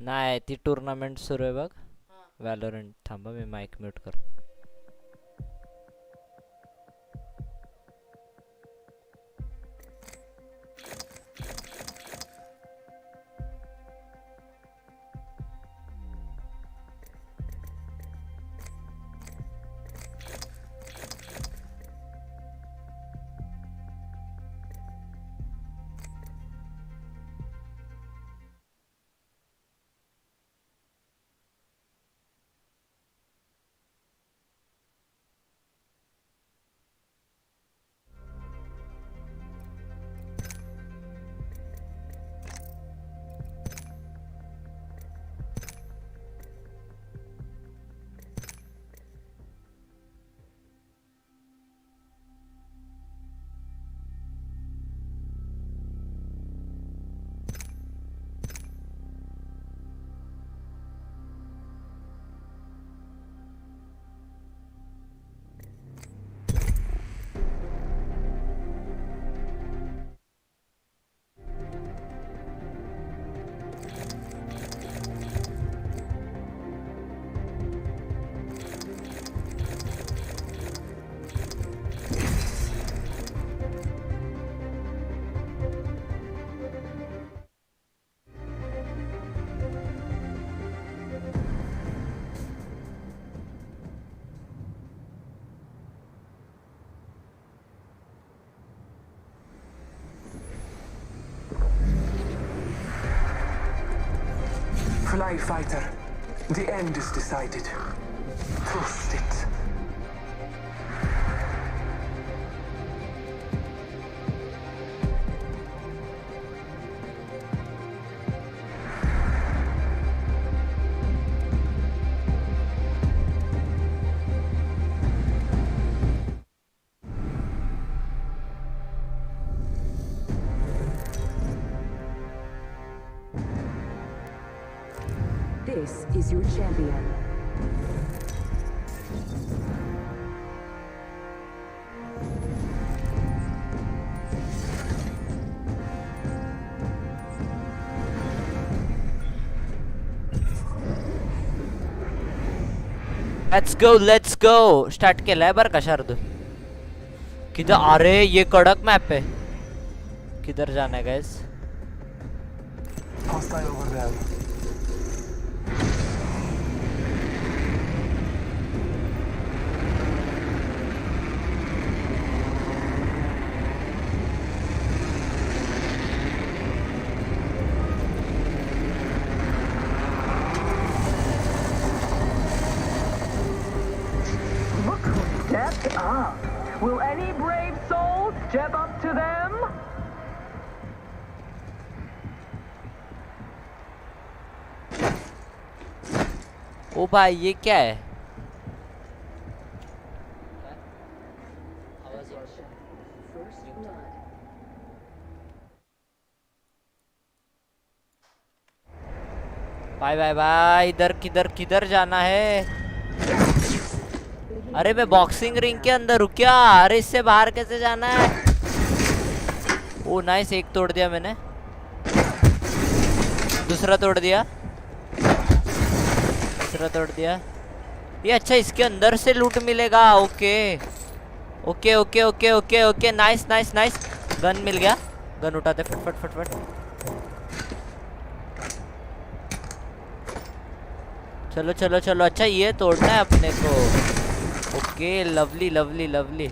नाही ती टुर्नामेंट सुरू आहे बघ व्हॅलोरंट. थांबा मी माईक म्यूट कर. Fly fighter, the end is decided. Trust it. This is your champion. Let's go start केलाय बरं का शार्दूल. किधर अरे ये कड़क मैप है. किधर जाना है guys? Hostile over there. Look who stepped up. Will any brave soul step up to them? ओ भाई ये क्या है? Bye bye bye. इधर किधर किधर जाना है? अरे मैं बॉक्सिंग रिंग के अंदर हूँ क्या? अरे इससे बाहर कैसे जाना है? ओ नाइस, एक तोड़ दिया मैंने. दूसरा तोड़ दिया. तीसरा तोड़ दिया. ये अच्छा इसके अंदर से लूट मिलेगा. Okay okay okay okay okay okay. Nice nice nice. Gun मिल गया. गन उठाते फट फट फट फट. चलो चलो चलो. अच्छा ये तोड़ना है अपने को. Okay lovely lovely lovely.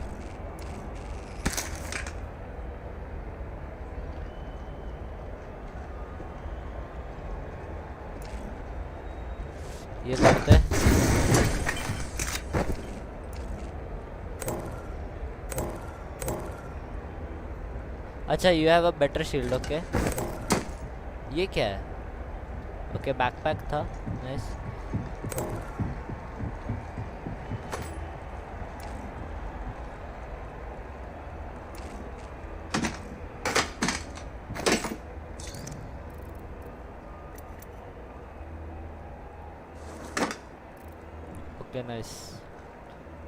ये तोड़ते हैं. अच्छा you have a better shield. Okay ये क्या है? ओके बैकपैक था. नाइस. Okay nice.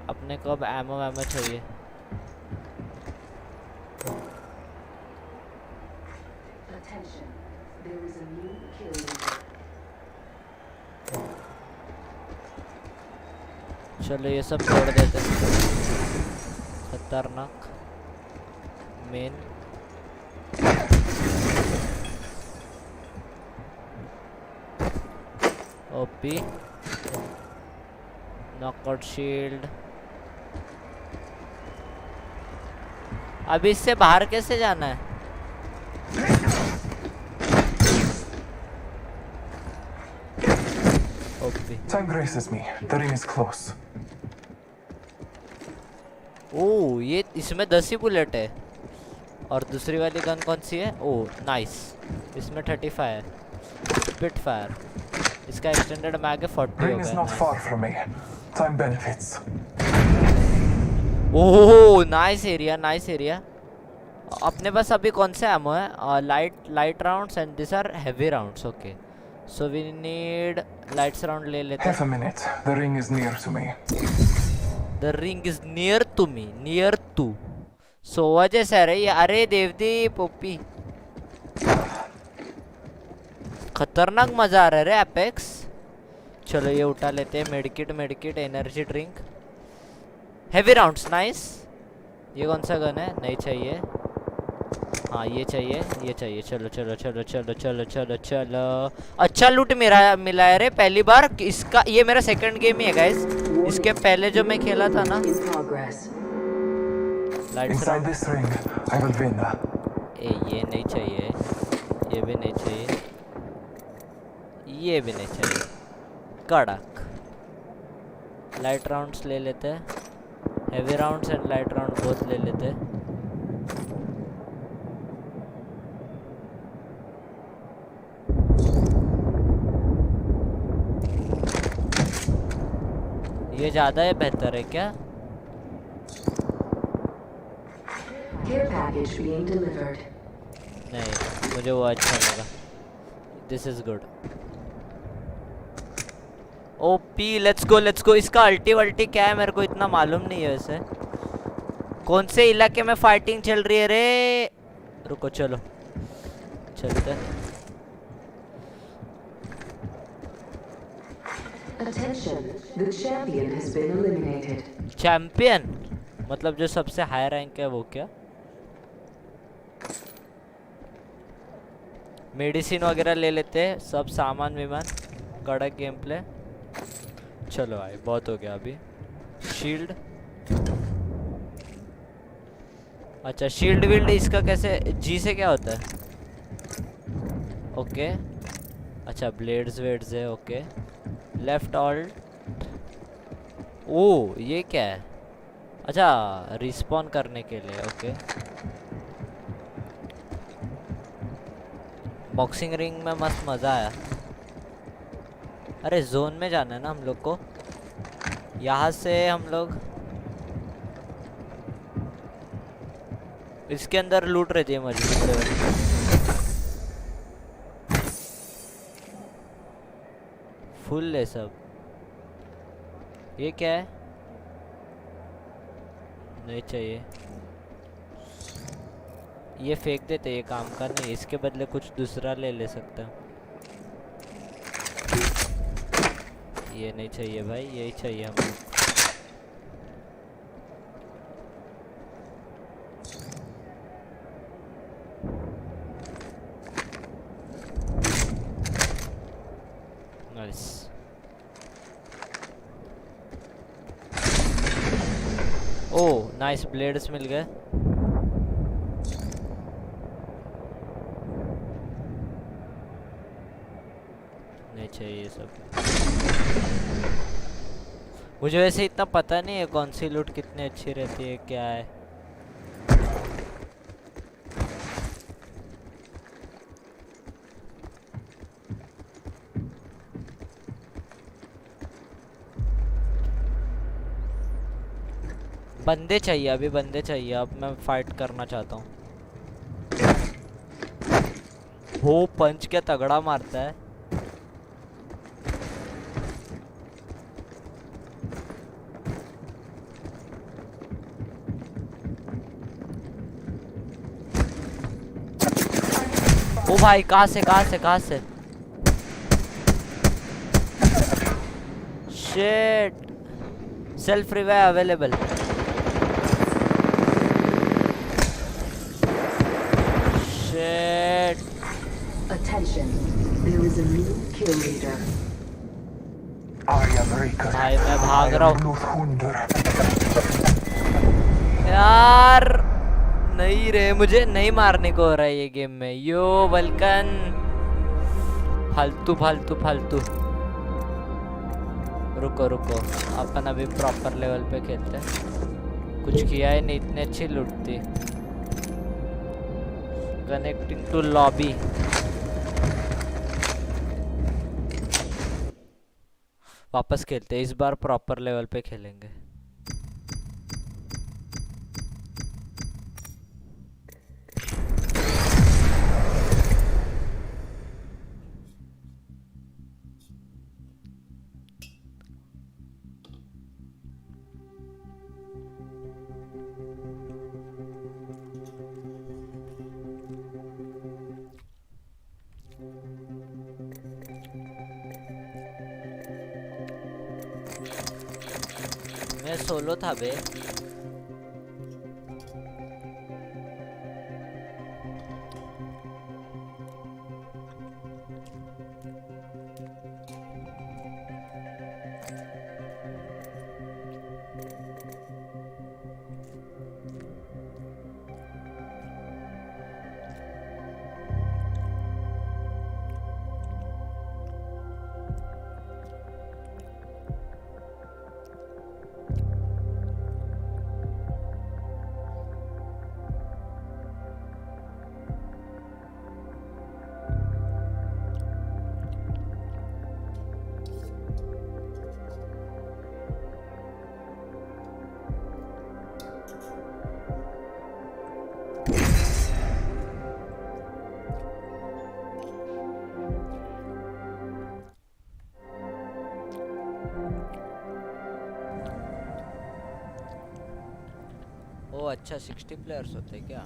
अपने को अब एमो वैमो चाहिए. Attention, there is a new kill leader. चलो ये सब छोड़ देते हैं। खतरनाक मेन। OP knockout shield. अभी इससे बाहर कैसे जाना है? OP. Time braces me. The ring is close. ओह ये इसमें 10 ही बुलेट है। और दूसरी वाली गन कौन सी है? ओह नाइस, इसमें 35 है। स्पिट फायर, इसका एक्सटेंडेड मैग है 40 Ring हो is गया। not far from me. Time benefits. Oh nice area, nice area. अपने पास अभी कौन से एमो है? Light rounds and this are heavy rounds. Okay so we need lights round ले लेते हैं। Half a minute. The ring is near to me. The ring is near to me, near to. So वजह से अरे अरे देवदी पोपी खतरनाक मजा आ रहा है रे एपेक्स। चलो ये उठा लेते हैं। Medkit energy drink, heavy rounds nice. ये कौन सा गन है? नहीं चाहिए। हाँ ये चाहिए, ये चाहिए। चलो चलो चलो चलो चलो चलो चलो। अच्छा लूट मेरा मिला है रे पहली बार। इसका ये मेरा सेकंड गेम ही है गाइस। इसके पहले जो मैं खेला था ना, In progress. Inside this ring, I will win. ये नहीं चाहिए, ये भी नहीं चाहिए, ये भी नहीं चाहिए। कड़क लाइट राउंड्स ले लेते हैं। Heavy rounds and light round both ले लेते हैं। ये ज़्यादा है बेहतर है क्या? Care package being delivered. नहीं मुझे वो अच्छा लगा। This is good. OP let's go let's go. इसका अल्टी वल्टी क्या है मेरे को इतना मालूम नहीं है वैसे। कौन से इलाके में फाइटिंग चल रही है रे? रुको चलो चलते। Attention, the champion has been eliminated. Champion मतलब जो सबसे हाई रैंक है वो क्या? मेडिसिन वगैरह ले लेते हैं, सब सामान विमान। कड़क गेम प्ले। चलो भाई बहुत हो गया अभी। शील्ड, अच्छा शील्ड विल्ड इसका कैसे? जी से क्या होता है? ओके अच्छा ब्लेड्स वेड्स है। Okay left alt. ओ ये क्या है? अच्छा रिस्पॉन करने के लिए। ओके बॉक्सिंग रिंग में मस्त मज़ा आया। अरे जोन में जाना है ना हम लोग को। यहाँ से हम लोग इसके अंदर लूट रहे थे मजबूत। फुल है सब। ये क्या है? नहीं चाहिए, ये फेंक देते। ये काम का नहीं, इसके बदले कुछ दूसरा ले ले सकता। ये नहीं चाहिए भाई, यही चाहिए हमको। नाइस। ओह नाइस ब्लेड्स मिल गए। नहीं चाहिए सब। मुझे वैसे इतना पता नहीं है कौन सी लूट कितनी अच्छी रहती है क्या है। बंदे चाहिए, अभी बंदे चाहिए। अब मैं फाइट करना चाहता हूँ। हो पंच क्या तगड़ा मारता है। ओ भाई कहाँ से कहाँ से कहाँ से? Shit self revive available. Shit. Attention, there is a new kill leader. I am Reaker. भाई मैं भाग रहा हूँ Bluthhunder. यार। नहीं रे, मुझे नहीं मारने को हो रहा है ये गेम में। यो वल्कन, फालतू फालतू फालतू। रुको रुको, अपन अभी प्रॉपर लेवल पे खेलते हैं। कुछ किया है नहीं, इतनी अच्छी लूट थी। Connecting to lobby. वापस खेलते हैं, इस बार प्रॉपर लेवल पे खेलेंगे। मैं सोलो था बे। ओ अच्छा, 60 प्लेयर्स होते हैं क्या?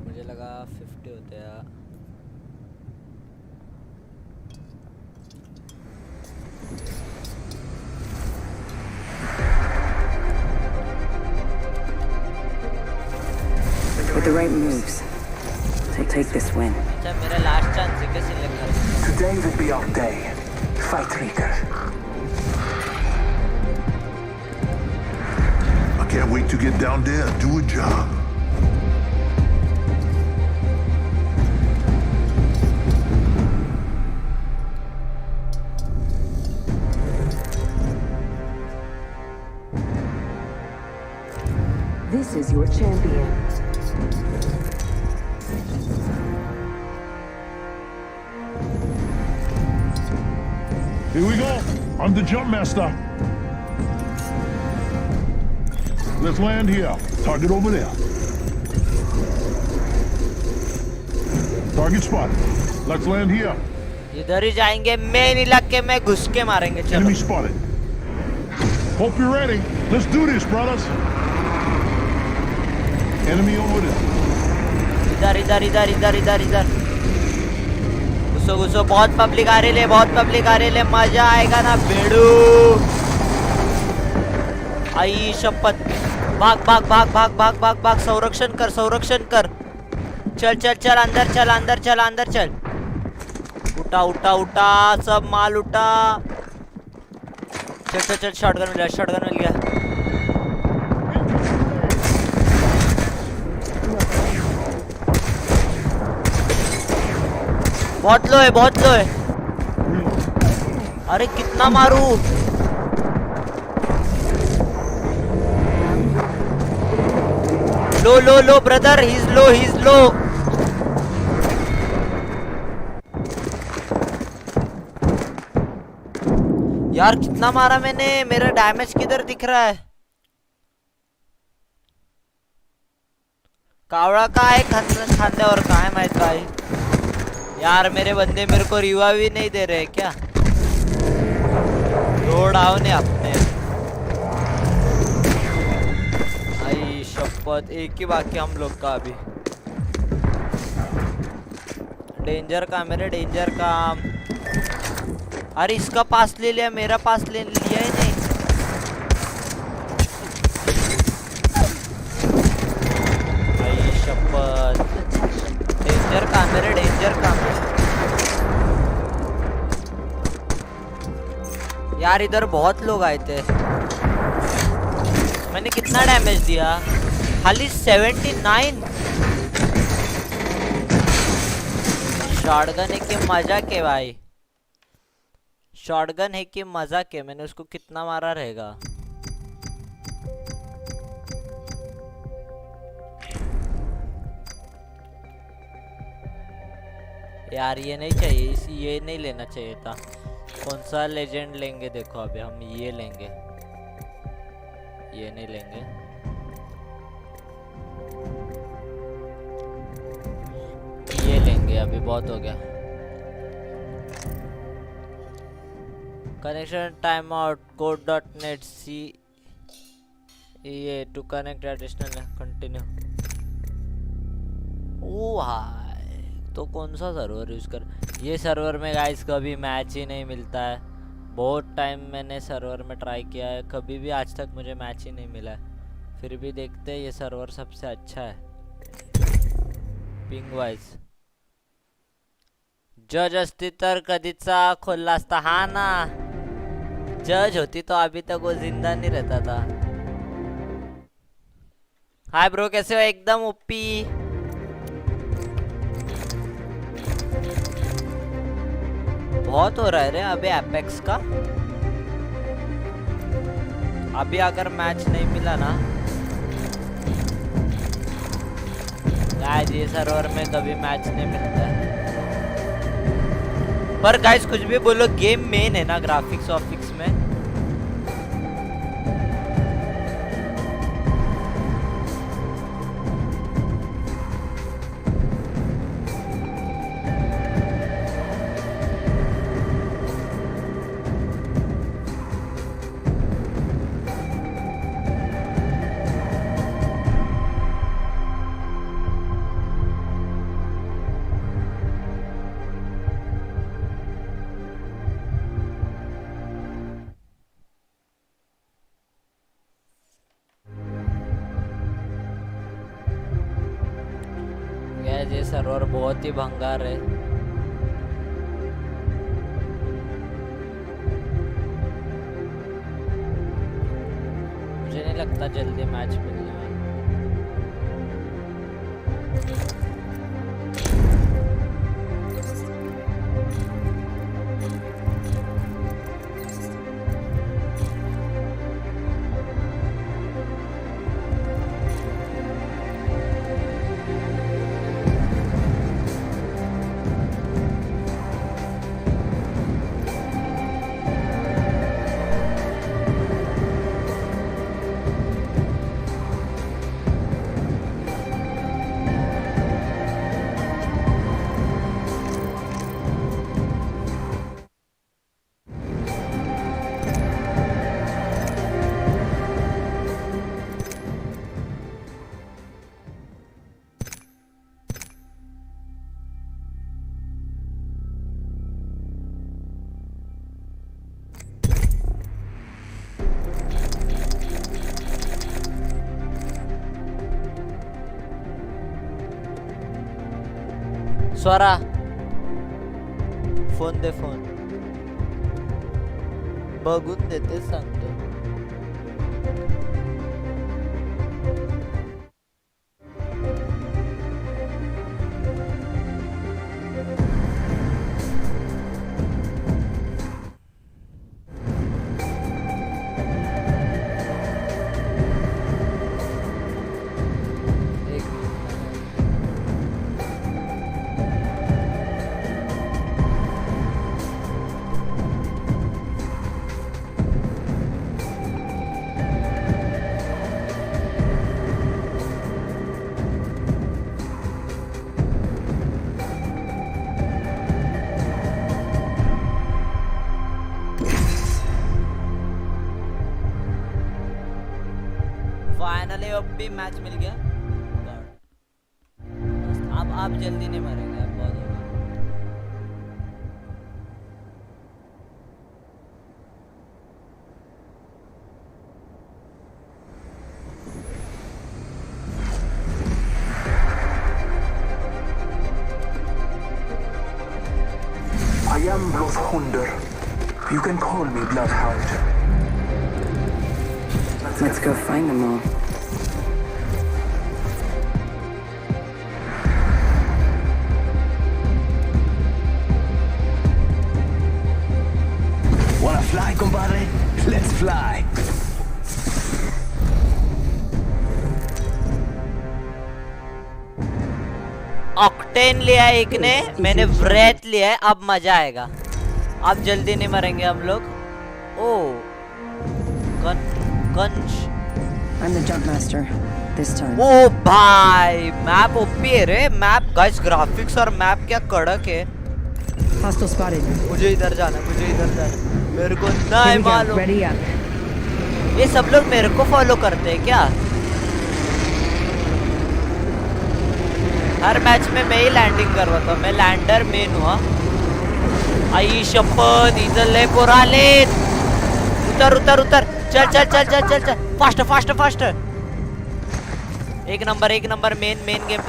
मुझे लगा 50 होते हैं। With the right moves, we'll take this win. अच्छा, मेरा लास्ट चांस है क्या सिलेक्ट करने? Today will be our day. Fight Reaker. I can't wait to get down there and do a job. This is your champion. Here we go. I'm the jump master. Let's land here. Target over there. Target spotted. Let's land here. इधर ही जाएंगे, main इलाके में घुस के मारेंगे। चलो। Enemy spotted. Hope you're ready. Let's do this, brothers. Enemy over there. इधर इधर इधर इधर इधर इधर घुसो घुसो। बहुत पब्लिक आ रही है, बहुत पब्लिक आ रही है। मजा आएगा ना बेड़ू। आई शपथ। भाग भाग भाग भाग भाग भाग भाग। संरक्षण कर, संरक्षण कर। चल चल चल, अंदर चल, अंदर चल, अंदर चल। उठा उठा उठा, सब माल उठा। चल चल चल, शॉटगन मिल गया, शॉटगन मिल गया। बहुत लो है, बहुत लो है। अरे कितना मारू। Low low low brother, he is low, he is low. यार कितना मारा मैंने, मेरा डैमेज किधर दिख रहा है? कावड़ा का है, खांदे और कहाँ है माहित भाई? यार मेरे बंदे मेरे को रिवाइव भी नहीं दे रहे क्या? दो डाउन है अपने। आई शपथ, एक ही बाकी हम लोग का अभी। डेंजर का, मेरे डेंजर का। अरे इसका पास ले लिया, मेरा पास ले लिया ही नहीं। डेंजर कहाँ मेरे डेंजर कहाँ है यार? इधर बहुत लोग आए थे। मैंने कितना डैमेज दिया? खाली 79। शॉटगन है कि मजा के भाई? शॉटगन है कि मजा के? मैंने उसको कितना मारा रहेगा? यार ये नहीं चाहिए, ये नहीं लेना चाहिए था। कौन सा लेजेंड लेंगे? देखो अभी हम ये लेंगे, ये नहीं लेंगे। ये लेंगे, अभी बहुत हो गया। कनेक्शन टाइम आउट code.net सी ये टू कनेक्ट एडिशनल कंटिन्यू। ओ भाई, तो कौन सा सर्वर यूज कर? ये सर्वर में गाइस कभी मैच ही नहीं मिलता है। बहुत टाइम मैंने सर्वर में ट्राई किया है, कभी भी आज तक मुझे मैच ही नहीं मिला है। फिर भी देखते हैं, ये सर्वर सबसे अच्छा है पिंग वाइज। जज असती तर कधीचा खोलला असता। हा ना, जज होती तो अभी तक वो जिंदा नहीं रहता था। हाय ब्रो, कैसे हो? एकदम ओपी। बहुत हो रहा है रे अभी एपेक्स का। अभी अगर मैच नहीं मिला ना गाइस, ये सर्वर में कभी मैच नहीं मिलता है। पर गाइस कुछ भी बोलो, गेम मेन है ना ग्राफिक्स ऑफिक्स में। ये सर्वर बहुत ही भंगार है। मुझे नहीं लगता जल्दी मैच मिलने वाला। स्वरा फोन दे, फोन बघून देते सांगतो। फाइनली अब भी मैच मिल गया। अब आप जल्दी नहीं मरेंगे, अब बहुत होगा। You can call me Bloodhound. Let's go find them all. Wanna fly, compadre? Let's fly. Octane लिया है एक ने, मैंने व्रेथ लिया है, अब मजा आएगा, अब जल्दी नहीं मरेंगे हम लोग। ओ गंज I'm the jump master this time. ओ भाई मैप ओपी है रे, मैप गाइस ग्राफिक्स और मैप क्या कड़क है। Hostile spotted. मुझे इधर जाना, मुझे इधर जाना, मेरे को नहीं Here we go. मालूम। Ready up. ये सब लोग मेरे को फॉलो करते हैं क्या? हर मैच में मैं ही लैंडिंग करवाता हूँ, मैं लैंडर मेन हुआ। आई शपथ इधर पोराले, उतर उतर उतर, चल चल चल चल चल चल, फास्ट फास्ट फास्ट। एक नंबर मेन गेम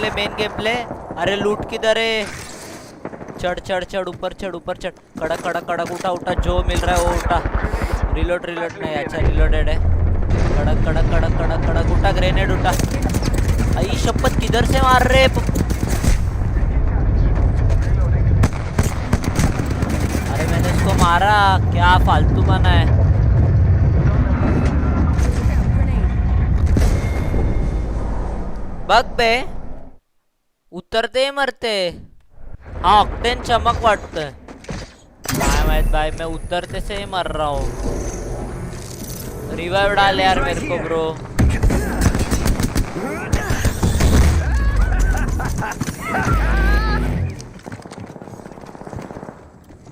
प्ले। अरे लूट किधर है? चढ़ चढ़ चढ़, ऊपर चढ़ ऊपर चढ़, कड़क कड़क कड़क, उठा उठा, जो मिल रहा है वो उठा। रिलोड नहीं, अच्छा रिलोडेड है। कड़क कड़क कड़क कड़क कड़क, उठा ग्रेनेड उठा। आई शपथ किधर से मार रहे? अरे मैंने इसको मारा, क्या फालतू बना है। बग पे उतरते ही मरते। हाँ ऑक्टेन चमक वाटतं काय माहित भाई, मैं उतरते से ही मर रहा हूँ। रिवाइव डाल यार मेरे को bro.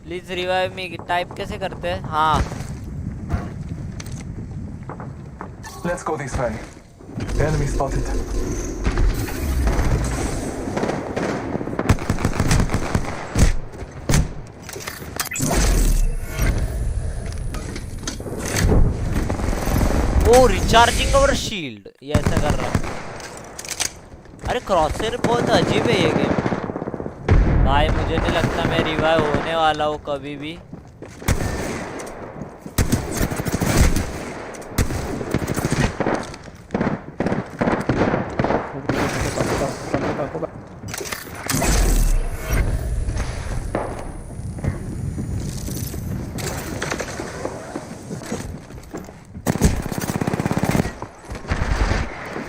Please revive me. Type कैसे करते हैं? हाँ Let's go this way. Enemy spotted. Oh recharging our shield, ये ऐसा कर रहा हूँ। अरे क्रॉसर बहुत अजीब है ये गेम भाई, मुझे नहीं लगता मैं रिवाइव होने वाला हूँ कभी भी।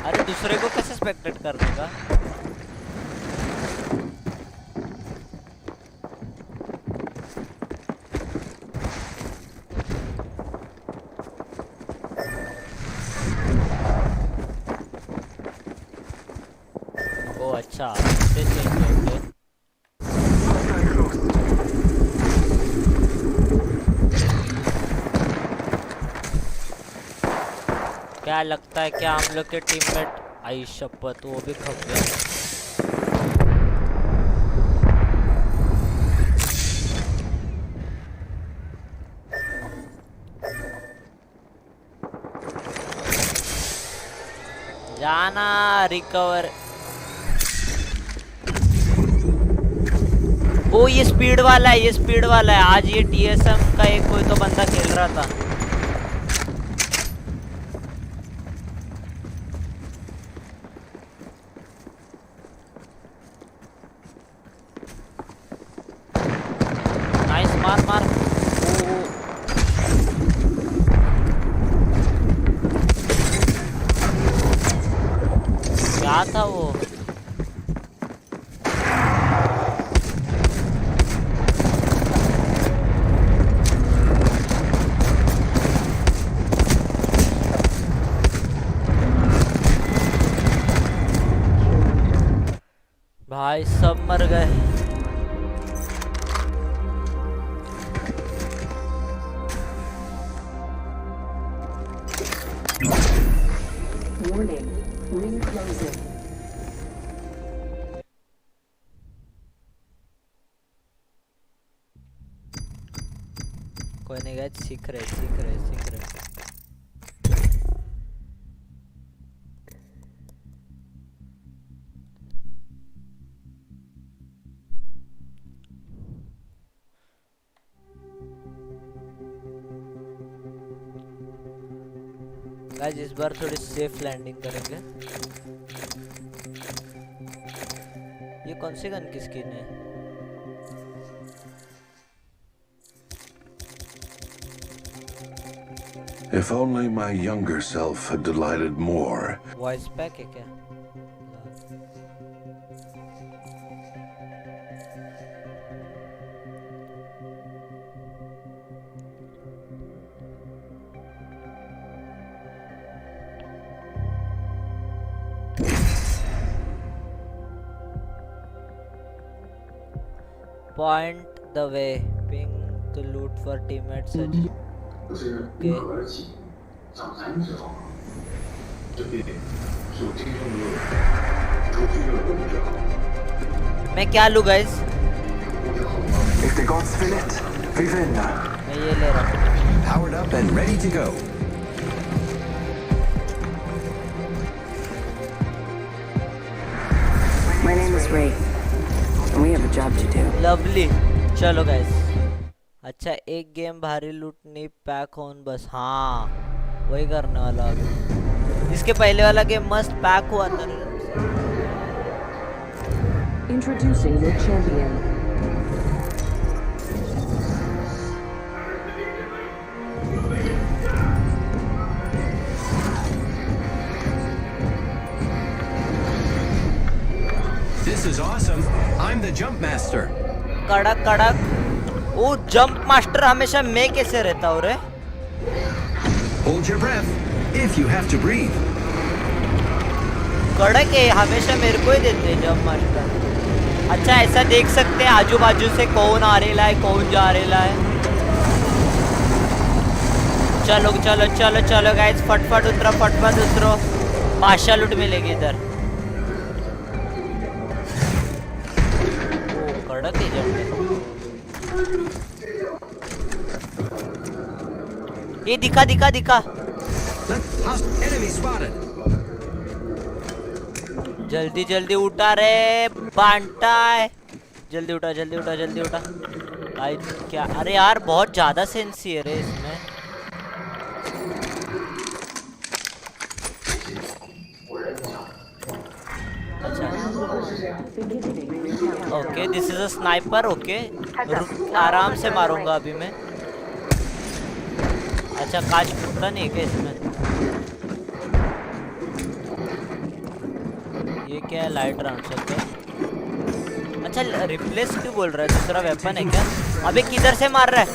अरे दूसरे को कैसे स्पेक्टेट करने का? ओ अच्छा, ऐसे चेंज होंगे। क्या लगता है क्या हम लोग के टीममेट, आई शपथ वो भी खप गया। जाना रिकवर। ओ ये स्पीड वाला है, ये स्पीड वाला है। आज ये टीएसएम का एक कोई तो बंदा खेल रहा था। नाइस, मार मार। ओ क्या था वो? भाई सब मर गए। Warning. Ring closing. कोई नहीं गाइस, सीख रहे। गाइस इस बार थोड़ी सेफ लैंडिंग करेंगे। ये कौन सी गन की स्किन है? If only my younger self had delighted more. Voice pack है क्या? Point the way. Ping to loot for teammates. Okay. मैं क्या लूँ guys? If the gods will it, we win. मैं ये ले रहा हूँ। Powered up and ready to go. My name is Ray, and we have a job to do. Lovely. चलो guys। अच्छा एक गेम भारी लूटनी पैक ऑन बस। हाँ वही करने वाला अभी। इसके पहले वाला गेम मस्त पैक हुआ था। Introducing your champion. This is awesome. I'm the jump master. कड़क कड़क। ओ जंप मास्टर हमेशा मैं कैसे रहता हूँ रे? Hold your breath if you have to breathe. कड़क है हमेशा मेरे को ही देते हैं जंप मास्टर। अच्छा ऐसा देख सकते हैं आजू बाजू से कौन आ रहा है कौन जा रहा है। चलो चलो चलो चलो गाइस फटफट उतरो बादशाह लूट मिलेगी इधर। ओ कड़क है जंप। ये दिखा Enemy spotted. जल्दी जल्दी उठा रे बांटा है। जल्दी उठा। भाई क्या अरे यार बहुत ज्यादा सेंसी है रे इसमें। अच्छा okay this is a sniper. Okay आराम से मारूंगा अभी मैं। अच्छा कांच फूटता नहीं है क्या इसमें? ये क्या है? लाइट राउंड से। अच्छा रिप्लेस क्यों बोल रहा है? दूसरा वेपन है क्या? अबे किधर से मार रहा है?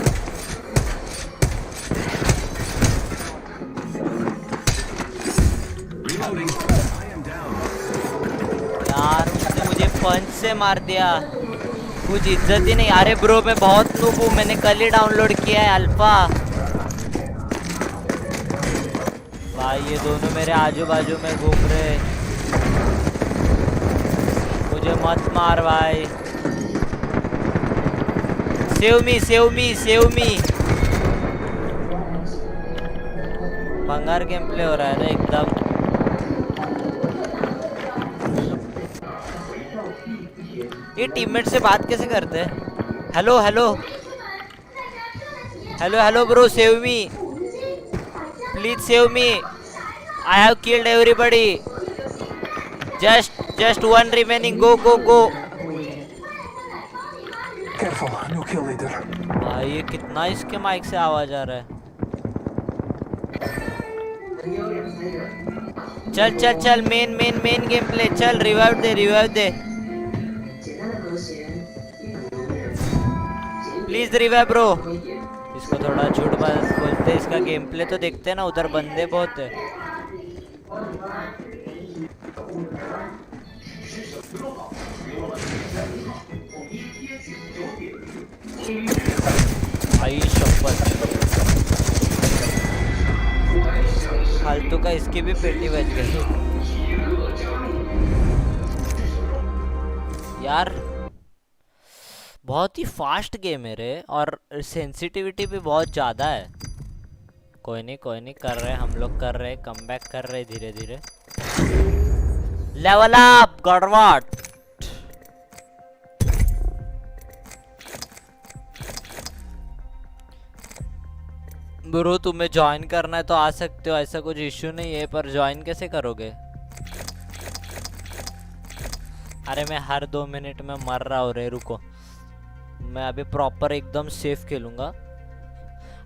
यार उसने मुझे पंच से मार दिया। कुछ इज्जत ही नहीं। अरे ब्रो मैं बहुत नूब हूँ। मैंने कल ही डाउनलोड किया है अल्फा। भाई ये दोनों मेरे आजू बाजू में घूम रहे। मुझे मत मार भाई। Save me. बंगार गेम प्ले हो रहा है ना एकदम। ये टीममेट से बात कैसे करते हैं? Hello bro save me please save me. I have killed everybody just one remaining go. Careful, no kill leader. भाई ये कितना इसके माइक से आवाज आ रहा है। चल मेन गेम प्ले। चल revive they please revive bro. इसको थोड़ा झूठ बोलते इसका गेम प्ले तो देखते हैं ना। उधर बंदे बहुत है। आई शपथ फालतू का इसकी भी पेटी बच गई यार। बहुत ही फास्ट गेम है रे और सेंसिटिविटी भी बहुत ज़्यादा है। कोई नहीं कर रहे हम लोग कर रहे कमबैक कर रहे धीरे धीरे। लेवल अप गॉडवाट। ब्रो तुम्हें ज्वाइन करना है तो आ सकते हो, ऐसा कुछ इश्यू नहीं है, पर ज्वाइन कैसे करोगे? अरे मैं हर 2 मिनट में मर रहा हूँ रे, रुको मैं अभी प्रॉपर एकदम सेफ खेलूंगा।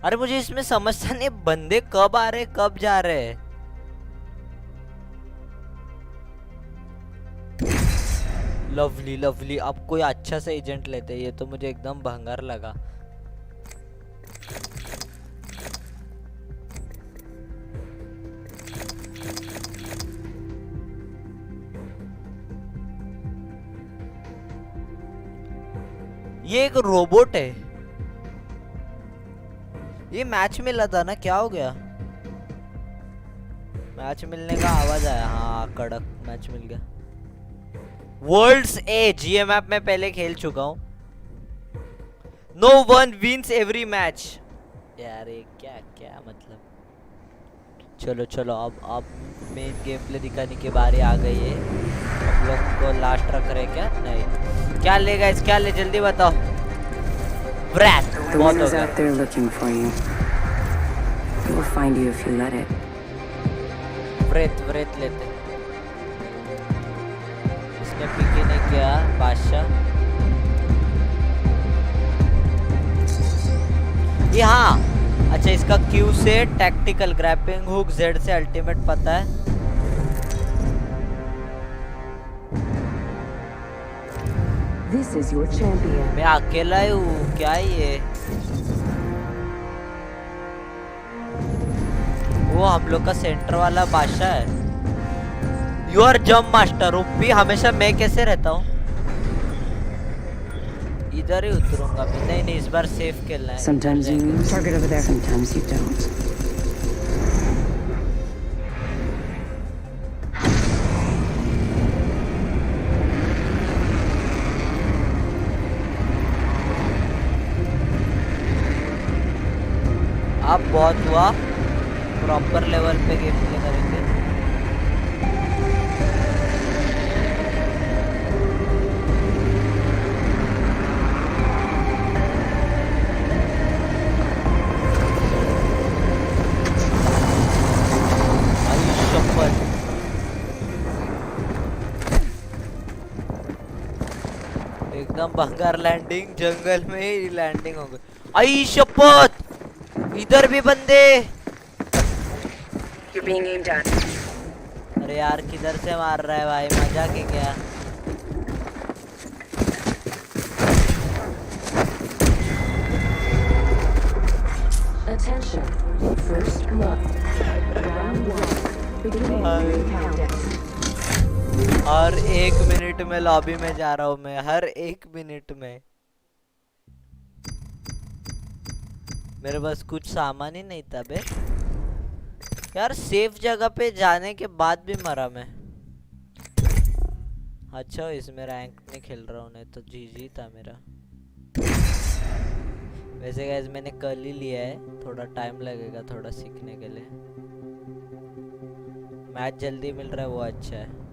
अरे मुझे इसमें समझता नहीं बंदे कब आ रहे कब जा रहे हैं। लवली लवली, अब कोई अच्छा सा एजेंट लेते हैं, ये तो मुझे एकदम भंगार लगा। ये एक रोबोट है। ये मैच मिला था ना, क्या हो गया? मैच मिलने का आवाज आया, हाँ कड़क मैच मिल गया। वर्ल्ड्स एज, ये मैप मैं पहले खेल चुका हूँ। No one wins every match. यार ये क्या क्या मतलब। चलो चलो अब मेन गेम प्ले दिखाने की बारी आ गई है। हम लोग को लास्ट रख रहे क्या? नहीं, क्या ले गाइस, क्या ले जल्दी बताओ। ब्रैक The बहुत one हो is गया। out there looking for you. It will find you if you let it. व्रेत व्रेत लेते। इसने पीके ने किया बादशाह। ये हाँ अच्छा, इसका Q से टैक्टिकल, ग्रैपिंग हुक, Z से अल्टीमेट पता है। This is your champion. मैं अकेला ही हूँ क्या ये? वो हम लोग का सेंटर वाला बादशाह है। You are jump master OP, हमेशा मैं कैसे रहता हूँ? इधर ही उतरूंगा मैं। नहीं नहीं, इस बार सेफ खेलना है। Sometimes you target over there. Sometimes you don't. अब बहुत हुआ, प्रॉपर लेवल पे गेम प्ले करेंगे। एकदम बंगार लैंडिंग, जंगल में ही लैंडिंग हो गई। आई शपथ, इधर भी बंदे। You're being aimed at. अरे यार किधर से मार रहा है भाई, मजाक है क्या? Attention. First blood. Round 1. Beginning ring countdown. हर 1 मिनट में लॉबी में जा रहा हूँ मैं, हर 1 मिनट में। मेरे पास कुछ सामान ही नहीं था बे यार। सेफ जगह पे जाने के बाद भी मरा मैं। अच्छा इसमें रैंक में खेल रहा हूँ, नहीं तो जीजी था मेरा। वैसे गाइस मैंने कल ही लिया है, थोड़ा टाइम लगेगा थोड़ा सीखने के लिए। मैच जल्दी मिल रहा है वो अच्छा है।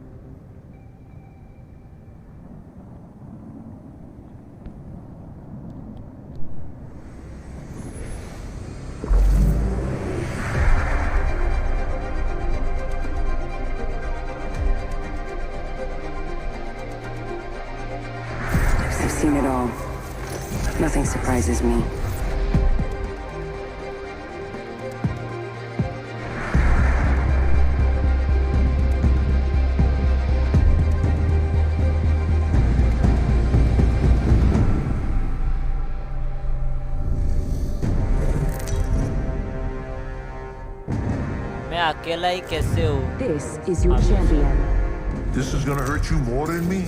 I've seen it all. Nothing surprises me. मैं अकेला ही कैसे हूँ? This is your champion. This is gonna hurt you more than me.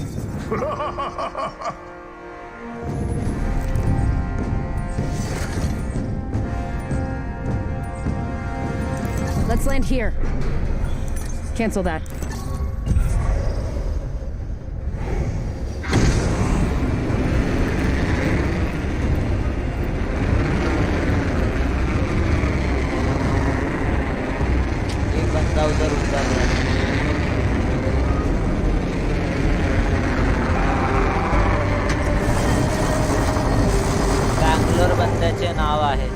Let's land here. Cancel that. एक बंदा उधर उतर रहा है। बैंगलोर बंद्याचे नाव आहे।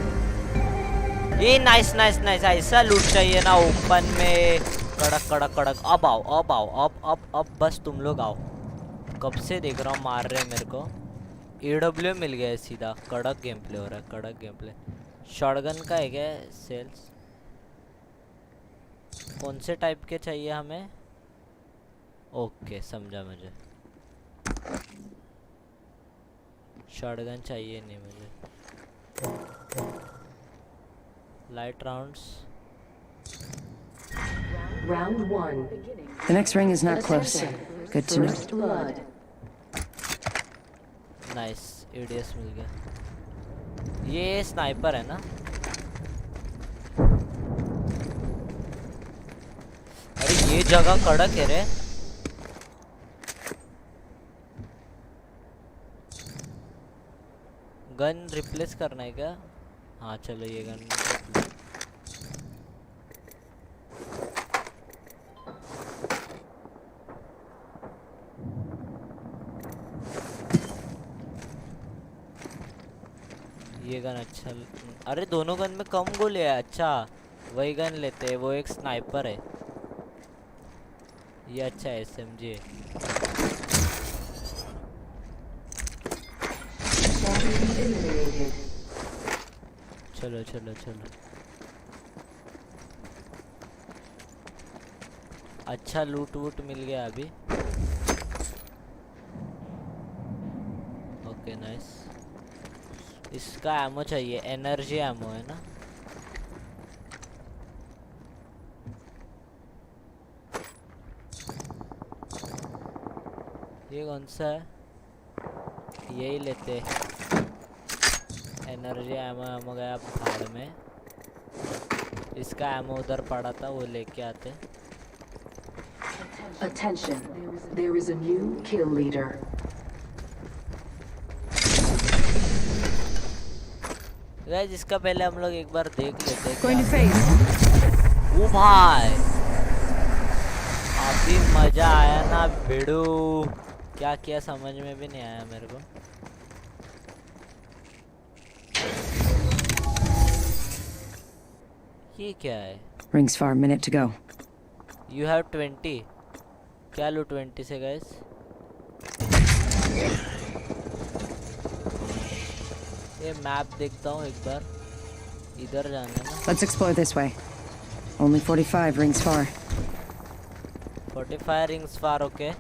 ये नाइस नाइस नाइस, ऐसा लूट चाहिए ना ओपन में, कड़क कड़क कड़क। अब आओ अब आओ अब बस तुम लोग आओ, कब से देख रहा हूँ मार रहे हैं मेरे को। AW मिल गया है सीधा, कड़क गेम प्ले हो रहा है, कड़क गेम प्ले। शॉटगन का है क्या सेल्स? कौन से टाइप के चाहिए हमें? ओके समझा मुझे, शॉटगन चाहिए नहीं मुझे। Light rounds. Round 1. The next ring is not close. Good to know. First blood. Nice, ADS मिल गया। ये स्नाइपर है ना? अरे ये जगह कड़क है रे। गन रिप्लेस करना है क्या? हाँ चलो ये गन ये गन अच्छा। अरे दोनों गन में कम गोली है। अच्छा वही गन लेते हैं, वो एक स्नाइपर है। ये अच्छा है, SMG है। चलो चलो चलो, अच्छा लूट वूट मिल गया अभी। Okay nice. इसका एमो चाहिए, एनर्जी एमो है ना? ये कौन सा है? यही लेते। एनर्जी एमो गया भाड़ में। इसका एमो उधर पड़ा था, वो लेके आते। Attention. There is a new kill leader. Guys इसका पहले हम लोग एक बार देख लेते हैं। Going to face. ओ भाई अभी मजा आया ना भिड़ू। क्या किया समझ में भी नहीं आया मेरे को। ये क्या है? Rings far, minute to go. You have 20। क्या लूँ 20 से गाइस? ये मैप देखता हूँ एक बार, इधर जाना है ना? Let's explore this way. Only 45 rings far. 45 rings far, okay.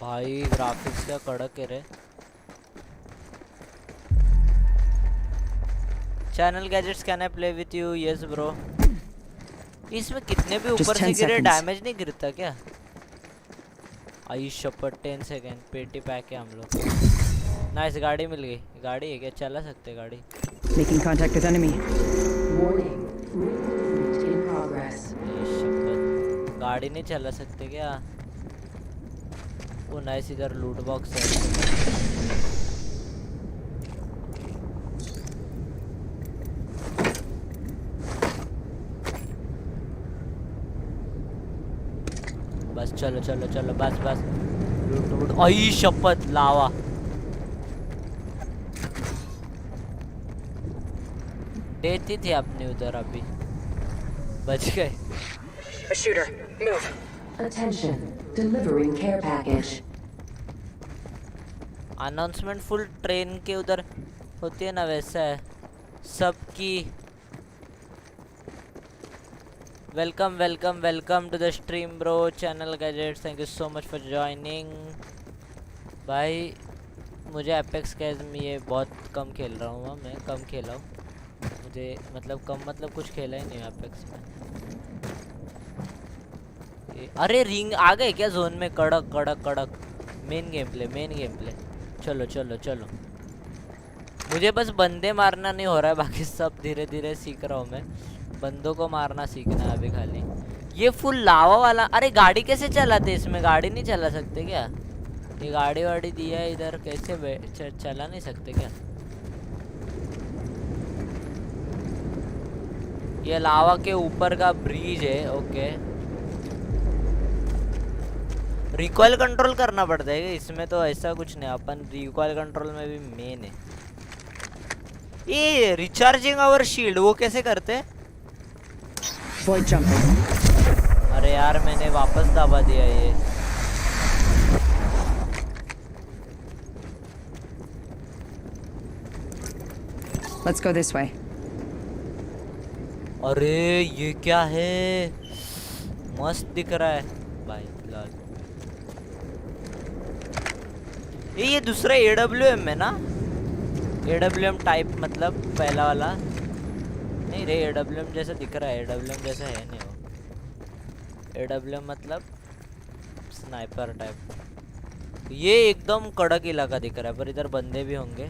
भाई ग्राफिक्स क्या कड़क है रे। Channel gadgets can I play with you? Yes bro. इसमें कितने भी ऊपर से गिरे डैमेज नहीं गिरता क्या? आयुष शपथ 10 सेकेंड पेटी पैक है हम लोग। नाइस, गाड़ी मिल गई। गाड़ी है क्या? चला सकते गाड़ी? Making contact with enemy. Warning. Movement in progress. Ayush शपथ, गाड़ी नहीं चला सकते क्या? वो नाइस, इधर लूट बॉक्स है। बस चलो चलो चलो, बस बस लूट लूट। आई शपथ, लावा। देती थी अपने उधर, अभी बच गए। A shooter. Move. Attention. Delivering care package. Announcement full train के उधर होती है ना, वैसा है सबकी। Welcome welcome welcome to the stream bro. Channel gadgets, thank you so much for joining. भाई मुझे एपेक्स का ये बहुत कम खेल रहा हूँ मैं, कम खेला हूँ मुझे, मतलब कम मतलब कुछ खेला ही नहीं एपेक्स में। अरे रिंग आ गए क्या जोन में? कड़क कड़क कड़क। Main game play, main game play. चलो चलो चलो, मुझे बस बंदे मारना नहीं हो रहा है, बाकी सब धीरे धीरे सीख रहा हूँ मैं। बंदों को मारना सीखना है अभी खाली। ये फुल लावा वाला। अरे गाड़ी कैसे चलाते? इसमें गाड़ी नहीं चला सकते क्या? ये गाड़ी वाड़ी दिया है इधर, कैसे चला नहीं सकते क्या? ये लावा के ऊपर का ब्रिज है। ओके, रिकॉइल कंट्रोल करना पड़ता है इसमें, तो ऐसा कुछ नहीं, अपन रिकॉइल कंट्रोल में भी मेन है। ये रिचार्जिंग आवर शील्ड वो कैसे करते? Void jumping. अरे यार मैंने वापस दबा दिया ये। Let's go this way. अरे ये क्या है, मस्त दिख रहा है भाई लाल। ये दूसरा AWM है ना? AWM टाइप मतलब पहला वाला नहीं रे, AWM जैसा दिख रहा है, AWM जैसा है नहीं वो। AWM मतलब स्नाइपर टाइप। ये एकदम कड़क इलाका दिख रहा है, पर इधर बंदे भी होंगे।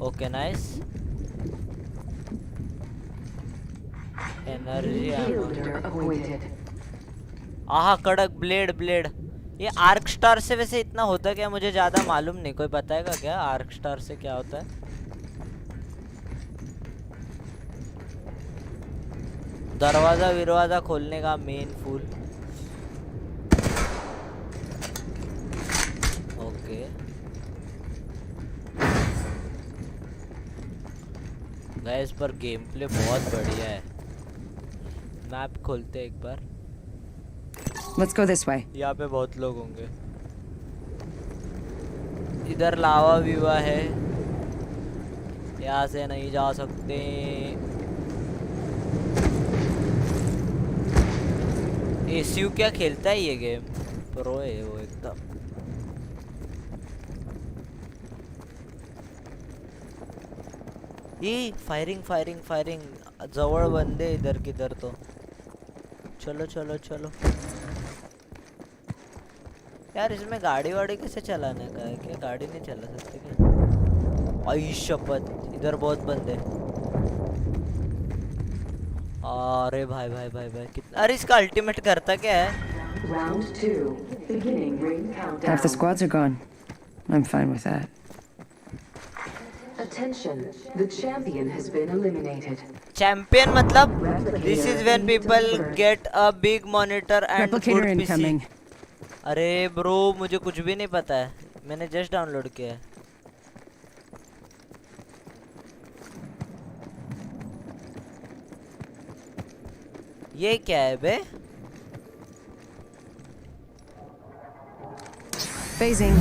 Okay nice. Energy Fielder appointed. आहा कड़क ब्लेड। ये आर्क स्टार से वैसे इतना होता क्या, मुझे ज्यादा मालूम नहीं, कोई बताएगा क्या आर्क स्टार से क्या होता है? दरवाजा विरवाजा खोलने का मेन फूल। ओके गाइस, पर गेम प्ले बहुत बढ़िया है। मैप खोलते एक बार। Let's go this way. यहाँ पे बहुत लोग होंगे। इधर लावा विवा है, यहाँ से नहीं जा सकते। एसीयू क्या खेलता है ये गेम, प्रो है वो एकदम। ये फायरिंग जवळ बंदे इधर किधर तो। चलो यार, इसमें गाड़ी वाड़ी कैसे चलाने का है क्या? गाड़ी नहीं चला सकते क्या? आई शपथ, इधर बहुत बंदे। अरे भाई कितना, अरे इसका अल्टीमेट करता क्या है? Round 2. Beginning ring countdown. Half the squads are gone. I'm fine with that. Attention. The champion has been eliminated. Champion मतलब this is when people get a big monitor and Replicator good PC। incoming. अरे bro मुझे कुछ भी नहीं पता है, मैंने just download किया है। ये क्या है बे? Phasing.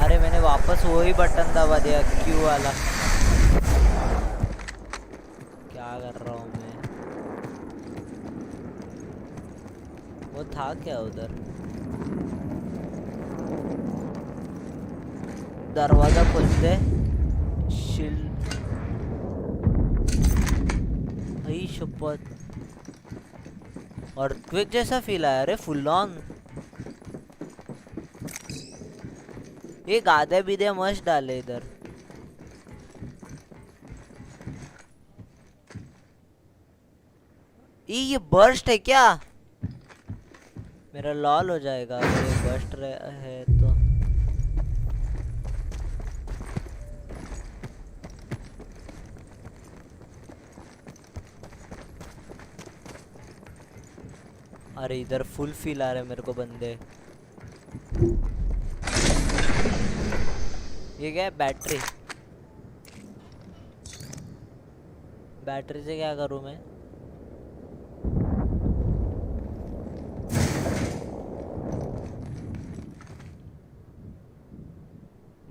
अरे मैंने वापस वही बटन दबा दिया, क्यू वाला। क्या कर रहा हूँ मैं? वो था क्या उधर? दरवाजा खोलते, शील्ड। भाई शपथ, अर्थक्वेक जैसा फील आया रे, फुल ऑन। ये गादे बीदे मस्त डाले इधर। ये बर्स्ट है क्या? मेरा लॉल हो जाएगा अगर ये बर्स्ट है तो। अरे इधर फुल फील आ रहे मेरे को बंदे। ये क्या है? बैटरी से क्या करूं मैं?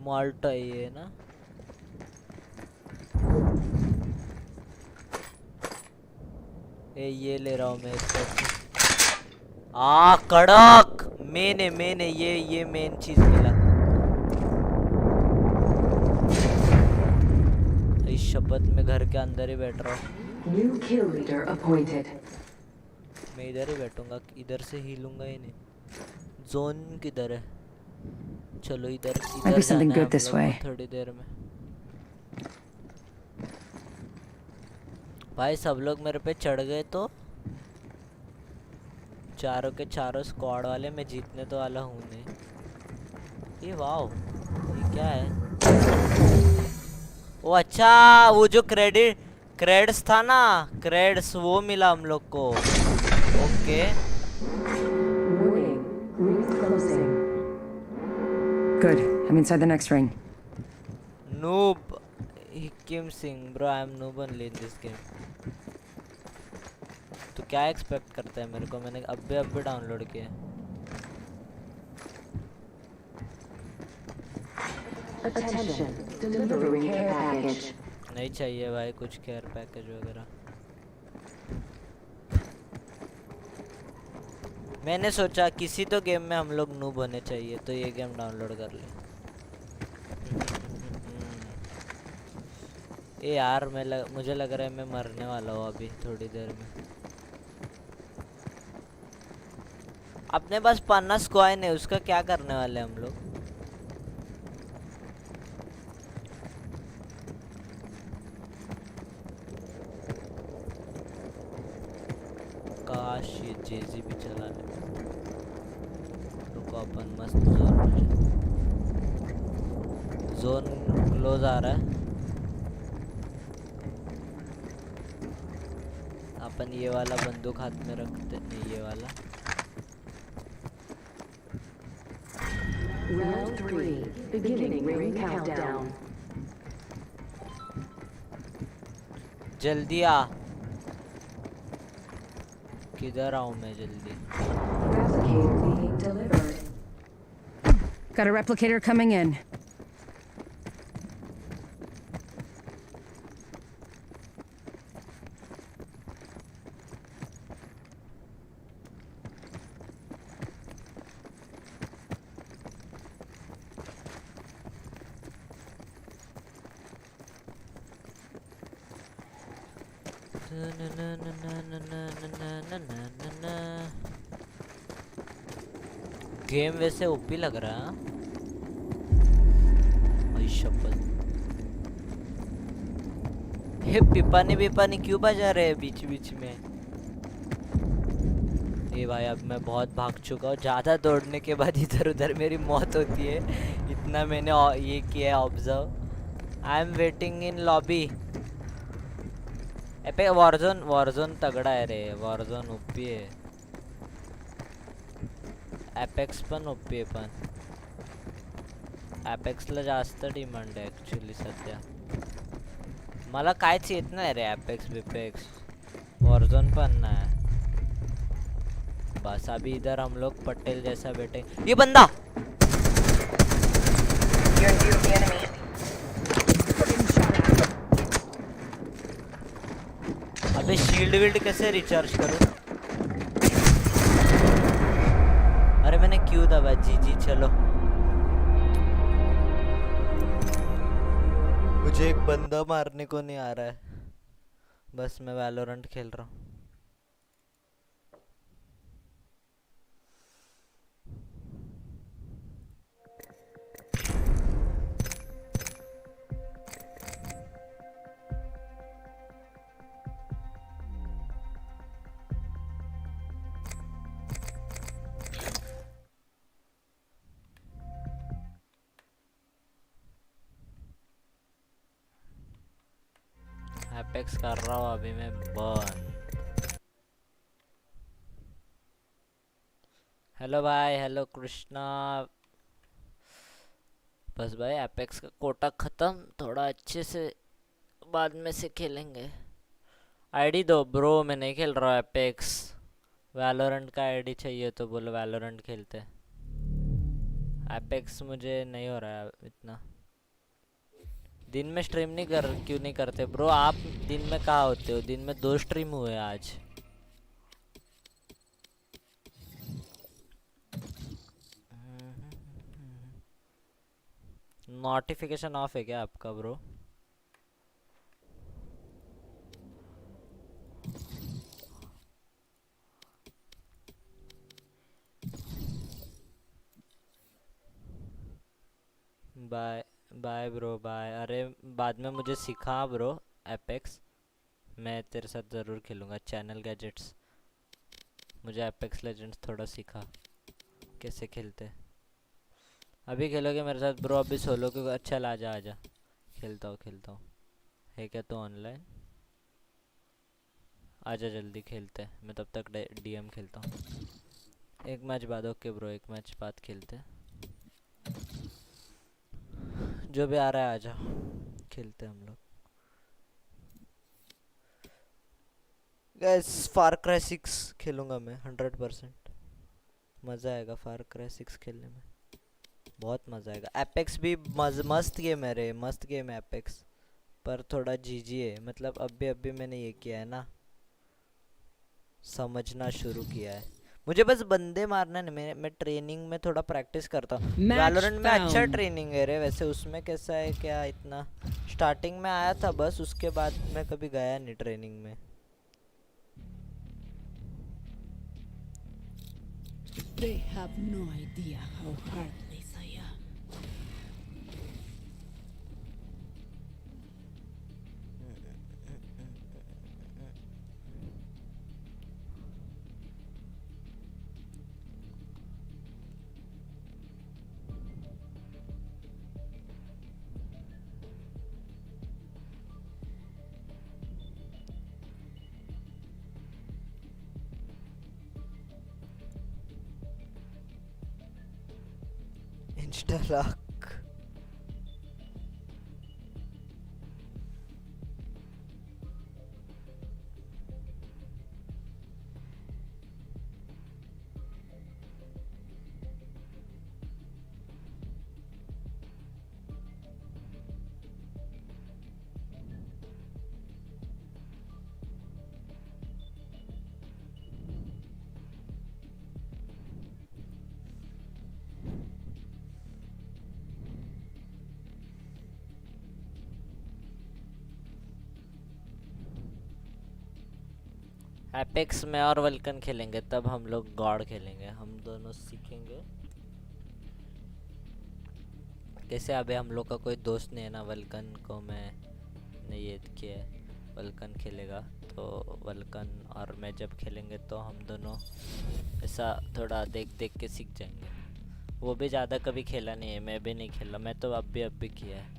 माल्टा ये ना, ये ले रहा हूँ मैं इसको। कड़क मेन है ये मेन चीज मिला। इस शपथ में घर के अंदर ही बैठ रहा हूँ। New kill leader appointed. मैं इधर ही बैठूंगा, इधर से हिलूंगा ही नहीं। जोन किधर है? चलो इधर Might be something जाना है good this हम लोग way. को थोड़ी देर में। भाई सब लोग मेरे पे चढ़ गए तो चारों के चारों स्क्वाड वाले, मैं जीतने तो वाला हूँ नहीं। ये वाओ, ये क्या है? ओ अच्छा, वो जो क्रेडिट क्रेड्स था ना, क्रेड्स वो मिला हम लोग को। Okay Warning. Rings closing. Good. I'm inside the next ring. noob Hikim Singh bro, I am noob only in this game। तो क्या एक्सपेक्ट करता है मेरे को, मैंने अब्बे डाउनलोड किया। Attention. Delivering care package. नहीं चाहिए भाई कुछ केयर पैकेज वगैरह। मैंने सोचा किसी तो गेम में हम लोग नूब होने चाहिए, तो ये गेम डाउनलोड कर ले। ए यार मुझे लग रहा है मैं मरने वाला हूँ अभी थोड़ी देर में। अपने पास 50 कॉइन है, उसका क्या करने वाले हम लोग? काश ये जेजी भी चला ले। रुको अपन मस्त जोन क्लोज आ रहा है। अपन ये वाला बंदूक हाथ में रखते नहीं, ये वाला। Round 3. Beginning ring countdown. जल्दी आ। किधर आऊं मैं जल्दी? Replicator being delivered. Got a replicator coming in. Game वैसे ओपी लग रहा है। भाई शपथ, ये पिपानी क्यों बजा रहे हैं बीच बीच में? ये भाई अब मैं बहुत भाग चुका हूँ, ज़्यादा दौड़ने के बाद इधर उधर मेरी मौत होती है, इतना मैंने ये किया है observe. I am waiting in lobby. एपे वॉरजोन तगड़ा आहे रे, वॉरजोन ओपी आहे। एपेक्स पण ओपी आहे, पण एपेक्सला जास्त डिमांड आहे ॲक्च्युली सध्या। मला काहीच येत नाही रे एपेक्स बिपेक्स, वॉरजोन पण नाही। बस अभी इधर हम लोग पटेल जैसा बैठे। ये बंदा अबे शील्ड विल्ड कैसे रिचार्ज करूं? अरे मैंने क्यों दबा? जी चलो। मुझे एक बंदा मारने को नहीं आ रहा है, बस मैं वैलोरेंट खेल रहा हूँ। एपेक्स कर रहा हूँ अभी मैं बर्न। हेलो भाई, हेलो कृष्णा। बस भाई एपेक्स का कोटा ख़त्म, थोड़ा अच्छे से बाद में से खेलेंगे। आईडी दो ब्रो, मैं नहीं खेल रहा हूँ एपेक्स। वैलोरेंट का आईडी चाहिए तो बोलो, वैलोरेंट खेलते। एपेक्स मुझे नहीं हो रहा है इतना। दिन में स्ट्रीम क्यों नहीं करते ब्रो? आप दिन में कहाँ होते हो? दिन में 2 स्ट्रीम हुए आज। नोटिफिकेशन ऑफ है क्या आपका bro? Bye bye bro bye. अरे बाद में मुझे सिखा ब्रो एपेक्स, मैं तेरे साथ ज़रूर खेलूँगा। चैनल गैजेट्स, मुझे एपेक्स लेजेंड्स थोड़ा सिखा कैसे खेलते। अभी खेलोगे मेरे साथ ब्रो? अभी सोलो को अच्छा, आजा खेलता हूँ। है क्या तो ऑनलाइन? आजा जल्दी खेलते हैं, मैं तब तक डीएम खेलता हूँ। एक मैच बाद, ओके ब्रो, एक मैच बाद खेलते हैं। जो भी आ रहा है आजा, खेलते हैं हम लोग। गाइस फार क्राई 6 खेलूँगा मैं 100%। मज़ा आएगा फार क्राई 6 खेलने में, बहुत मज़ा आएगा। एपेक्स भी मस्त गेम है रे, मस्त गेम है एपेक्स, पर थोड़ा जीजी है। मतलब अभी मैंने ये किया है ना, समझना शुरू किया है। मुझे बस बंदे मारना है। मैं ट्रेनिंग में थोड़ा प्रैक्टिस करता हूँ। वैलोरेंट में अच्छा ट्रेनिंग है रे वैसे। उसमें कैसा है, क्या इतना स्टार्टिंग में आया था बस, उसके बाद मैं कभी गया नहीं ट्रेनिंग में। They have no idea how heartless I am. Insta lock. Apex में और वल्कन खेलेंगे, तब हम लोग गॉड खेलेंगे। हम दोनों सीखेंगे कैसे। अबे हम लोग का कोई दोस्त नहीं है ना, वल्कन को मैंने ये किया है। वल्कन खेलेगा तो वल्कन और मैं जब खेलेंगे तो हम दोनों ऐसा थोड़ा देख देख के सीख जाएंगे। वो भी ज़्यादा कभी खेला नहीं है, मैं भी नहीं खेला, मैं तो अब भी किया है।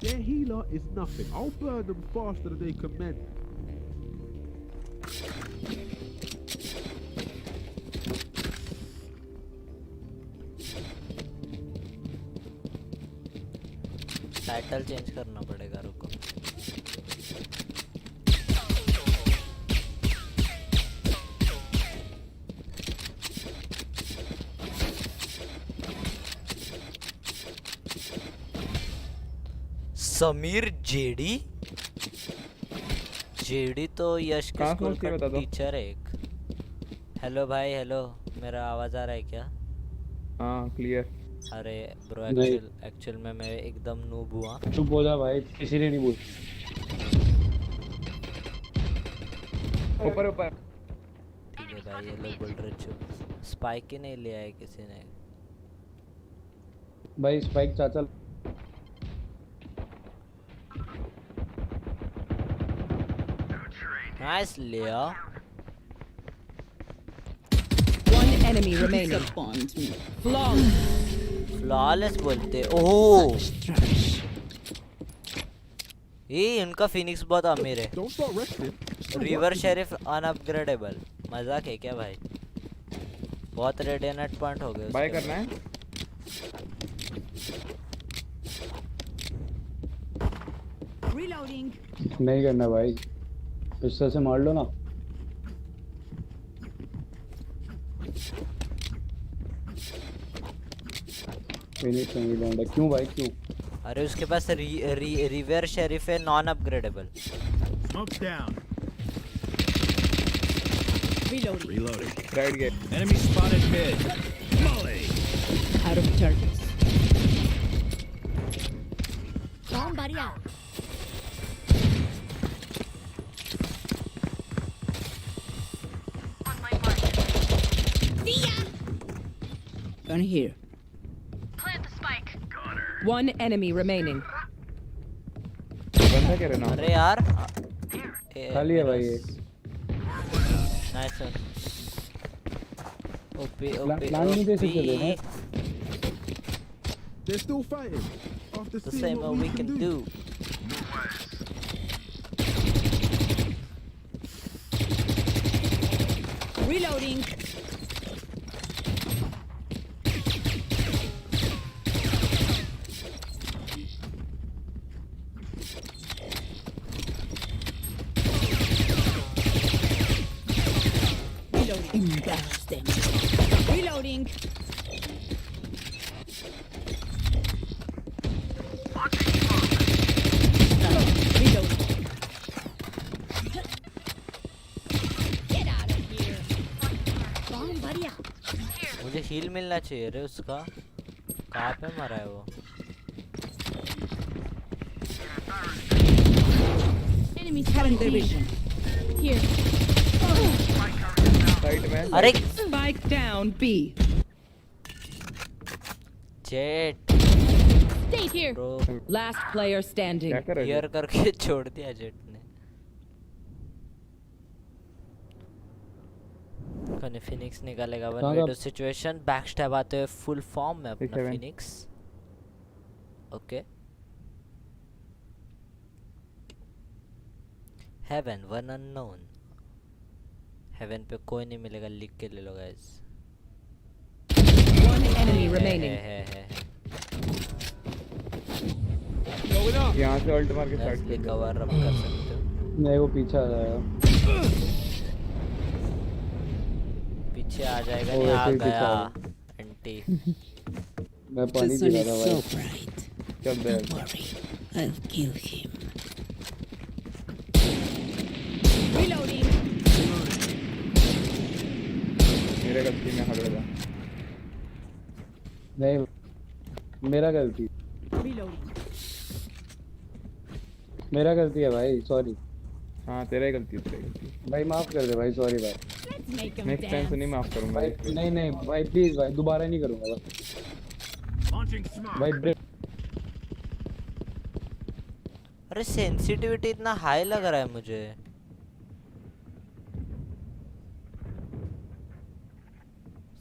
Their healer is nothing. I'll burn them faster than they can mend. Title change करना पड़ेगा, रुको। समीर जेडी तो यश के स्कूल का टीचर है एक। हेलो भाई, हेलो, मेरा आवाज आ रहा है क्या? हाँ क्लियर। अरे ब्रो एक्चुअल में मैं एकदम नूब हुआ। चुप हो जा भाई, किसी ने नहीं बोल। ऊपर ऊपर। ठीक है भाई, ये लोग बोल रहे चुप। स्पाइक ही नहीं लिया है किसी ने भाई। स्पाइक चाचा नाइस लिया। One enemy remaining. फ्लॉलेस बोलते। ओह ये इनका फिनिक्स बहुत अमीर है। River sheriff unupgradeable. मजाक है क्या भाई? बहुत रेडियनेट पॉइंट हो गए। बाय करना है। Reloading. नहीं करना भाई, पिस्टल से मार लो ना। फिनिश नहीं लौंडा। क्यों भाई क्यों? अरे उसके पास रिवर शेरिफ है non upgradable. Smoke's down. Reloading. Right get. Enemy spotted mid. Molly. Out of charges. Bomb buddy out. Gun here. Plant the spike. One enemy remaining. बंदा कह रहे ना। अरे यार खाली है भाई एक। नाइस। ओपी प्लान नहीं दे सकते थे ना। They're still fighting. After The seeing same what we can do. Reloading. Reloading. Embarrass them. Reloading. Reloading. Get out of here. Bomb buddy out. मुझे हील मिलना चाहिए रे उसका। कहाँ पे मरा है वो? Enemies having their vision. Here. अरे Spike down B. Jett Stay here. Bro Last player standing. Here करके छोड़ दिया जेट ने। कने फिनिक्स निकालेगा one v two situation back stab आते हुए फुल फॉर्म में अपना Phoenix. Okay heaven one unknown. Heaven पे कोई नहीं मिलेगा, लिख के ले लो गाइस। One enemy remaining. है यहाँ से अल्ट मार के स्टार्ट गाइस कवर अप कर सकते हो। नहीं वो पीछे आ जाएगा। पीछे आ जाएगा वो नहीं, आ ऐसे ही पीछे गया आ एंटी। मैं पानी पी रहा था भाई। चल दे I'll kill him. Reloading. मेरे गलती में हट गया। नहीं मेरा गलती, Reloading. मेरा गलती है भाई, सॉरी हाँ तेरा ही गलती है, तेरी गलती। भाई, माफ कर दे भाई, सॉरी भाई। Let's make him next time dance. से नहीं माफ करूंगा भाई नहीं नहीं भाई, प्लीज भाई, दोबारा नहीं करूंगा बस भाई। ब्रेक अरे सेंसिटिविटी इतना हाई लग रहा है मुझे।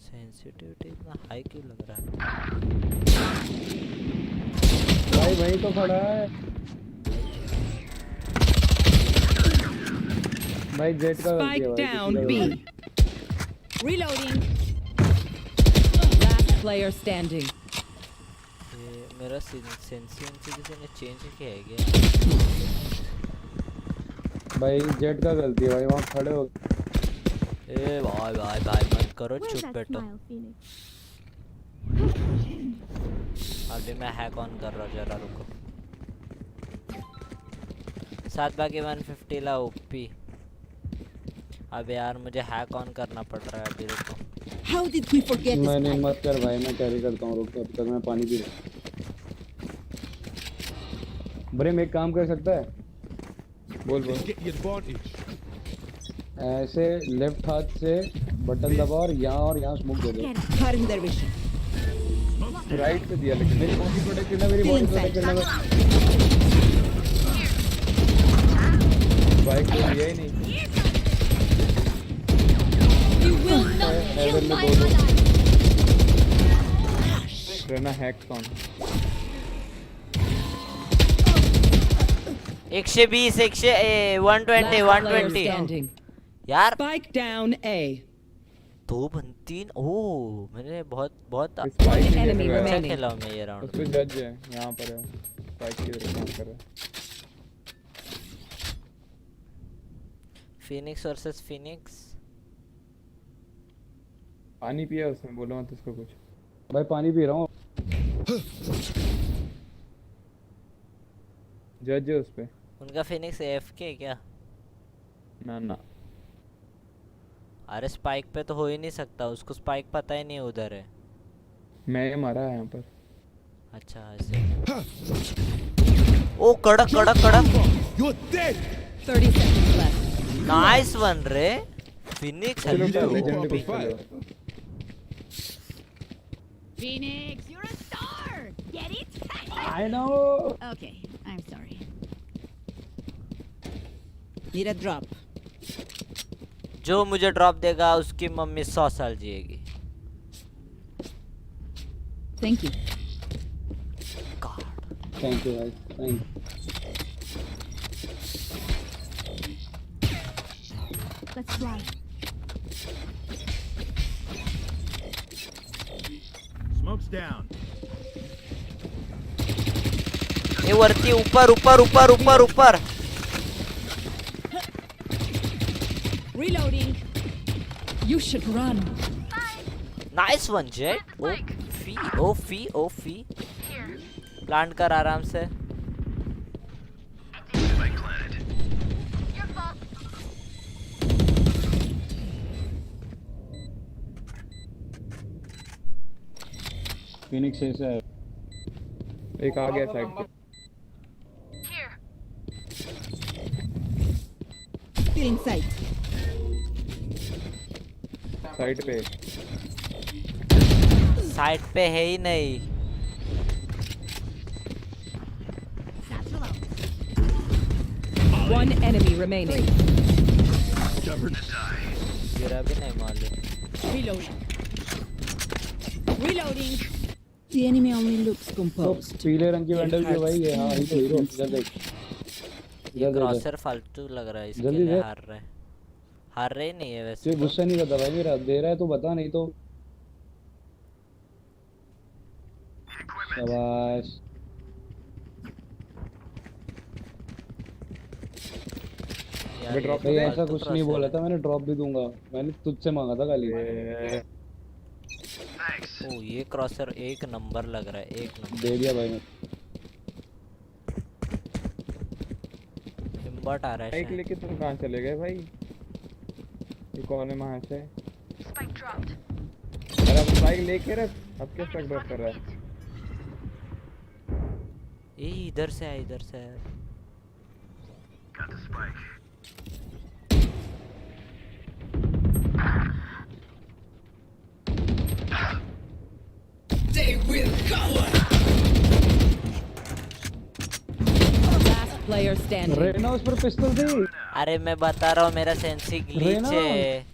सेंसिटिविटी इतना हाई क्यों लग रहा है? भाई वहीं तो खड़ा है भाई, जेट का गलती है Spike भाई, down किसी का B. Reloading. Last player standing. ये मेरा सेंसिटिविटी किसी ने चेंज किया है क्या? भाई जेट का गलती है भाई, वहाँ खड़े हो। ए भाई भाई भाई मत करो, चुप बैठो। अभी मैं हैक ऑन कर रहा हूँ, जरा रुको। 7 बाकी 150 ला ओपी। अब यार मुझे हैक ऑन करना पड़ रहा है अभी, रुको। How did we forget this नहीं pipe? मत कर भाई, मैं कैरी करता हूँ, रुक तब तक मैं पानी पी रहा हूँ। ब्रेम एक काम कर सकता है? बोल बोल। Get the advantage. ऐसे लेफ्ट हाथ से बटन दबा और यहाँ smoke they they. Cutting their vision. Right पे दिया लेकिन मेरी बॉडी प्रोटेक्ट करना, मेरी बॉडी प्रोटेक्ट करना। बाइक तो दिया ही नहीं। You will not kill my ally. रहना hacks on. 120 120 Last player 120 standing. यार। Spike down A. 2-3 ओह मैंने बहुत One enemy अच्छा remaining. खेला हूँ मैं ये राउंड। उसको जज है यहाँ पर है, बाइक की तरफ काम कर रहा है। Phoenix versus Phoenix. पानी पिया उसने, बोलो मत उसको कुछ। भाई पानी पी रहा हूँ। जज है उस पे। उनका फिनिक्स AFK है क्या? ना ना अरे स्पाइक पे तो हो ही नहीं सकता, उसको स्पाइक पता ही नहीं उधर है। मैं मारा है यहाँ पर। अच्छा ऐसे। ओ कड़क कड़क कड़क। You're dead. 30 seconds left. Nice one रे फिनिक्स। लेजेंड कुछ चलो। Phoenix, you're a star. Get it? I know. Okay, I'm sorry. Need a drop. जो मुझे ड्रॉप देगा उसकी मम्मी 100 साल जिएगी। Thank you. थैंक यू भाई, thank Let's fly. Smoke's down. ये वरती ऊपर ऊपर ऊपर ऊपर ऊपर. Reloading. You should run. Nice one Jett. ओफी. प्लांट कर आराम से. फिनिक्स ऐसा है. एक आ गया साइड पे. Feeling sight. साइड पे. साइड पे है ही नहीं. One enemy remaining. गिरा भी नहीं मालूम. Reloading. Reloading. The enemy only looks composed. पीले रंग की वैंडल जो भाई ये. हाँ ही तो हीरो. इधर देख. ये क्रॉसर फालतू लग रहा है. इसके जल्दी लिए दे. हार रहे नहीं है वैसे. ये गुस्सा नहीं करता भाई मेरा. दे रहा है तो बता, नहीं तो शाबाश. भाई ऐसा कुछ नहीं बोला था मैंने. ड्रॉप भी दूंगा. मैंने तुझसे मांगा था खाली. ओ ये क्रॉसर एक नंबर लग रहा है. एक नंबर दे दिया भाई मैं. इम्बट आ रहा है. बाइक लेके तुम कहाँ चले गए भाई? ये कौन है वहाँ से? अरे अब बाइक लेके रख. अब क्या स्ट्राइक ड्रॉप कर रहा है? ये इधर से है. They will cover. Last player standing. Raina उस पर पिस्तौल थी. अरे मैं बता रहा हूँ मेरा सेंसी ग्लिच है.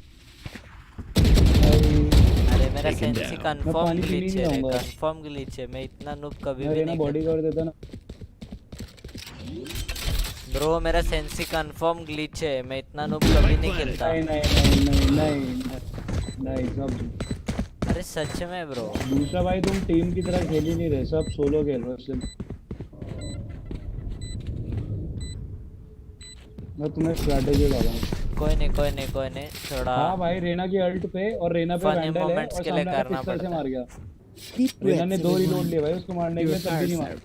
अरे मेरा सेंसी कंफर्म ग्लिच है. कंफर्म ग्लिच है. मैं इतना नूब कभी भी नहीं. बॉडी कर देता ना ब्रो. मेरा सेंसी कंफर्म ग्लिच है. मैं इतना नूब कभी नहीं खेलता. नहीं सब. अरे सच में ब्रो. दूसरा भाई तुम टीम की तरह खेल ही नहीं रहे. सब सोलो खेल रहे हो. मैं तुम्हें स्ट्रैटेजी बता रहा हूं. कोई नहीं थोड़ा. हाँ भाई रेना की अल्ट पे. और रेना पे वैंडल है. और सामने करना पड़ता से मार गया. रेना ने 2 रिलोड लिए भाई उसको मारने के लिए. तब भी नहीं मारा.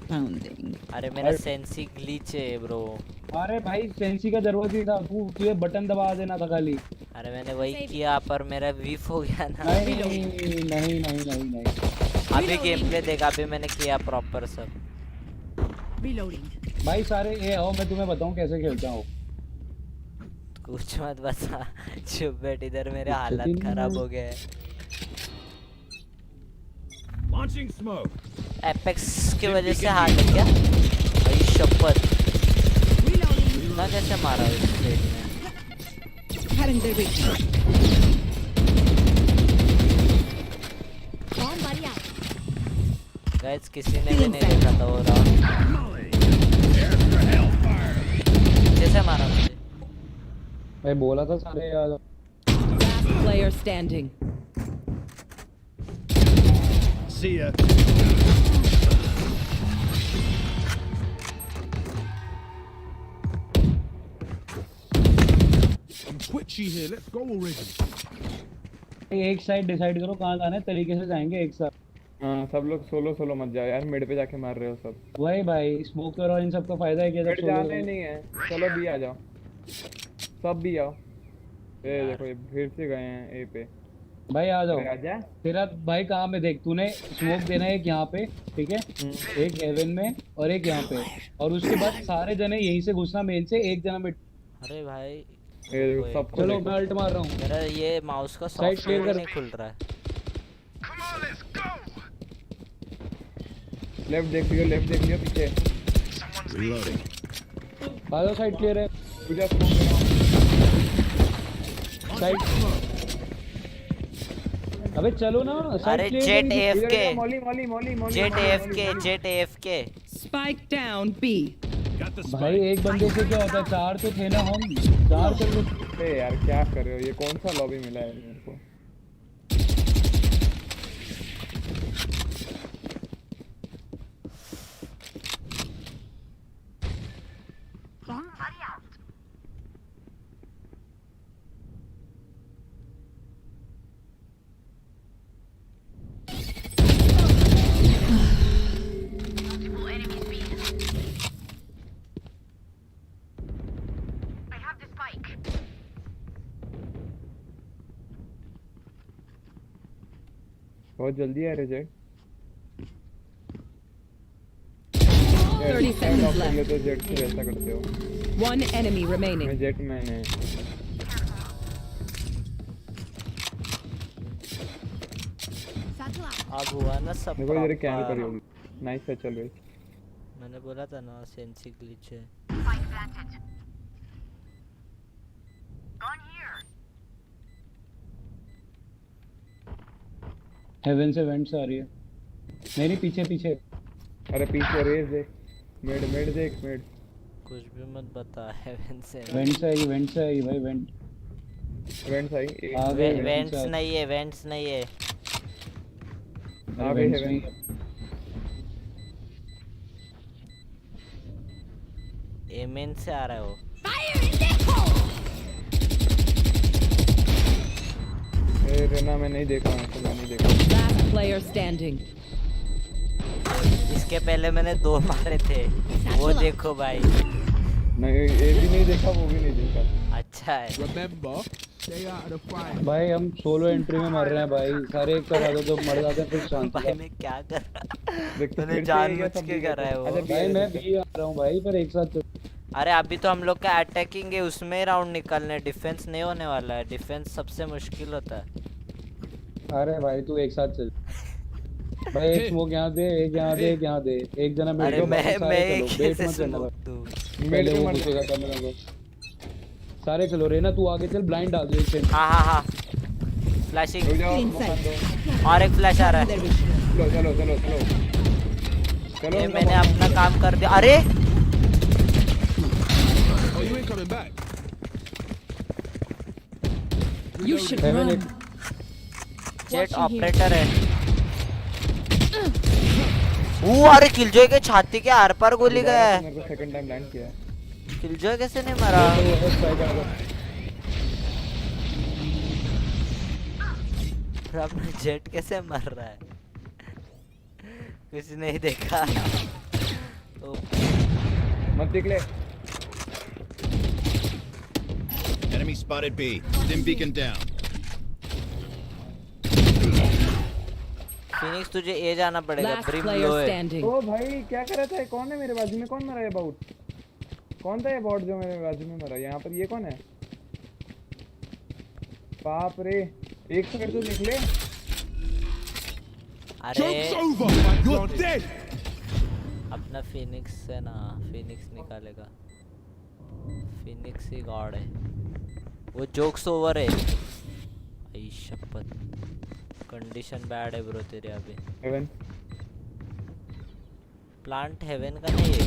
अरे मेरा सेंसी ग्लिच है ब्रो. अरे भाई सेंसी का जरूरत ही था. तुझे बटन दबा देना था खाली. अरे मैंने वही किया पर मेरा वीफ हो गया ना. नहीं. अभी गेम प्ले देखा. अभी मैंने किया प्रॉपर सब. भाई सारे ये आओ. मैं तुम्हें बताऊं कैसे खेलता हूँ. कुछ मत बता. चुप बैठ. इधर मेरे हालत खराब हो गए. Launching smoke. एपेक्स की वजह से हार गया क्या? भाई शपथ. ना कैसे मारा इस प्लेट में. गाइस किसी ने भी नहीं देखा था वो राउंड. जैसे मारा मुझे. मैं बोला था सारे यार. Last player standing. See ya. I'm twitchy here. Let's go already. एक साइड डिसाइड करो कहाँ जाना है. तरीके से जाएंगे एक साथ. हाँ सब लोग सोलो मत जाओ यार. मिड पे जाके मार रहे हो सब. वही भाई स्मोक करो. इन सबका फायदा है कि मिड जाना ही नहीं है. चलो बी आ जाओ. सब भी आओ. ये देखो ये फिर से गए हैं ए पे. भाई आ जाओ. आजा. तेरा भाई कहाँ में देख. तूने स्मोक देना है एक यहाँ पे. ठीक है. एक हेवन में और एक यहाँ पे. और उसके बाद सारे जने यहीं से घुसना मेन से. एक जना मिड. अरे भाई ये सब. चलो मैं अल्ट मार रहा हूँ. मेरा ये माउस का सॉफ्टवेयर नहीं खुल रहा है. लेफ्ट देख लियो पीछे. Reloading. बाजू साइड क्लियर है. पूजा स्मोक. साइड अबे चलो ना अरे jet AFK Molly Molly Molly Molly jet AFK Spike down B. Got the भाई spike. एक बंदे से क्या होता है, 4 तो थे ना हम, 4 चल रहे। अरे यार क्या कर रहे हो, ये कौन सा लॉबी मिला है मेरे को? बहुत जल्दी है रिजेक्ट। 30 seconds ले left. तो जेट से ऐसा करते हो। One enemy remaining. मैं जेट मैंने अब हुआ ना सब देखो इधर कैन proper। करियो। नाइस है, चल रही। मैंने बोला था ना सेंसी ग्लिच है। हेवन से वेंट से आ रही है। नहीं पीछे पीछे। अरे पीछे रेस देख, मिड मिड देख मिड। कुछ भी मत बता हेवन से वेंट से आई भाई, वेंट आई। आ गए वेंट्स नहीं है, वेंट्स नहीं है। आ गए वेंट्स हेवन। में एमेन से आ रहा है वो। ए रेना मैं नहीं देखा हूं, तो मैं नहीं देखा। Last player standing. इसके पहले मैंने 2 मारे थे, वो देखो भाई। नहीं ये भी नहीं देखा, वो भी नहीं देखा। अच्छा है। Remember, stay out of the fight. भाई हम सोलो एंट्री में मर रहे हैं भाई, सारे एक साथ आते तो मर जाते हैं, फिर शांति। भाई मैं क्या कर रहा देख तो तूने फिर से जानबूझ ये सब के कर रहा है वो। अच्छा, भाई मैं भी आ रहा हूँ भाई, पर एक साथ। अरे अभी तो हम लोग का अटैकिंग है, उसमें ही राउंड निकालने, डिफेंस नहीं होने वाला है। डिफेंस सबसे मुश्किल होता है। अरे भाई तू एक साथ चल भाई, एक स्मोक यहाँ दे, एक यहाँ दे, एक यहाँ दे, एक जना मेरे अरे को मैं चलो, कैसे वेट मत करना स्मोक भाई। दूं? पहले वो पूछेगा तब मेरे को। सारे चलो, रेना तू आगे चल, ब्लाइंड डाल दो एक से। हाँ फ्लैशिंग और एक फ्लैश आ रहा है। चलो ये मैंने अपना काम कर दिया। अरे Oh, you ain't coming back. You should Heaven run. एक जेट ऑपरेटर है। वो अरे किलजॉय के छाती के आर पार गोली गया है। मेरे को सेकंड टाइम लैंड किया है। किलजॉय कैसे नहीं मरा? अपना जेट कैसे मर रहा है? कुछ नहीं देखा। मत निकले। Enemy spotted B. Dim beacon down. Phoenix तुझे ए जाना पड़ेगा, Last ब्रिम player लो है। standing. ओ भाई क्या कर रहा था? कौन है मेरे बाजू में? कौन मरा है बाउट? कौन था ये बॉट जो मेरे बाजू में मरा? यहाँ पर ये कौन है? बाप रे, एक सेकंड तो निकले। अरे Joke's over. You're dead. अपना फिनिक्स है ना, फिनिक्स निकालेगा। फिनिक्स ही गॉड है, वो जोक्स ओवर है। आई शपथ, कंडीशन बैड है ब्रो तेरे अभी। हेवन प्लांट हेवन का नहीं है।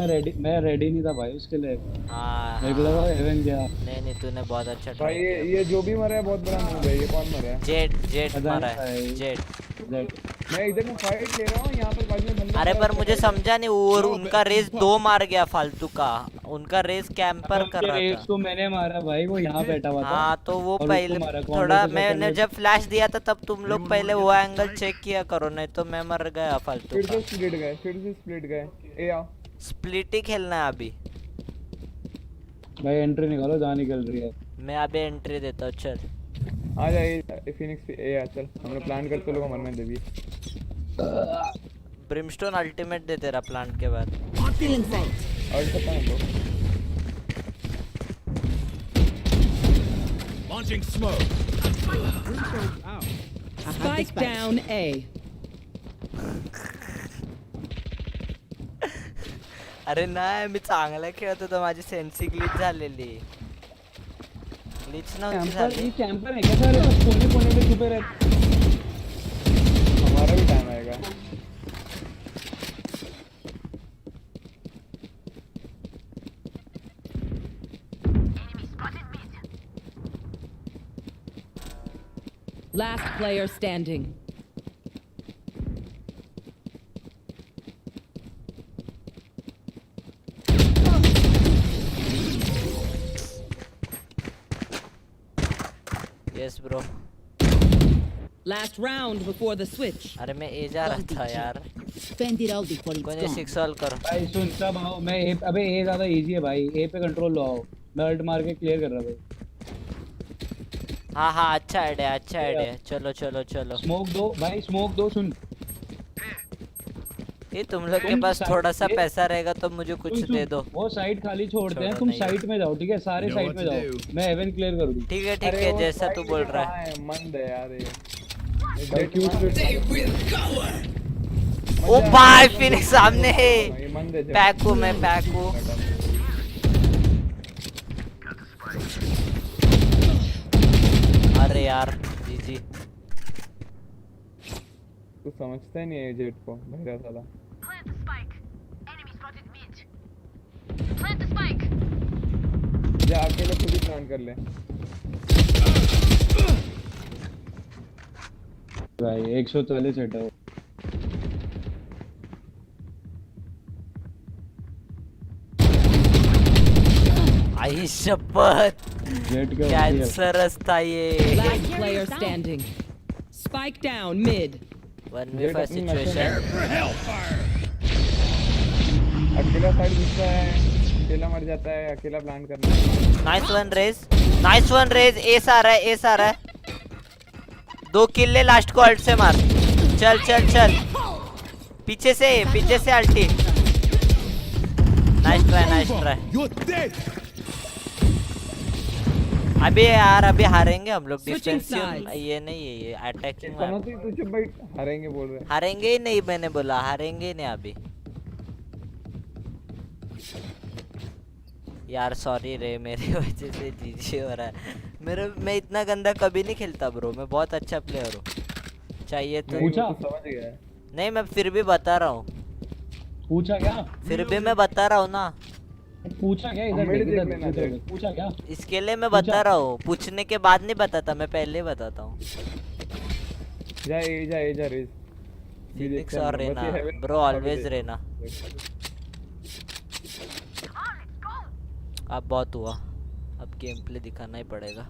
मैं रेडी नहीं था भाई उसके लिए। हाँ मेरे को लगा हेवन गया। नहीं तूने बहुत अच्छा भाई try किया। ये जो भी मरा है बहुत बड़ा मूव है। ये कौन मरा है? जेट मारा है, जेट। मैं इधर में फाइट ले रहा हूँ, यहाँ पर बाजू में बंदा। अरे पर मुझे समझा नहीं, और उनका रेस 2 मार गया फालतू का। उनका रेस कैंपर कर रहा रेस था। को मैंने मारा भाई, वो यहाँ बैठा हुआ था। हाँ तो वो और पहले उसको मारा, थोड़ा कौन से मैंने second जब फ्लैश दिया था तब तुम लोग पहले वो एंगल चेक किया करो, नहीं तो मैं मर गया फालतू फिर का। से स्प्लिट गए। ए आओ, स्प्लिट ही खेलना है अभी। भाई एंट्री निकालो, जहाँ निकल रही है। मैं अभी एंट्री देता हूँ, चल आ जा। ये फिनिक्स पे ए आ, चल हम लोग प्लान करते लोग मरने दे दिए। ब्रिमस्टोन अल्टीमेट दे तेरा प्लांट के बाद। Feeling sight. और पता है तो Launching smoke. Spike down A. अरे नाही, मी चांगला खेळत होतो, माझी सेन्सी ग्लिच झालेली। ग्लिच ना होती कैंपर साली। ये कैंपर है क्या सारे सब कोने कोने में छुपे रहते। हमारा भी टाइम आएगा। Last player standing. Yes bro. Last round before the switch. अरे मैं ए जा रहा था यार। Spend it all before it's कोई नहीं gone. 6 सॉल्व करो। भाई सुन सब आओ, मैं ए, अबे ए ज्यादा इजी है भाई, ए पे कंट्रोल लो आओ। मैं अल्ट मार के क्लियर कर रहा भाई। हाँ हाँ अच्छा आइडिया अच्छा आइडिया। चलो चलो चलो। स्मोक दो भाई, स्मोक दो। सुन ये तुम लोग के तुम पास साइड- थोड़ा सा ये- पैसा रहेगा तो मुझे कुछ सुन, दे दो। वो साइड खाली छोड़ते हैं, छोड़ो तुम नहीं। साइड में जाओ ठीक है, सारे Know साइड what में to जाओ, do. मैं हेवन क्लियर कर दूँ। ठीक है अरे वो जैसा तू साइड बोल में रहा कहाँ है। है? मंद है यार ये। भाई क्यों ओ भाई फिनिक्स सामने है। ये मंद है। पैकू में पैकू। अरे यार जी तू समझता ही नहीं है जेट को भैया साला। जा अकेले खुद ही प्लान कर ले। भाई 140 सेट है। आई शपथ जेट का कैंसरस था ये। Last player standing. Spike down mid. 1v5 situation. अकेला साइड घुसता है, अकेला मर जाता है, अकेला प्लान करना है। Nice one Raze. एस आ रहा है एस आ रहा है। 2 किल ले लास्ट को अल्ट से मार। चल चल चल पीछे से अल्टी। Nice try. अभी यार अभी हारेंगे हम लोग। Switching defensive sides. ये नहीं है ये अटैकिंग सुनो तू चुप बैठ, हारेंगे बोल रहे हैं। हारेंगे ही नहीं। मैंने बोला हारेंगे ही नहीं अभी। यार सॉरी रे मेरे वजह से जीजी हो रहा है। मैं इतना गंदा कभी नहीं खेलता ब्रो। मैं बहुत अच्छा प्लेयर हूँ। चाहिए तो पूछा? तू समझ गया है। नहीं मैं फिर भी बता रहा हूँ। पूछा क्या? फिर भी मैं बता रहा हूँ ना। पूछा क्या? इधर मेरे देख, इधर देख लेना इधर चाहिए। देख। पूछा क्या? इसके लिए मैं बता रहा हूँ। पूछने के बाद नहीं बताता, मैं पहले ही बताता हूँ। जा रेस। फिनिक्स और रेना ब्रो ऑलवेज रेना। अब बहुत हुआ, अब गेम प्ले दिखाना ही पड़ेगा।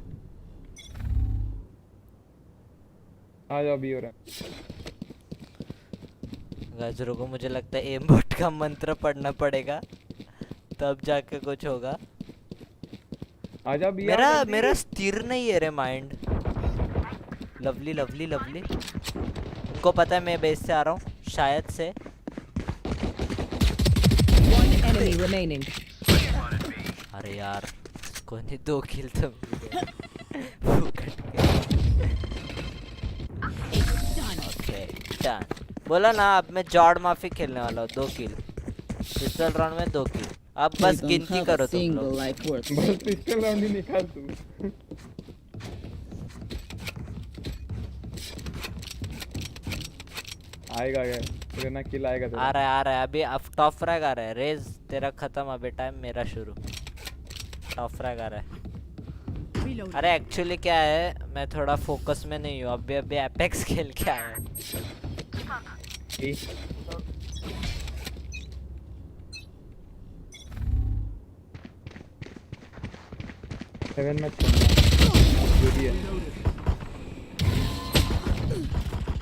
आ जाओ भी हो रहा है। गाजरों को मुझे लगता है एम बॉट का मंत्र पढ़ना पड़ेगा तब जाके कुछ होगा। आ जाओ भी। मेरा स्थिर नहीं है रे माइंड। Lovely lovely lovely. उनको पता है मैं बेस से आ रहा हूँ शायद से। One enemy remaining. अरे यार कोई नहीं 2 किल तो ओके डन। बोला ना अब मैं जॉर्ड माफी खेलने वाला हूँ। 2 किल पिस्टल राउंड में 2 किल। अब बस गिनती करो तुम लोग। बस पिस्टल राउंड ही निकाल तू। आएगा क्या? रेना किल आएगा तेरा। आ रहा है अभी। अब टॉप फ्रैग आ रहा है। रेज तेरा खत्म अभी टाइम मेरा शुरू। टॉप फ्रैग आ रहा है। अरे एक्चुअली क्या है मैं थोड़ा फोकस में नहीं हूँ। अभी एपेक्स खेल के आया हूँ। सेवन में जो भी है।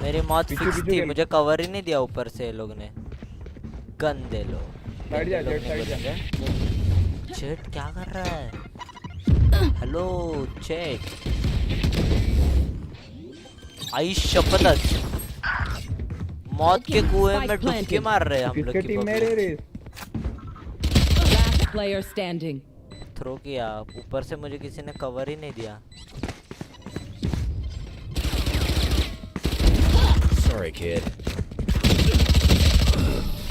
मेरी मौत पीछे फिक्स पीछे थी। खेल। मुझे कवर ही नहीं दिया ऊपर से ये लोग ने। गन दे लो। साइड जा, ये लोग जेट नहीं साइड जा। बोलेंगे। चेट क्या कर रहा है? हेलो चेट। आई शपथ मौत के कुएं में डुबकी मार रहे हैं हम लोग किसके की टीम में रे Raze? Last player standing. Throw किया ऊपर से। मुझे किसी ने कवर ही नहीं दिया। Sorry, kid.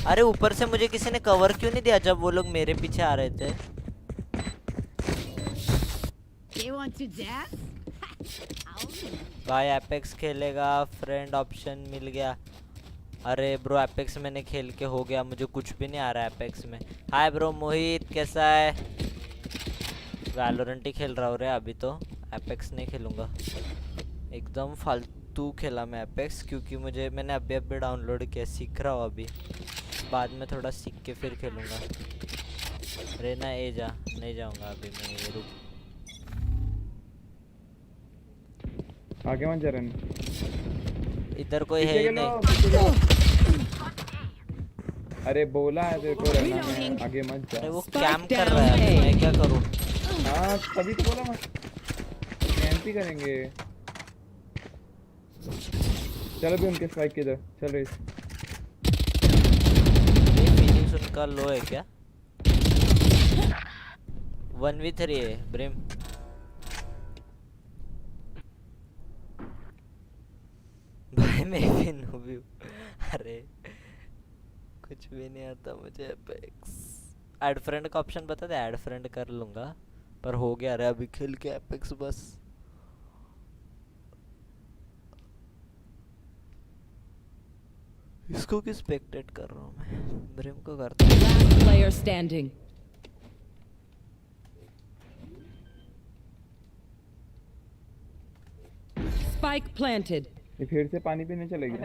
अरे ऊपर से मुझे किसी ने कवर क्यों नहीं दिया जब वो लोग मेरे पीछे आ रहे थे? want to dance? भाई एपेक्स खेलेगा, फ्रेंड ऑप्शन मिल गया। अरे ब्रो एपेक्स मैंने खेल के हो गया, मुझे कुछ भी नहीं आ रहा है एपेक्स में। हाय ब्रो मोहित, कैसा है? वैलोरेंट ही खेल रहा हूँ रे अभी तो, एपेक्स नहीं खेलूँगा। एकदम फालतू खेला मैं एपेक्स, क्योंकि मैंने अभी डाउनलोड किया, सीख रहा हूँ अभी। बाद में थोड़ा सीख के फिर खेलूँगा। रेना ए जा, नहीं जाऊँगा अभी मैं, ये रुक। आगे मत जा रहे। इधर कोई है ही नहीं। अरे बोला है तेरे को रहना है, आगे मत जा। अरे वो कैंप कर रहा है, मैं क्या करूं? हाँ तभी तो बोला मत, कैंप ही करेंगे। चलो भी उनके स्पाइक की तरफ चल रही। ये फिनिश उनका लो है क्या? 1v3 है ब्रिम। भाई मैं भी नूबी हूँ। अरे कुछ भी नहीं आता मुझे एपेक्स। ऐड फ्रेंड का ऑप्शन बता दे, ऐड फ्रेंड कर लूँगा, पर हो गया रे अभी खेल के एपेक्स बस। इसको किस स्पेक्टेट कर रहा हूँ मैं, ब्रिम को करता हूँ। Last player standing. Spike planted. ये फिर से पानी पीने चलेगी।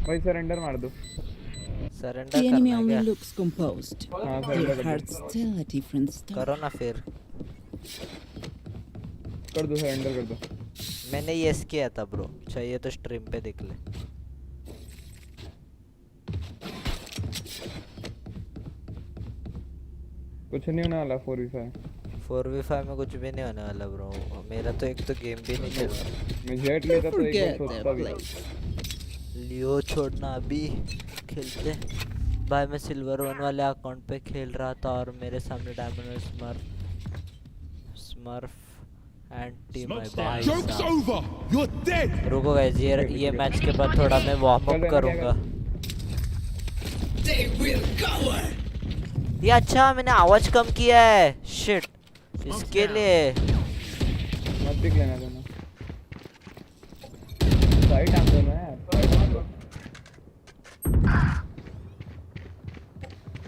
भाई सरेंडर मार दो। सरेंडर The enemy करना only क्या? looks composed. हाँ Your surrender heart's still a different story. करो ना फिर। कर दो, सरेंडर कर दो। मैंने यस किया था ब्रो, चाहिए तो स्ट्रीम पे देख ले। कुछ नहीं होने वाला 4v5। 4v5 में कुछ भी नहीं होने वाला ब्रो, मेरा तो एक तो गेम भी नहीं चल रहा। मैं जेट लेता तो एक Forget बार सोचता that भी। place. लियो छोड़ना, अभी खेलते। भाई मैं सिल्वर 1 वाले अकाउंट पे खेल रहा था और मेरे सामने डायमंड स्मर्फ एंड टीम भाई। Joke's over! You're dead! रुको गाइस, ये मैच के बाद थोड़ा मैं वार्म अप करूंगा। ये अच्छा मैंने आवाज कम किया है, शिट, इसके लिए। मत पिक लेना देना। साइड आम दो ना यार।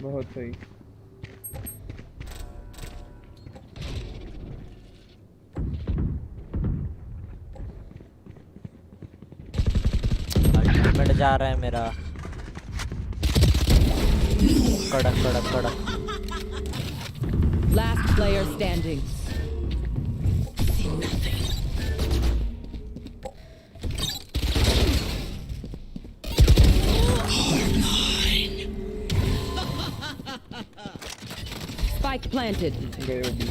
बहुत सही। अल्टीमेट जा रहा है मेरा। कड़क कड़क कड़क। Last player standing. Spike planted. गए वो भी।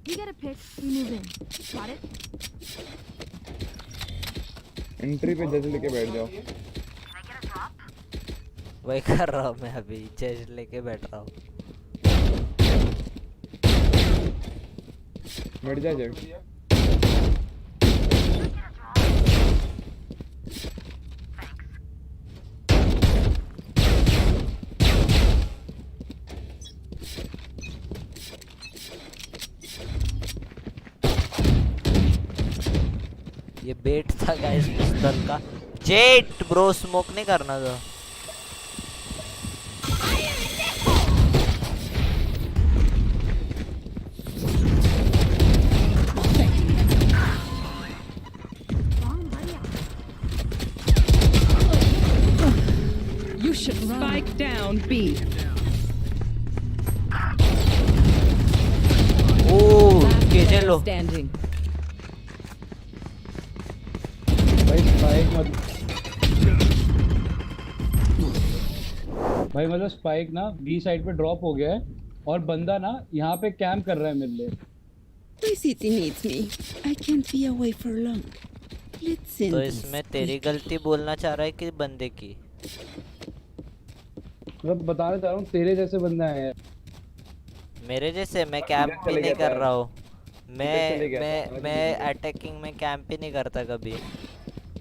You get a pick, we move in. Got it? Entry पे जज लेके बैठ जाओ। वही कर रहा हूँ मैं अभी, चेस्ट लेके बैठ रहा हूँ। बैठ जा जेट। ये बेट था गाइस पिस्तल का। जेट ब्रो स्मोक नहीं करना था। You should spike down B. KJ लो Standing. भाई स्पाइक मत भाई मतलब स्पाइक ना बी साइड पे ड्रॉप हो गया है और बंदा ना यहाँ पे कैंप कर रहा है मेरे लिए। My city needs me. I can't be away for long. Let's end तो this. इसमें तेरी गलती बोलना चाह रहा है कि बंदे की? मतलब बताना चाह रहा हूँ तेरे जैसे बंदा है यार। मेरे जैसे मैं कैंप भी नहीं कर रहा हूँ। मैं अटैकिंग में कैंप ही नहीं करता कभी।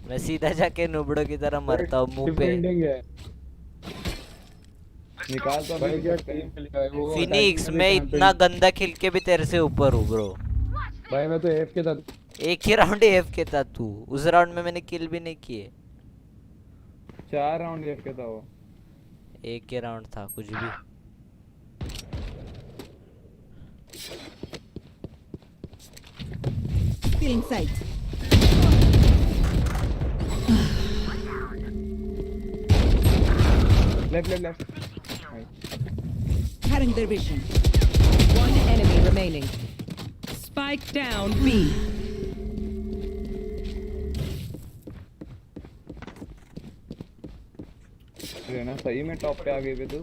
मैं सीधा जाके नुबड़ों की तरह मरता हूँ मुंह पे। डिफेंडिंग है निकाल तो भाई अभी क्या सकते हैं। टीम खेलेगा वो। फिनिक्स मैं इतना गंदा खेल के भी तेरे से ऊपर हूँ ब्रो। भाई मैं तो एफ के था। एक ही राउंड एफ के था तू। उस राउंड में मैंने किल भी नहीं किए। 4 राउंड एफ के था वो। एक ही राउंड था कुछ भी। Still in sight. Left Cutting their vision. One enemy remaining. Spike down B. रहना सही में टॉप पे आ गए तू।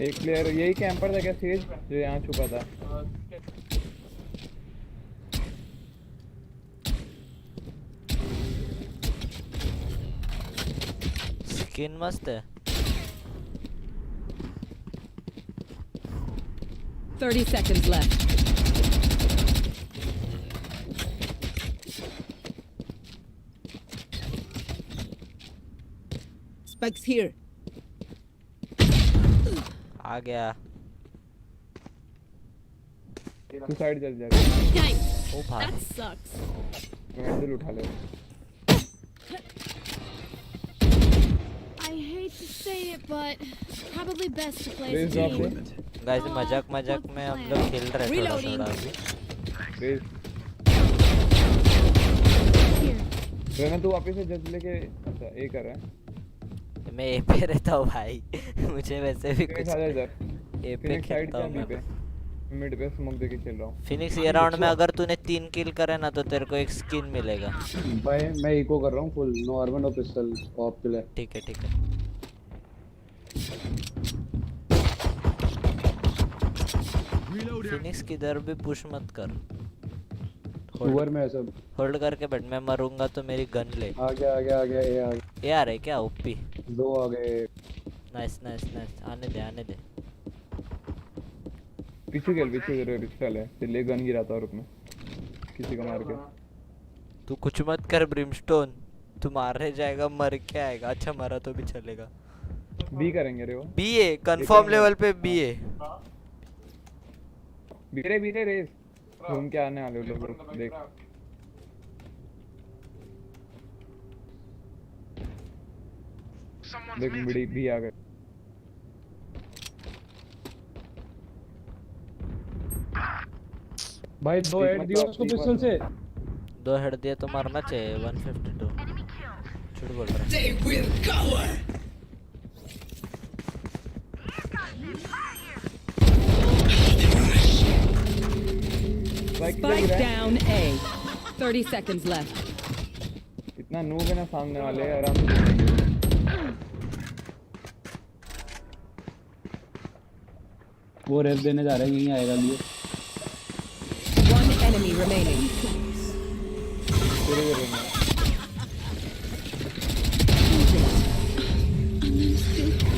एक प्लेयर यही कैंपर था क्या सेज जो यहाँ छुपा था? स्किन मस्त है। 30 seconds left. Spikes here. आ गया। तू साइड चल जा। Yikes. ओ भाई That sucks. हैंडल उठा ले। I hate to say it, but probably best to play Please as a drop team. it. Guys मजाक में हम लोग खेल रहे हैं थोड़ा थोड़ा अभी। प्लीज रहना तू वापस से जज लेके। अच्छा ए कर रहा है। मैं ए पे रहता हूँ भाई। मुझे वैसे भी कुछ फिनिक्स आ जा इधर। ए पे फिनिक्स साइड खेलता क्या हूँ बी मैं। पे? मिड पे स्मोक देके खेल रहा हूँ। फिनिक्स ये राउंड में अगर तूने 3 किल करे ना तो तेरे को एक स्किन मिलेगा। भाई मैं इको कर रहा हूँ फुल नॉर्मल और पिस्टल ऑफ के लिए। ठीक है। फिनिक्स किधर भी पुश मत कर। ओवर में है सब। होल्ड करके बैठ। मैं मरूंगा तो मेरी गन ले। आ गया ए आ गया। ये आ रहे क्या ओपी? 2 आ गए। नाइस आने दे। पीछे खेल रिस्टल है। ले गन गिरा था और रुक में किसी को मार के। तू कुछ मत कर ब्रिमस्टोन। तू मारने जाएगा मर के आएगा। अच्छा मरा तो भी चलेगा। बी करेंगे रे वो। बी ए कंफर्म लेवल पे बी ए। बीरे रेस घूम के आने वाले लोग देख। देख बड़ी भी आ गए। भाई 2 हेड दिया उसको पिस्टल से। 2 हेड दिया तो मरना चाहिए। 152 झूठ बोल रहा है। Spike down A. 30 seconds left. इतना नूब है ना सामने वाले आराम से। वो रेस देने जा रहा है यहीं आएगा लिए। One enemy remaining.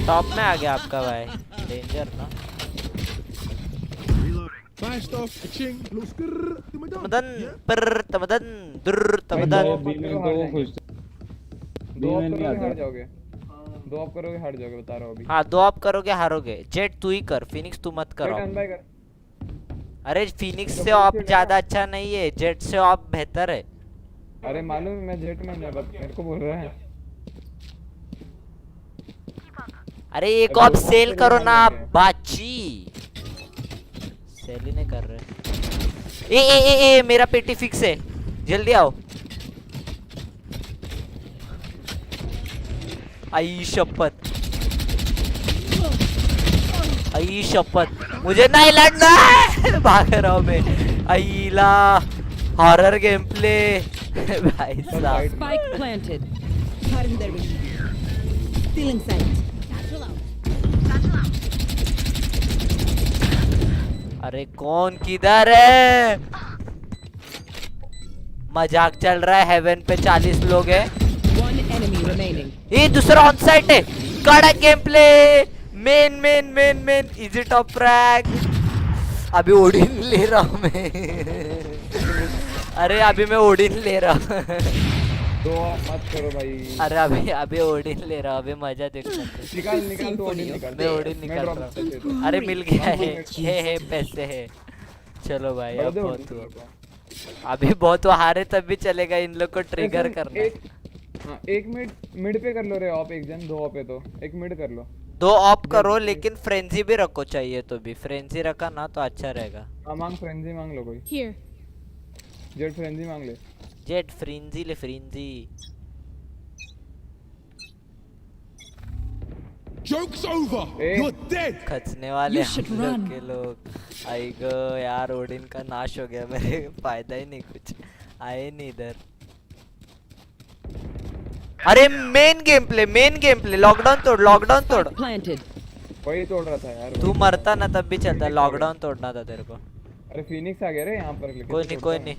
टॉप में आ गया आपका भाई। डेंजर ना। Fast off, ching, loose, grrr, to my dog. तमदन पर तमदन दुर तमदन। बी में तो वो खुश दो ऑफ करोगे हार जाओगे। 2 ऑफ करोगे हार जाओगे बता रहा हूँ अभी। हाँ 2 ऑफ करोगे हारोगे। जेट तू ही कर। फिनिक्स तू मत करो। अरे फिनिक्स से ऑफ ज्यादा अच्छा नहीं है। जेट से ऑफ बेहतर है। अरे मालूम है मैं जेट में मेरे को बोल रहा है। अरे एक ऑफ सेल करो ना बाची। सेल ही नहीं कर रहे। ए मेरा पेटी फिक्स है। जल्दी आओ। आई शपथ, आई शपथ, मुझे नहीं लड़ना है। भाग रहा हूँ मैं। आईला हॉरर गेम प्ले भाई साहब। Spike planted. Cutting their vision. Stealing sight. अरे कौन किधर है? मजाक चल रहा है। हेवन पे 40 लोग हैं। One enemy remaining. ये दूसरा ऑन साइट है। कड़क game play. Main main main main easy top frag. अभी ओडिन ले रहा हूँ मैं। अरे अभी मैं ओडिन ले रहा हूँ। तो मत करो भाई। अरे अभी ओडिन ले रहा हूँ। अभी मजा देखना। निकाल तो ओडिन निकाल। मैं ओडिन निकाल रहा हूँ। अरे मिल गया है पैसे है। चलो भाई अब बहुत हुआ। अभी बहुत हारे तब भी चलेगा। इन लोग को ट्रिगर करना है। हाँ, एक मिड पे कर लो रे ऑप। एक जन 2 ऑप है तो एक मिड कर लो। 2 ऑप करो लेकिन फ्रेंजी भी रखो चाहिए तो भी। फ्रेंजी रखा ना तो अच्छा रहेगा। हाँ मांग फ्रेंजी मांग लो कोई। Here. जेट फ्रेंजी मांग ले। जेट फ्रेंजी ले frenzy. Joke's over. You're dead. खचने वाले हम लोग के लोग। आई गो यार ओडिन का नाश हो गया। मेरे फायदा ही नहीं कुछ। आए नहीं इधर। अरे मेन गेम प्ले लॉकडाउन तोड़। वही तोड़ रहा था यार। तू मरता ना तब भी चलता। लॉकडाउन तोड़ना था तेरे को। अरे फिनिक्स आ गया रे यहाँ पर। कोई नहीं।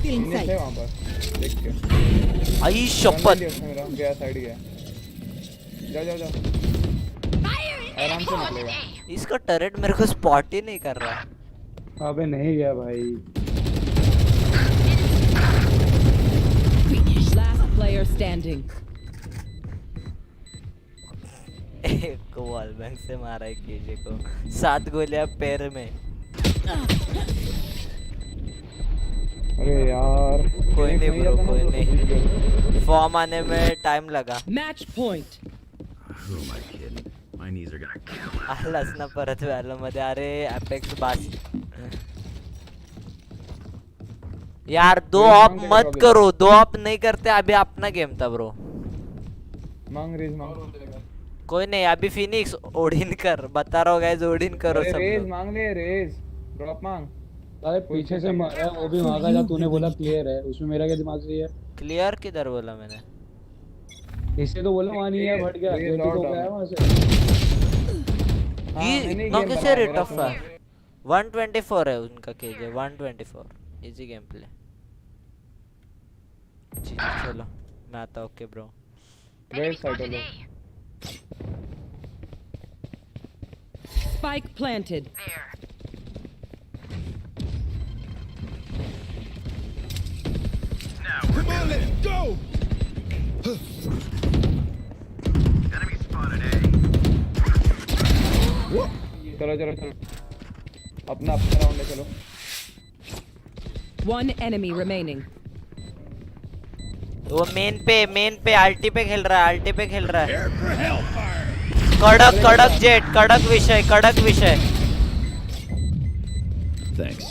फिनिक्स है वहाँ पर देख के। आई शपथ। मेरा गया साइड गया। जाओ आराम से निकलेगा। इसका टरेट मेरे को स्पॉट ही नहीं कर रहा। अबे नहीं गया भाई। Last player standing. एक को वॉल बैंक से मारा है केजे को। 7 गोलियां पैर में। अरे यार कोई नहीं ब्रो कोई नहीं। फॉर्म आने में टाइम लगा। Match point. Who am I kidding? My knees are gonna kill. आलास ना परत व्हायला मध्ये। अरे अपेक्स बास यार। 2 ऑप मत करो। 2 ऑप नहीं करते। अभी अपना गेम था ब्रो। मांग रेज मांग। कोई नहीं अभी फिनिक्स ओडिन कर। बता रहा हूँ गाइस ओडिन करो सब रेज लोग। मांग ले रेज ड्रॉप मांग। अरे पीछे से मारा है वो भी मांगा जब तूने बोला क्लियर है। उसमें मेरा क्या दिमाग से है? क्लियर किधर बोला मैंने? इससे तो बोला वहां नहीं है। भट गया जेटी को गया वहां से। ये ना कैसे रेट ऑफ है? 124 है उनका केजे। 124 easy game play. जी चलो मैं आता हूँ। Okay bro. वेट साइड लो। Spike planted. Come on, let's go. Enemy spotted A. चलो अपना राउंड है। चलो। One enemy remaining. वो मेन पे आल्टी पे खेल रहा है। कड़क जेट। कड़क विषय। Thanks.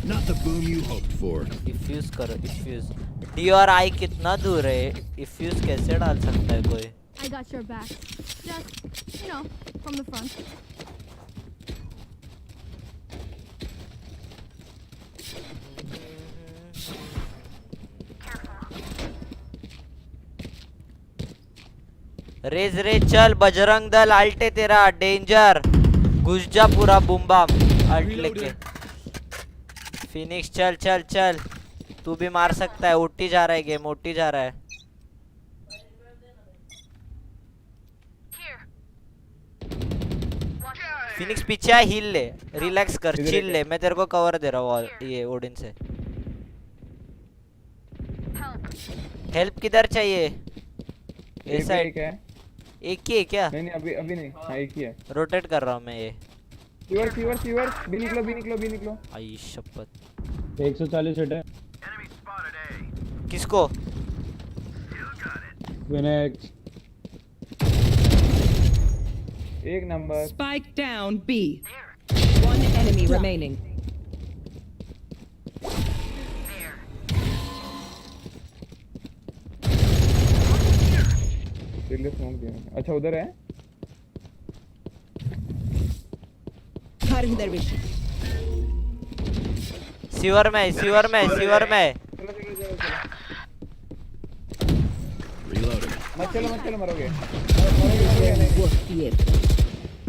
Not the boom you hoped for. इफ्यूज करो इफ्यूज। डी और आई कितना दूर है? इफ्यूज कैसे डाल सकता है कोई? I got your back. Just, from the front. Raze चल बजरंग दल। अल्टे तेरा डेंजर। घुस जा पूरा बूम-बाम अल्ट लेके। फिनिक्स चल। तू भी मार सकता है। ओटी जा रहा है गेम। ओटी जा रहा है। फिनिक्स पीछे आ। हील ले। रिलैक्स कर। चिल ले। मैं तेरे को कवर दे रहा हूँ ये ओडिन से। हेल्प किधर चाहिए? ये साइड एक ही है क्या? नहीं अभी नहीं। हाँ एक ही है। रोटेट कर रहा हूँ मैं ये। सीवर भी निकलो। आई शपथ। 140 हिट है। किसको? विनय। एक number. Spike down B. enemy remaining. Delhi smoke दिया। अच्छा उधर है। Cutting their vision. सीवर में सीवर में सीवर में। मत चलो मरोगे।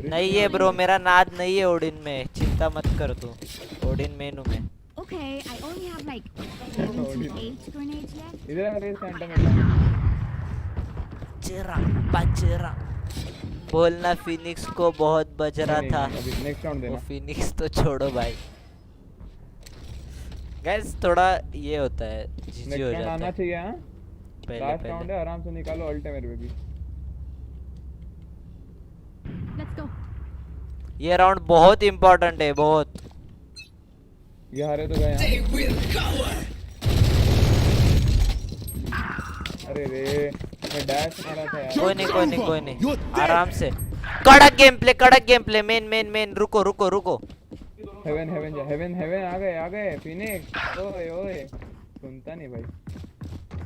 नहीं है ब्रो, मेरा नाद नहीं है ओडिन में, चिंता मत कर तू। ओडिन मेनू में। Okay, I only have like 7 to 8 grenades left. इधर मेरे सेंटर में। बजरा बोलना फिनिक्स को बहुत बजरा था। नेक्स्ट राउंड देना। वो फिनिक्स तो छोड़ो भाई। गाइस थोड़ा ये होता है, जीजी हो जाता आना है। चाहिए हां। लास्ट राउंड पहले है, आराम से निकालो। अल्ट है मेरे पे भी। Let's go. ये राउंड बहुत इंपॉर्टेंट है, बहुत। ये हारे तो गए हैं। अरे रे, मैं डैश मारा था यार। कोई नहीं आराम से। कड़क गेम प्ले। मेन रुको। हेवन आ गए फिनिक्स। ओए सुनता नहीं भाई।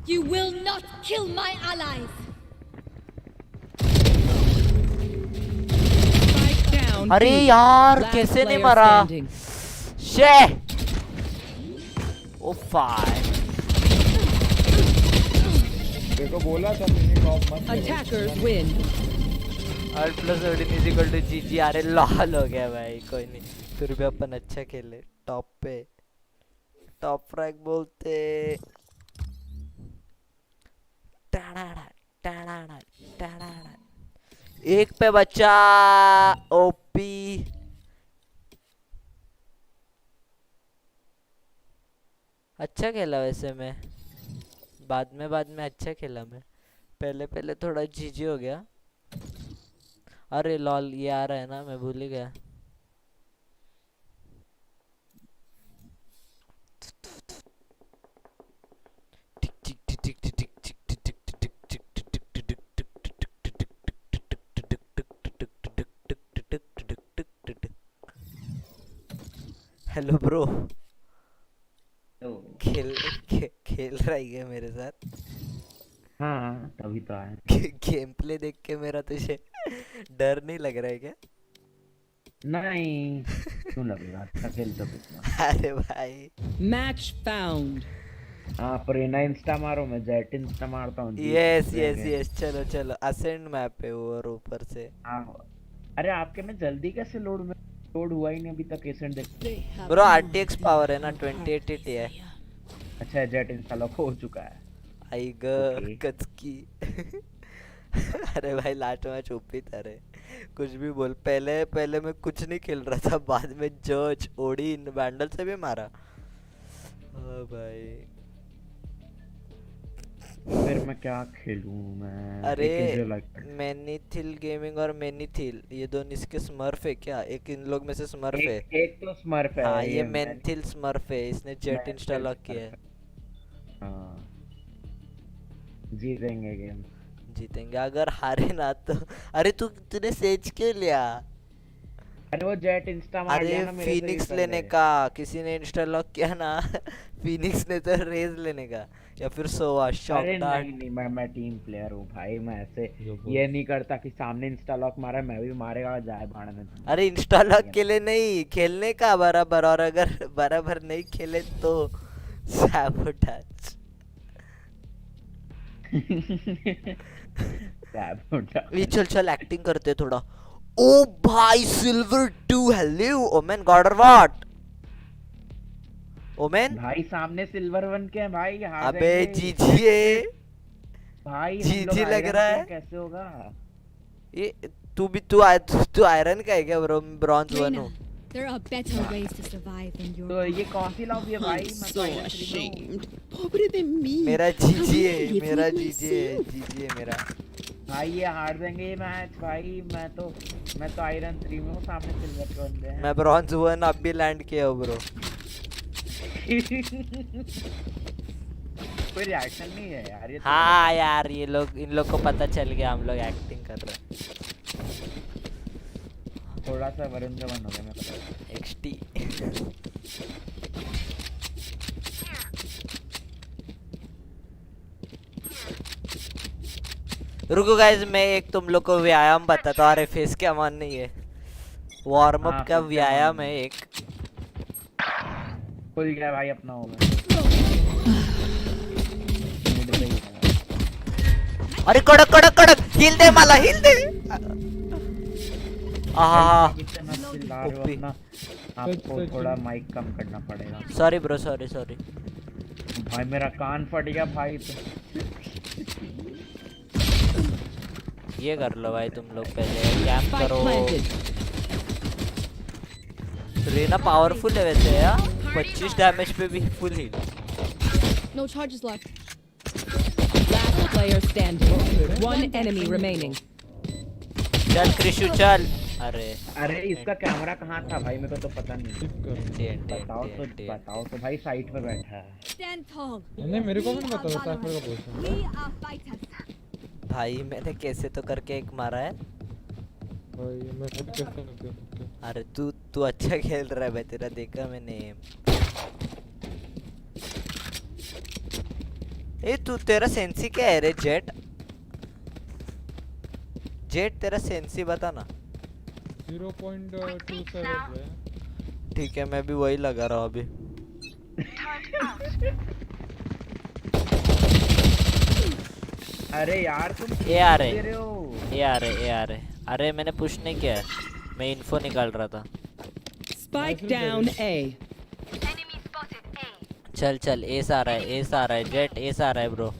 You will not kill my allies. अरे यार कैसे नहीं मरा? शे ओ फाय। देखो बोला था फिनिक्स ऑफ मत। Attackers win. Alt plus Odin is equal to GG। अरे लॉल हो गया भाई, कोई नहीं, फिर भी अपन अच्छा खेले। टॉप पे टॉप फ्रैग बोलते। एक पे बच्चा ओपी। अच्छा खेला वैसे मैं, बाद में अच्छा खेला मैं। पहले थोड़ा जीजी हो गया। अरे लॉल ये आ रहा है ना, मैं भूल ही गया। हेलो ब्रो, खेल रहा है मेरे साथ? हाँ तभी तो आया। गेम प्ले देख के मेरा तुझे डर नहीं लग रहा है क्या? नहीं क्यों लगेगा, अच्छा खेल तो कितना। अरे भाई Match found. हाँ प्रेना इंस्टा मारो, मैं जेट इंस्टा मारता हूँ। यस चलो असेंड मैप है वो, और ऊपर से। हाँ अरे आपके में जल्दी कैसे लोड हुआ ही नहीं अभी तक। एसेंट देखते ब्रो RTX पावर है ना 2080 Ti है। अच्छा जेट इंस्टा लॉक हो चुका है। आई कचकी। अरे भाई लास्ट मैच ओपी था रे, कुछ भी बोल। पहले मैं कुछ नहीं खेल रहा था, बाद में जर्ज ओडिन वैंडल से भी मारा। भाई फिर मैं क्या खेलूं मैं? अरे मैनीथिल गेमिंग और मैनीथिल ये दोनों इसके स्मर्फ है क्या? एक इन लोग में से स्मर्फ है। एक तो स्मर्फ है। हाँ ये मैनीथिल स्मर्फ है, इसने जेट इंस्टॉल किया है। हाँ जीतेंगे गेम, जीतेंगे। अगर हारे ना तो अरे तूने सेज क्यों लिया? अरे वो जेट इंस्टा मार लिया ना मेरे से। फिनिक्स लेने का किसी ने इंस्टा लॉक किया ना। फिनिक्स ने तो रेज लेने का, या फिर सोवा शॉट। अरे नहीं मैं टीम प्लेयर हूँ भाई। मैं ऐसे ये नहीं करता कि सामने इंस्टा लॉक मारा मैं भी मारेगा जाए भाड़ने। अरे इंस्टा लॉक के लिए नहीं, खेलने का बराबर। और अगर बराबर नहीं खेले तो सैबोटाज। चल एक्टिंग करते थोड़ा। ओ भाई सिल्वर 2 हेलो ओमेन गॉड और व्हाट? ओमेन भाई सामने सिल्वर 1 के हैं भाई। अबे जीजी भाई जीजी लग रहा है। कैसे होगा ये? तू आयरन का है क्या ब्रो? ब्रॉन्ज 1 हूं। There are better ways to survive than your. तो ये कौन सी लॉबी है भाई? मैं तो ashamed. Pobre de mí. मेरा जीजी है मेरा। भाई ये हार देंगे ये मैच भाई। मैं तो आयरन 3 में हूं, सामने सिल्वर के बंदे हैं। मैं ब्रॉन्ज 1 अब भी लैंड किया हूं ब्रो। कोई रिएक्शन नहीं है यार ये। हाँ यार ये लोग, इन लोग को पता चल गया हम लोग एक्टिंग कर रहे हैं। थोड़ा सा वरुण का बन हो गया मैं पता। XT रुको गाइस, मैं एक तुम लोग को व्यायाम बताता हूँ। अरे फेस क्या मान नहीं है, वार्म अप का व्यायाम है एक। खुल गया भाई अपना होगा। अरे कड़क कड़क कड़क, हिल दे माला, हिल दे। आपको थोड़ा माइक कम करना पड़ेगा। सॉरी ब्रो, सॉरी सॉरी भाई मेरा कान फट गया भाई। तो ये कर लो भाई तुम लोग, पहले कैंप करो। रीना पावरफुल है वैसे यार, 25 डैमेज पे भी full heal. No charges left. Last player standing. One enemy remaining. चल कृषु चल। अरे इसका कैमरा कहाँ था भाई, मेरे को तो पता नहीं। बताओ तो भाई साइट पे बैठा है। Stand tall. नहीं मेरे को भी नहीं पता था साइफर का पोजीशन। We are fighters. भाई मैंने कैसे तो करके एक मारा है भाई मैं खुद कैसे नहीं कर सकता। अरे तू अच्छा खेल रहा है भाई, तेरा देखा मैंने। ए तू, तेरा सेंसी क्या है रे जेट? जेट तेरा सेंसी बता ना। 0.27 है। ठीक है, मैं भी वही लगा रहा हूँ अभी। अरे यार तुम ए आ रहे, दे रहे हो। ए आ रहे। अरे मैंने पुश नहीं किया है, मैं इन्फो निकाल रहा था। Spike down A. चल एस आ रहा है जेट, एस आ रहा है ब्रो।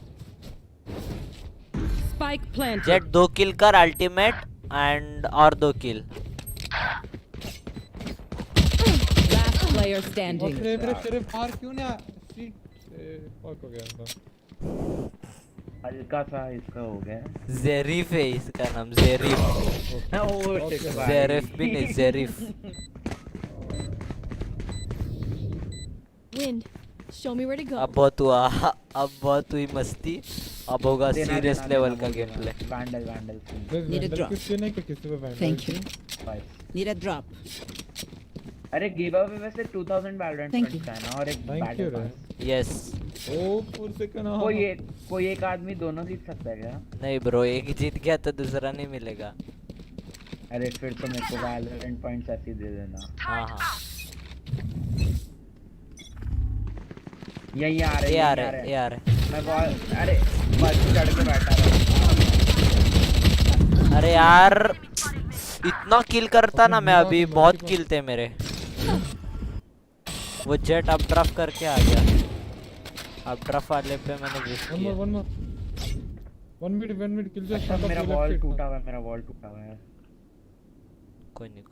Spike planted. जेट 2 किल कर अल्टीमेट एंड और 2 किल। Last player standing. तेरे बाहर क्यों ना सीट फक हो गया था। हल्का सा इसका हो गया। जेरिफ है इसका नाम, जेरिफ। जेरिफ भी नहीं, जेरिफ। Wind. Show me where to go. अब बहुत हुई मस्ती। अब होगा सीरियस लेवल का game play. Vandal Need a drop. किसी ने किसी पे vandal. Thank you. Need a drop. अरे गिव अवे वैसे 2000 वैलोरेंट पॉइंट्स का है ना, और एक बैटल पास। यस। ओ फुल सेकंड। कोई एक आदमी दोनों जीत सकता है क्या? नहीं ब्रो, एक जीत गया तो दूसरा नहीं मिलेगा। अरे फिर तो मेरे को वैलोरेंट पॉइंट्स ऐसे दे देना। हाँ यही आ रहे। मैं अरे बस चढ़ के बैठा रहा। अरे यार इतना किल करता ना मैं, अभी बहुत किल थे मेरे। वो जेट अप ड्राफ्ट करके आ गया। अप ड्राफ्ट वाले पे मैंने विश किया। वन मिनट किल जो। मेरा वॉल टूटा हुआ है। कोई नहीं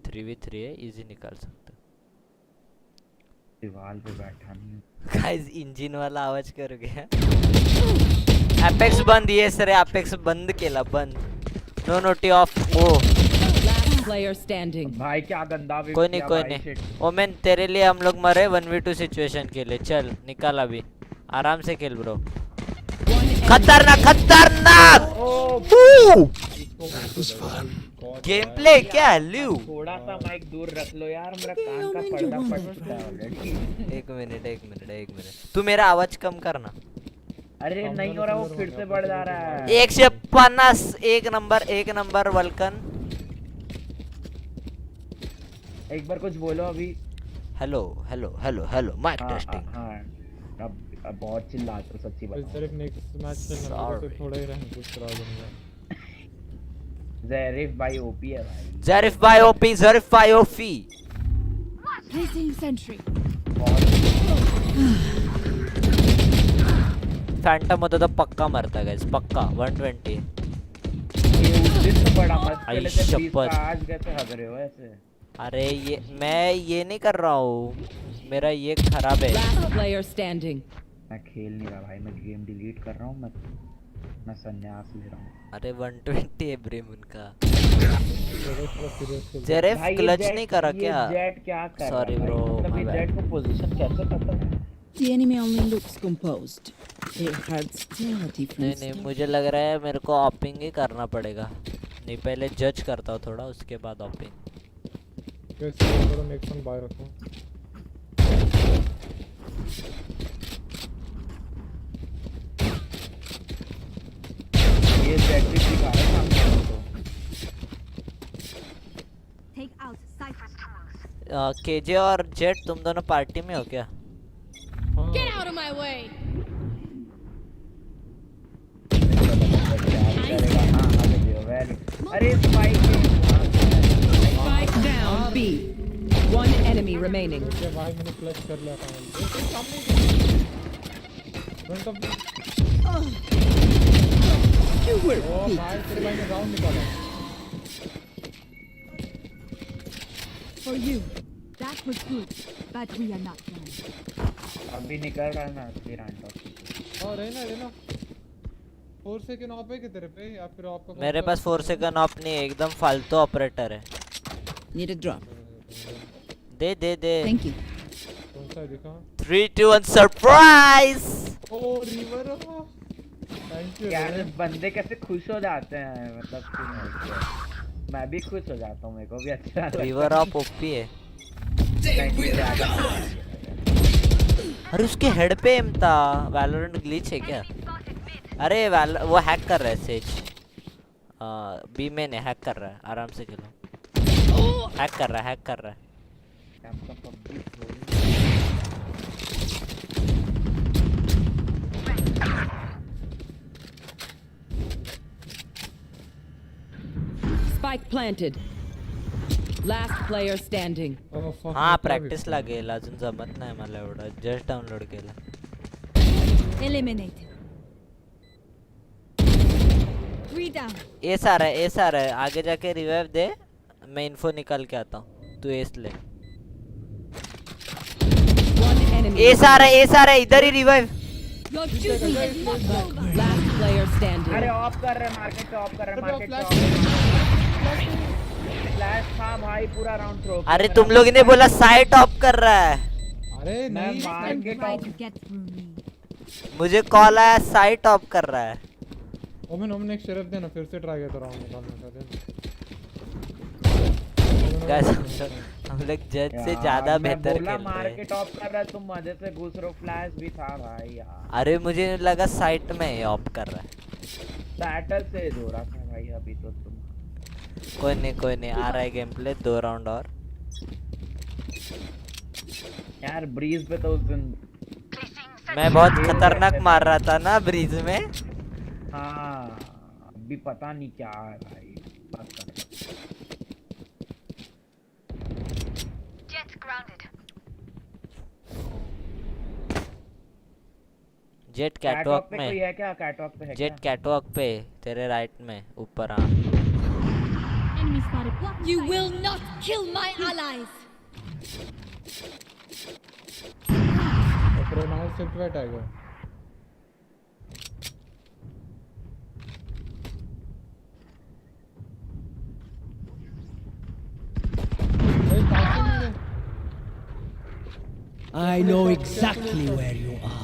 3v3 है, इजी निकाल सकते। दीवार पे बैठा नहीं। गाइस इंजिन वाला आवाज कर गया। एपेक्स बंद, ये सर एपेक्स बंद केला, बंद। नो नोटी ऑफ। Oh Player standing. भाई क्या गंदा विक। कोई नहीं। ओमेन तेरे लिए हम लोग मरे 1v2 सिचुएशन के लिए। चल निकाल अभी, आराम से खेल ब्रो। खतरनाक गेम प्ले क्या ल्यू। थोड़ा सा माइक दूर रख लो यार, मेरा कान का पर्दा फट चुका है ऑलरेडी। एक मिनट तू मेरा आवाज कम करना। अरे नहीं हो रहा, वो फिर से बढ़ जा रहा है। 150। एक नंबर वल्कन। एक बार कुछ बोलो अभी। Hello mic testing. हाँ अब बहुत चिल्लाते हो, सच्ची बात। सिर्फ नेक्स्ट मैच खेलना तो थोड़ा ही रैंक पुश करा दूंगा। ज़ेरिफ भाई ओपी है भाई। ज़ेरिफ भाई ओपी। Placing sentry. फैंटम होता तो पक्का मरता गाइस, पक्का 120। ये उस दिन तो बड़ा मस्त खेले थे, 20 शपथ। का आज कैसे हग रहे हो ऐसे? अरे ये मैं ये नहीं कर रहा हूँ, मेरा ये खराब है। Last player standing. मैं खेल नहीं रहा भाई, मैं गेम डिलीट कर रहा हूँ। मैं संन्यास ले रहा हूँ। अरे 120 है ब्रेम उनका। जेरेफ क्लच नहीं करा क्या? जेट क्या कर रहा है? सॉरी ब्रो, मतलब ये जेट को पोजीशन कैसे पता है? The enemy only looks composed. Their hearts tell a different नहीं मुझे लग रहा है मेरे को ऑपिंग ही करना पड़ेगा। नहीं पहले जज करता हूँ थोड़ा, उसके बाद ऑपिंग। कैसे करो नेक्स्ट वन बाय रखो। ये जेट भी दिखा रहा है सामने तो। Take out Cypher's tools. KJ और जेट तुम दोनों पार्टी में हो क्या? Get out of my way. अरे spike Spike down B. One enemy remaining. Okay भाई मैंने फ्लैश कर लिया था सामने फ्रंट ऑफ You were ओ भाई तेरे भाई ने राउंड निकाला। For you. That was good, but we are not done. अभी निकल रहा है ना असली राउंड ऑफ। और रहना 4 सेकंड ऑफ है कि तेरे पे या फिर आपका मेरे पास 4 सेकंड ऑफ नहीं है, एकदम फालतू ऑपरेटर है। need a drop. They they they. Thank you. कौन सा दिखा? 3 2 1 surprise. Oh river thank you यार बंदे कैसे खुश हो जाते हैं मतलब मैं भी खुश हो जाता हूँ, मेरे को भी अच्छा लगता है। रिवर ऑफ ओपी है। अरे उसके हेड पे एम था। वैलोरेंट ग्लिच है क्या? अरे वो हैक कर रहा है सेज। बी में ने हैक कर रहा है, आराम से खेलो। हैक कर रहा है Spike planted. Last player standing. हाँ प्रॅक्टिस लागेल अजून जमत नाही मला एवढं, जस्ट डाउनलोड केलं. Eliminated. 3 down. एस आ रहा है आगे जाके रिवाइव दे, मैं इन्फो निकाल के आता हूँ, तू एस ले. One enemy. एस आ रहा है इधर ही revive. Your duty is not over. Last player standing. अरे ऑफ कर रहे मार्केट ऑफ कर रहे फ्लैश था भाई पूरा राउंड थ्रो. अरे तुम लोग ने बोला साइट ऑफ कर रहा है. अरे नहीं मार्केट ऑफ. मुझे कॉल आया साइट ऑफ कर रहा है. ओमन एक शरीफ देना फिर से ट्राई करता राउंड निकालने का देना. गाइस हम लोग जज से ज्यादा बेहतर खेल रहे हैं. मार्केट ऑफ कर रहा है तुम मजे से घुस रहे हो. फ्लैश भी था भाई यार. अरे मुझे लगा साइट में ऑफ कर रहा है. बैटल से हो रहा था भाई अभी तो तुम. कोई नहीं आ रहा है गेम प्ले. 2 राउंड और यार ब्रीज पे तो उस दिन मैं बहुत खतरनाक मार रहा था ना ब्रीज में. हाँ अभी पता नहीं क्या है भाई. बात कर जेट कैटवॉक में कोई है क्या? कैटवॉक पे है जेट कैटवॉक पे तेरे राइट में ऊपर. हाँ Enemy spotted. You will not kill my allies. Pronounce shift wait आएगा. I know exactly where you are.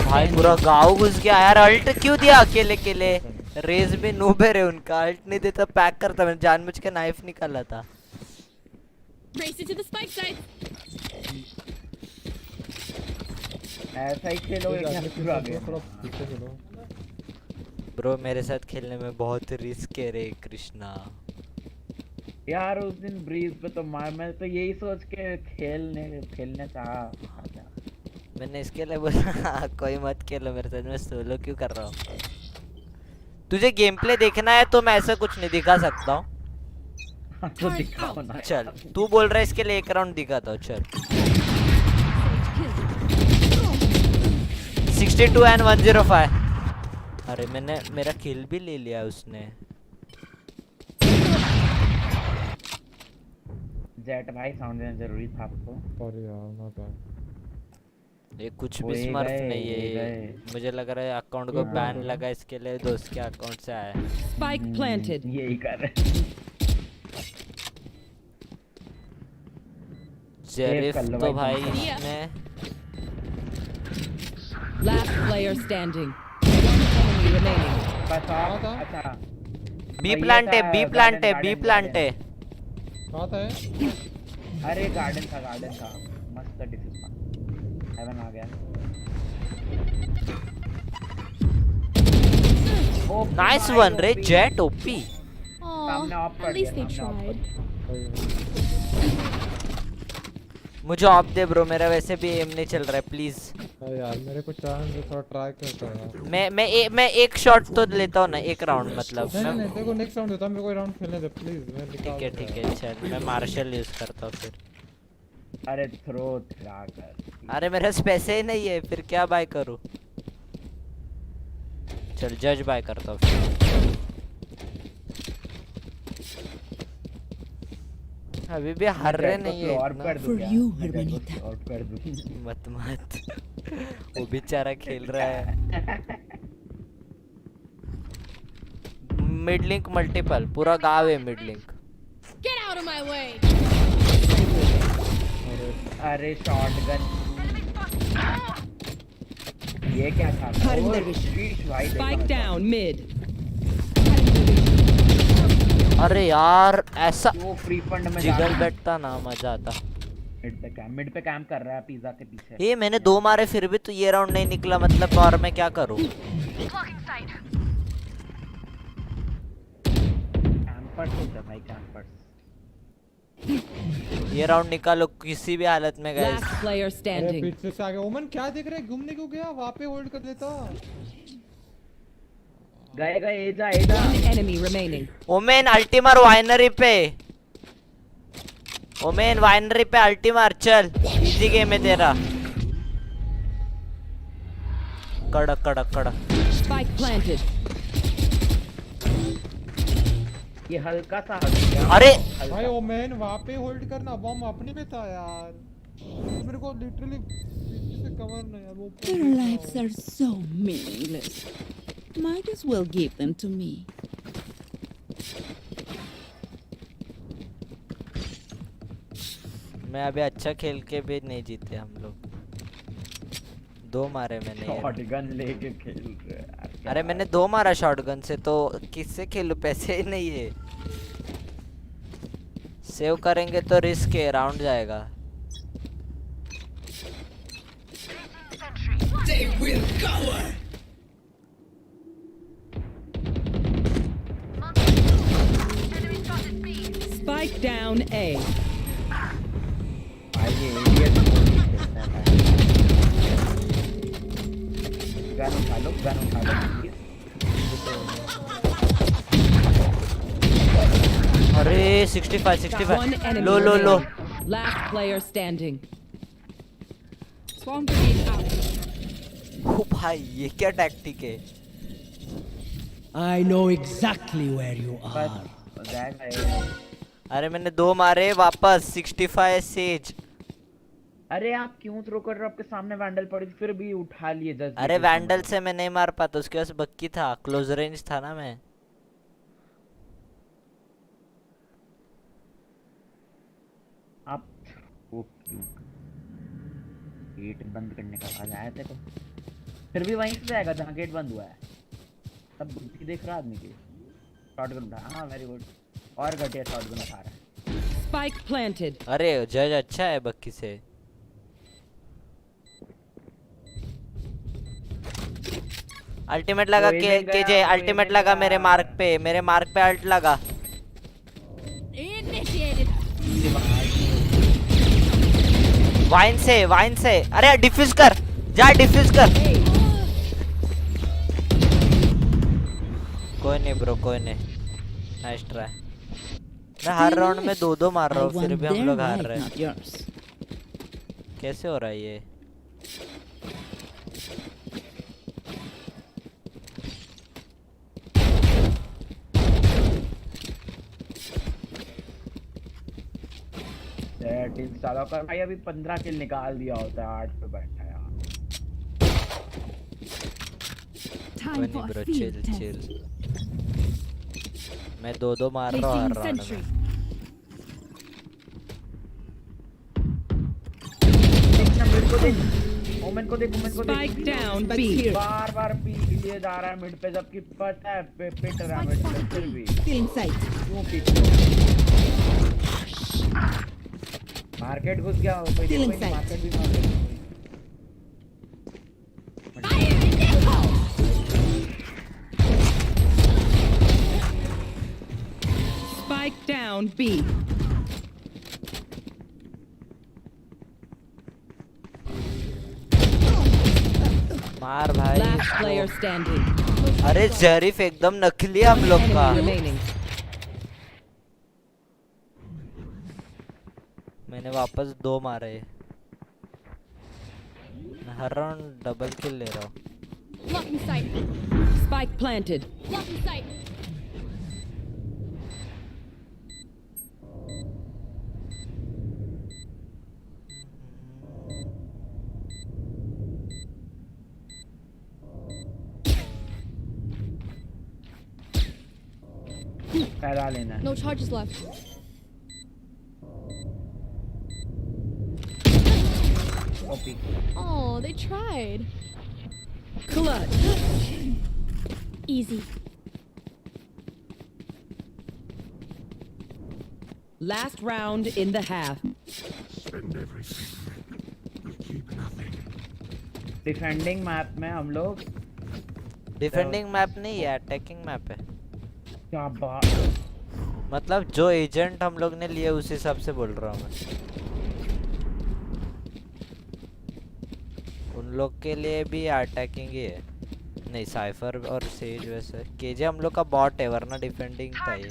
भाई पूरा गाँव घुस गया यार. अल्ट क्यों दिया अकेले? रेस में नूबे है उनका. अल्ट नहीं देता पैक करता. मैंने जानबूझ के नाइफ निकाला था. Race it to the spike site. ऐसा ही खेलोगे क्या पूरा गेम? ब्रो मेरे साथ खेलने में बहुत रिस्क है रे कृष्णा. यार उस दिन ब्रीज पे तो मैं तो यही सोच के खेलने चाहा. मैंने इसके लिए बोला कोई मत खेलो मेरे साथ. मैं सोलो क्यों कर रहा हूँ? तुझे गेम प्ले देखना है तो मैं ऐसा कुछ नहीं दिखा सकता हूँ. तो दिखाओ ना. चल तू बोल रहा है इसके लिए एक राउंड दिखाता हूँ. चल 62 and 105. अरे मैंने मेरा किल भी ले लिया उसने. जेट भाई साउंड देना जरूरी था आपको. सॉरी यार ना था. ये कुछ भी स्मर्फ नहीं है. मुझे लग रहा है अकाउंट को बैन लगा इसके लिए. दोस्त के अकाउंट से आया. Spike planted. यही कर रहे. जेरिफ तो भाई इसमें. Last player standing. One enemy remaining. अच्छा बी प्लांट है, बी प्लांट है, बी प्लांट है। कहाँ था है? अरे गार्डन था मस्त डिफेंस था। हेवन आ गया। नाइस वन रे जेट ओपी। सामने ऑफ कर At least they दिया, सामने tried. मुझे ऑफ दे ब्रो, मेरा वैसे भी एम नहीं चल रहा है प्लीज। यार मेरे को चांस थोड़ा ट्राई करता हूँ। मैं एक शॉट तो लेता हूँ ना, एक राउंड मतलब। नहीं देखो नेक्स्ट राउंड देता हूँ, मेरे को राउंड खेलने दे प्लीज। मैं ठीक है चल, मैं मार्शल यूज करता हूँ फिर। अरे थ्रो कर। अरे मेरे पास पैसे ही नहीं है, फिर क्या बाय करूँ? चल जज बाय करता हूँ फिर। अभी भी हार रहे नहीं है इतना। For you, hermanita. और कर दूँ। मत वो बेचारा खेल रहा है। मिड लिंक मल्टीपल, पूरा गांव है mid link. Get out of my way! अरे शॉटगन ये क्या था? Spike down mid. अरे यार ऐसा वो फ्री फंड में जिगल बैठता ना मजा आता। मिड पे कैंप कर रहा है पिज्जा के पीछे। ये मैंने 2 मारे फिर भी तो ये राउंड नहीं निकला, मतलब और मैं क्या करूं? कैंपर्स होता है भाई, कैंपर्स। ये राउंड निकालो किसी भी हालत में गाइस। Last player अरे standing. पीछे से आगे ओमन क्या देख रहे हैं? घूमने क्यों गया? वहाँ पे होल्ड कर लेता। गए एजा One enemy remaining. ओमेन अल्टीमार वाइनरी पे, ओमेन वाइनरी पे अल्टीमार। चल इजी गेम है तेरा। कड़क। Spike planted. ये हल्का सा हट गया। अरे भाई ओमन वहाँ पे होल्ड करना, बॉम्ब अपने पे था यार। मेरे को लिटरली पीछे से कवर नहीं यार। वो Their lives are so meaningless. Might as well give them to me. मैं अभी अच्छा खेल के भी नहीं जीते हम लोग। 2 मारे मैंने। शॉटगन लेके खेल रहे हैं। अरे मैंने 2 मारा शॉटगन से, तो किससे खेलूं? पैसे ही नहीं है। सेव करेंगे तो रिस्क है, राउंड जाएगा। They will cover. Spike down A. भाई ये इडियट गन उठा लो। अरे 65 One enemy लो remaining. Last player standing. Swarm grenade out. ओ भाई ये क्या टैक्टिक है? I know exactly where you are. अरे मैंने 2 मारे वापस। 65 सेज। अरे आप क्यों थ्रो कर रहे हो? आपके सामने वैंडल पड़ी थी फिर भी उठा लिए। 10 अरे वैंडल से मैं नहीं मार पाता, उसके पास बक्की था, क्लोज रेंज था ना मैं। आप वो गेट बंद करने का आवाज आया था, फिर भी वहीं से जाएगा जहाँ गेट बंद हुआ है। तब बुद्धि देख रहा आदमी की। शॉटगन उठा। हाँ वेरी गुड। और घटिया शॉटगन उठा रहा है। Spike planted. अरे जज अच्छा है बक्की से। अल्टीमेट लगा के अल्टीमेट लगा मेरे मार्क पे अल्ट लगा। Initiated. वाइन से अरे डिफ्यूज कर, जा डिफ्यूज कर। कोई नहीं ब्रो, कोई नहीं। Nice try. मैं हर राउंड में 2 मार रहा हूँ, फिर भी हम लोग हार रहे हैं। कैसे हो रहा है ये? टीम सालों का भाई अभी 15 किल निकाल दिया होता है। 8 पे बैठा है यार। कोई नहीं ब्रो, चिल। मैं 2 मार रहा हूँ हर राउंड में। ओमेन को देख, ओमेन को देख। Spike down, बस B. बार बार पी के लिए जा रहा है मिड पे, जबकि पता है पिट रहा है मिड पे, फिर भी Still in sight. क्यों पिट? मार्केट घुस गया, कोई Still देखो in नहीं, sight. मार्केट भी मार देगा। Spike down, B. मार भाई Last player standing. अरे जरीफ एकदम नकली है हम लोग का। Enemy remaining. मैंने वापस 2 मारे। मैं हर राउंड डबल किल ले रहा हूँ। Blocking sight. Spike planted. Blocking sight. Para लेना है। No charges left. Copy. Oh, they tried. Clutch. Easy. Last round in the half. Spend everything. Keep nothing. Defending map में हम लोग डिफेंडिंग मैप नहीं है, अटैकिंग मैप है। क्या बात, मतलब जो एजेंट हम लोग ने लिए उस हिसाब से बोल रहा हूँ मैं। उन लोग के लिए भी अटैकिंग ही है। नहीं, साइफर और सेज वैसे। केजे हम लोग का बॉट है, वरना डिफेंडिंग था ये।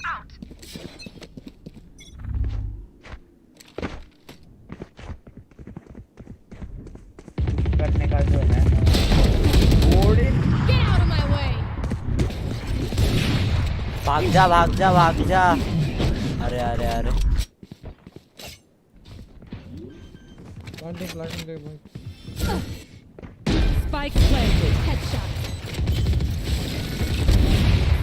करने का जो है Get out of my way. भाग जा भाग जा भाग जा। अरे अरे अरे प्लांटिंग दे भाई। Spike planted. Headshot.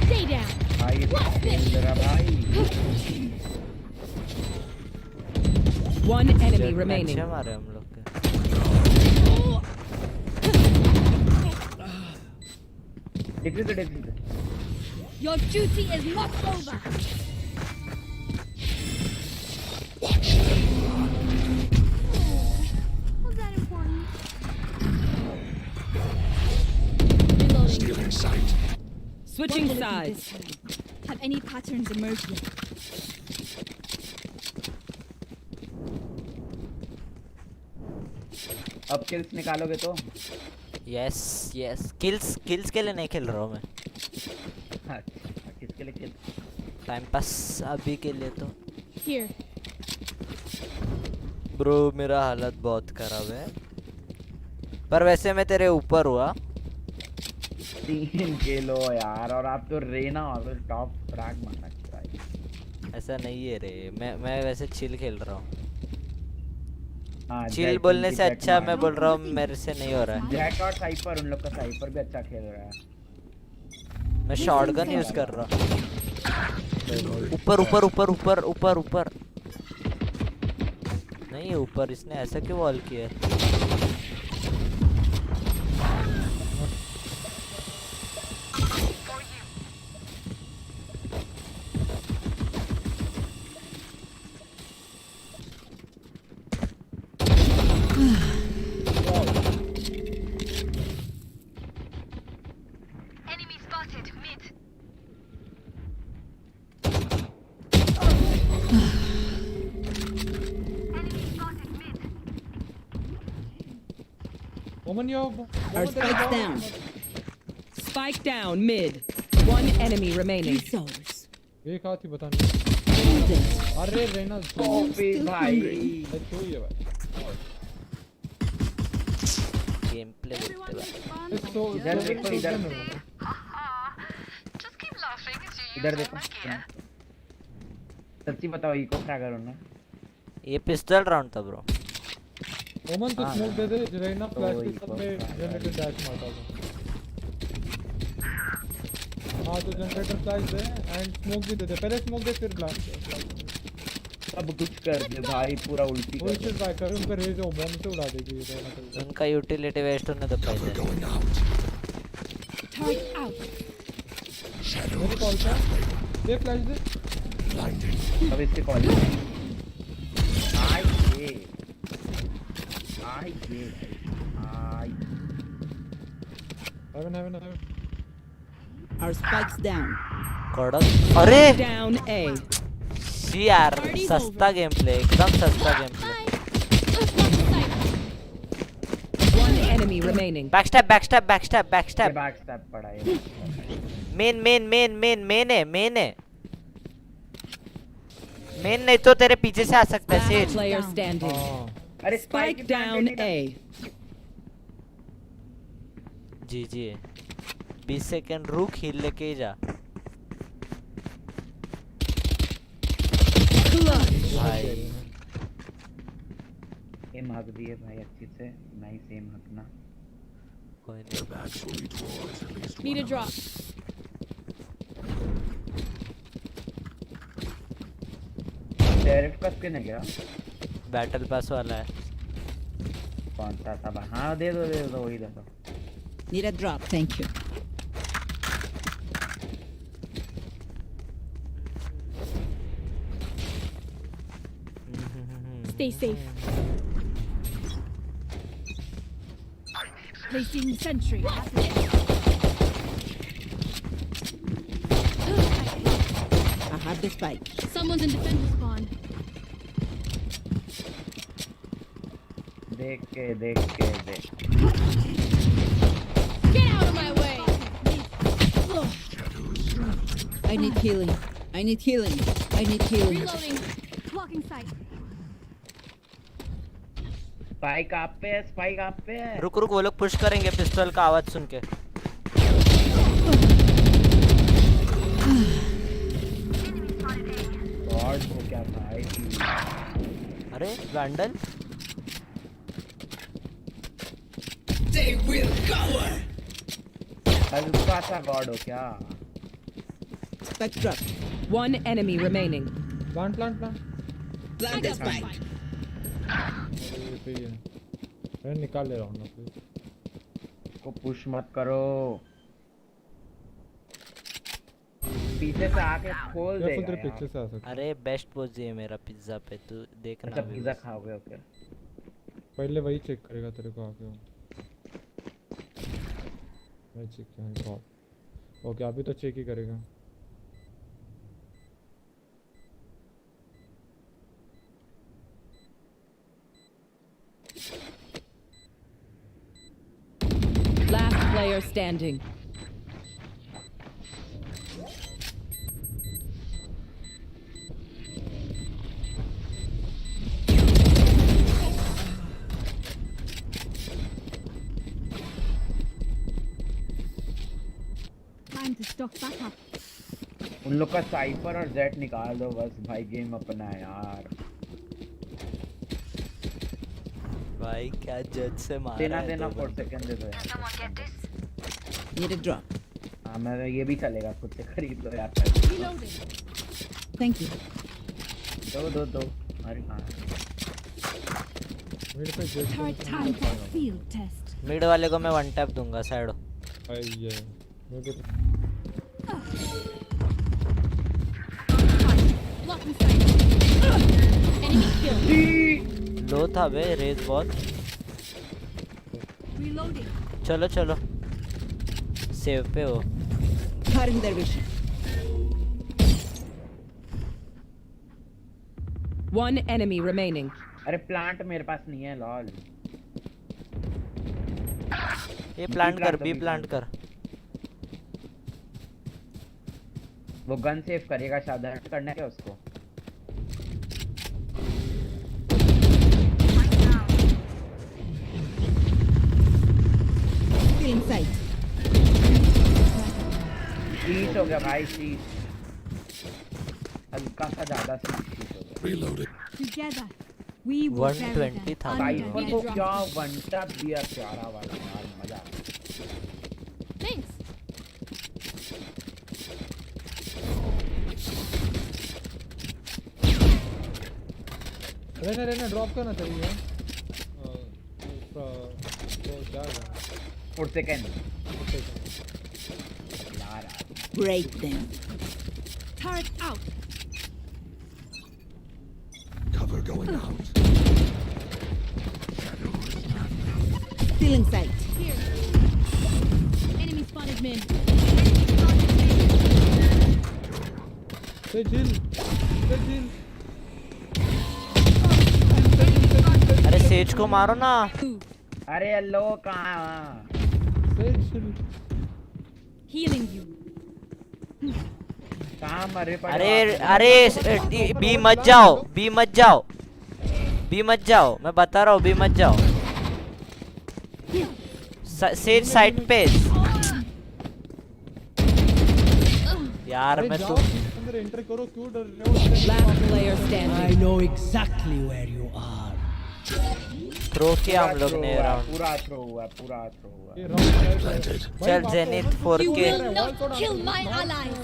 Stay down. भाई खेल रहा भाई। One enemy remaining. अच्छे मारे हम लोग के। Difficult Your duty is not over. Was that important? Reloading. Still in sight. Switching What will it be sides. this time? Have any patterns emerged yet? अब किल्स निकालोगे तो? यस यस, किल्स के लिए नहीं खेल रहा हूँ मैं। हाँ, किसके लिए किल? टाइम पास अभी के लिए तो। Here. ब्रो मेरा हालत बहुत खराब है, पर वैसे मैं तेरे ऊपर हुआ। 3 किलो यार, और आप तो रेना और टॉप फ्रैग मारना चाहिए। ऐसा नहीं है रे, मैं वैसे चिल खेल रहा हूँ। हाँ, चिल जैक बोलने उनकी से जैक अच्छा मार। मैं बोल रहा हूँ मेरे से नहीं हो रहा है। जैक और साइपर, उन लोग का साइपर भी अच्छा खेल रहा है। मैं शॉटगन यूज कर रहा हूँ। ऊपर ऊपर ऊपर ऊपर ऊपर ऊपर नहीं, ऊपर इसने ऐसा क्यों वॉल किया है? Our spike's down. Spike down mid. One enemy remaining. Resource. एक हाथ ही बताने। अरे रेना कॉपी भाई। तो ये भाई। गेम प्ले देखते भाई। इधर देखो, इधर इधर देखो। सच्ची बताओ, इको क्या करो ना? ये पिस्टल राउंड था ब्रो। ओमन तो स्मोक दे दे, रेना फ्लैश के सब में जनरेटर डैश मारता था। हाँ तो generator flash they and smoke भी दे दे, पहले स्मोक दे फिर ब्लास्ट। सब कुछ कर दे भाई, पूरा उल्टी वो इसे ट्राई कर, उनका रेज बॉम्ब से उड़ा देगी ये तो। उनका यूटिलिटी वेस्ट होने दो पहले। Target out. मेरी कॉल पे दे, फ्लैश दे। अब इसके कॉल आई ये हेवन। Our spikes down. कड़क। अरे Down A. जी यार, सस्ता गेम प्ले, एकदम सस्ता game play. One enemy remaining. Backstab पड़ा है। मेन है। मेन नहीं तो तेरे पीछे से आ सकता है Last सेज। player standing. अरे Spike down A. जी 20 सेकंड रुक, हील लेके ही जा भाई। एम हक दिए भाई अच्छी से, नाइस एम हकना। कोई नहीं। Need a drop. शेरिफ का स्किन है क्या? बैटल पास वाला है। कौन सा था? हाँ दे दो वही दे दो। Need a drop, thank you. Stay safe. Placing sentry. I have the spike. Someone's in defender spawn. देख के Get out of my way. I need healing. Reloading. Blocking sight. Spike आप पे है। रुक वो लोग पुश करेंगे पिस्टल का आवाज सुन के। गॉड को क्या भाई? अरे वैंडल हल्का सा गॉड हो क्या? Spike drop. One enemy remaining. Plant Plant the spike. ये पे ही है। मैं निकाल ले रहा हूँ ना प्लीज। को पुश मत करो, पीछे से आके खोल देगा तेरे यार। पीछे से आ सकता। अरे बेस्ट पोज है मेरा पिज्जा पे, तू देखना। अच्छा पिज्जा खाओगे? ओके पहले वही चेक करेगा तेरे को आके। मैं चेक किया है। ओके अभी तो चेक ही करेगा। Last player standing. Time to stock back up. उन लोग का साइपर और जेट निकाल दो बस भाई, गेम अपना है यार। भाई क्या जज से मारा है। देना 4 सेकंड दे दो यार। Need a drop. हाँ मैं ये भी चलेगा, खुद से खरीद लो यार। Thank you. दो अरे हाँ Third time for field test. Mid वाले को मैं वन टैप दूंगा साइड। ये मैं भी Blocking sight. Enemy killed. लो था बे रेज बहुत। Reloading. चलो सेव पे हो। Cutting their vision. One enemy remaining. अरे प्लांट मेरे पास नहीं है लॉल। ये प्लांट कर, बी प्लांट कर। वो गन सेव करेगा शायद, हट करना है उसको। Inside. शीट हो गया भाई, शीट हल्का सा ज्यादा शीट हो गया। Reloaded. Together. We will 120 था। साइपर को क्या वन टैप दिया प्यारा वाला यार, मजा आ गया। Thanks. रहने ड्रॉप करना चाहिए। तो क्या है? 4 second. Break them. Turret out. Cover going out. Still in sight. Here. Enemy spotted mid. Say chill. अरे सेज को मारो ना। अरे लो कहाँ? Say chill. Healing you. कहाँ मरे पड़े? अरे बी मत जाओ, मैं बता रहा हूँ, बी मत जाओ। सेज साइड पे। यार मैं तो अंदर एंटर करो, क्यों डर रहे हो? Last player standing. I know exactly where you are. Throw किया हम लोग ने राउंड। पूरा थ्रो हुआ। चल Zenith 4K। Kill my allies.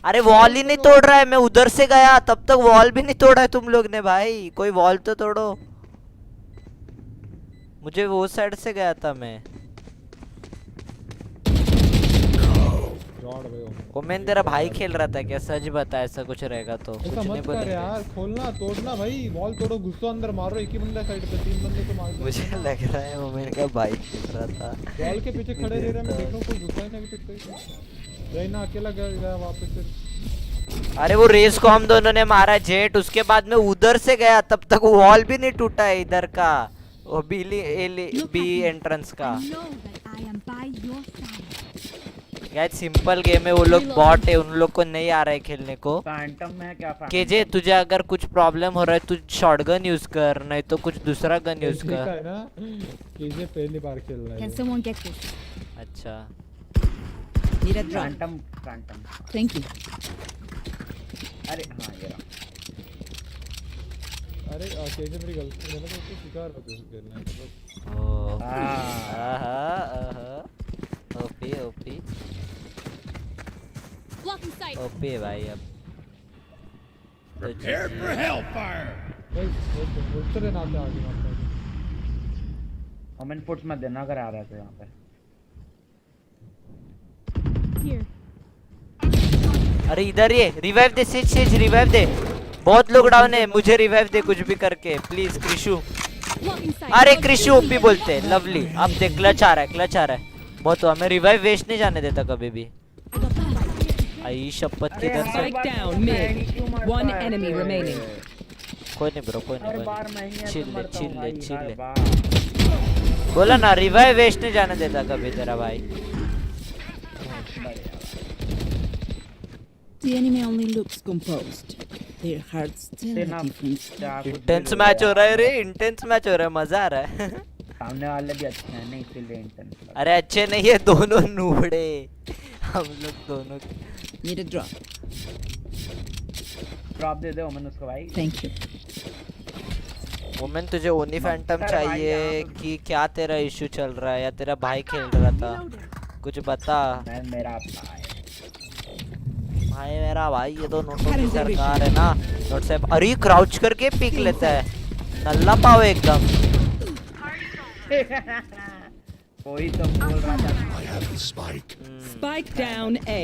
अरे वॉल ही नहीं तोड़ रहा है, मैं उधर से गया तब तक वॉल भी नहीं तोड़ा है तुम लोग ने भाई। कोई वॉल तो तोड़ो। मुझे वो साइड से गया था मैं। ओमेन तेरा भाई खेल रहा था क्या? सच बता, ऐसा कुछ रहेगा तो कुछ नहीं बोलेंगे यार। खोलना तोड़ना भाई, वॉल तोड़ो, घुसो अंदर, मारो। एक ही बंदा साइड पे, 3 बंदे तो मार। मुझे लग रहा है ओमेन का भाई खेल रहा था। वॉल के पीछे खड़े रह रहे, मैं देख रहा हूं कोई घुसा ही नहीं तक। रेना अकेला गया वापस से। अरे वो रेस को हम दोनों ने मारा जेट, उसके बाद में उधर से गया तब तक वॉल भी नहीं टूटा है इधर का, वो बी एंट्रेंस का। यार सिंपल गेम है, वो लोग बॉट है, उन लोग को नहीं आ रहा है खेलने को। फैंटम में क्या केजे तुझे अगर कुछ प्रॉब्लम हो रहा है तू शॉटगन यूज कर, नहीं तो कुछ दूसरा गन यूज कर। है ना, केजे पहली बार खेल रहा है। Can someone get this? अच्छा Need a drop. Phantom. Thank you. अरे हाँ ये रहा। अरे केजे मेरी गर्लफ्रेंड है ना, तो उसको शिकार होते हैं खेलना है। OP Blocking sight. ओपी भाई। अब Prepare for hellfire. उतरे ना आगे मारता है। ओमेन पुट्स मत देना अगर आ रहा है तो यहाँ पे। Here. अरे इधर ये रिवाइव दे, सेज रिवाइव दे, बहुत लोग डाउन है, मुझे रिवाइव दे कुछ भी करके प्लीज क्रिशु। Blocking sight. अरे क्रिशु ओपी बोलते हैं, लवली। अब देख क्लच आ रहा है, बहुत हुआ। मैं रिवाइव वेस्ट नहीं जाने देता कभी भी। आई शपथ किधर से? Strike down mid. One enemy remaining. कोई नहीं ब्रो, कोई नहीं। चिल ले। बोला ना रिवाइव वेस्ट नहीं जाने देता कभी तेरा भाई। The enemy only looks composed. Their hearts tell a different story. Intense match हो रहा है रे, इंटेंस मैच हो रहा है, मजा आ रहा है। सामने वाले भी अच्छे हैं, नहीं इसलिए इंटेंस। अरे अच्छे नहीं है, दोनों नूबड़े हम लोग दोनों। Need a drop. ड्रॉप दे दे ओमेन उसको भाई। Thank you. ओमेन तुझे ओनी फैंटम चाहिए कि क्या तेरा इशू चल रहा है, या तेरा भाई खेल रहा था? कुछ बता। मेरा भाई ये तो नोटों की सरकार है ना। नोट से अरे क्राउच करके पिक लेता है, नल्ला पाव एकदम। कोई तो बोल रहा था। Spike down A.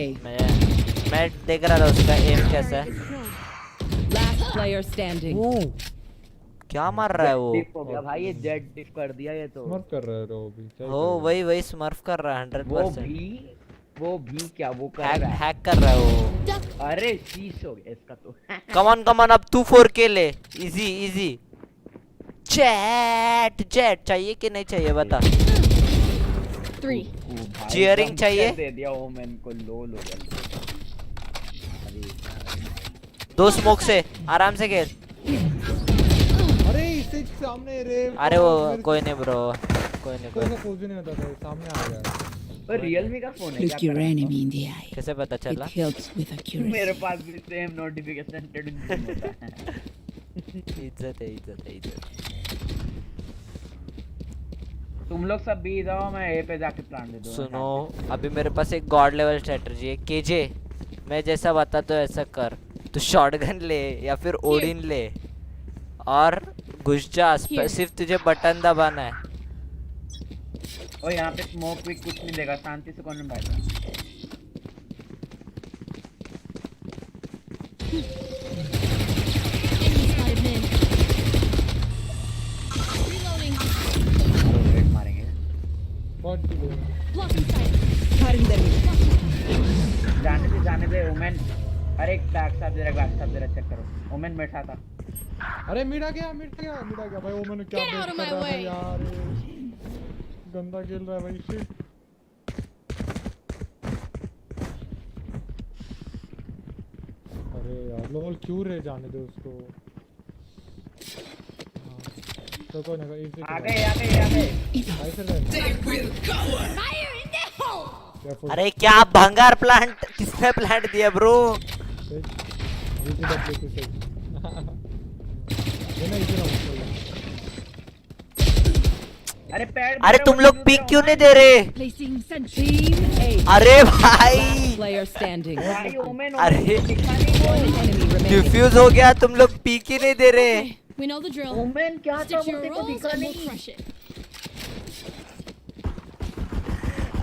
मैं देख रहा था उसका एम कैसा है। Last player standing. क्या मार रहा है वो? डिप हो गया भाई, ये जेट डिप कर दिया ये तो। स्मर्फ कर रहा है वो भी। हो वही स्मर्फ कर रहा है 100%। वो भी क्या वो कर रहा है? हैक कर रहा है वो। अरे शीश हो गया इसका तो। कम ऑन अब तू 4K ले, इजी। जेट चाहिए कि नहीं चाहिए बता। 3. चियरिंग चाहिए? दे दिया ओमेन को, लो गया। 2 स्मोक से आराम से खेल। अरे इससे सामने रे। अरे वो कोई नहीं ब्रो, कोई नहीं। कुछ नहीं होता था, सामने आ गया। और रियलमी का फोन है क्या? Look your enemy in the eye. कैसे पता चला? It helps with accuracy. मेरे पास भी सेम नोटिफिकेशन होता है। इज्जत है। तुम लोग सब बी जाओ, मैं ए पे जाके प्लान दे दूंगा। सुनो अभी मेरे पास एक गॉड लेवल स्ट्रेटजी है। केजे मैं जैसा बता तो ऐसा कर, तू शॉटगन ले या फिर ओडिन ले और घुस जा सिर्फ तुझे बटन दबाना है। ओ यहाँ पे स्मोक भी कुछ नहीं देगा, शांति से कौन बैठा। मारेंगे। जाने दे ओमेन। अरे बैक साइड जरा चेक करो। ओमेन बैठा था। अरे मिड आ गया भाई। ओमेन क्या Get out of कर my रहा है way. यार, गंदा खेल रहा है भाई। शिट अरे यार लोल क्यों रे, जाने दे उसको। तो कोई ना कोई आ गए। अरे क्या भंगार प्लांट किसने प्लांट दिया ब्रो? अरे तुम लोग पिक क्यों नहीं दे रहे? अरे भाई Player standing. अरे डिफ्यूज हो गया, तुम लोग पिक ही नहीं दे रहे। We know the drill. Omen क्या था, Stick to your मुझे को roles दिखा and we'll नहीं। crush it.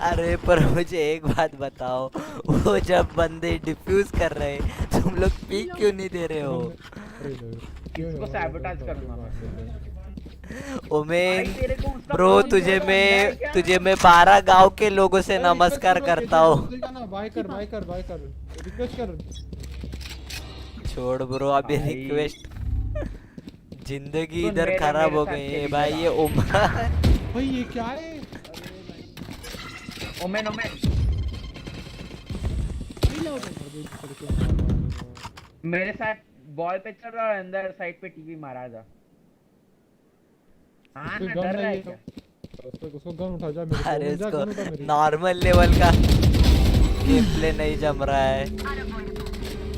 अरे पर मुझे एक बात बताओ, वो जब बंदे डिफ्यूज कर रहे तुम लोग पिक क्यों नहीं दे रहे हो? इसको सैबोटाज करूंगा। ओमेन ब्रो तुझे मैं 12 गांव के लोगों से नमस्कार करता हूँ। बाय कर रिक्वेस्ट कर। छोड़ ब्रो अभी रिक्वेस्ट, जिंदगी इधर खराब हो गई है भाई। ये भाई ये क्या है? ओमेन मेरे साथ बॉल पे चल रहा है, अंदर साइड पे टीवी मारा जा। हाँ ना डर रहा है क्या? उसको गन उठा जा मेरे। अरे इसको नॉर्मल लेवल का गेम प्ले नहीं जम रहा है,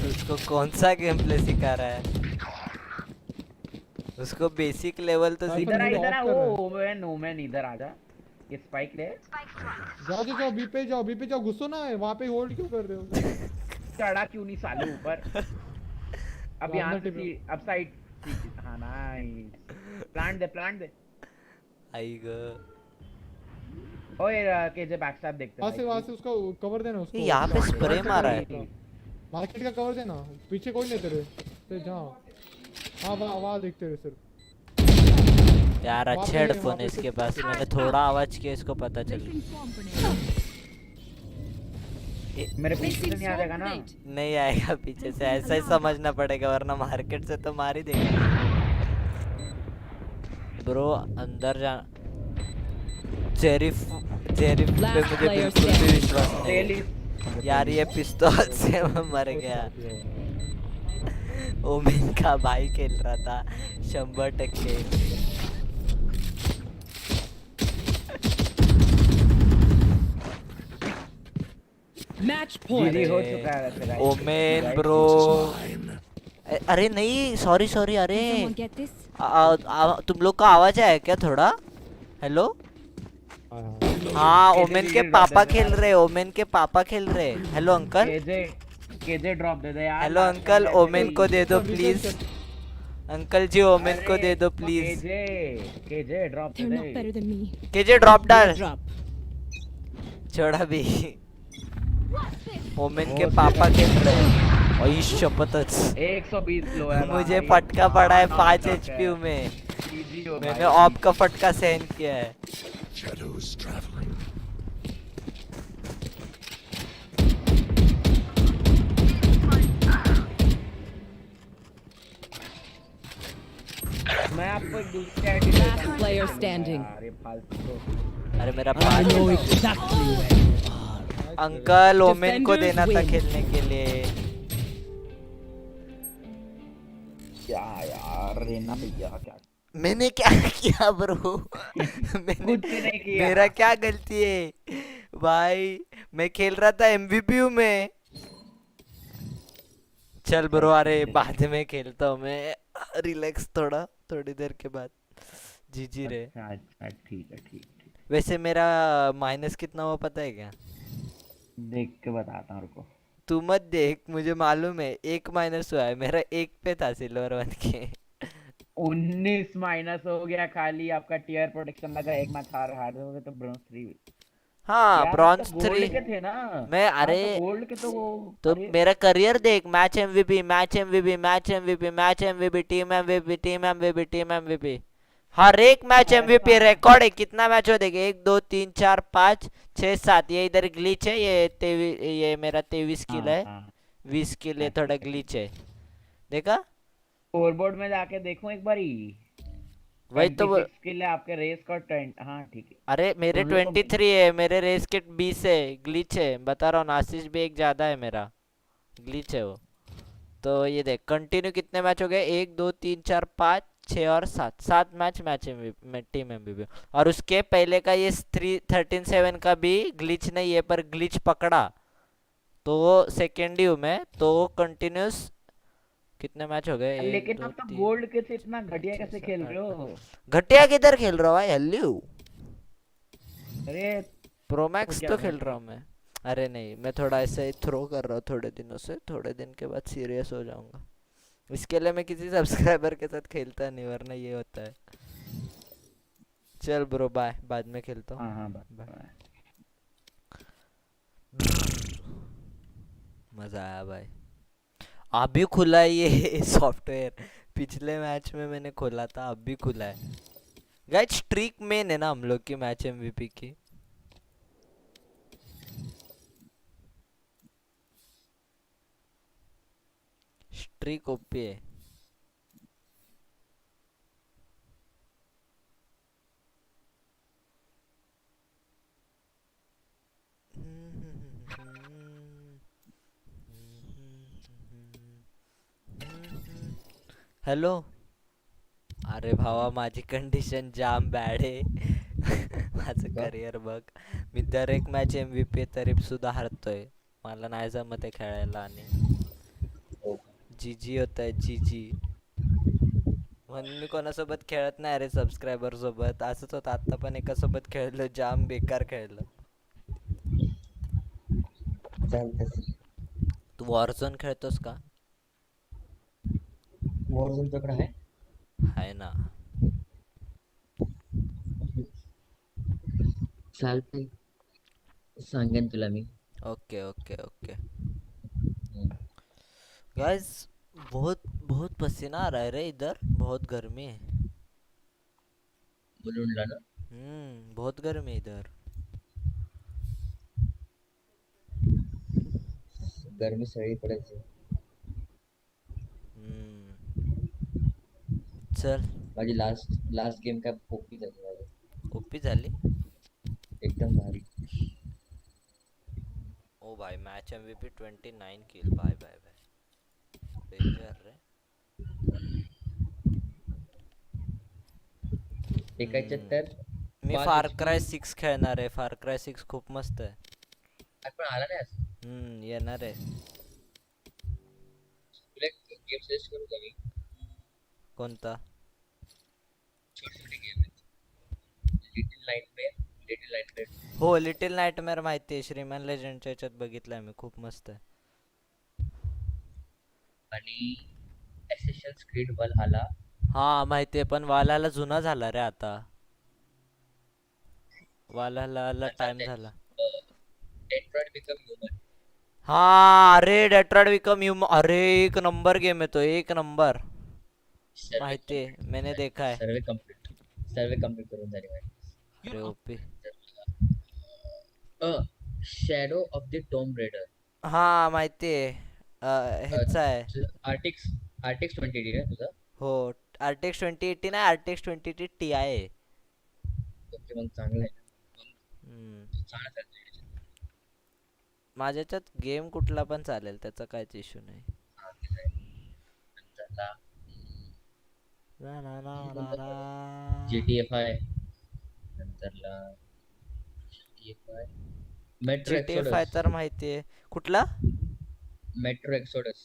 उसको कौन सा गेम प्ले सिखा रहा है? उसको बेसिक लेवल तो इधर ओमेन इधर आ जा। ये स्पाइक ले। जाओ बी पे जाओ घुसो ना, वहाँ पे होल्ड क्यों कर रहे हो? चढ़ा क्यों नहीं साले ऊपर? अब यहाँ से अब साइड। हाँ नाइस। प्लांट दे। आई गो। ओए केजे बैकस्टैब देखते हैं। वहाँ से उसको कवर देना उसको। यहाँ पे स्प्रे मारा है। मार्केट का कवर देना, पीछे कोई नहीं तेरे से। जाओ हाँ वहाँ देखते रहे सिर्फ। यार अच्छे हेडफोन है इसके पास, मैंने थोड़ा आवाज किया इसको पता चल गया। मेरे पीछे से नहीं आ जाएगा ना? नहीं आएगा पीछे से, ऐसा ही समझना पड़ेगा वरना मार्केट से तो मार ही देगा ब्रो। अंदर जा। जेरिफ पे मुझे बिल्कुल भी विश्वास नहीं यार, ये पिस्तौल से मर गया। ओमेन का भाई खेल रहा था 100%। Match point. Omen bro. अरे नहीं सॉरी अरे तुम लोग का आवाज आया क्या थोड़ा? हेलो हाँ ओमेन के पापा खेल रहे। Hello uncle. केजे ड्रॉप दे दे यार। हेलो अंकल ओमेन को दे दो प्लीज। अंकल जी ओमेन को दे दो प्लीज। केजे ड्रॉप दे दे। केजे ड्रॉप डाल। छोड़ा भी। ओमेन के पापा खेल रहे हैं। और इस शपथ 120 लो है। मुझे फटका पड़ा है 5 HP में। मैंने ऑप का फटका सहन किया है। मैं आपको एक दूसरी आईडी देता हूं। Player standing. अरे मेरा I know exactly where you are. Uncle Omen को देना था खेलने के लिए। क्या यार रेना भैया क्या? मैंने क्या किया ब्रो? मैंने कुछ नहीं किया। मेरा क्या गलती है भाई? मैं खेल रहा था MVP में। चल ब्रो अरे बाद में खेलता हूँ मैं, रिलैक्स थोड़ी देर के बाद। जी रे। अच्छा ठीक है। वैसे मेरा माइनस कितना हुआ पता है क्या? देख के बताता हूँ रुको। तू मत देख, मुझे मालूम है 1 माइनस हुआ है। मेरा 1 पे था सिल्वर 1 के। 19 माइनस हो गया खाली आपका टीयर प्रोटेक्शन लगा, एक मैच हार दोगे तो ब्रॉन्ज 3। हाँ यार ब्रॉन्ज तो 3 गोल्ड के थे ना। मैं हाँ अरे तो गोल्ड के तो वो तो अरे मेरा करियर देख, match MVP match MVP match MVP match MVP team MVP team MVP team MVP, हर एक मैच एमवीपी रिकॉर्ड है। कितना मैच हो देखे, 1 2 3 4 5 6 7, ये इधर ग्लिच है, ये 23, ये मेरा 23 किल है, 20 किल है, थोड़ा ग्लिच है देखा। स्कोरबोर्ड में जाके देखो एक बारी। वही तो 26 किल है आपके रेस का 20। हाँ ठीक है। अरे मेरे तुम लोग को 23 है, मेरे रेस के 20 है, ग्लिच है बता रहा हूँ, आशीष भी एक ज्यादा है मेरा, ग्लिच है वो। तो ये देख कंटिन्यू कितने मैच हो गए, 1 2 3 4 5 6 और 7 मैच टीम एमवीपी। और उसके पहले का ये 13-7 का भी ग्लिच नहीं है, पर ग्लिच पकड़ा तो सेकेंड ही हूँ मैं। तो कंटिन्यूस कितने मैच हो गए, लेकिन आप तो गोल्ड के से इतना घटिया कैसे खेल रहे हो? घटिया किधर खेल रहा हूँ भाई, हल्लू अरे प्रोमैक्स क्या तो है? खेल रहा हूँ मैं। अरे नहीं, मैं थोड़ा ऐसे ही थ्रो कर रहा हूँ थोड़े दिनों से, थोड़े दिन के बाद सीरियस हो जाऊंगा। इसके लिए मैं किसी सब्सक्राइबर के साथ खेलता नहीं, वरना ये होता है। चल ब्रो बाय, बाद में खेलता हूँ। हाँ बाय। मजा आया भाई। अभी खुला है ये सॉफ्टवेयर, पिछले मैच में मैंने खोला था, अब भी खुला है गाइस। स्ट्रीक मेन है ना हम लोग की मैच एमवीपी की। स्ट्रीक ओपी है। हॅलो, अरे भावा माझी कंडिशन जाम बॅड आहे माझं करिअर बघ, मी दर एक मॅच एमव्हीपी तरी सुद्धा हरतोय, मला नाही जमत आहे खेळायला, आणि जीजी होत आहे जीजी, म्हणून मी कोणासोबत खेळत नाही रे सबस्क्रायबर सोबत. असंच होतं, आता पण एकासोबत खेळलो, जाम बेकार खेळलं. तू वॉरझोन खेळतोस का? वॉरझोन तुझ्याकडे आहे? आहे ना. चालतंय, सांगेन तुला मी. ओके ओके ओके गाइस, बहुत बहुत पसीना आ रहा है रे इधर, बहुत गर्मी है. बुलुंडला ना? बहुत गर्मी है इधर. गर्मी सगळी पडायची. चल, माझी लास्ट गेम काय ओपी झाली माझी. ओपी झाली एकदम भारी. ओ भाई, मैच एमवीपी 29 किल. बाय बाय बाय, डेंजर रे. एकाहत्तर. मी फार क्राय 6 खेळणार आहे. फार क्राय 6 खूप मस्त आहे. आपण आला नाही आज. येणार आहे. तुला गेम सजेस्ट करू का मी? कोणता? छोटी गेम आहे. लिटिल नाइटमेअर. हो, लिटिल नाइटमेअर माहिती आहे. श्रीमॅन लेजेंडच्या याच्यात बघितलंय मी, खूप मस्त आहे. आणि असेसिन्स क्रीड वलहल्ला. हा माहिती आहे, पण वालाला जुना झाला रे आता. वालाला टाइम झाला. Detroit become human. हा अरे, डेट्रॉइट बिकम ह्यूमन, अरे एक नंबर गेम है तो, एक नंबर. माहिती है, मैंने देखा है. सर्वे कंप्लीट करून झाली माझी. अरे OP. Shadow of the Tomb Raider. हा माहिती आहे. ह्याचा आहे. आरटीएक्स 2080 आहे तुझा? हो, आरटीएक्स 2080 नाही, आरटीएक्स 2080 Ti आहे. ओके, मग चांगलं आहे. चांगलं चालतंय. माझ्या याच्यात गेम कुठला पण चालेल, त्याचा काहीच इश्यू नाही. GTA 5 नंतरला GTA 5 तर माहिती आहे. कुठला? Metro Exodus.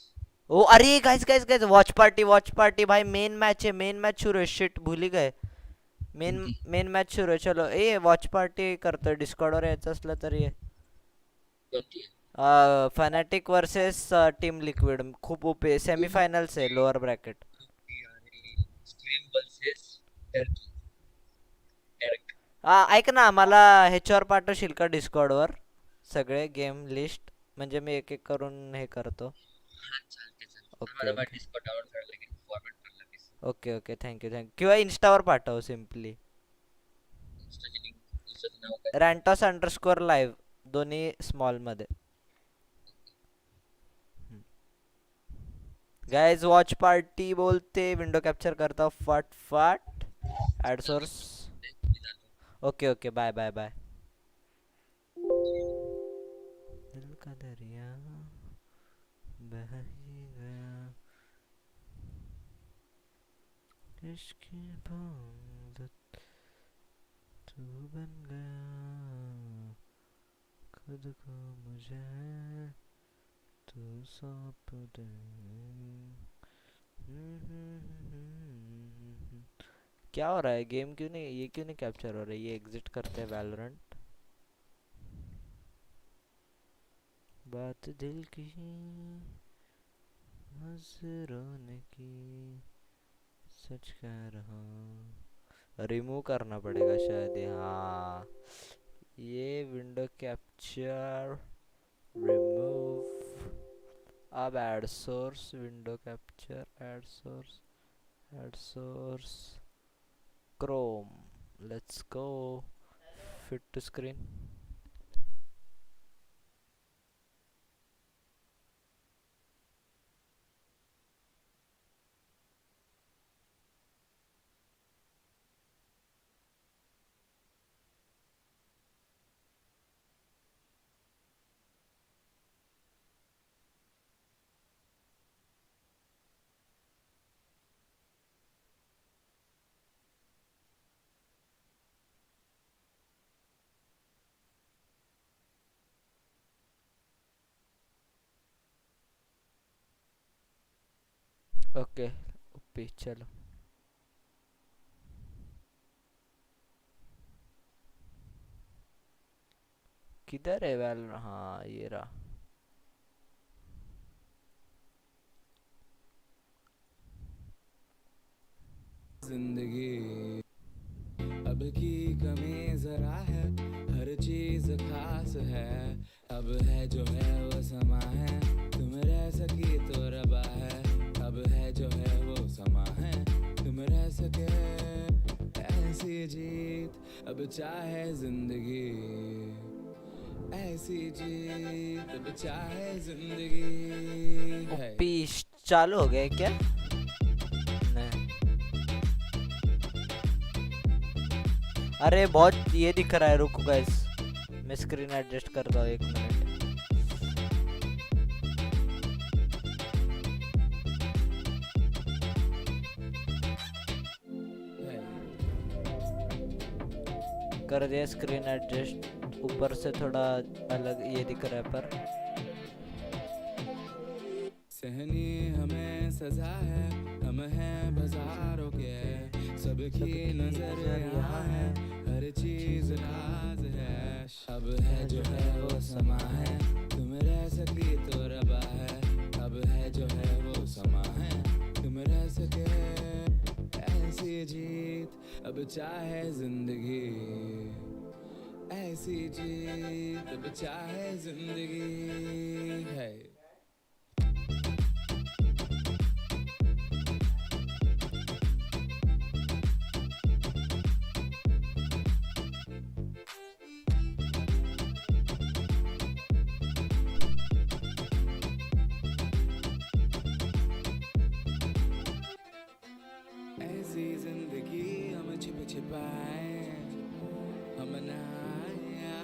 ओ अरे गाइस वॉच पार्टी भाई, मेन मैच है, मेन मैच शुरू है. शिट, भूल ही गए. मेन मैच शुरू है. चलो ए वॉच पार्टी करतोय. डिस्कॉर्डवर यायचं असलं तर ये. फॅनाटिक वर्सेस टीम लिक्विड, खूप ओपी सेमीफायनल्स आहे, लोअर ब्रॅकेट. स्क्रीम ऐक ना, मला ह्याच्यावर पाठवशील का डिस्कॉर्डवर सगळे गेम लिस्ट, म्हणजे मी एक एक करून हे करतो. Okay okay okay thank you thank you. किंवा इन्स्टावर पाठव सिम्पली. रॅन्टॉस_लाईव्ह दोन्ही स्मॉल मध्ये. गाइज वॉच पार्टी बोलते, विंडो कॅप्चर करता फाट फाट. Add source. Okay okay bye bye bye. दिल का दरिया बह ही गया, इश्क की बंदत तू बन गया, खुद को मुझे तू सौंप दे. क्या हो रहा है? गेम क्यों नहीं, ये क्यों नहीं कैप्चर हो रहा है? ये एग्जिट करते हैं वैलोरेंट. बात दिल की नजरों ने की, सच कह रहा हूं. रिमूव करना पड़ेगा शायद. हाँ ये विंडो कैप्चर रिमूव. अब add source window capture, add source Chrome. Let's go. Fit to screen. Okay OP चलो. किधर है वेल? हाँ ये रहा. जिंदगी अब की कमी जरा है, हर चीज खास है. अब है जो है वो समा है, तुम रह सकी तो रबा है. अब है जो है वो समा है, तुम रह सके ऐसी जीत. अब चाहे जिंदगी ऐसी जीत, अब चाहे जिंदगी है. पीस चालू हो गया क्या? नहीं. अरे बहुत ये दिख रहा है. रुको गाइस, मैं स्क्रीन एडजस्ट करता हूँ 1 मिनट. कर दिया स्क्रीन एडजस्ट. ऊपर से थोड़ा अलग ये दिख रहा है पर. सहनी हमें सजा है, हम हैं बाजारों के, सबकी नजर यहाँ है, हर चीज राज है. अब है जो है वो समा है, तुम रह सकी तो रबा है. अब है जो है वो समा है, तुम रह सके ऐसी जीत. अब चाहे जिंदगी ऐसी जीत, अब चाहे जिंदगी है. ऐसी जिंदगी हम छिप छिपाए, हम ना आए,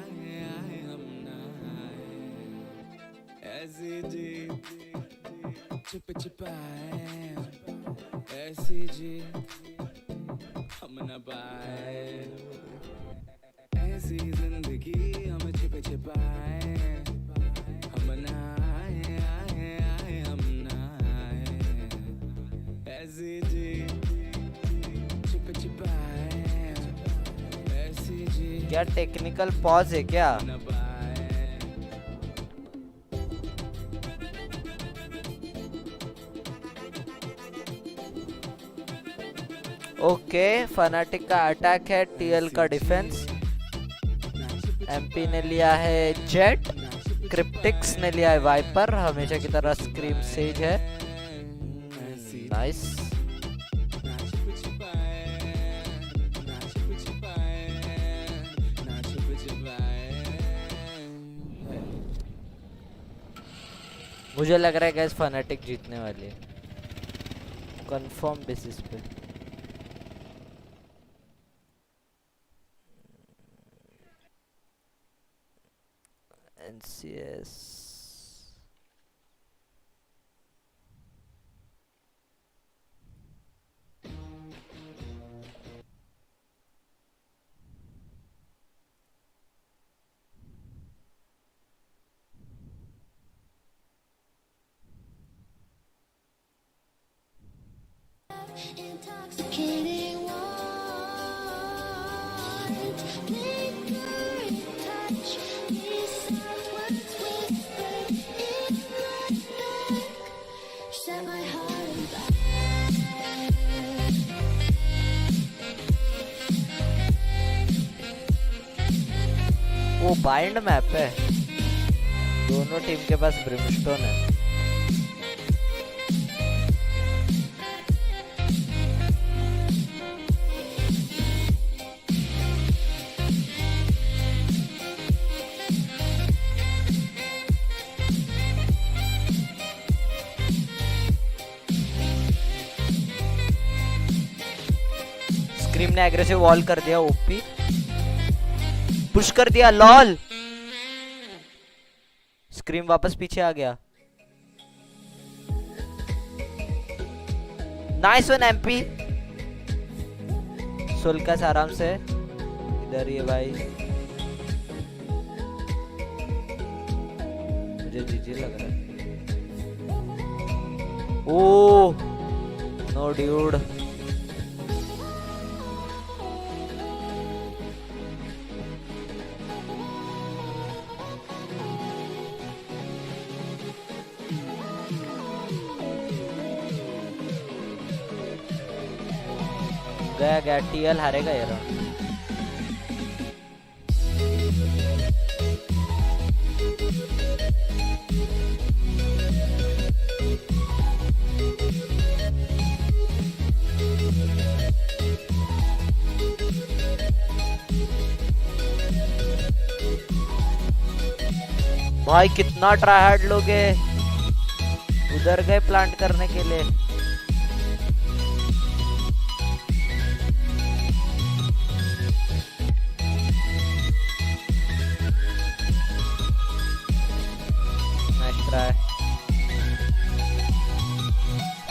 हम ना आए. ऐसी जी छिप छिपाए, ऐसी जी हम न पाए. ऐसी जिंदगी हम छिप छिपाए, हम ना आए, हम ना आए. ऐसी जी छिप छिपाए, ऐसी जी. क्या टेक्निकल पॉज है क्या? ओके फनाटिक का अटैक है, टीएल का डिफेंस। एमपी ने लिया है जेट, क्रिप्टिक्स ने लिया है वाइपर, हमेशा की तरह स्क्रीम सेज है। नाइस। मुझे लग रहा है गैस फनाटिक जीतने वाली है कंफर्म बेसिस पे। NCS Intoxicating warmth, lingering touch, these soft words whispered in the dark, set my heart on fire. वो बाइंड मैप है, दोनों टीम के पास ब्रिमस्टोन है। स्क्रीम ने एग्रेसिव वॉल कर दिया, ओपी पुश कर दिया, लॉल। स्क्रीम वापस पीछे आ गया। Nice one MP. सुल्कस आराम से इधर ही है भाई। मुझे जीजी लग रहा है। Oh no dude. गया गया, टीएल हारेगा ये राउंड। भाई कितना ट्राई हार्ड लोग उधर गए प्लांट करने के लिए।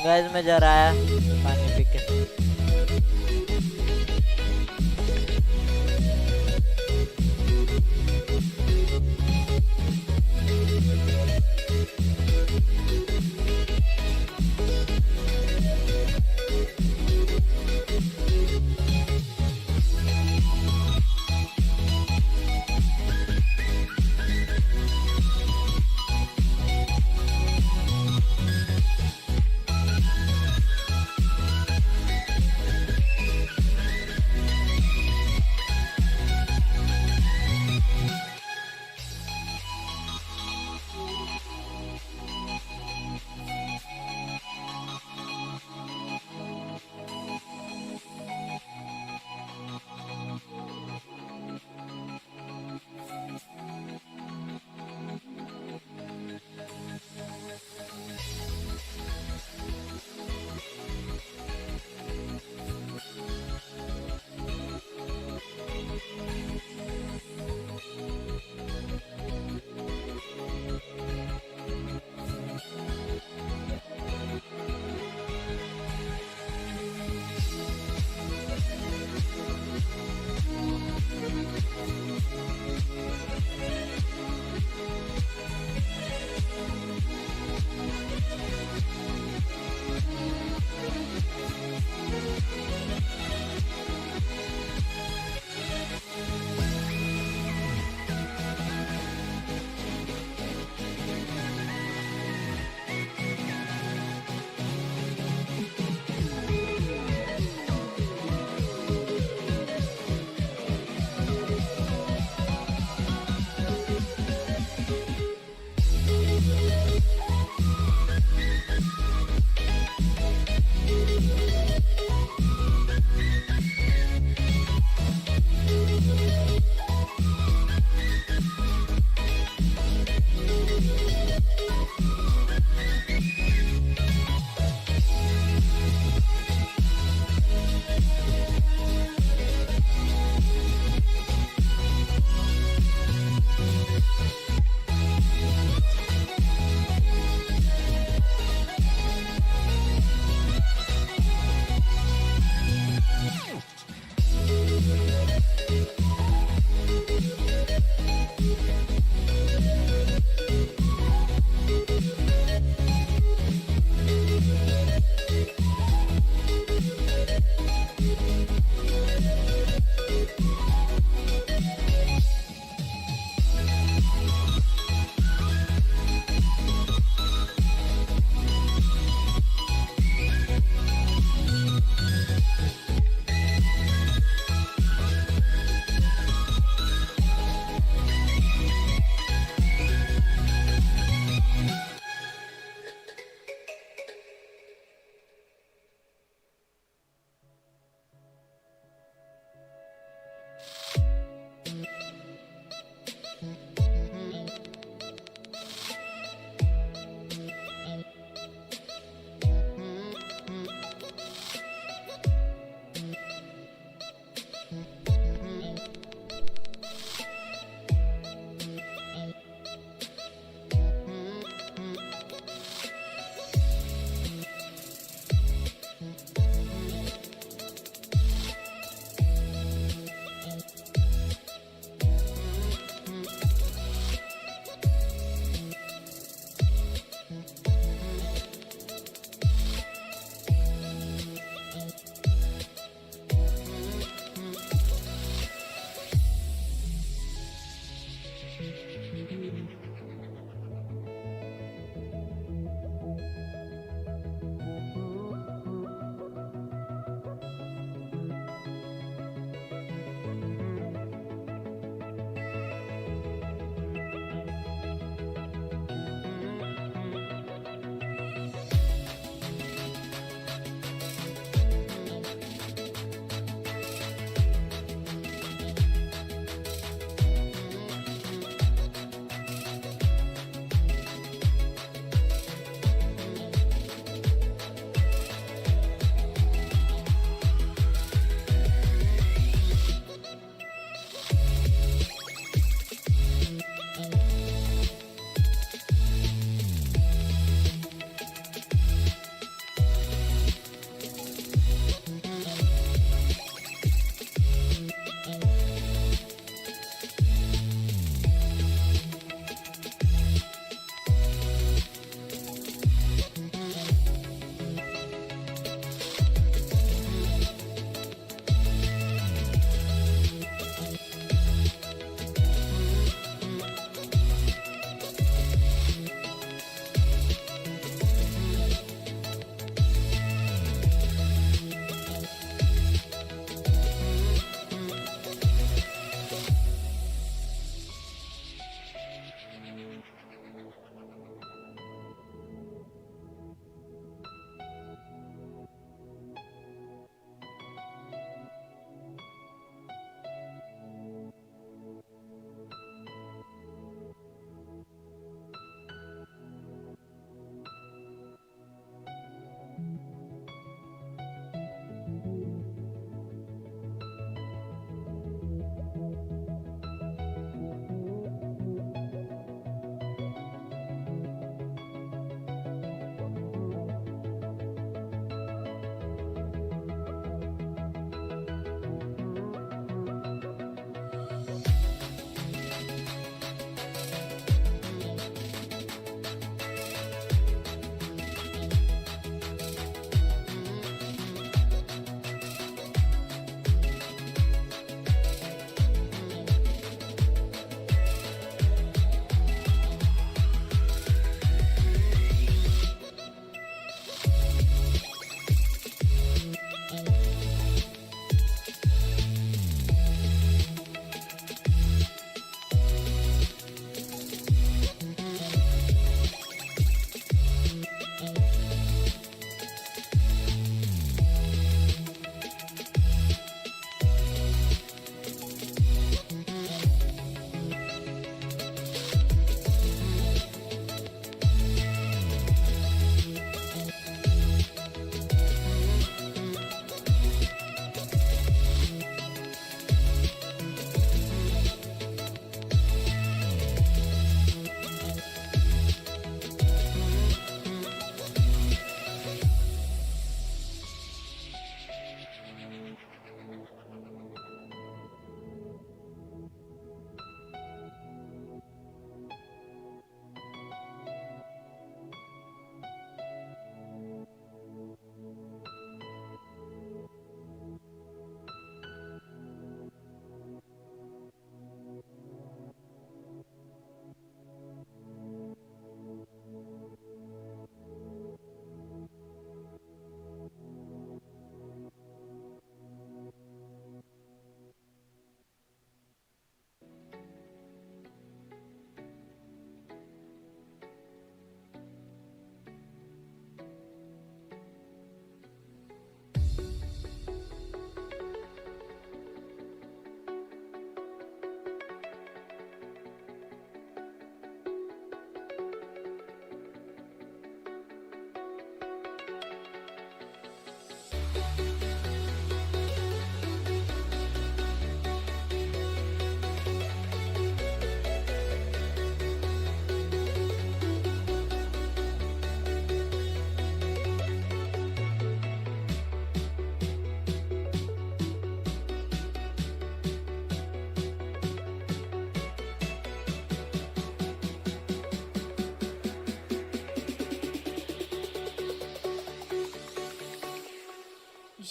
गैस में जा रहा है पानी पी के।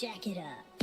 Jack it up.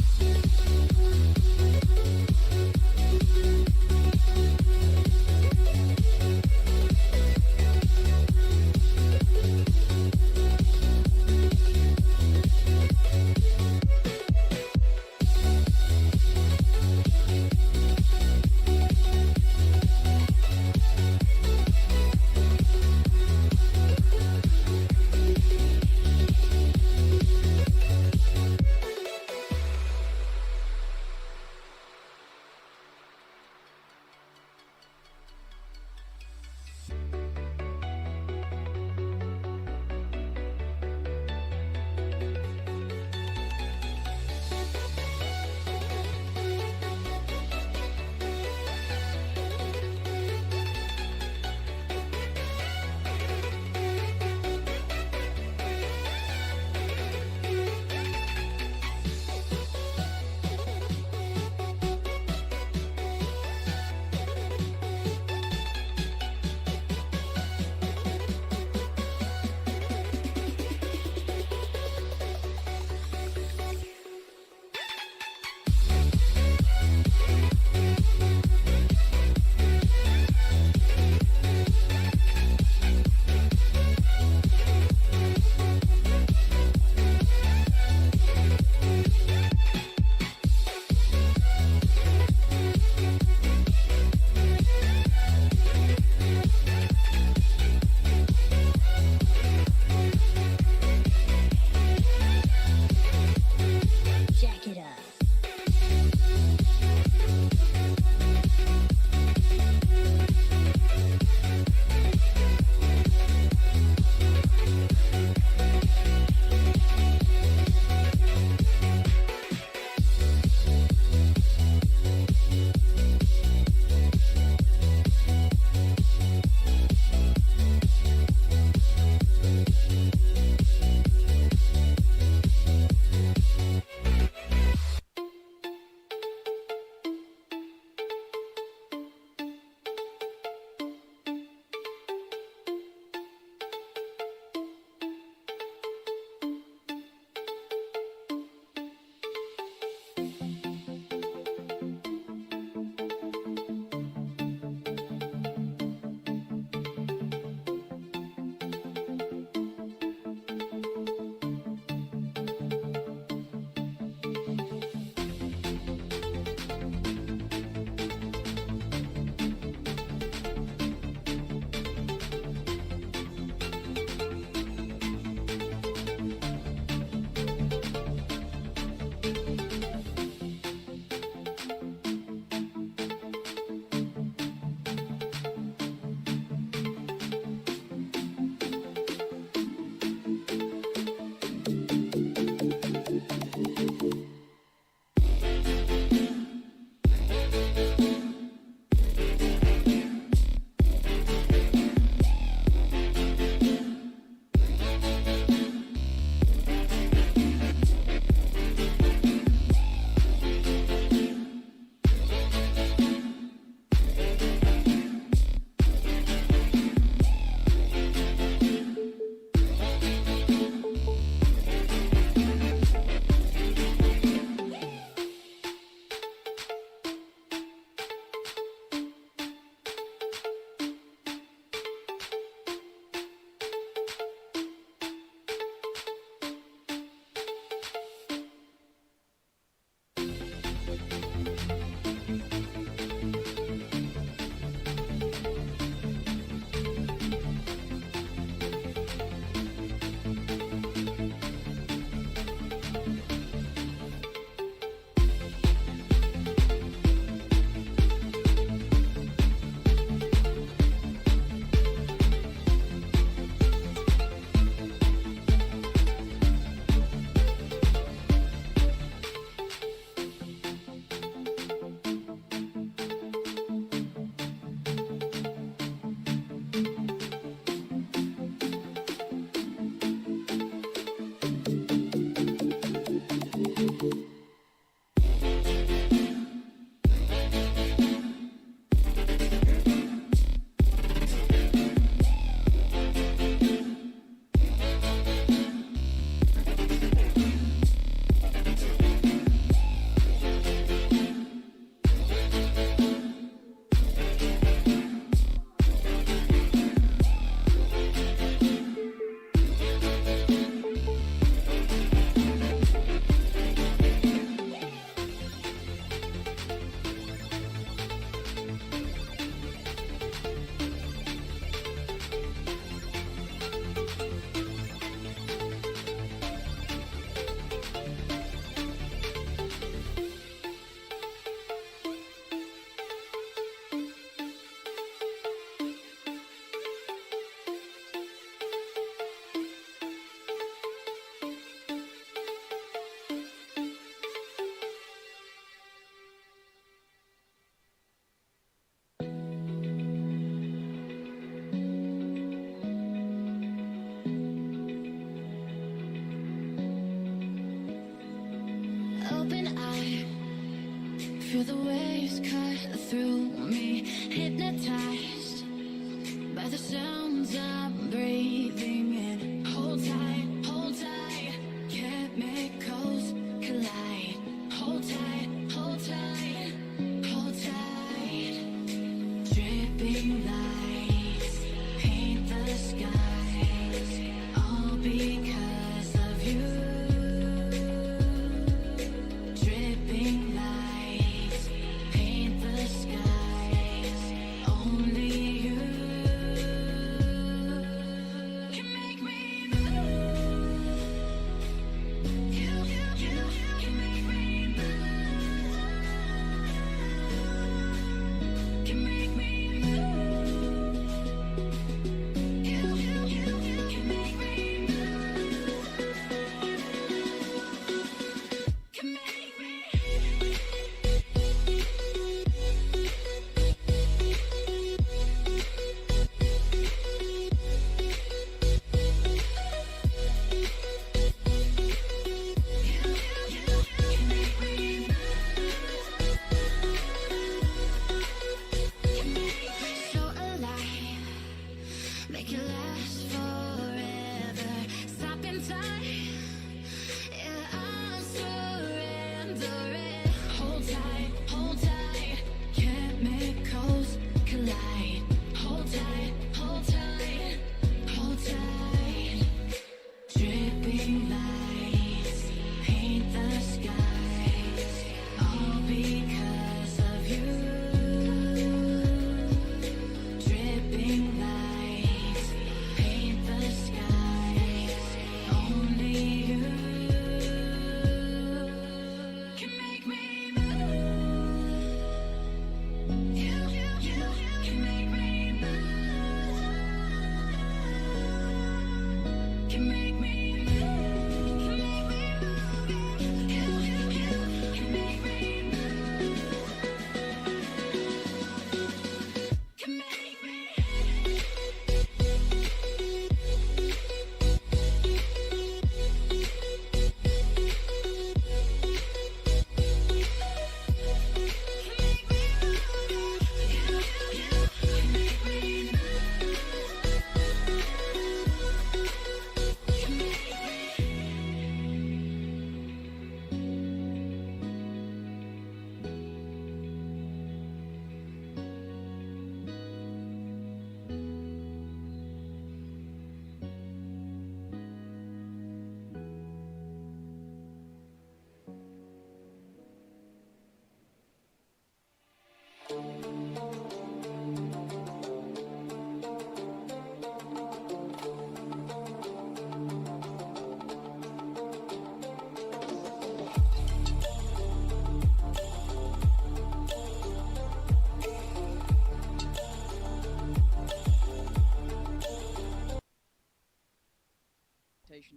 Feel the waves cut through me, hypnotized by the sounds I'm breathing in. Hold tight, chemicals collide. Hold tight, hold tight, hold tight. Dripping lights paint the skies, all because of you. Dripping lights paint the skies, only you can make me move. You can make me move. Can make me move. You can make me move. Can make me. So alive, make it last forever. Stop in time, yeah, I'm surrendering. Hold tight, chemicals collide. Hold tight, hold tight, hold tight. Dripping lights paint the skies, all because of you. Dripping lights paint the skies, only you can make me move. You can make me move. Can make me move. Can make me move. You can make me move. Can make me.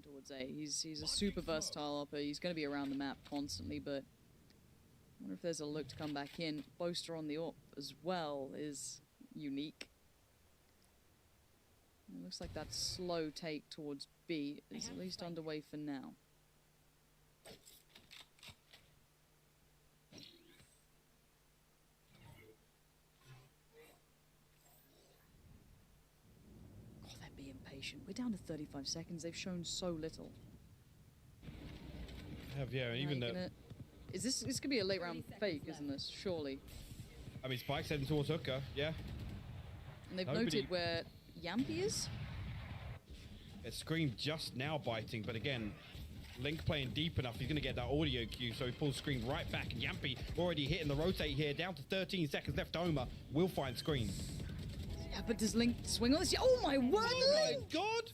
Towards A. He's a super versatile opper. He's going to be around the map constantly, but I wonder if there's a look to come back in. Boaster on the AWP as well is unique. It looks like that slow take towards B is at least underway for now. Oh, they're being patient. We're down to 35 seconds. They've shown so little. Yeah, even though. Is this could be a late round fake, isn't this? Surely. I mean, Spike's heading towards Hooker, yeah. And they've noted where Yampy is. It's Scream just now biting, but again, Link playing deep enough, he's going to get that audio cue, so he pulls Scream right back. And Yampy already hitting the rotate here, down to 13 seconds left. Homer will find Scream. Yeah, but does Link swing on this? Oh my word, Link! Oh my god!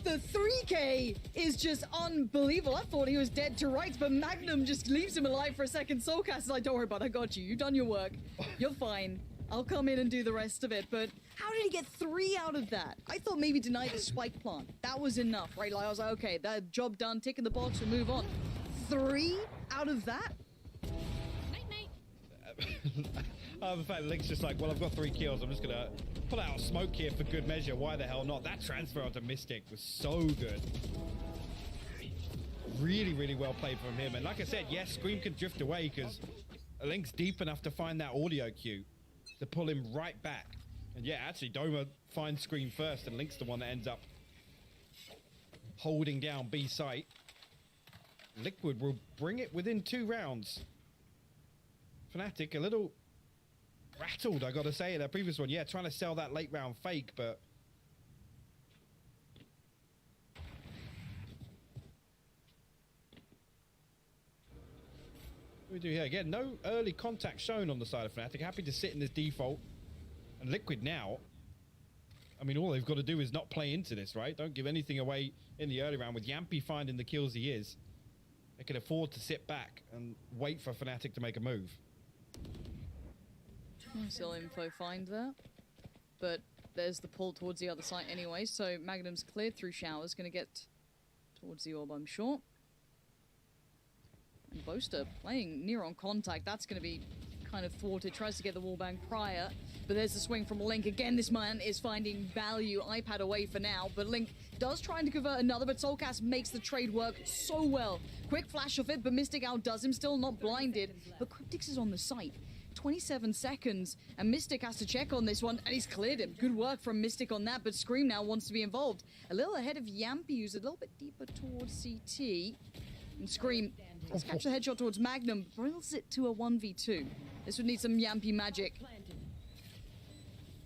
The 3K is just unbelievable. I thought he was dead to rights, but Magnum just leaves him alive for a second. Soulcast is like, don't worry about it, I got you. You've done your work. You're fine. I'll come in and do the rest of it. But how did he get 3 out of that? I thought maybe deny the spike plant. That was enough, right? Like, I was like, okay, that job done, tick in the box and move on. 3 out of that? The fact Link's just like, well, I've got 3 kills. I'm just going to pull out a smoke here for good measure. Why the hell not? That transfer onto Mystic was so good. Really, really well played from him. And like I said, yes, Scream can drift away because Link's deep enough to find that audio cue to pull him right back. And yeah, actually, Doma finds Scream first, and Link's the one that ends up holding down B site. Liquid will bring it within 2 rounds. Fnatic a little rattled, I gotta say, in that previous one. Yeah, trying to sell that late round fake, but what do we do here? Again, no early contact shown on the side of Fnatic. Happy to sit in this default. And Liquid now, I mean, all they've got to do is not play into this, right? Don't give anything away in the early round. With Yampy finding the kills he is, they can afford to sit back and wait for Fnatic to make a move. Still info find there. But there's the pull towards the other side anyway, so Magnum's cleared through showers, gonna get towards the orb, I'm sure. And Boaster playing near on contact, that's gonna be kind of thwarted, tries to get the wallbang prior, but there's the swing from Link. Again, this man is finding value. iPad away for now, but Link does try to convert another, but Soulcast makes the trade work so well. Quick flash of it, but Mystic outdoes him, still not blinded, but Cryptix is on the site. 27 seconds, and Mystic has to check on this one, and he's cleared him. Good work from Mystic on that, but Scream now wants to be involved. A little ahead of Yampy, who's a little bit deeper towards CT. And Scream has catch the headshot towards Magnum, brings it to a 1v2. This would need some Yampy magic.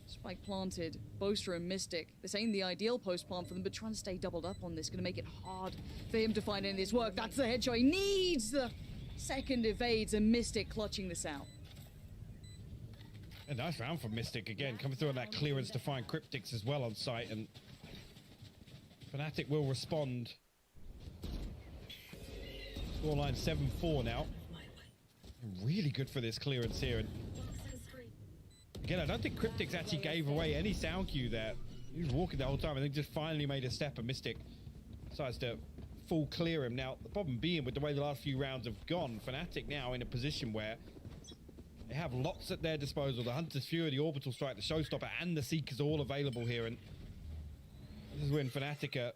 Spike planted, Boaster and Mystic. This ain't the ideal post plant for them, but trying to stay doubled up on this, gonna make it hard for him to find any of this work. That's the headshot he needs! The second evades, and Mystic clutching this out. A nice round from Mystic again, coming through on that clearance to find Cryptix as well on site, and Fnatic will respond. Scoreline 7-4 now. Really good for this clearance here. And again, I don't think Cryptix actually gave away any sound cue there. He was walking the whole time. I think just finally made a step, and Mystic decides to full clear him. Now, the problem being with the way the last few rounds have gone, Fnatic now in a position where they have lots at their disposal. The Hunter's Fury, the Orbital Strike, the Showstopper, and the Seekers are all available here. And this is when Fnatic are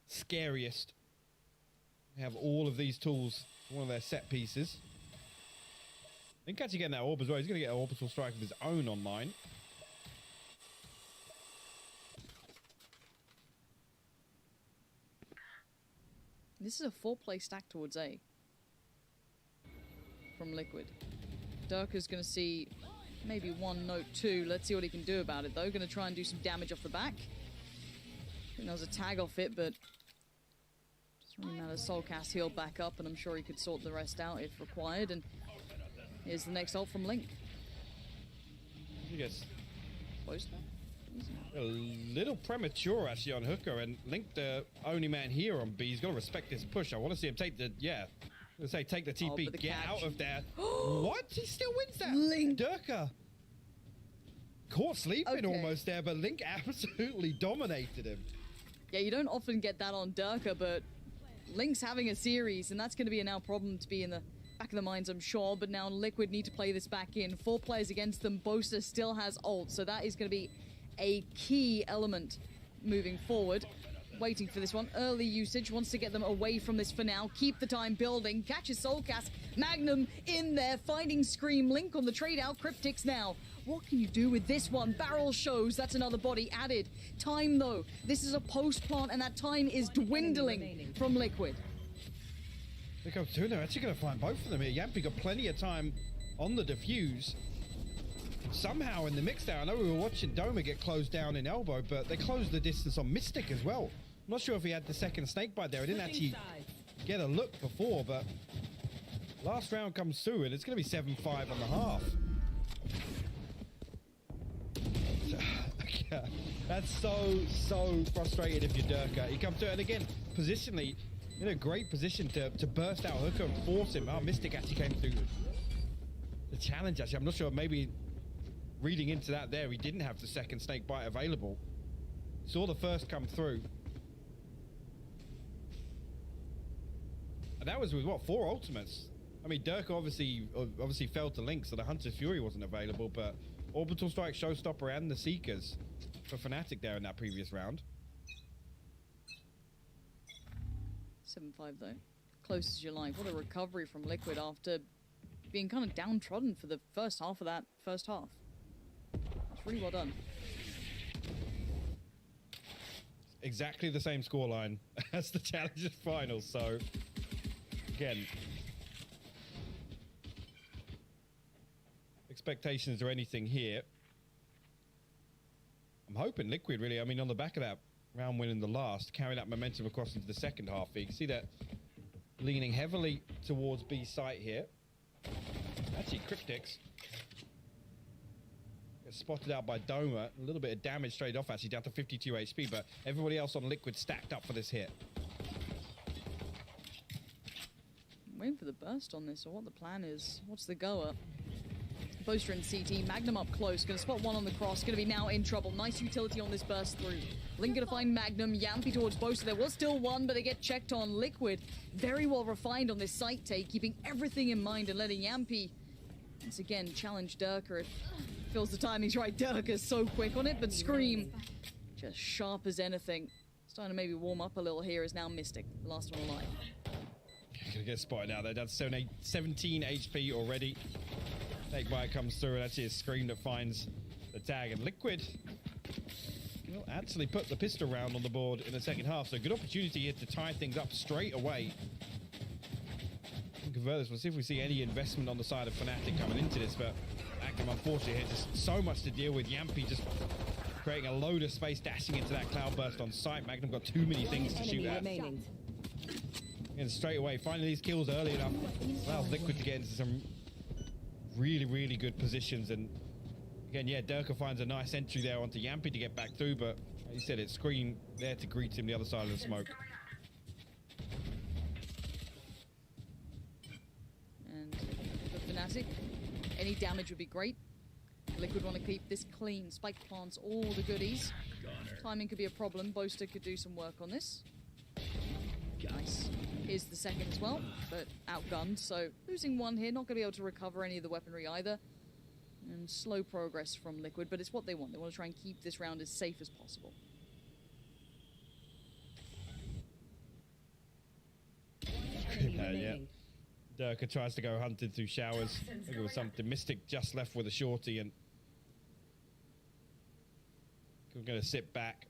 scariest. They have all of these tools, one of their set pieces. I think actually getting that orb as well. He's going to get an Orbital Strike of his own online. This is a 4-play stack towards A. From Liquid. Durka's going to see maybe 1 note 2. Let's see what he can do about it, though. Going to try and do some damage off the back. I think there was a tag off it, but doesn't really matter. Soulcast healed back up, and I'm sure he could sort the rest out if required. And here's the next ult from Link. Yes. Boaster. A little premature, actually, on Hooker. And Link, the only man here on B, he's got to respect this push. I want to see him take the, let's say take the TP, get out of there. What? He still wins that. Link. Durka. Caught sleeping almost there, but Link absolutely dominated him. Yeah, you don't often get that on Durka, but Link's having a series, and that's going to be a now problem to be in the back of the minds, I'm sure. But now Liquid need to play this back in. 4 players against them. Boaster still has ult, so that is going to be a key element moving forward. Waiting for this one. Early usage, wants to get them away from this for now. Keep the time building. Catches Soulcast. Magnum in there, finding Scream. Link on the trade out. Cryptix now. What can you do with this one? Barrel shows. That's another body added. Time, though. This is a post plant, and that time is dwindling from Liquid. Here comes two. They're actually going to find both of them here. Yampy got plenty of time on the defuse. Somehow in the mix there, I know we were watching Doma get closed down in elbow, but they closed the distance on Mystic as well. I'm not sure if he had the second snakebite there. I didn't actually get a look before, but last round comes through, and it's going to be 7-5 on the half. That's so frustrating if you're Durka. He comes through, and again, positionally, in a great position to burst out Hooker and force him. Oh, Mystic actually came through the challenge, actually. I'm not sure, maybe reading into that there, he didn't have the second snakebite available. Saw the first come through. And that was with, what, 4 ultimates? I mean, Durka obviously fell to Link, so the Hunter's Fury wasn't available, but Orbital Strike, Showstopper, and the Seekers for Fnatic there in that previous round. 7-5 though. Close as you like. What a recovery from Liquid after being kind of downtrodden for the first half of that first half. It's really well done. Exactly the same scoreline as the Challengers Finals, so again, expectations or anything here. I'm hoping Liquid really, I mean, on the back of that round win in the last, carry that momentum across into the second half. You can see that leaning heavily towards B site here. Actually, Cryptix gets spotted out by Doma. A little bit of damage straight off, actually, down to 52 HP, but everybody else on Liquid stacked up for this hit. I'm waiting for the burst on this, or what the plan is. What's the goer? Boaster and CT, Magnum up close, gonna spot one on the cross, gonna be now in trouble. Nice utility on this burst through. Link gonna find Magnum, Yampy towards Boaster. There was still one, but they get checked on. Liquid, very well refined on this site take, keeping everything in mind and letting Yampy, once again, challenge Durka. It feels the timing's right. Durka's so quick on it, but Scream, just sharp as anything. Starting to maybe warm up a little here is now Mystic, the last one alive. Gonna get spotted out there, down to 17 HP already. Take Bite comes through, and actually a Scream that finds the tag. And Liquid will actually put the pistol round on the board in the second half. So good opportunity here to tie things up straight away. And convert this. We'll see if we see any investment on the side of Fnatic coming into this. But Magnum, unfortunately, here just so much to deal with. Yampy just creating a load of space, dashing into that cloudburst on site. Magnum got too many things to shoot at. And straight away, finding these kills early enough allows Liquid to get into some really good positions. And again, yeah, Durka finds a nice entry there onto Yampy to get back through, but like you said, it's Scream there to greet him the other side of the smoke. And for Fnatic, any damage would be great. Liquid want to keep this clean. Spike plants, all the goodies. Timing could be a problem. Boaster could do some work on this. Nice. Here's the second as well, but outgunned, so losing one here, not going to be able to recover any of the weaponry either. And slow progress from Liquid, but it's what they want. They want to try and keep this round as safe as possible. Yeah. Durka tries to go hunting through showers. I think it was something. Mystic just left with a shorty, and we're going to sit back.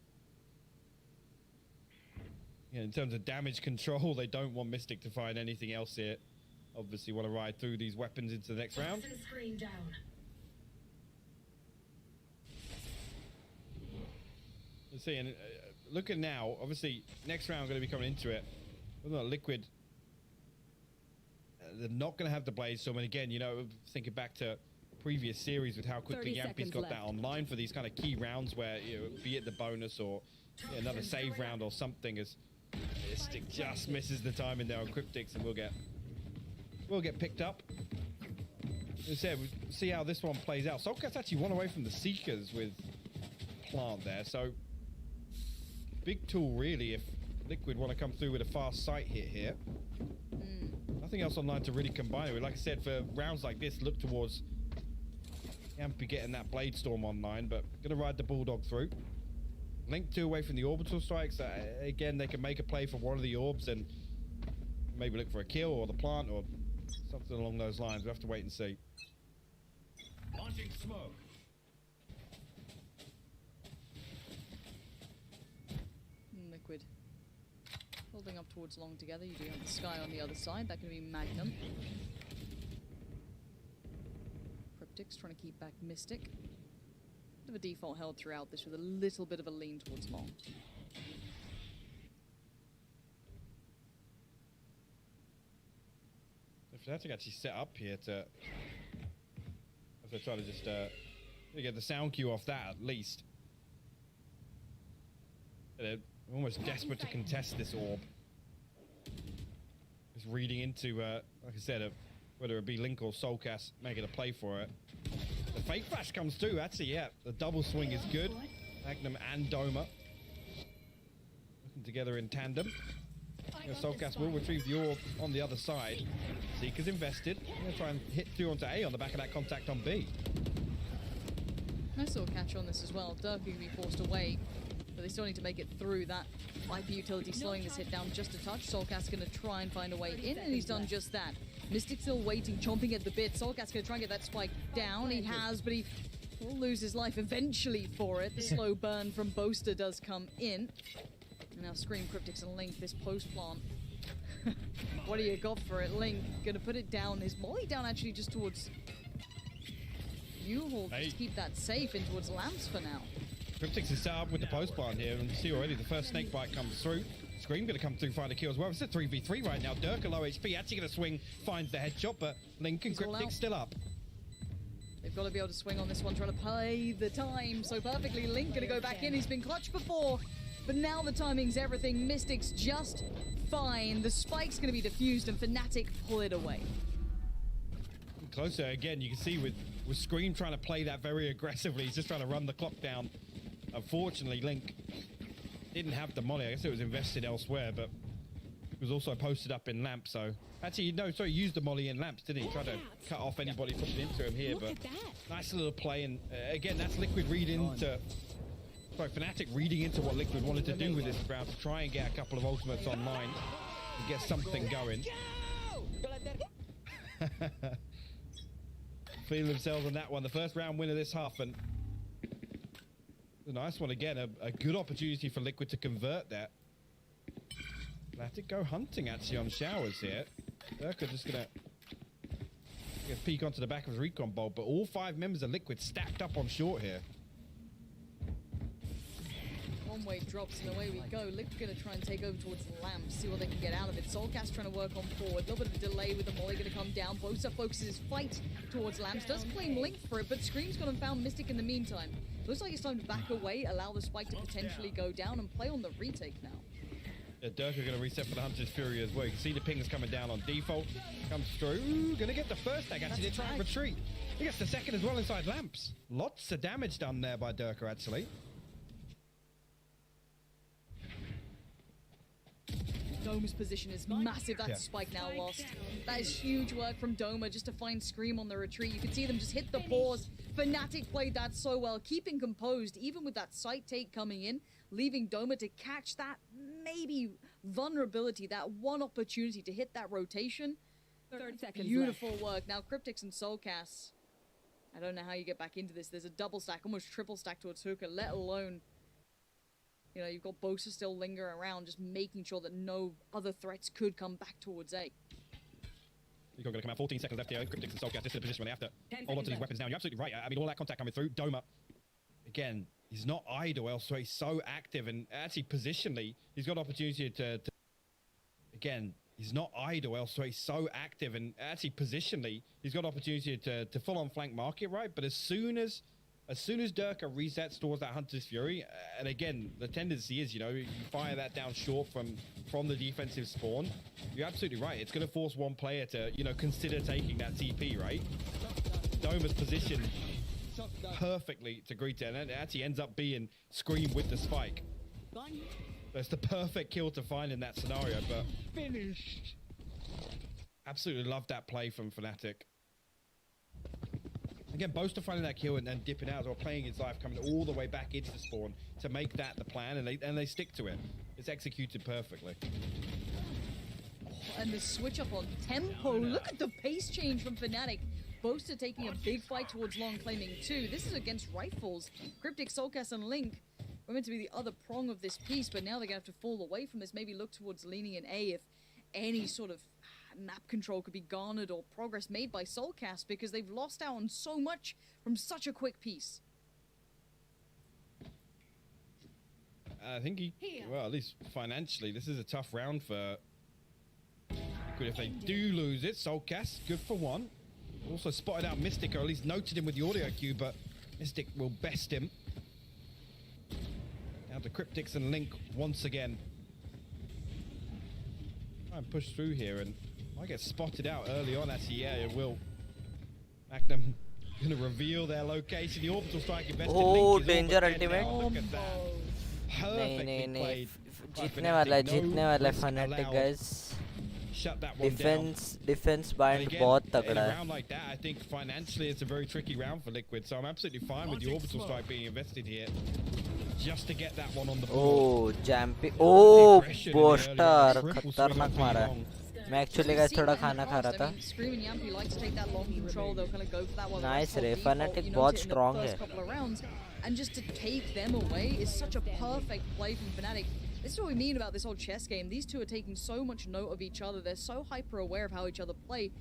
Yeah, in terms of damage control, they don't want Mystic to find anything else here. Obviously want to ride through these weapons into the next round. Let's see, and looking now, obviously, next round going to be coming into it. Liquid, they're not going to have the Bladestorm. And again, you know, thinking back to previous series with how quickly Yampy's got that online for these kind of key rounds where, you know, be it the bonus or another save round or something, as Mystic just misses the timing there on Cryptix, and we'll get picked up. As I said, we'll see how this one plays out. Soulcat's actually one away from the Seekers with Plant there, so big tool really if Liquid want to come through with a fast sight hit here. Nothing else online to really combine it with. Like I said, for rounds like this, look towards Yampy getting that Bladestorm online, but gonna ride the Bulldog through. Link 2 away from the orbital strikes. Again, they can make a play for one of the orbs and maybe look for a kill or the plant or something along those lines. We'll have to wait and see. Launching smoke. Liquid holding up towards long together. You do have the Sky on the other side. That can be Magnum. Cryptix trying to keep back Mystic. Bit of a default held throughout this with a little bit of a lean towards long. If Fnatic actually set up here to, if they try to just get the sound cue off that at least. They're almost desperate to contest this orb. Just reading into, like I said, whether it be Link or Soulcast making a play for it. The fake flash comes through, actually, yeah. The double swing is good. Magnum and Doma working together in tandem. Soulcast will retrieve the orb on the other side. Seeker's invested. Going to try and hit through onto A on the back of that contact on B. Nice little catch on this as well. Durka can be forced away, but they still need to make it through. That IP utility slowing this hit down just a touch. Soulcast going to try and find a way in, and he's done just that. Mystic still waiting, chomping at the bit. Soulcast gonna try and get that spike down. He has, but he will lose his life eventually for it. The slow burn from Boaster does come in. And now Scream, Cryptix, and Link, this post plant. What do you got for it? Link gonna put it down. His molly down actually just towards U-Haul. Just keep that safe in towards Lamps for now. Cryptix is set up with the post plant here, and you see already the first snake bite comes through. Scream gonna come through, find a kill as well. It's a 3v3 right now. Durka low HP, actually gonna swing, finds the headshot, but Link and Cryptix still up. They've got to be able to swing on this one, trying to play the time so perfectly. Link gonna go back in. He's been clutched before, but now the timing's everything. Mystic's just fine. The spike's gonna be diffused, and Fnatic pull it away. Closer again, you can see with Scream trying to play that very aggressively. He's just trying to run the clock down. Unfortunately, Link didn't have the molly. I guess it was invested elsewhere, but it was also posted up in Lamps. So actually, no, sorry, he used the molly in Lamps, didn't he? Tried to cut off anybody pushing into him here, but nice little play. And again, that's Liquid reading into, sorry, Fnatic reading into what Liquid wanted to do with this round to try and get a couple of ultimates online and get something going. Feeling themselves on that one. The first round winner this half, and a nice one again. A good opportunity for Liquid to convert that. Fnatic go hunting actually on showers here. Durka just gonna peek onto the back of his recon bolt, but all 5 members of Liquid stacked up on short here. One way drops and away we go. Liquid gonna try and take over towards the Lamps, see what they can get out of it. Soulcast trying to work on forward. A little bit of a delay with the molly gonna come down. Bosa focuses his fight towards Lamps. Does claim Link for it, but Scream's gone and found Mystic in the meantime. Looks like it's time to back away, allow the spike to potentially go down, and play on the retake now. Yeah, Durka gonna reset for the Hunter's Fury as well. You can see the pings coming down on default. Comes through. Ooh, gonna get the first tag actually. They try and retreat. He gets the second as well inside Lamps. Lots of damage done there by Durka actually. Doma's position is massive. That's spike now lost. That is huge work from Doma just to find Scream on the retreat. You can see them just hit the pause. Fnatic played that so well, keeping composed even with that site take coming in, leaving Doma to catch that maybe vulnerability, that one opportunity to hit that rotation. 30 seconds Beautiful work. Now Cryptix and Soulcast. I don't know how you get back into this. There's a double stack, almost triple stack towards Hookah, let alone, you know, you've got Bosa still lingering around, just making sure that no other threats could come back towards A. You're going to come out 14 seconds left here. Cryptix and Soulcast just in a position where they have to hold on to these weapons now. You're absolutely right. I mean, all that contact coming through. Doma, again, he's not idle elsewhere. He's so active, and actually positionally, he's got opportunity to again, he's not idle elsewhere. He's so active, and actually positionally, he's got opportunity to full on flank market, right? But as soon as Durka resets towards that Hunter's Fury, and again, the tendency is, you know, you fire that down short from the defensive spawn, you're absolutely right. It's going to force one player to, you know, consider taking that TP, right? Doma's positioned perfectly to greet it, and it actually ends up being Scream with the spike. That's the perfect kill to find in that scenario, but finished. Absolutely love that play from Fnatic. Again, Boaster finding that kill and then dipping out as well, playing his life, coming all the way back into the spawn to make that the plan, and they stick to it. It's executed perfectly. Oh, and the switch up on tempo. Look at the pace change from Fnatic. Boaster taking a big fight towards Long, claiming 2. This is against Rifles. Cryptix, Soulcast, and Link were meant to be the other prong of this piece, but now they're going to have to fall away from this, maybe look towards leaning in A if any sort of map control could be garnered or progress made by Soulcast, because they've lost out on so much from such a quick piece. I think well, at least financially, this is a tough round for Good. If they do lose it, Soulcast, good for 1. Also spotted out Mystic, or at least noted him with the audio cue, but Mystic will best him. Now to Cryptix and Link once again. Try and push through here, and I get spotted out early on. Actually, yeah, it will. Magnum going to reveal their location. The orbital strike invested. Oh, danger ultimate. Look at that. Perfectly played. जीतने वाला है Fnatic, guys. Shut that one defense bind बहुत तगड़ा है. In a round like that, I think financially it's a very tricky round for Liquid, so I'm absolutely fine with the orbital strike being invested here, just to get that one on the board. Oh, jumping. Oh, Boaster खतरनाक मारा. मैं actually guys थोड़ा खाना खा रहा था. Scream and Yampy like to take that long control. They'll kind of go for that one. Nice रे, Fnatic बहुत strong है. And just to take them away is such a perfect play from Fnatic. This is what we mean about this whole chess game. These two are taking so much note of each other. They're so hyper aware of how each other play.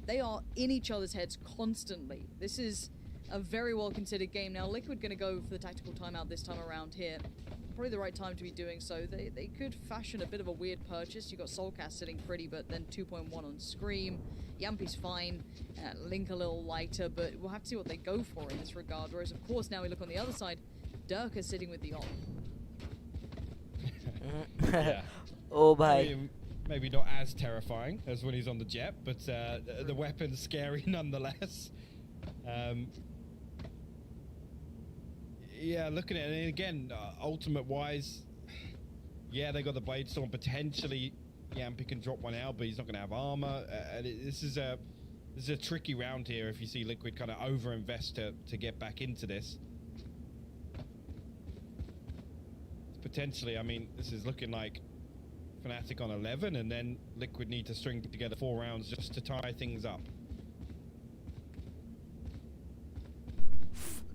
They are in each other's heads constantly. This is a very well considered game. Now Liquid going to go for the tactical timeout this time around here. Probably the right time to be doing so. They could fashion a bit of a weird purchase. You got Soulcast sitting pretty, but then 2.1 on Scream. Yampy's fine. Link a little lighter, but we'll have to see what they go for in this regard. Whereas of course now we look on the other side. Durka sitting with the op. Yeah. Oh bhai. Maybe not as terrifying as when he's on the jet, but the weapon's scary nonetheless. Yeah, looking at it, and again, ultimate-wise, yeah, they got the Blade Storm. Potentially, Yampy can drop one out, but he's not going to have armor. This is a tricky round here if you see Liquid kind of over-invest to get back into this. Potentially, I mean, this is looking like Fnatic on 11, and then Liquid need to string together 4 rounds just to tie things up.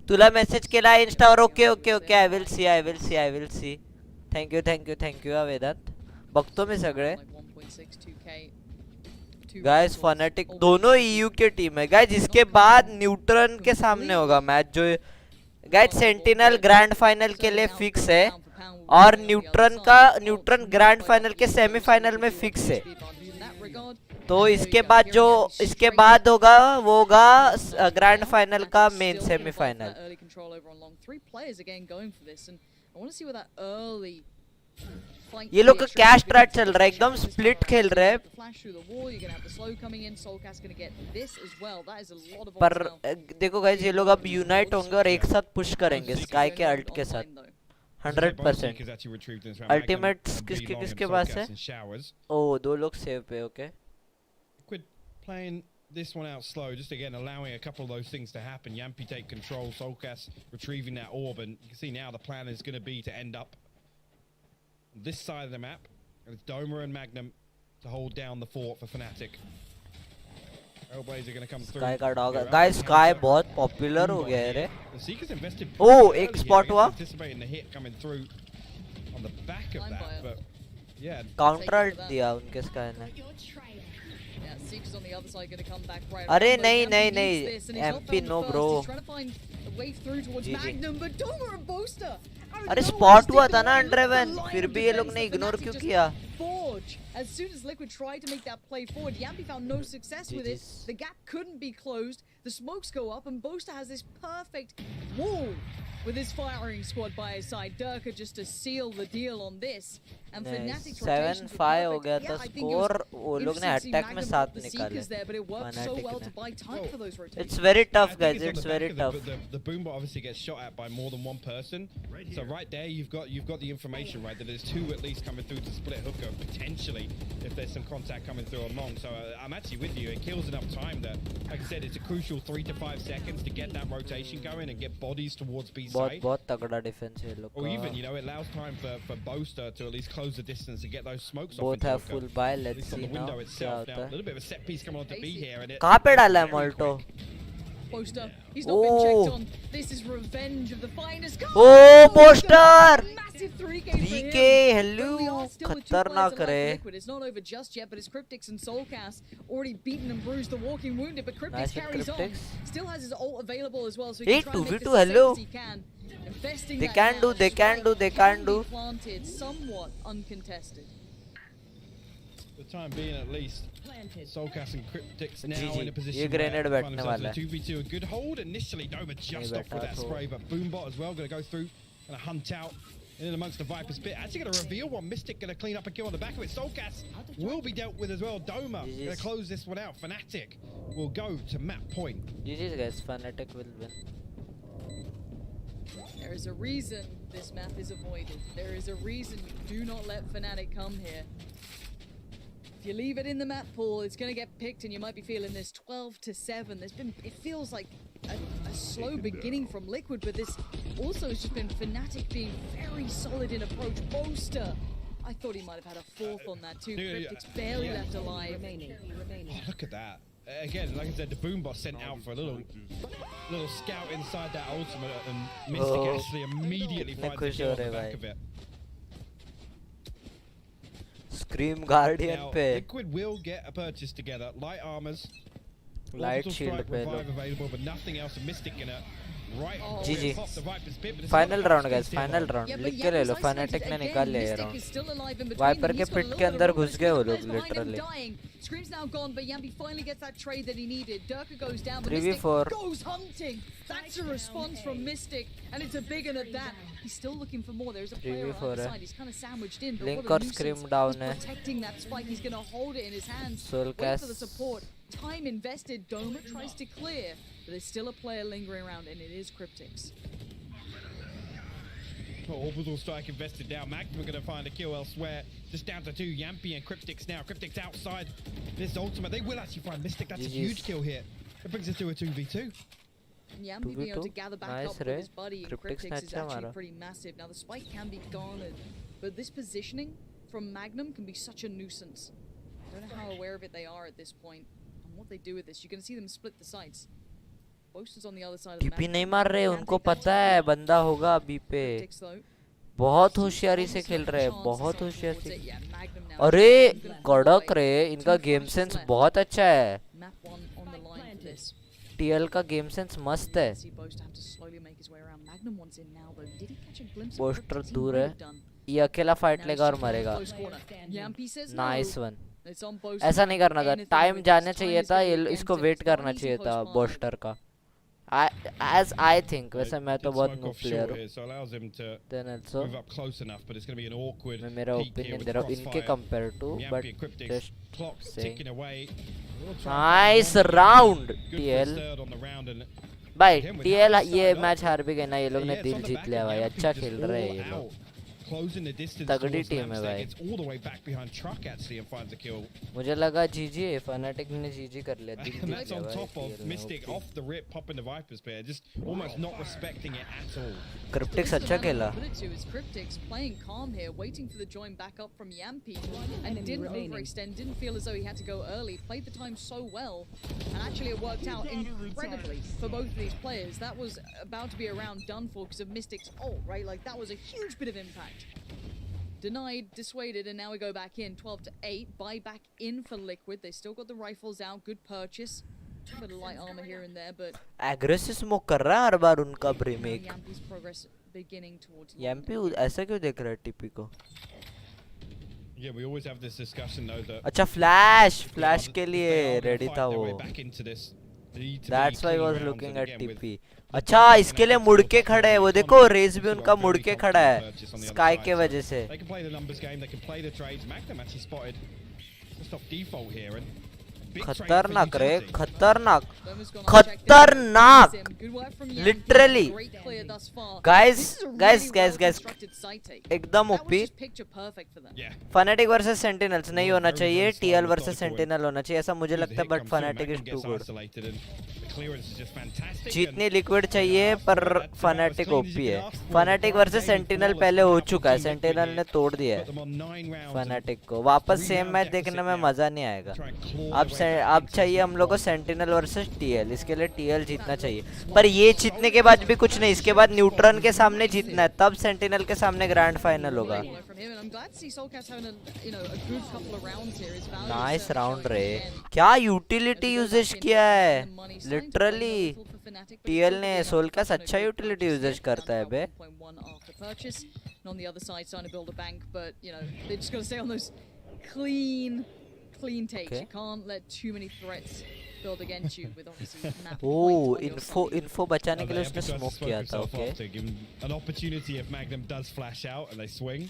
तुला message केला इंस्टावर. Okay okay okay. I will see. Thank you Vedant. बघतो मी सगळे. Guys Fnatic दोनों EU के team है guys. इसके बाद न्यूट्रन के सामने होगा मैच. जो गाइस सेंटिनल ग्रैंड फाइनल के लिए फिक्स है और न्यूट्रन ग्रैंड फाइनल के सेमीफाइनल में फिक्स है. तो इसके बाद होगा वो होगा ग्रैंड फाइनल का मेन सेमीफाइनल. ये लोग का कैश ट्रैक चल रहा है, एकदम स्प्लिट खेल रहे हैं. पर देखो गाइस, ये लोग अब यूनाइट होंगे और एक साथ पुश करेंगे स्काई के अल्ट के साथ 100%. अल्टीमेट किसके पास है? ओ 2 लोग सेव पे. Okay. Playing this one out slow, just again allowing a couple of those things to happen. Yampy take control, Soulcast retrieving that orb, and you can see now the plan is going to be to end up on this side of the map, and it's Doma and Magnum to hold down the fort for Fnatic. Trailblazer going to come through. Sky का dog guys, Sky बहुत popular हो गया है रे. The Seekers invested. Oh, एक spot हुआ. Anticipating the hit coming through on the back of that, but yeah. Counter ult दिया उनके Sky ने. Seekers on the other side going to come back right. अरे नहीं MP no bro. He's trying to find a way through towards Magnum, but Doma and Boaster. अरे spot हुआ था ना Undraven, फिर भी ये लोग ने इग्नोर क्यों किया? Forge. As soon as Liquid tried to make that play forward, Yampy found no success with it. The gap couldn't be closed. The smokes go up, and Boaster has this perfect wall with his firing squad by his side. Durka just to seal the deal on this. And Fnatic's 7-5 हो गया था score. वो लोग ने attack में 7 निकाले. It's very tough guys, it's very tough. The boombot obviously gets shot at by more than one person. So right there you've got the information right that there's 2 at least coming through to split hooker potentially if there's some contact coming through along. So I'm actually with you. It kills enough time that, like I said, it's a crucial 3 to 5 seconds to get that rotation going and get bodies towards B side. बहुत तगड़ा defence है लोग का. Or even, you know, it allows time for Boaster to at least close the distance and get those smokes both off. have full buy. Let's see now. Now, a little bit of a set piece coming on to be here. And कहाँ पे डाला है Molto? Boaster, he's not been checked on. This is revenge of the finest. Oh, Boaster! Massive 3K. 3K, hello. खतरनाक रे. It's not over just yet, but it's Cryptix and Soulcast already beaten and bruised the Walking Wounded. But Cryptix carries on. Still has his ult available as well, so he can try and make this as safe as he can. They can do. Planted, somewhat uncontested. For the time being, at least, Soulcast and Cryptix now in a position. ये grenade बैठने वाला है. 2v2, a good hold initially. Doma just off with that spray, but Boombot as well going to go through and hunt out in amongst the Viper's pit. Actually going to reveal one. Mystic going to clean up a kill on the back of it. Soulcast will be dealt with as well. Doma going to close this one out. Fnatic will go to map point. GG's guys, Fnatic will win. There is a reason this map is avoided. There is a reason you do not let Fnatic come here. If you leave it in the map pool, it's going to get picked, and you might be feeling this 12-7. It feels like a slow beginning from Liquid, but this also has just been Fnatic being very solid in approach. Boaster I thought he might have had a fourth on that too. Yeah, yeah, Cryptic's barely left alive. Oh, look at that. Again, like I said, the boom boss sent out for a little scout inside that ultimate, and Mystic actually immediately finds the kill on the back of it. Scream Guardian Now, पे Liquid will get a purchase together. Light armors, Light Orbital shield Strike, पे Revive low available, but nothing else. And Mystic gonna right GG. pop the Viper's pit, but it's Final not round enough guys, space here. final round. Yeah, but लिख के ले लो. Yampi's isolated Fnatic ने again. निकाल लिया ये Mystic round. is still alive in between Viper them. के He's got a pit little के bit of अंदर room. घुस गए वो Players लोग behind him literally. dying. Scream's now gone, but Yampi finally gets that trade that he needed. Durka goes down, but 3v4. Mystic goes hunting. That's a response from Mystic, and it's a big one at that. He's still looking for more. There's a player on 3v4 either है. side. He's kind of sandwiched in, but Link what a और nuisance. Scream down He's है. protecting that spike. He's going to hold it in his hands. Soul Wait Cast. for the support. Time invested. Doma tries to clear, but there's still a player lingering around, and it is Cryptics. Orbital Strike invested now. Magnum are going to find a kill elsewhere. Just down to 2. Yampi and Cryptics now. Cryptics outside this ultimate. They will actually find Mystic. That's a huge kill here. That brings us to a 2v2. Yampi being able to gather back Nice up with रे. his buddy and Cryptics Cryptics ने is अच्छा actually मारा. pretty massive. Now the spike can be garnered, but this positioning from Magnum can be such a nuisance. I don't know how aware of it they are at this point and what they do with this. You're going to see them split the sides. Boaston's on the other side of the map. TP नहीं मार रहे. उनको पता है बंदा होगा अभी पे. बहुत होशियारी से खेल रहे हैं. बहुत होशियारी से. अरे कड़क रे. इनका गेम सेंस बहुत अच्छा है. टीएल का गेम सेंस मस्त है. पोस्टर दूर है. ये अकेला फाइट लेगा और मरेगा. Nice one. ऐसा नहीं करना था. टाइम जाना चाहिए था. ये इसको वेट करना चाहिए था बोस्टर का. As I think, वैसे मैं तो बहुत noob player हूँ. Then also, मैं मेरा opinion दे रहा हूँ इनके compare to, but just saying. Nice round, TL. भाई TL ये मैच हार भी गए ना. ये लोग ने दिल जीत लिया भाई. अच्छा खेल रहे हैं ये लोग. तगड़ी टीम है भाई. मुझे लगा जीजी है. फनाटिक ने जीजी कर लिया. दिल जीत That's on top of Mystic off the rip popping the Viper spear, just almost not respecting it at all. Cryptics अच्छा खेला. Cryptics playing calm here, waiting for the join back up from Yampi, and didn't overextend, didn't feel as though he had to go early. Played the time so well, and actually it worked out incredibly for both of these players. That was about to be a round done for because of Mystic's ult, right? Like that was a huge bit of impact. Denied, dissuaded, and now we go back in. 12-8. Buy back in for Liquid. They still got the rifles out. Good purchase. A bit of light armor here and there, but aggressive smoke कर रहा है हर बार उनका remake. Yampi's progress beginning towards. Yampi ऐसा क्यों देख रहा है TP को? Yeah, we always have this discussion though that. अच्छा flash के लिए ready था वो. That's why I was looking at TP. अच्छा इसके लिए मुड़ के खड़े हैं. वो देखो रेस भी उनका मुड़ के खड़ा है स्काई के वजह से. They can play the numbers game, they can play the trades. Magnum actually spotted just off default here and खतरनाक रे. खतरनाक लिटरली. गाइस एकदम ओपी. फनाटिक वर्सेस सेंटिनल्स नहीं होना चाहिए. टीएल वर्सेस सेंटिनल होना चाहिए ऐसा मुझे लगता है. But Fnatic is too good. जीतनी लिक्विड चाहिए पर फनाटिक ओपी है. फनाटिक वर्सेस सेंटिनल पहले हो चुका है. सेंटिनल ने तोड़ दिया है फनाटिक को. वापस सेम मैच देखने में मजा नहीं आएगा. अब चाहिए हम लोग को सेंटिनल वर्सेस टीएल. इसके लिए टीएल जीतना चाहिए. पर ये जीतने के बाद भी कुछ नहीं. इसके बाद न्यूट्रॉन के सामने जीतना है. तब सेंटिनल के सामने ग्रैंड फाइनल होगा. नाइस राउंड रे. क्या यूटिलिटी यूजेज किया है लिटरली. टीएल ने सोल का अच्छा यूटिलिटी यूजेज करता है बे. On the other side, trying to build a bank, but you know they just got to stay on those clean takes. You can't let too many threats build against you with obviously map. Oh, info बचाने के लिए उसने smoke किया था. Okay. An opportunity if Magnum does flash out and they swing.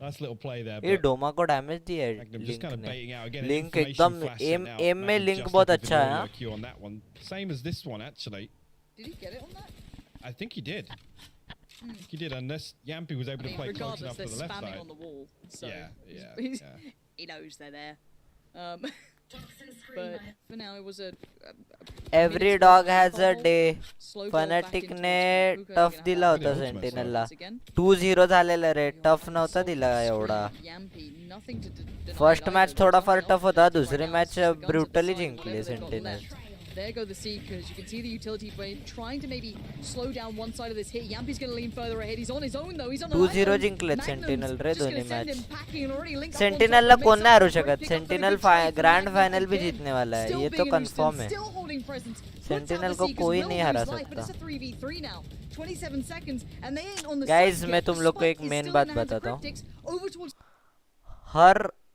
Nice little play there. ये डोमा को damage दिया है लिंक ने. लिंक एकदम एम में लिंक बहुत अच्छा है. On that one, same as this one actually. Did he get it on that? I think he did. I think he did, unless Yampi was able to play close enough to the left side. On the wall, so yeah. He knows they're there. But for now, it was a every dog has a day. फनाटिकने tough दिला होता सेंटिनलला. 2-0 झालेला रे. Tough नव्हता दिला एवढा. First match थोडाफार tough होता. दुसरी मॅच ब्रुटली जिंकली sentinel. There go the Seekers. You can see the utility blade trying to maybe slow down one side of this hit. Yampy's going to lean further ahead. He's on his own though. He's on 2-0 जिंकलेत sentinel रे दोन्ही match. सेंटिनलला कोण नाही हरवू शकत. Sentinel grand final भी जीतने वाला है, ये तो कंफर्म है. सेंटिनल को कोई नहीं हरा सकता. गाइस मैं तुम लोग को एक मेन बात बताता हूँ.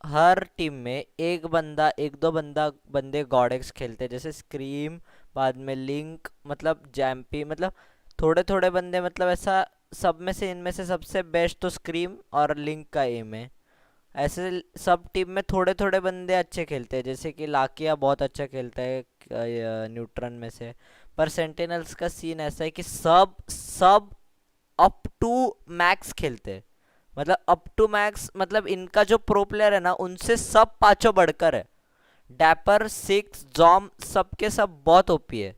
हर टीम में एक दो बंदे गॉडेक्स खेलते हैं. जैसे स्क्रीम, बाद में लिंक, मतलब जैम्पी, मतलब थोड़े बंदे, मतलब ऐसा सब में से इनमें से सबसे बेस्ट तो स्क्रीम और लिंक का एम है. ऐसे सब टीम में थोड़े बंदे अच्छे खेलते हैं. जैसे कि लाकिया बहुत अच्छा खेलता है न्यूट्रन में से. पर सेंटिनल्स का सीन ऐसा है कि सब अप टू मैक्स खेलते हैं. मतलब अप टू मैक्स, मतलब इनका जो प्रो प्लेयर है ना, उनसे सब पांचों बढ़कर है. डैपर, सिक्स, जॉम, सबके सब बहुत ओपी है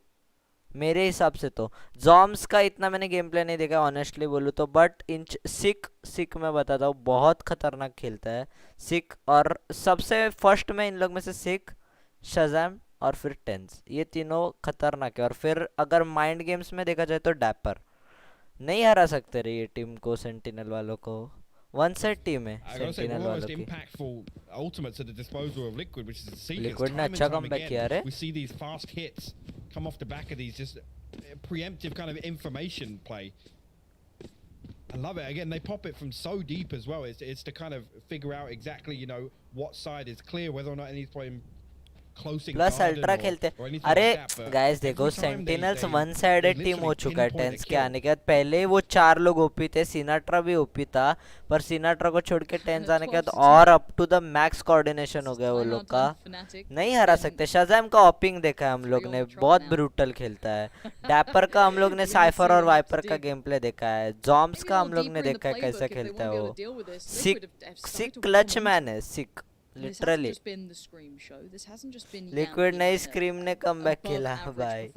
मेरे हिसाब से. तो जॉम्स का इतना मैंने गेम प्ले नहीं देखा ऑनेस्टली बोलूँ तो. बट इन सिक मैं बताता हूँ, बहुत खतरनाक खेलता है सिक. और सबसे फर्स्ट में इन लोग में से सिक, शज़ैम और फिर टेंस, ये तीनों खतरनाक है. और फिर अगर माइंड गेम्स में देखा जाए तो डैपर. नहीं हरा सकते रे ये टीम को, सेंटिनल वालों को. वन साइड टीम है सेंटिनल वालों की. लिक्विड ने अच्छा कमबैक किया रे. We see these fast hits come off the back of these just preemptive kind of information play. I love it. Again, they pop it from so deep as well. It's to kind of figure out exactly, you know, what side is clear, whether or not anybody's playing plus ultra खेलते. अरे guys देखो, sentinels one sided team हो चुका है tense के आने के बाद. पहले वो 4 लोग ओपी थे, सिनाट्रा भी ओपी था, पर सिनाट्रा को छोड़ के टेंस आने के बाद और up to the max coordination हो गया वो लोग का. नहीं हरा सकते. शज़ैम का ऑपिंग देखा है हम लोग ने, बहुत ब्रूटल खेलता है. डैपर का हम लोग ने साइफर और वाइपर का गेम प्ले देखा है. जॉम्स का हम लोग ने देखा है कैसे खेलता है वो. सिक क्लच मैन है सिक, लिटरली. लिक्विड ने स्क्रीम ने कमबॅक केला भाई.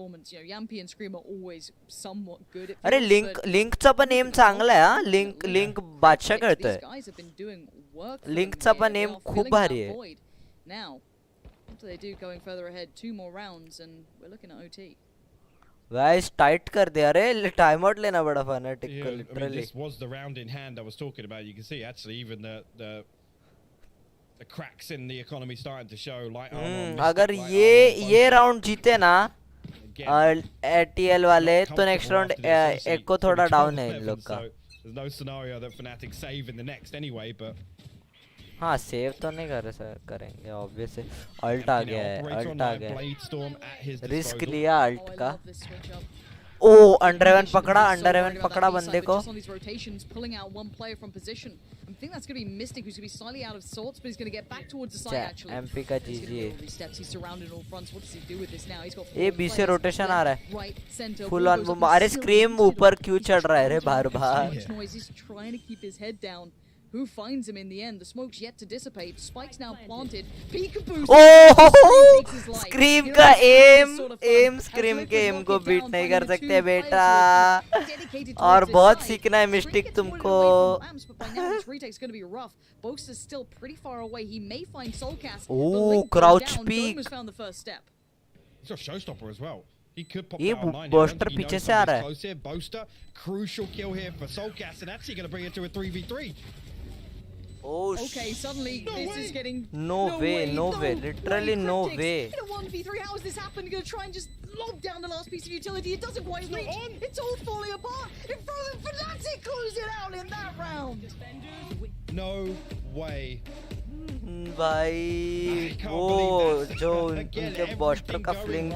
अरे लिंकचा पण एम चांगला आहे हा. लिंक बादशाह खेळतोय. लिंकचा पण एम खूप भारी आहे. गाइस टाइट कर दिया. अरे टाइम आउट लेना पड़ा फनाटिक को literally. This was the round in hand I was talking about. You can see actually even the cracks in the economy starting to show. Light armor. अगर ये round जीते ना एटीएल वाले, तो next round एक को थोड़ा डाउन है इन लोग का. There's no scenario that Fnatic save in the next anyway, but हाँ सेव तो नहीं करेंगे ऑब्वियस. अल्ट आ गया है. रिस्क लिया अल्ट का. ओ अंडर हेवन पकड़ा बंदे को. I think that's going to be Mystic, who's going to be slightly out of sorts, but he's going to get back towards the side actually. MP का GG है. He's surrounded all fronts. What does he do with this now? He's got ये बीच से rotation आ रहा है. Right, center. Full on boom. अरे scream ऊपर क्यों चढ़ रहा है रे बार-बार. He's trying to keep his head down. Who finds him in the end? The smoke's yet to dissipate. Spike's now planted. Peekaboo! Oh! Scream का एम स्क्रीम के एम को बीट नहीं कर सकते बेटा. और बहुत सीखना है मिस्टिक तुमको. Oh, crouch peek. Showstopper as well. He could pop ये बूस्टर पीछे से आ रहा है. Boaster, crucial kill here for Soulcast, and actually going to bring it to a 3v3. Oh, okay, suddenly this is getting no way, literally no way. In a 1v3, how has this happened? Gonna try and just lob down the last piece of utility. It doesn't quite reach. It's all falling apart. In front of Fnatic close it out in that round. No way. भाई वो जो उनके बॉस्टर का flank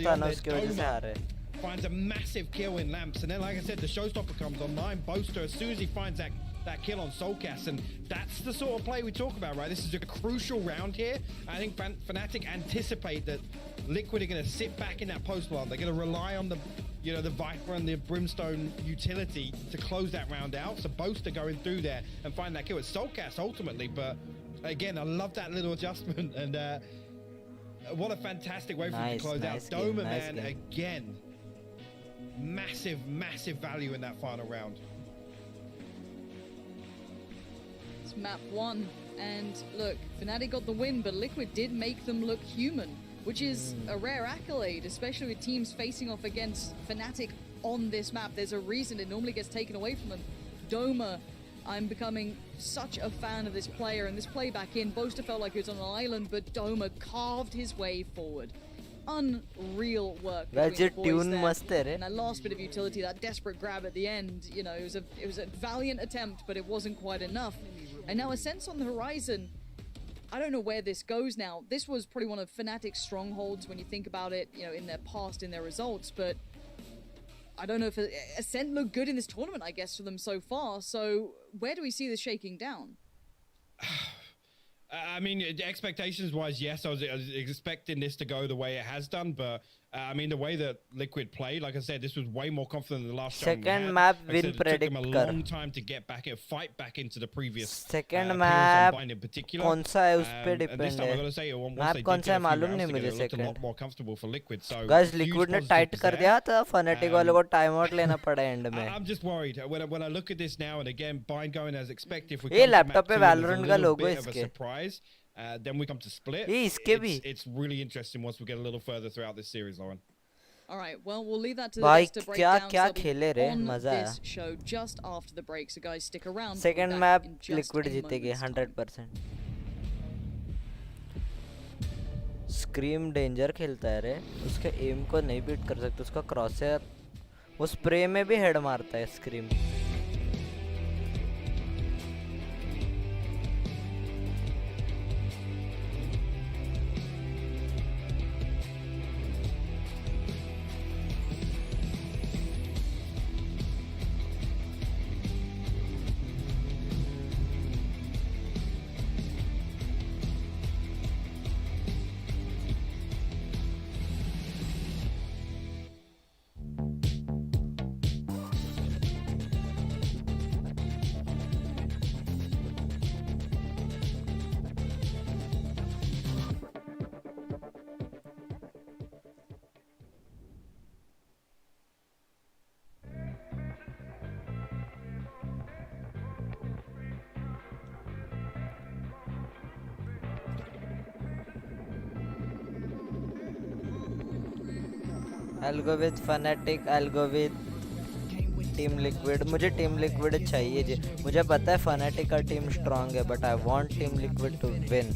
था ना, उसकी वजह से आ रहे. Finds a massive kill in Lamps, and then like I said, the Showstopper comes online. Boaster, as soon as he finds that kill on Soulcast, and that's the sort of play we talk about, right? This is a crucial round here. I think Fnatic anticipate that Liquid are going to sit back in that post plant. They're going to rely on the, you know, the Viper and the Brimstone utility to close that round out. So Boaster going through there and find that kill. It's Soulcast ultimately, but again, I love that little adjustment, and What a fantastic way for him Nice, to close nice out. game, Doma, nice man, game. again. Massive value in that final round. It's map 1. And look, Fnatic got the win, but Liquid did make them look human, which is a rare accolade, especially with teams facing off against Fnatic on this map. There's a reason it normally gets taken away from them. Doma, I'm becoming such a fan of this player, and this play back in, Boaster felt like he was on an island, but Doma carved his way forward. Unreal work. Guys, between ये the boys tune there. मस्त है रे. And that last bit of utility, that desperate grab at the end, you know, it was a valiant attempt, but it wasn't quite enough. And now Ascent's on the horizon. I don't know where this goes now. This was probably one of Fnatic's strongholds when you think about it, you know, in their past, in their results, but I don't know if Ascent looked good in this tournament, I guess, for them so far. So where do we see this shaking down? I mean, expectations-wise, yes, I was expecting this to go the way it has done, but I mean, the way that Liquid played, like I said, this was way more confident than the last showing we Second had. map Like I win said, it took them a predict long कर. time to get back and fight back into the previous Second appearance map on Bind in particular. कौन सा है उस पे And this depend time, I है. gotta say, once Map they कौन did सा है get a few मालूम rounds नहीं together, मुझे it looked a lot second. more comfortable for Liquid. So Guys, huge Liquid ने positives tight कर there. दिया था. Fnatic वालों को time out लेना पड़ा end में. I'm just worried when I look at this now, and again, Bind going as expected. If we ये come to map laptop पे 2, there's a Valorant का little logo bit of a इसके. surprise. Then we come to Split. ये इसके भी. It's really interesting once we get a little further throughout this series, Lauren. All right, well, we'll leave that to the भाई guys to break क्या down क्या Subby खेले रे, on मजा आया. this show just after the break. So guys, stick around. Second We'll be map back in just Liquid a जीतेगी moment's time. 100%. Scream danger खेलता है रे. उसके aim को नहीं beat कर सकते. उसका crosshair वो spray में भी head मारता है Scream. I'll go with Fnatic, I'll go with Team Liquid. मुझे Team Liquid चाहिए जी. मुझे पता है Fnatic का team strong है, but I want Team Liquid to win.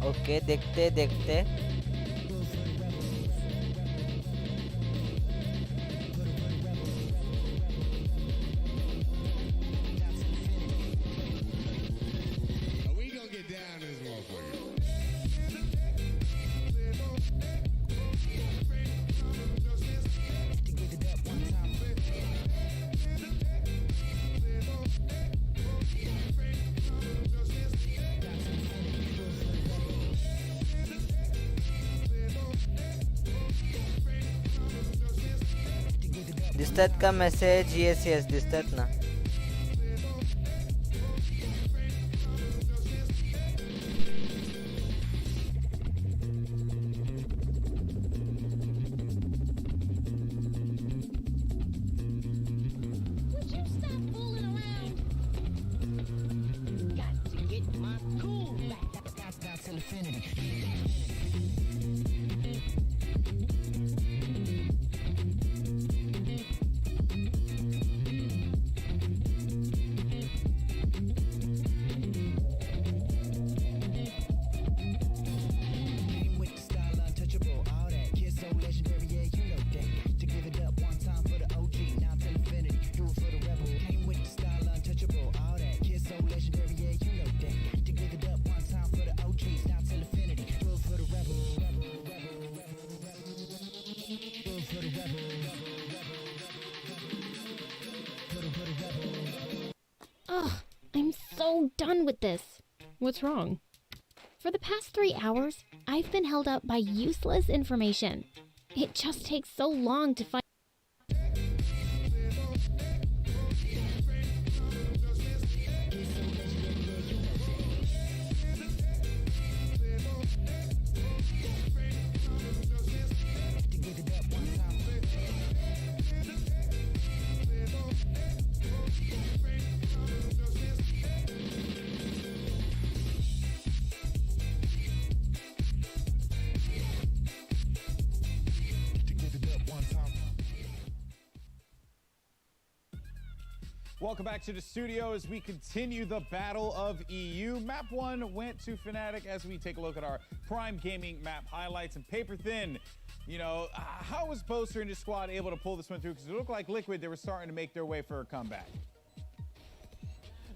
Okay, देखते देखते. दिसतात का मैसेज? yes दिसतात ना. Would you stop fooling around? Got to get my cool back. That's infinity. Ugh, I'm so done with this. What's wrong? For the past 3 hours, I've been held up by useless information. It just takes so long to find. Welcome back to the studio as we continue the Battle of EU. Map 1 went to Fnatic as we take a look at our Prime Gaming map highlights. And paper thin, you know, how was Boaster and his squad able to pull this one through? Because it looked like Liquid, they were starting to make their way for a comeback.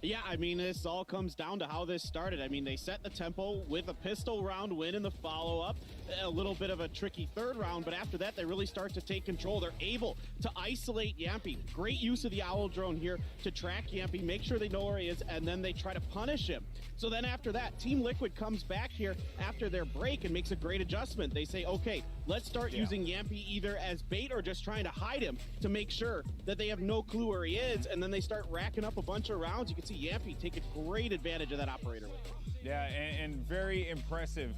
Yeah, I mean, this all comes down to how this started. I mean, they set the tempo with a pistol round win in the follow-up, a little bit of a tricky third round, but after that, they really start to take control. They're able to isolate Yampy. Great use of the Owl drone here to track Yampy, make sure they know where he is, and then they try to punish him. So then after that, Team Liquid comes back here after their break and makes a great adjustment. They say, okay, let's start using Yampy either as bait or just trying to hide him to make sure that they have no clue where he is, and then they start racking up a bunch of rounds. You can see Yampy take a great advantage of that operator with him. Yeah, and very impressive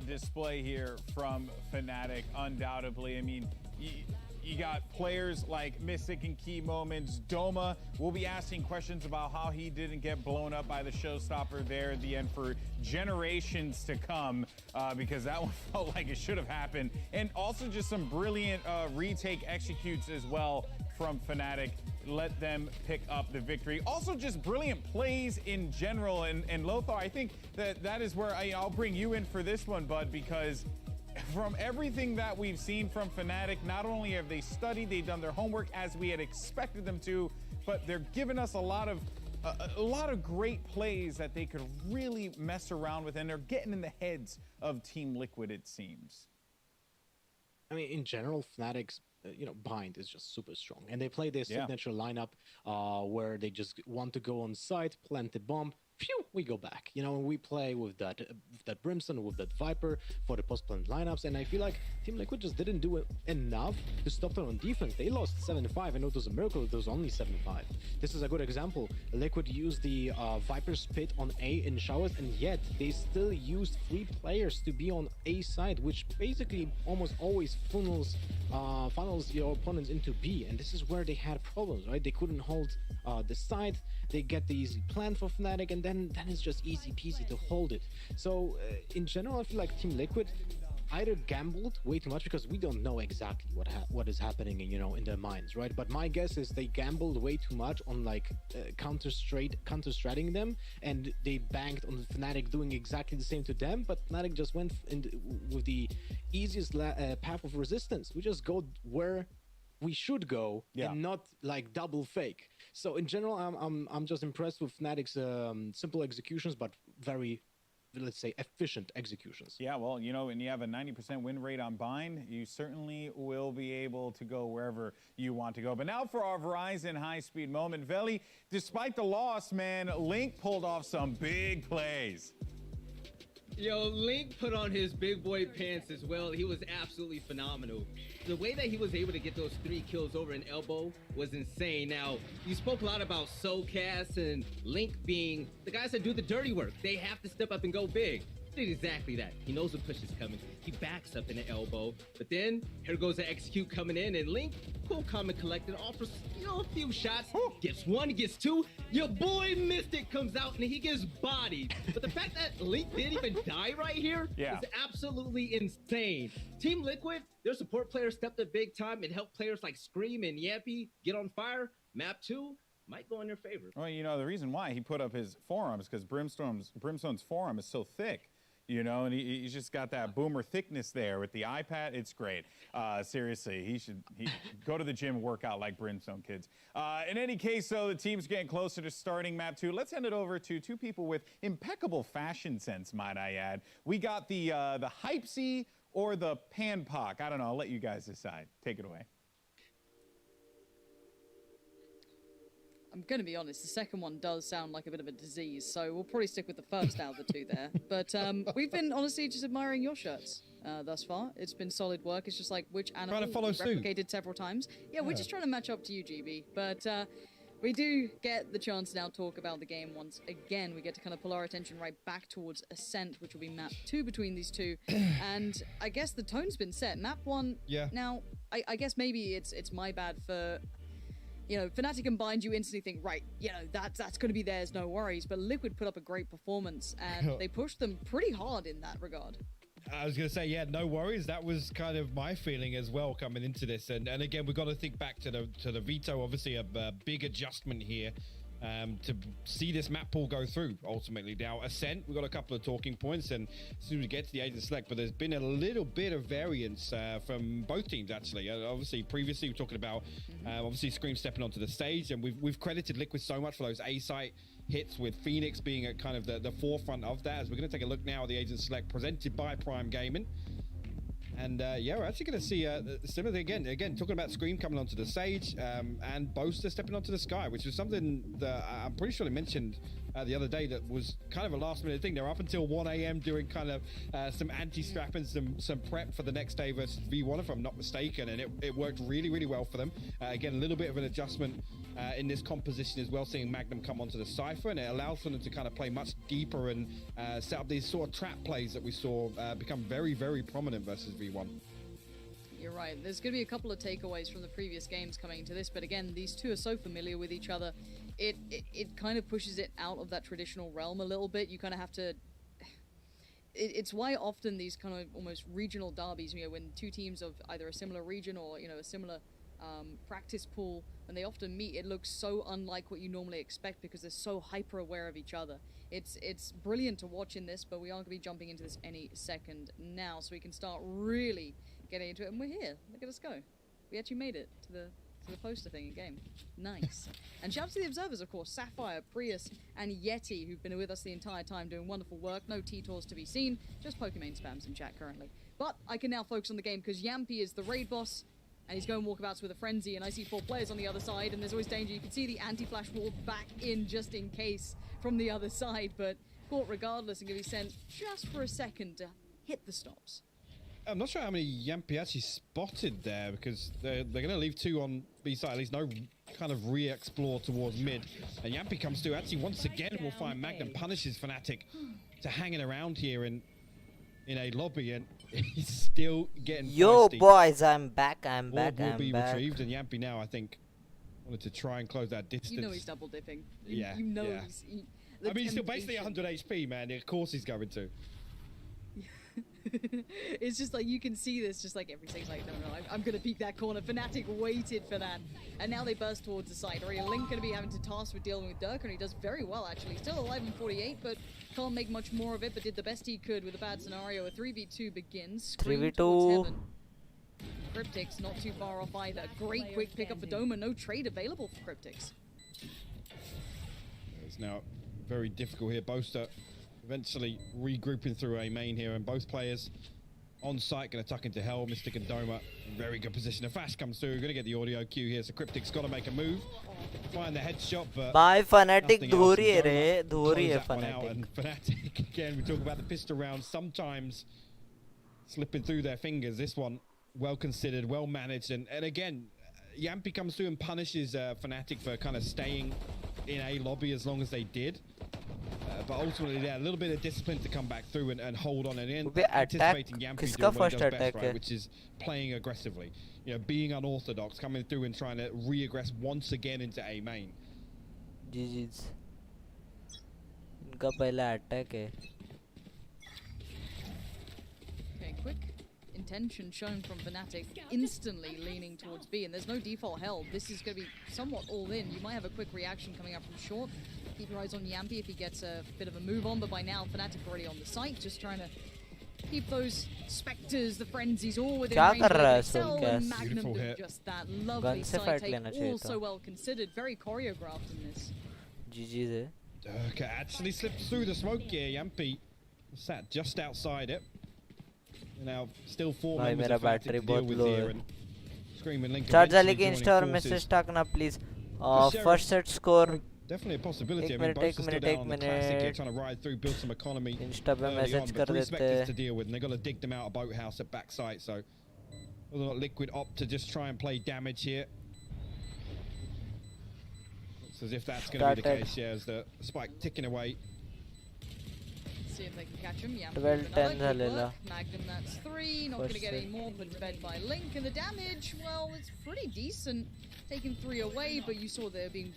display here from Fnatic, undoubtedly. I mean, you got players like Mystic in key moments. Doma, we'll be asking questions about how he didn't get blown up by the showstopper there at the end for generations to come, because that one felt like it should have happened. And also just some brilliant retake executes as well from Fnatic. Let them pick up the victory. Also just brilliant plays in general. And Lothar, I think that is where I'll bring you in for this one, bud, because from everything that we've seen from Fnatic, not only have they studied, they've done their homework as we had expected them to, but they're giving us a lot of great plays that they could really mess around with, and they're getting in the heads of Team Liquid, it seems. I mean, in general, Fnatic's bind is just super strong, and they play their signature lineup where they just want to go on site, plant the bomb, phew, we go back. You know, we play with that Brimstone, with that Viper for the post-plant lineups, and I feel like Team Liquid just didn't do enough to stop them on defense. They lost 7-5. I know it was a miracle it was only 7-5. This is a good example. Liquid used the Viper spit on A in showers, and yet they still used 3 players to be on A side, which basically almost always funnels your opponents into B, and this is where they had problems, right? They couldn't hold the side. They get the easy plan for Fnatic, and then it's just easy peasy to hold it. So in general, I feel like Team Liquid either gambled way too much, because we don't know exactly what is happening in their minds, right? But my guess is they gambled way too much on like counter-stratting them, and they banked on Fnatic doing exactly the same to them, but Fnatic just went with the easiest path of resistance. We just go where we should go and not like double fake. So in general, I'm just impressed with Fnatic's simple executions, but very, let's say, efficient executions. Yeah, well, when you have a 90% win rate on bind, you certainly will be able to go wherever you want to go. But now for our Verizon high-speed moment. Veli, despite the loss, man, Link pulled off some big plays. Yo, Link put on his big boy pants as well. He was absolutely phenomenal. The way that he was able to get those 3 kills over an elbow was insane. Now, you spoke a lot about SoCast and Link being the guys that do the dirty work. They have to step up and go big. He did exactly that. He knows the push is coming. He backs up in the elbow. But then, here goes the execute coming in, and Link, cool, calm, and collected, offers a few shots. Gets 1, gets 2. Your boy Mystic comes out, and he gets bodied. But the fact that Link didn't even die right here is absolutely insane. Team Liquid, their support players stepped up big time and helped players like Scream and Yampy get on fire. Map 2 might go in their favor. Well, the reason why he put up his forearms because Brimstone's forearm is so thick. And he's just got that boomer thickness there with the iPad. It's great. Seriously, he should go to the gym and work out like Brimstone, kids. In any case, the team's getting closer to starting map 2. Let's hand it over to 2 people with impeccable fashion sense, might I add. We got the Hypesy or the Panpoc. I don't know. I'll let you guys decide. Take it away. I'm going to be honest, the second one does sound like a bit of a disease, so we'll probably stick with the first out of the 2 there. But we've been honestly just admiring your shirts thus far. It's been solid work. It's just like which animal trying to follow suit. Replicated several times. Yeah, we're just trying to match up to you, GB. But we do get the chance to now talk about the game once again. We get to kind of pull our attention right back towards Ascent, which will be map 2 between these 2. And I guess the tone's been set. Map 1, now, I guess maybe it's my bad for... Fnatic and Bind, you instantly think, right, that's going to be theirs, no worries. But Liquid put up a great performance, and they pushed them pretty hard in that regard. I was going to say, yeah, no worries. That was kind of my feeling as well coming into this. And again, we've got to think back to the veto. Obviously, a big adjustment here to see this map pool go through ultimately. Now, Ascent, we've got a couple of talking points, and as soon as we get to the Agent Select, but there's been a little bit of variance from both teams, actually. Obviously, previously, we were talking about obviously Scream stepping onto the stage, and we've credited Liquid so much for those A-site hits, with Phoenix being at kind of the forefront of that. As we're going to take a look now at the Agent Select presented by Prime Gaming. And yeah, we're actually going to see similar thing again, talking about Scream coming onto the stage and Boaster stepping onto the Sky, which was something that I'm pretty sure they mentioned the other day that was kind of a last minute thing. They're up until 1 a.m. doing kind of some anti-strap and some prep for the next day versus V1, if I'm not mistaken, and it worked really, really well for them. Again, a little bit of an adjustment in this composition as well, seeing Magnum come onto the Cypher, and it allows for them to kind of play much deeper and set up these sort of trap plays that we saw become very, very prominent versus V1. You're right. There's going to be a couple of takeaways from the previous games coming into this, but again, these two are so familiar with each other. It kind of pushes it out of that traditional realm a little bit. You kind of have to... It's why often these kind of almost regional derbies, you know, when two teams of either a similar region or, you know, a similar practice pool, when they often meet, it looks so unlike what you normally expect because they're so hyper aware of each other. It's brilliant to watch in this, but we are going to be jumping into this any second now, so we can start really getting into it. And we're here. Look at us go. We actually made it to the poster thing again. Nice. And shout out to the observers, of course, Sapphire, Prius, and Yeti, who've been with us the entire time doing wonderful work. No T-Tours to be seen, just Pokemon spams in chat currently. But I can now focus on the game because Yampy is the raid boss, and he's going walkabouts with a frenzy, and I see 4 players on the other side, and there's always danger. You can see the anti-flash wall back in just in case from the other side, but caught regardless and going to be sent just for a second to hit the stops. I'm not sure how many Yampy actually spotted there, because they're going to leave 2 on B side, at least no kind of re-explore towards mid. And Yampy comes through. Actually, once again, we'll find Magnum punishes Fnatic to hanging around here in a lobby, and he's still getting Yo, feisty. boys, I'm back, I'm back, Will I'm be back. retrieved, and Yampy now, I think, wanted to try and close that distance. You know he's double dipping. Yeah, You know yeah. the I mean, he's still basically temptation. 100 HP, man. Of course he's going to. It's just like you can see this just like every second, like, no, I'm gonna peek that corner. Fnatic waited for that, and now they burst towards the side. Already Link gonna be having to task with dealing with Dirk, and he does very well actually. Still alive in 48, but can't make much more of it, but did the best he could with a bad scenario. A 3v2 begins. Scream 3v2. towards heaven. Cryptix not too far off either. Great quick pick up for Doma. No trade available for Cryptix. It's now very difficult here. Boaster eventually regrouping through a main here, and both players on site going to tuck into hell. Mystic and Doma in very good position. A flash comes through. Going to get the audio cue here, so Cryptic's got to make a move. Find the headshot, but Bye, Fnatic. nothing else, Dhuri and re, Doma dhuri close hai that one out, Fnatic. and Fnatic, again, we talk about the pistol rounds sometimes slipping through their fingers. This one, well considered, well managed, and again, Yampy comes through and punishes Fnatic for kind of staying in a lobby as long as they did. But ultimately, yeah, a little bit of discipline to come back through and hold on, and Ube attack, anticipating Yampy kiska doing what he first does best, attack right, hai? which is playing aggressively. You know, being unorthodox, coming through and trying to re-aggress once again into A main. GG's. इनका पहला attack है. Okay, quick intention shown from Fnatic, instantly leaning towards B, and there's no default held. This is going to be somewhat all in. You might have a quick reaction coming up from short. Keep your eyes on Yampy if he gets a bit of a move on, but by now Fnatic already on the site, just trying to keep those specters, the frenzies, all within क्या range कर of रहा है Excel, Soulcast? and Magnum Beautiful do hit. just that lovely Gun से side fight take, लेना चाहिए all था. so well considered, very choreographed in this. GG's है. Okay, actually slips through the smoke here. Yampy sat just outside it. Now, still 4 भाई members मेरा of Fnatic battery to deal बहुत with low here, है. and Screaming Link charge eventually वाले के joining insta और forces. Message टाकना please. Sheriff- first set score. Definitely a possibility. I एक mean, मिनट, both एक are still मिनट, down एक on the classic here, मिनट. trying to ride through, build some economy. Insta पे early मैसेज on, कर but 3 देते specters हैं. to deal with, and they've got to dig them out a boathouse at backside. So, whether or not Liquid opt to just try and play damage here. Looks as if that's going to be the Started. case. Yeah, as the spike ticking away. See if they can catch him. Yampy 12, with another 10 good झालेला. work. Magnum, that's 3. Not going to First get any set. more, put to bed by Link. And the damage, well, it's pretty decent. Taking 3 away, but you saw they're being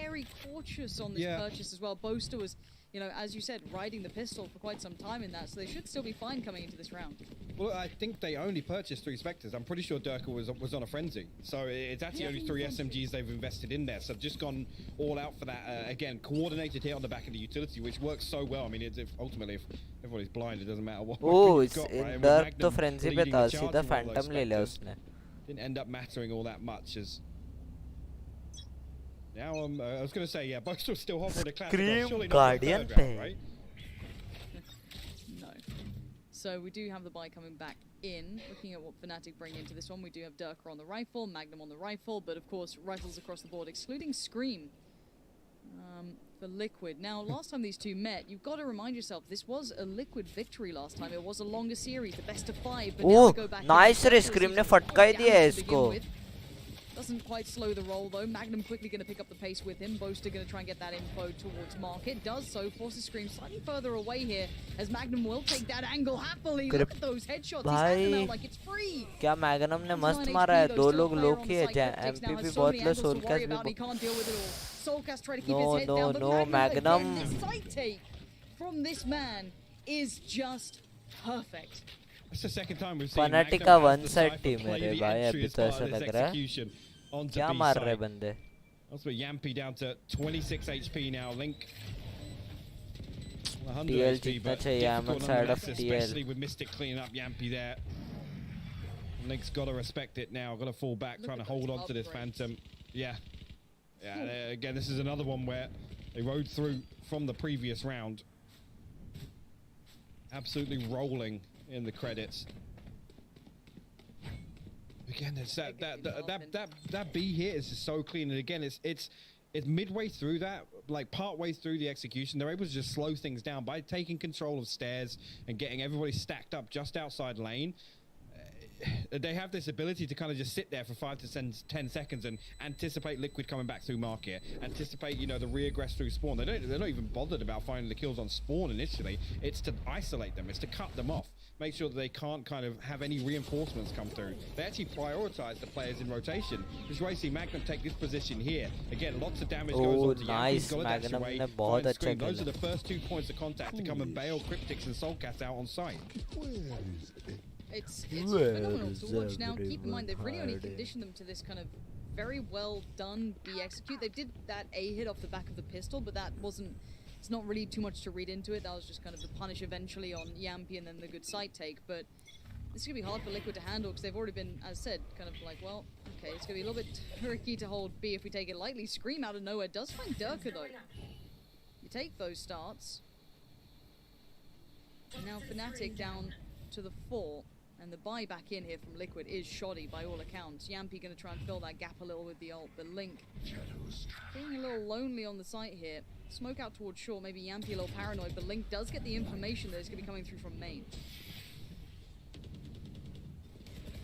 very cautious on this Yeah. purchase as well. Boaster was you know, as you said, riding the pistol for quite some time in that, so they should still be fine coming into this round. Well, I think they only purchased 3 Spectres. I'm pretty sure Durka was on a frenzy. So it's actually only 3 SMGs they've invested in there. So they've just gone all out for that. Again, coordinated hit on the back of the utility, which works so well. I mean, ultimately, if everybody's blind, it doesn't matter what Oh, you've got, right? And with Dirk Magnum तो frenzy पे leading था, the charge सीधा with all those Phantom ले लिया Spectres, उसने. didn't end up mattering all that much as... Now, I was going to say, yeah, both are still hovering the classic. Scream Surely not Guardian the third round, पे. right? No. So we do have the buy coming back in. Looking at what Fnatic bring into this one, we do have Durka on the rifle, Magnum on the rifle, but of course rifles across the board, excluding Scream for Liquid. Now, last time these two met, you've got to remind yourself, this was a Liquid victory last time. It was a longer series, the best of 5. But now Oh, to go back nice into रे, the Scream ने season, फटका ही quite दिया है damaged to begin इसको. with. Doesn't quite slow the roll though. Magnum quickly going to pick up the pace with him. Boaster going to try and get that info towards Market. Does so. Forces Scream slightly further away here as Magnum will take that angle happily. Look at those headshots. He's had them out like it's free. क्या magnum ने मस्त मारा है. 2 लोग लो किए. MPP बहुत लो. सोलकैस भी. Can't deal with it all. Soulcast trying to keep No, his head no, down, but no, Magnum. Magnum. Again, this sight take from this man is just perfect. It's the second time we've seen Fnatic Magnum का has one the side Cypher team है play रे the भाई. entry अभी as तो part ऐसा of this लग रहा है. execution onto क्या B मार side. रहे बंदे. That's where Yampy down to 26 HP now. Link 100 TL HP, जीतना but चाहिए. I'm on difficult side of nonetheless, TL. especially with Mystic cleaning up Yampy there. Link's got to respect it now. Got to fall back, trying to hold on to this Phantom. Yeah. Yeah, again, this is another one where they rode through from the previous round. Absolutely rolling in the credits. Again, it's that B here is just so clean, and again, it's midway through that, like part way through the execution, they're able to just slow things down by taking control of stairs and getting everybody stacked up just outside lane. They have this ability to kind of just sit there for 5 to 10 seconds and anticipate Liquid coming back through market, anticipate, you know, the reaggress through spawn. They're not even bothered about finding the kills on spawn initially. It's to isolate them. It's to cut them off. Make sure that they can't kind of have any reinforcements come through. They actually prioritize the players in rotation. This is why you see Magnum take this position here. Again, lots of damage goes on to nice. Magnum ने बहुत अच्छा खेला. Those are the first 2 points of contact to come and bail Cryptix and Soulcast out on site. It's phenomenal to watch. Now, keep in mind, they've really only conditioned them to this kind of very well done B execute. They did that A hit off the back of the pistol, but that wasn't... It's not really too much to read into it. That was just kind of the punish eventually on Yampy and then the good sight take. But this is going to be hard for Liquid to handle because they've already been, as said, kind of like, well, okay, it's going to be a little bit tricky to hold B if we take it lightly. Scream out of nowhere does find Durka, though. You take those starts. And now Fnatic down to the 4. And the buy back in here from Liquid is shoddy by all accounts. Yampy going to try and fill that gap a little with the ult. But Link being a little lonely on the site here. Smoke out towards short, maybe Yampy a little paranoid, but Link does get the information that it's going to be coming through from main.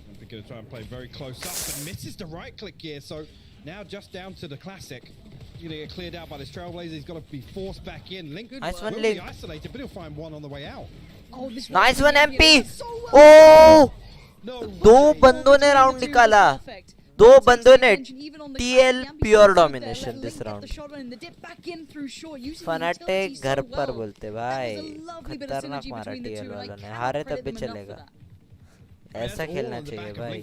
Yampy going to try and play very close up and misses the right click here. So now just down to the classic. He's going to get cleared out by this Trailblazer. He's got to be forced back in. Link Nice one, will Link. be isolated, but he'll find one on the way out. Oh, this Nice one MP. Oh, 2 बंदों ने round निकाला. 2 बंदों ने TL pure domination this round. Fnatic घर पर बोलते भाई. खतरनाक मारा TL वालों ने. हारे तब भी चलेगा. ऐसा खेलना चाहिए भाई.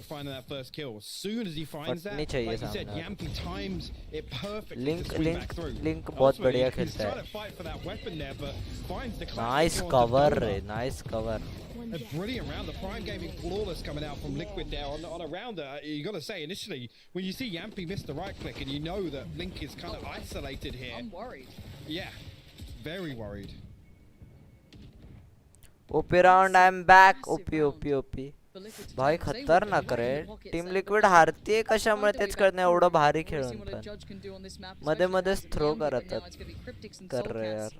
फटनी चाहिए सामने. लिंक बहुत बढ़िया खेलता है. Nice cover रे. Nice cover. A brilliant round. The Prime Gaming flawless coming out from Liquid there on a rounder. You got to say, initially, when you see Yampy miss the right click and you know that Link is kind of isolated here. I'm worried. Yeah, very worried. OP round, I'm back. OP. भाई खतरनाक रे. Team liquid हारती आहे कशामुळे तेच कळत नाही. एवढं भारी खेळून पण मध्ये मध्येच थ्रो करतात. कर रे यार.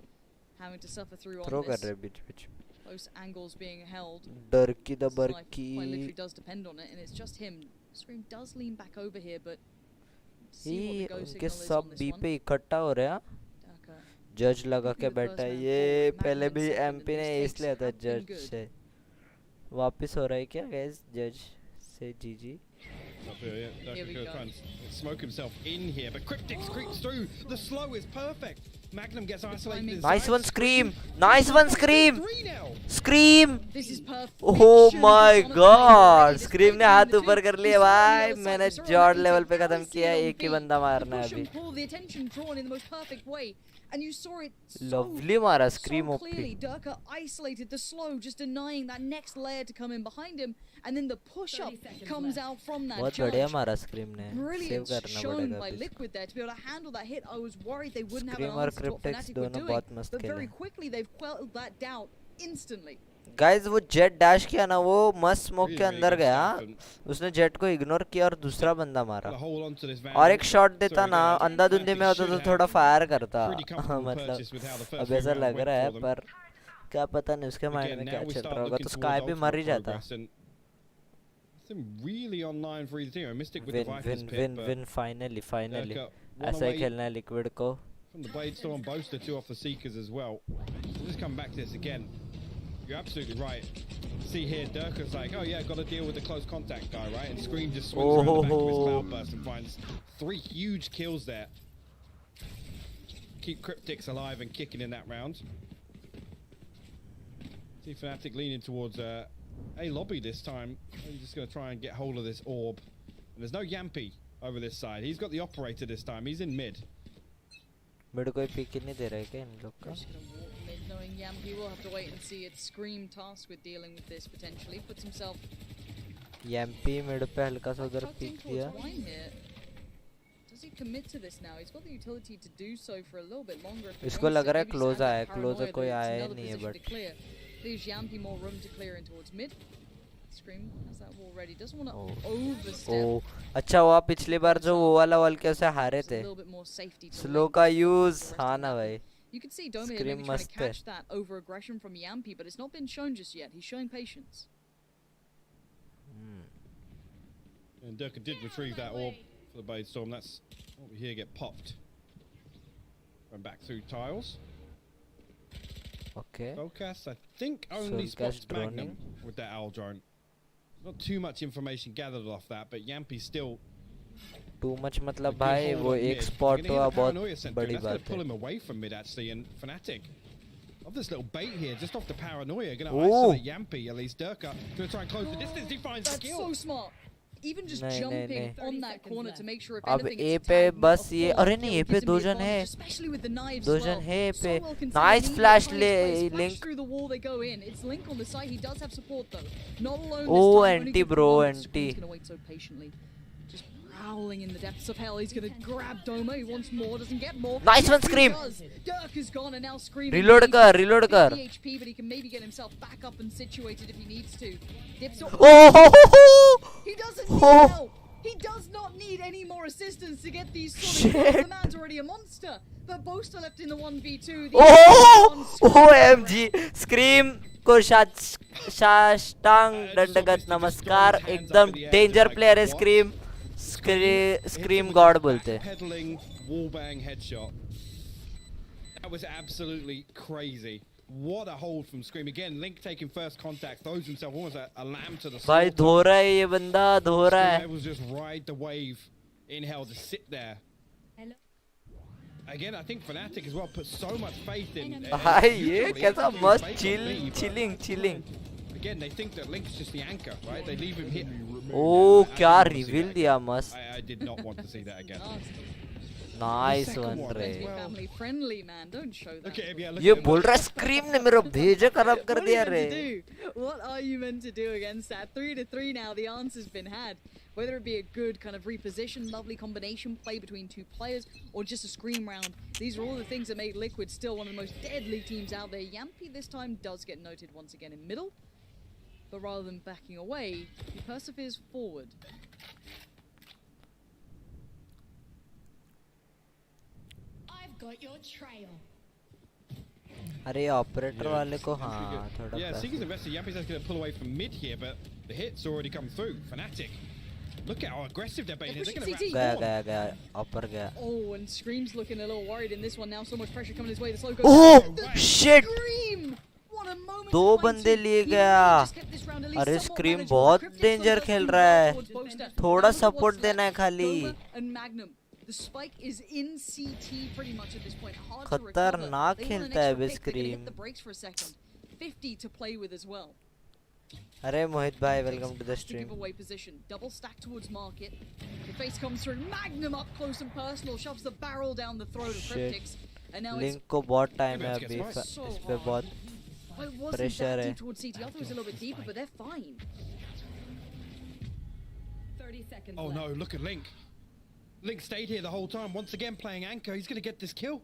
थ्रो कर रे बीच. Close angles being held. Durky the Burky. Literally does depend on it, and it's just him. Scream does lean back over here, but ही उनके सब बी पे इकट्ठा हो रहे हैं. जज लगा के बैठा है. ये पहले भी एमपी ने एस लिया था जज से. वापस हो रहा है क्या गाइस जज से जीजी. Up here, yeah. Durka Here we gonna go. try and smoke himself in here, but Cryptic creeps through. The slow is perfect. Magnum gets isolated. Nice inside. one, Scream. Nice one, Scream. Three now. Scream. This is perfect. Oh my God. Scream ने हाथ ऊपर कर लिए भाई. मैंने जॉर्ड level पे खत्म किया. एक ही बंदा मारना है Push अभी. and pull, the attention drawn in the most perfect way. And you saw it so, Lovely मारा Scream so OP. clearly. Durka isolated the slow, just denying that next layer to come in behind him. And then the push-up comes out from that बहुत judge. बढ़िया मारा Scream ने. Save Brilliant करना shown पड़ेगा by अभी. Liquid there to be able to handle that hit. I was worried they wouldn't Scream have और an answer to what Cryptex Fnatic were दोनों doing. बहुत मस्त But very खेले. quickly they've quelled that doubt instantly. Guys वो jet dash किया ना, वो मस्त स्मोक के अंदर गया. उसने जेट को इग्नोर किया और दूसरा बंदा मारा. और एक शॉट देता ना, अंधाधुंधी में होता तो थोड़ा फायर करता. मतलब अब ऐसा लग रहा है, पर क्या पता नहीं उसके माइंड में क्या चल रहा होगा. तो स्काई भी मर ही जाता. Really online for either team. Mystic with win the Vipers win pick, win but win finally finally Durka ऐसा ही away खेलना है लिक्विड को. from the Blade Storm, Boaster, 2 off the Seekers as well. We'll just come back to this again. You're absolutely right. See here, Durka's like, oh yeah, got to deal with the close contact guy, right? And Scream just swings around the back of his Cloudburst and finds 3 huge kills there. Keep Cryptics alive and kicking in that round. See Fnatic leaning towards A lobby this time. He's just going to try and get hold of this orb. And there's no Yampy over this side. He's got the operator this time. He's in mid. Mid कोई pick ही नहीं दे रहा है क्या इन लोग का? Just gonna walk mid, knowing Yampi will have to wait and see. It's Scream tasked with dealing with this potentially. Puts himself MP mid पे हल्का सा उधर tucked पिक in दिया. towards wine here. Does he commit to this now? He's got the utility to do so for a little bit longer. If he इसको wants लग to. रहा है Maybe just close has that आया. Close paranoia कोई that it's आया another नहीं है position but. to clear. Leaves Yampi more room to clear in towards mid. Scream has that wall ready. Doesn't want to overstep. ओ अच्छा हुआ पिछली बार जो वो वाला वॉल के उसे हारे Just a थे. little bit more safety to slow Link का for यूज. the rest हाँ of ना that. भाई. You can see Doma here Scream maybe trying to मस्त है. catch that over aggression from Yampi, but it's not been shown just yet. He's showing patience. And Durka did retrieve that orb for the Blade Storm. That's over here get popped. Going back through tiles. Okay. Soulcast, I think, only Soulcast spots droning. Magnum with that owl drone. Not too much information gathered off that, but Yampy's still. Too much मतलब good भाई hold वो on एक mid. Spot You're gonna हुआ hear the बहुत paranoia sent बड़ी through. That's बात gonna pull है. him away from mid actually, and Fnatic. Of this little bait here, just off the paranoia, gonna Ooh. isolate Yampy. At least Durka gonna try and close the distance. He finds That's skill. so smart. Even just नहीं, नहीं, jumping नहीं. on that corner to make sure if अब anything A it's पे tagged, not बस a ये full अरे kill, नहीं ए पे gives him दो the जन है. advantage, especially with the knives दो as जन well. है ए So पे. well concealed, nice neither flash highest ले place, flash link. through the wall they go in. It's Link on the side. He does have support though. Not alone Oh, this time. Only anti good for bro, one, but anti. Scream's gonna wait so patiently. Just prowling in the depths of hell. He's gonna grab Doma. He wants more. Doesn't get more. Nice one, Yes, he Scream. does. Dirk is gone and now Scream. Reload कर, reload कर. 50 HP, but he can maybe get himself back up and situated if he needs to. Dips up. Oh! He doesn't need Oh! help. He does not need any more assistance to get these sort of kills. The man's already a monster. But Boaster left in the 1v2. The Oh! OMG! Scream को साष्टांग दंडगत नमस्कार. एकदम danger player है Scream. Scream God बोलते. Peddling wallbang headshot. That was absolutely crazy. What a hold from Scream. Again, Link taking first contact, throws himself almost a lamb to the भाई slaughter. धो रहा है ये बंदा, धो रहा Scream है. able to just ride the wave in hell to sit there. Again, I think Fnatic as well put so much faith in. भाई ये कैसा मस्त chilling. chilling. Again, they think that Link's just the anchor, right? They leave him here. ओ क्या reveal दिया मस्त. I did not want to see that again. Nice one रे. Family friendly, man. Don't show that. Okay, yeah, look ये at him. बोल रहा है Scream ने मेरा भेजा खराब कर What are दिया you रे. meant to do? What are you meant to do against that? 3-3 now. The answer's been had. Whether it be a good kind of reposition, lovely combination play between two players, or just a Scream round, these are all the things that make Liquid still one of the most deadly teams out there. Yampi this time does get noted once again in middle, but rather than backing away, he perseveres forward. I've got your trail. अरे operator वाले को हाँ थोड़ा Yeah, पैसा. Seeker's invested. Yampy's going to pull away from mid here, but the hit's already come through. Fnatic. Look at how aggressive they're being here. They're going to गया ऑपर गया. Oh, and Scream's looking a little worried in this one now. So much pressure coming his way. The slow goes. Oh The shit! Scream! What a moment. दो बंदे लिए गया. round. At least अरे somewhat scream manageable. बहुत Cryptic danger goes खेल in रहा है, towards Boaster. थोड़ा Now look at support what's देना है left. खाली. Doma and Magnum. The spike is in CT pretty much at this point. Hard to recover. खतरनाक They want an खेलता है extra pick. They're gonna hit scream. the brakes for a second. 50 to play with as well. अरे मोहित भाई welcome to the To stream. give away position. Double stack towards market. The face comes through. Magnum up close and personal. Shoves the barrel down the throat of Shit. Cryptics. And now link it's को बहुत time है Cryptics अभी gets so इस पे hard. बहुत Well, it wasn't pressure that है. deep towards CT. I thought it was a little bit deeper, but they're fine. 30 seconds Oh left. no, look at Link. Link stayed here the whole time, once again playing anchor. He's going to get this kill.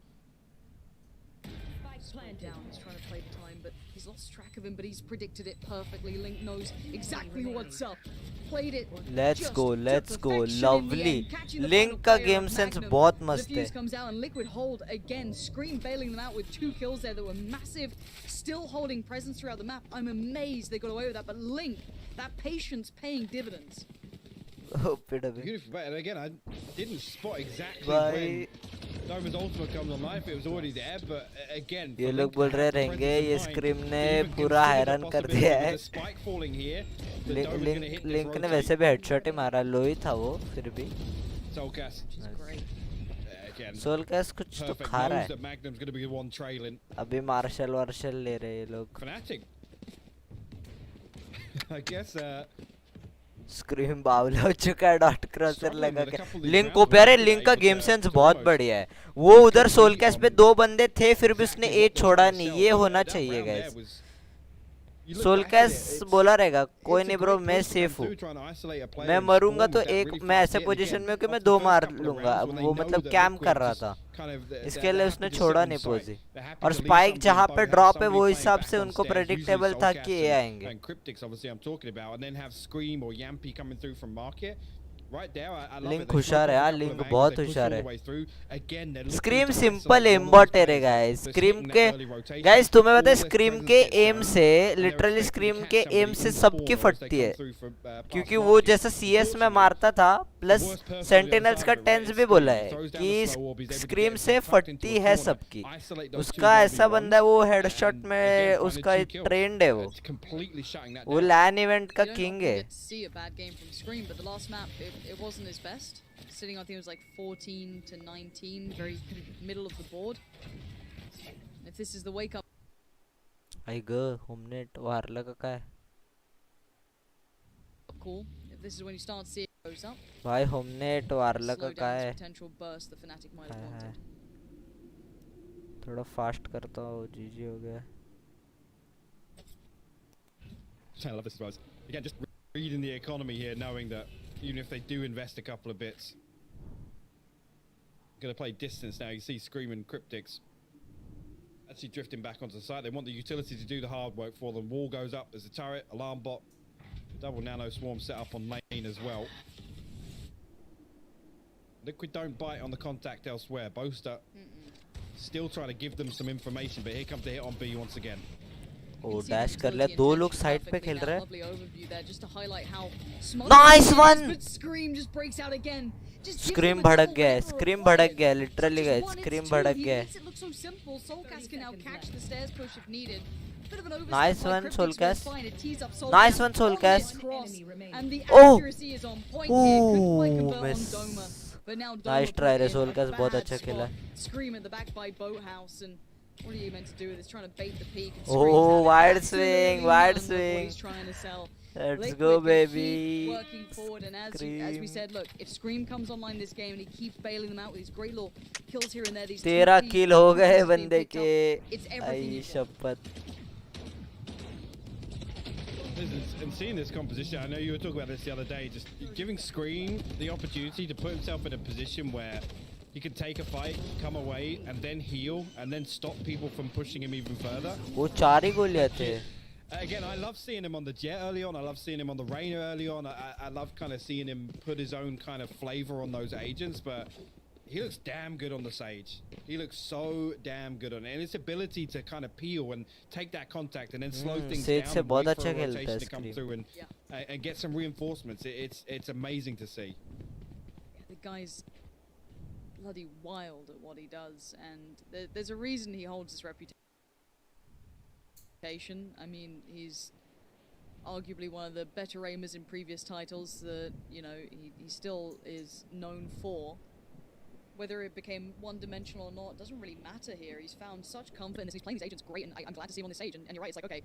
Slowed down. He's trying to play the time, but he's lost track of him. But he's predicted it perfectly. Link knows exactly what's up. Played it. Let's just go, to let's go. perfection in the Lovely. end, catching the Link final का player game of sense Magnum. बहुत The मस्त है. fuse comes out and Liquid hold again. Scream bailing them out with 2 kills there that were massive. Still holding presence throughout the map. I'm amazed they got away with that. But Link, that patience paying dividends. Beautiful, but again, I didn't spot exactly Bye. when Doma's ultimate comes on life. It was already there, but again, ये for लोग Link बोल to रहे have the रहेंगे presence ये of mind scream to ने even पूरा consider the हैरान कर possibility दिया with है. the spike falling here, that link Doma's gonna hit this link ने rotate. वैसे भी हेडशॉट ही मारा, लो ही था वो फिर भी. Soulcast. Great. Again, सोलकैस कुछ तो perfect. खा रहा Knows है. that Magnum's gonna be the one trailing. अभी मार्शल वार्शल ले रहे हैं ये लोग. Fnatic. I guess स्क्रीम बावला हो चुका है, डॉट क्रॉसर लगा के. लिंक को प्यारे, लिंक का गेम सेंस बहुत बढ़िया है. वो उधर सोलकैस पे 2 बंदे थे फिर भी उसने ए छोड़ा नहीं. ये होना चाहिए गाइस. सोलकैस बोला रहेगा कोई नहीं ब्रो मैं सेफ हूँ, मैं मरूंगा तो एक मैं ऐसे पोजीशन में हूँ कि मैं 2 मार लूंगा. वो मतलब कैम्प कर रहा था, इसके लिए उसने छोड़ा नहीं पोजी. और स्पाइक जहाँ पे ड्रॉप है वो हिसाब से उनको प्रेडिक्टेबल था कि ये आएंगे. लिंक होशियार है यार, लिंक बहुत होशियार है. स्क्रीम सिंपल एम्बॉट है गाइस. स्क्रीम के गाइस तुम्हें पता है स्क्रीम के एम से लिटरली स्क्रीम के एम से सबकी फटती है, क्योंकि वो जैसा सीएस में मारता था प्लस सेंटिनल्स का टेंस भी बोला है कि स्क्रीम से फटती है सबकी. उसका ऐसा बंदा है, वो हेडशॉट में उसका ट्रेंड है. वो लैन इवेंट का किंग है. See a bad game from Scream, but the last map it wasn't his best. Sitting I think it was like 14 to 19, very middle of the board. If this is the wake up. आई ग होमनेट वारला का काय Cool. If this is when you start seeing it goes up. भाई होमनेट वारला का Slow down काय. this potential burst the Fnatic might have wanted. थोड़ा fast करता हूँ. जीजी हो गया. I love this as well. Again, just reading the economy here, knowing that even if they do invest a couple of bits, going to play distance now. You see Scream and Cryptics actually drifting back onto the site. They want the utility to do the hard work for them. Wall goes up. There's a turret, alarm bot, double nano swarm set up on lane as well. Liquid don't bite on the contact elsewhere. Boaster still trying to give them some information, but here comes the hit on B once again. ओ dash कर लिया. 2 लोग side पे खेल रहे हैं. Lovely overview there just to highlight how smart Nice it is, one! but Scream just breaks out again. Just gives scream them a भड़क double गया है. red for a scream five. भड़क गया है literally guys. One, it's scream two. भड़क He गया है. makes it look so simple. Soulcast can now catch the stairs push if needed. Bit of an overstep Nice by one, Cryptics, Soulcast. but fine, it tees up Nice Soulcast one, on Soulcast. this cross. And the Oh! accuracy is on point here. Couldn't quite convert on miss. Doma. But now Doma Nice put try it रे. in a सोलकैस बहुत bad अच्छा spot. खेला. Scream at the back by Boathouse, and what are you meant to do with this? Trying to bait the peak. And Oh, Scream's had it wide absolutely swing, wide under what swing. he's trying to sell. Let's Liquid go, can baby. keep working forward, and as we Scream. said, look, if Scream comes online this game and he keeps bailing them out with these great little kills here and there, these 13 2 किल हो गए being बंदे picked के. up, it's everything I you've got. शपथ. And seeing this composition, I know you were talking about this the other day, just giving Scream the opportunity to put himself in a position where he can take a fight, come away, and then heal, and then stop people from pushing him even further. वो 4 ही गोलियां थे. Again, I love seeing him on the Jet early on. I love seeing him on the Reyna early on. I love kind of seeing him put his own kind of flavor on those agents, but he looks damn good on the Sage. He looks so damn good on it. And his ability to kind of peel and take that contact and then slow things Sage down से and बहुत wait for अच्छा a खेलता है rotation to come Scream. through and get some reinforcements. It's amazing to see. The guy's bloody wild at what he does, and there's a reason he holds this reputation. I mean, he's arguably one of the better aimers in previous titles that, you know, he still is known for. Whether it became one-dimensional or not doesn't really matter here. He's found such comfort in this. He's playing these agents great, and I'm glad to see him on this stage. And you're right, it's like, okay.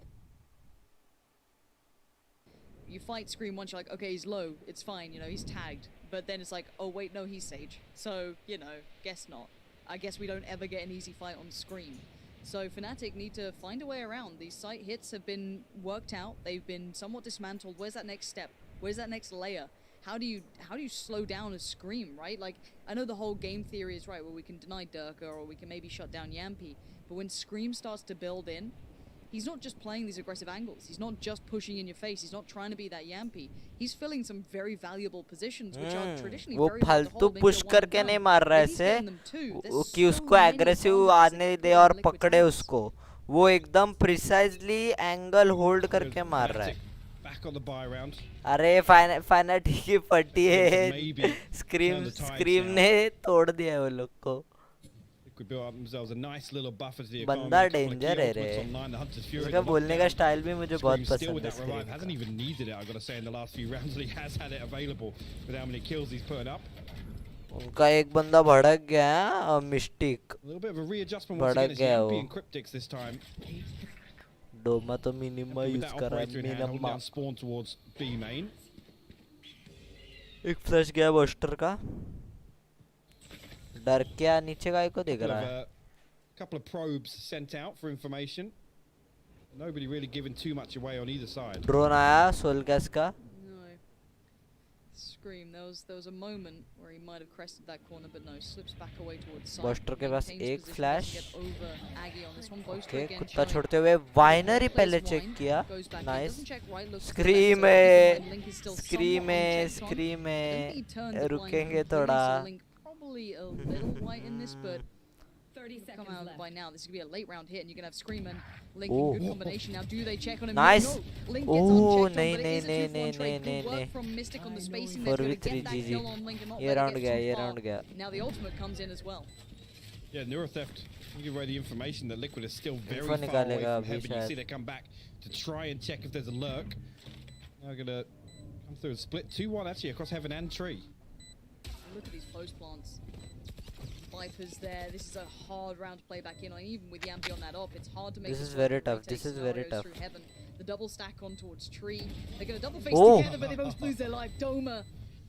You fight Scream once, you're like, okay, he's low, it's fine, you know, he's tagged. But then it's like, oh wait, no, he's Sage. So, you know, guess not. I guess we don't ever get an easy fight on Scream. So Fnatic need to find a way around. These site hits have been worked out. They've been somewhat dismantled. Where's that next step? Where's that next layer? How do you slow down a Scream, right? Like, I know the whole game theory is right, where we can deny Durka or we can maybe shut down Yampi. But when Scream starts to build in, he's not just playing these aggressive angles. He's not just pushing in your face. He's not trying to be that Yampi. He's filling some very valuable positions, which are traditionally वो very hard to फालतू hold. Push करके नहीं मार रहा है ऐसे कि उसको एग्रेसिव आने दे और पकड़े उसको. वो एकदम प्रिसाइजली एंगल होल्ड करके मार रहा है. Back on the buy round. अरे फैनेटिक की पट्टी है. स्क्रीम ने तोड़ दिया वो लोग को. Could build up themselves a nice little buffer to the बंदा डेंजर है रे. उसका बोलने का स्टाइल भी मुझे बहुत पसंद है. Scream hasn't even needed it, I've got to say, in the last few rounds. He has had it available with how many kills he's putting up. उनका एक बंदा भड़क गया और mistake A little bit of a readjustment once again. It's Yampi and Cryptix this time. Doma तो minima use कर रहा है. Minima spawn towards B main. एक फ्लैश गया बस्टर का. डर क्या नीचे का को देख रहा है. Couple of probes sent out for information. Nobody really giving too much away on either side. Drone आया सोल गैस का. Scream. There was a moment where he might have crested that corner, but no, slips back away towards side. Buster के पास एक flash. Okay, कुत्ता छोड़ते हुए वाइनर ही पहले check किया. Nice. Scream है. रुकेंगे थोड़ा. Probably a little white in this, but 30 seconds come out left. By now. This is gonna be a late round hit, and you're gonna have Scream and Link in good combination. Now, do they check on him? Nice. No. Link gets unchecked on, but it is a 2-for-1 trade. Good work from Mystic on the spacing. They're gonna get that kill on Link and not let it get too far. Now the ultimate comes in as well. Yeah, Neurotheft. You give away the information that Liquid is still very far away from heaven. You see they come back to try and check if there's a lurk. Now gonna come through and split 2-1 actually across heaven and tree. Look at these post plants. Vipers there. This is a hard round to play back in on. Even with Yampi on that op, it's hard to make this is very tough. This is very tough. Through heaven. The double stack on towards tree. They're going to double face together, but they both lose their life. Doma,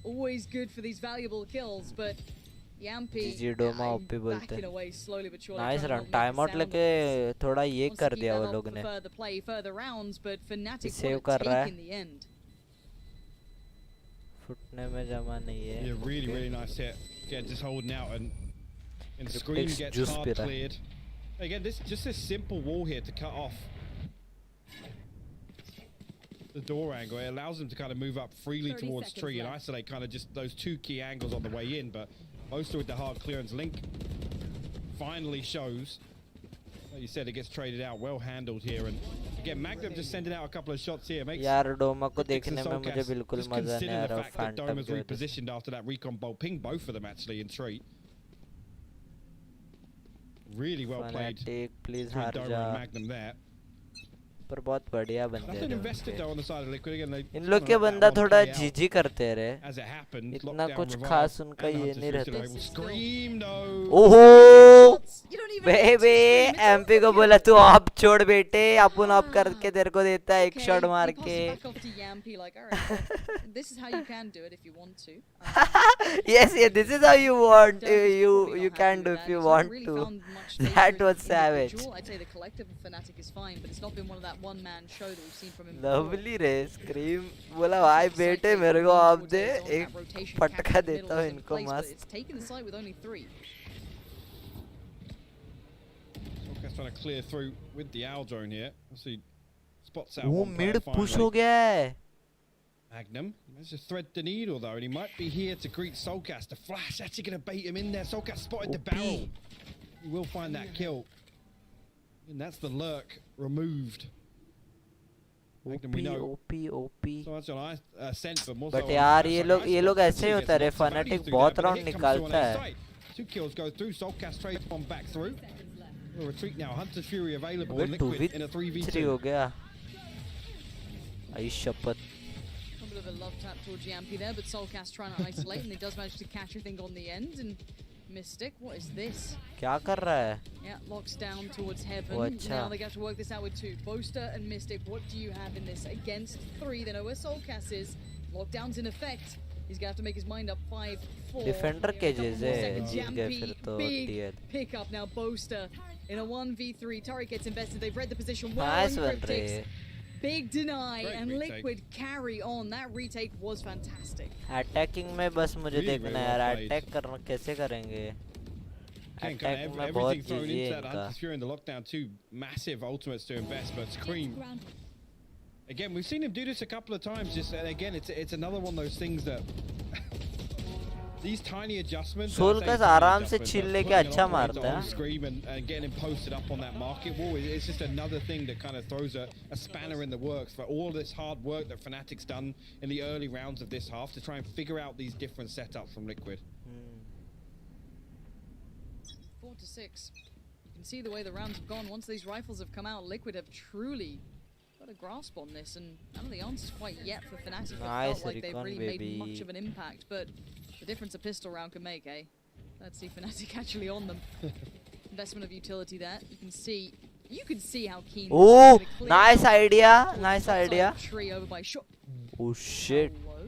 always good for these valuable kills, but Yampi backing away slowly but surely. Nice run. Timeout लेके थोड़ा ये कर दिया वो लोग ने. Further play, further rounds, but Fnatic save want कर to रहा take है. in the end. फुटने में जमा नहीं है. Yeah, really nice hit. Again, just holding out and Scream gets hard cleared. Again, just this simple wall here to cut off the door angle. It allows them to kind of move up freely towards tree and isolate kind of just those two key angles on the way in. But Boaster with the hard clearance. Link finally shows. Like you said, it gets traded out. Well handled here. And again, Magnum just sending out a couple of shots here. यार डोमा को देखने में मुझे बिल्कुल मजा नहीं आ रहा. Doma's repositioned after that recon bolt. Ping both of them actually in tree. Really well played. Please हार जा. Magnum there. पर बहुत बढ़िया बंदे हैं. इन लोग के बंदा थोड़ा जीजी करते रहे. इतना कुछ खास उनका ये नहीं रहता. ओहो बेबी एमपी को बोला तू ऑफ छोड़ बेटे, अपन ऑफ करके तेरे को देता है एक शॉट मार के. This is how you can do it if you want to. Yes, this is how you want. You can do if you want to. That was savage. I'd say the collective of Fnatic is fine, but it's not been one of that one-man show that we've seen from him. Lovely रे. Scream बोला भाई बेटे मेरे को of दे, एक पटका देता हूँ इनको मस्त. It's taken the site with only 3. Soulcast trying to clear through with the owl drone here. See spots out. वो mid push हो गया है. Magnum managed to thread the needle though, and he might be here to greet Soulcast. The flash actually going to bait him in there. Soulcast spotted the barrel. He will find that kill. And that's the lurk removed. Magnum, we know. OP. So much on scent, but more But यार ये लोग ऐसे ही होता है. Fnatic बहुत round निकालता है. 2 kills go through. Soulcast trades one back through. We'll retreat now. Hunter's Fury available. Liquid in a 3v2 हो गया. आई शपथ. A bit of a love tap towards Yampy there, but Soulcast trying to isolate, and he does manage to catch, I think, on the end. And Mystic, what is this? क्या कर रहा है? Yeah, locks down towards Heaven. Oh, अच्छा. Now they have to work this out with two. Boaster and Mystic, what do you have in this? Against three, they know where Soulcast is. Lockdown's in effect. He's gonna have to make his mind up. 5-4. Defender cages है, Seconds. जीत गए फिर Yampy, तो big TL. pick up now. Boaster in a 1v3. Turret gets invested. They've read the position well. Nice and one, Cryptics, Ray. big deny, Great and retake. Liquid carry on. That retake was fantastic. Attacking में बस मुझे Really, देखना really है यार, well played. attack करना कैसे करेंगे? Again, Attack kind of में बहुत everything thrown easy है into that इनका. Hunter's Fury and the lockdown, two massive ultimates to invest, but Scream. Again, we've seen him do this a couple of times. Just and again, it's another one of those things that these tiny adjustments. Soulcast आराम से छीन लेके अच्छा मारता है. Scream and getting him posted up on that market wall. It's just another thing that kind of throws a spanner in the works for all this hard work that Fnatic's done in the early rounds of this half to try and figure out these different setups from Liquid. 4-6. You can see the way the rounds have gone. Once these rifles have come out, Liquid have truly got a grasp on this, and none of the answers quite yet for Fnatic. It Nice felt like they've recon, really baby. made much of an impact, but the difference a pistol round can make, eh? Let's see Fnatic actually on them. Investment of utility there. You can see how keen. Oh, they're clear nice out idea, towards nice the top side of idea. the Tree over by shot. Oh shit. Hello?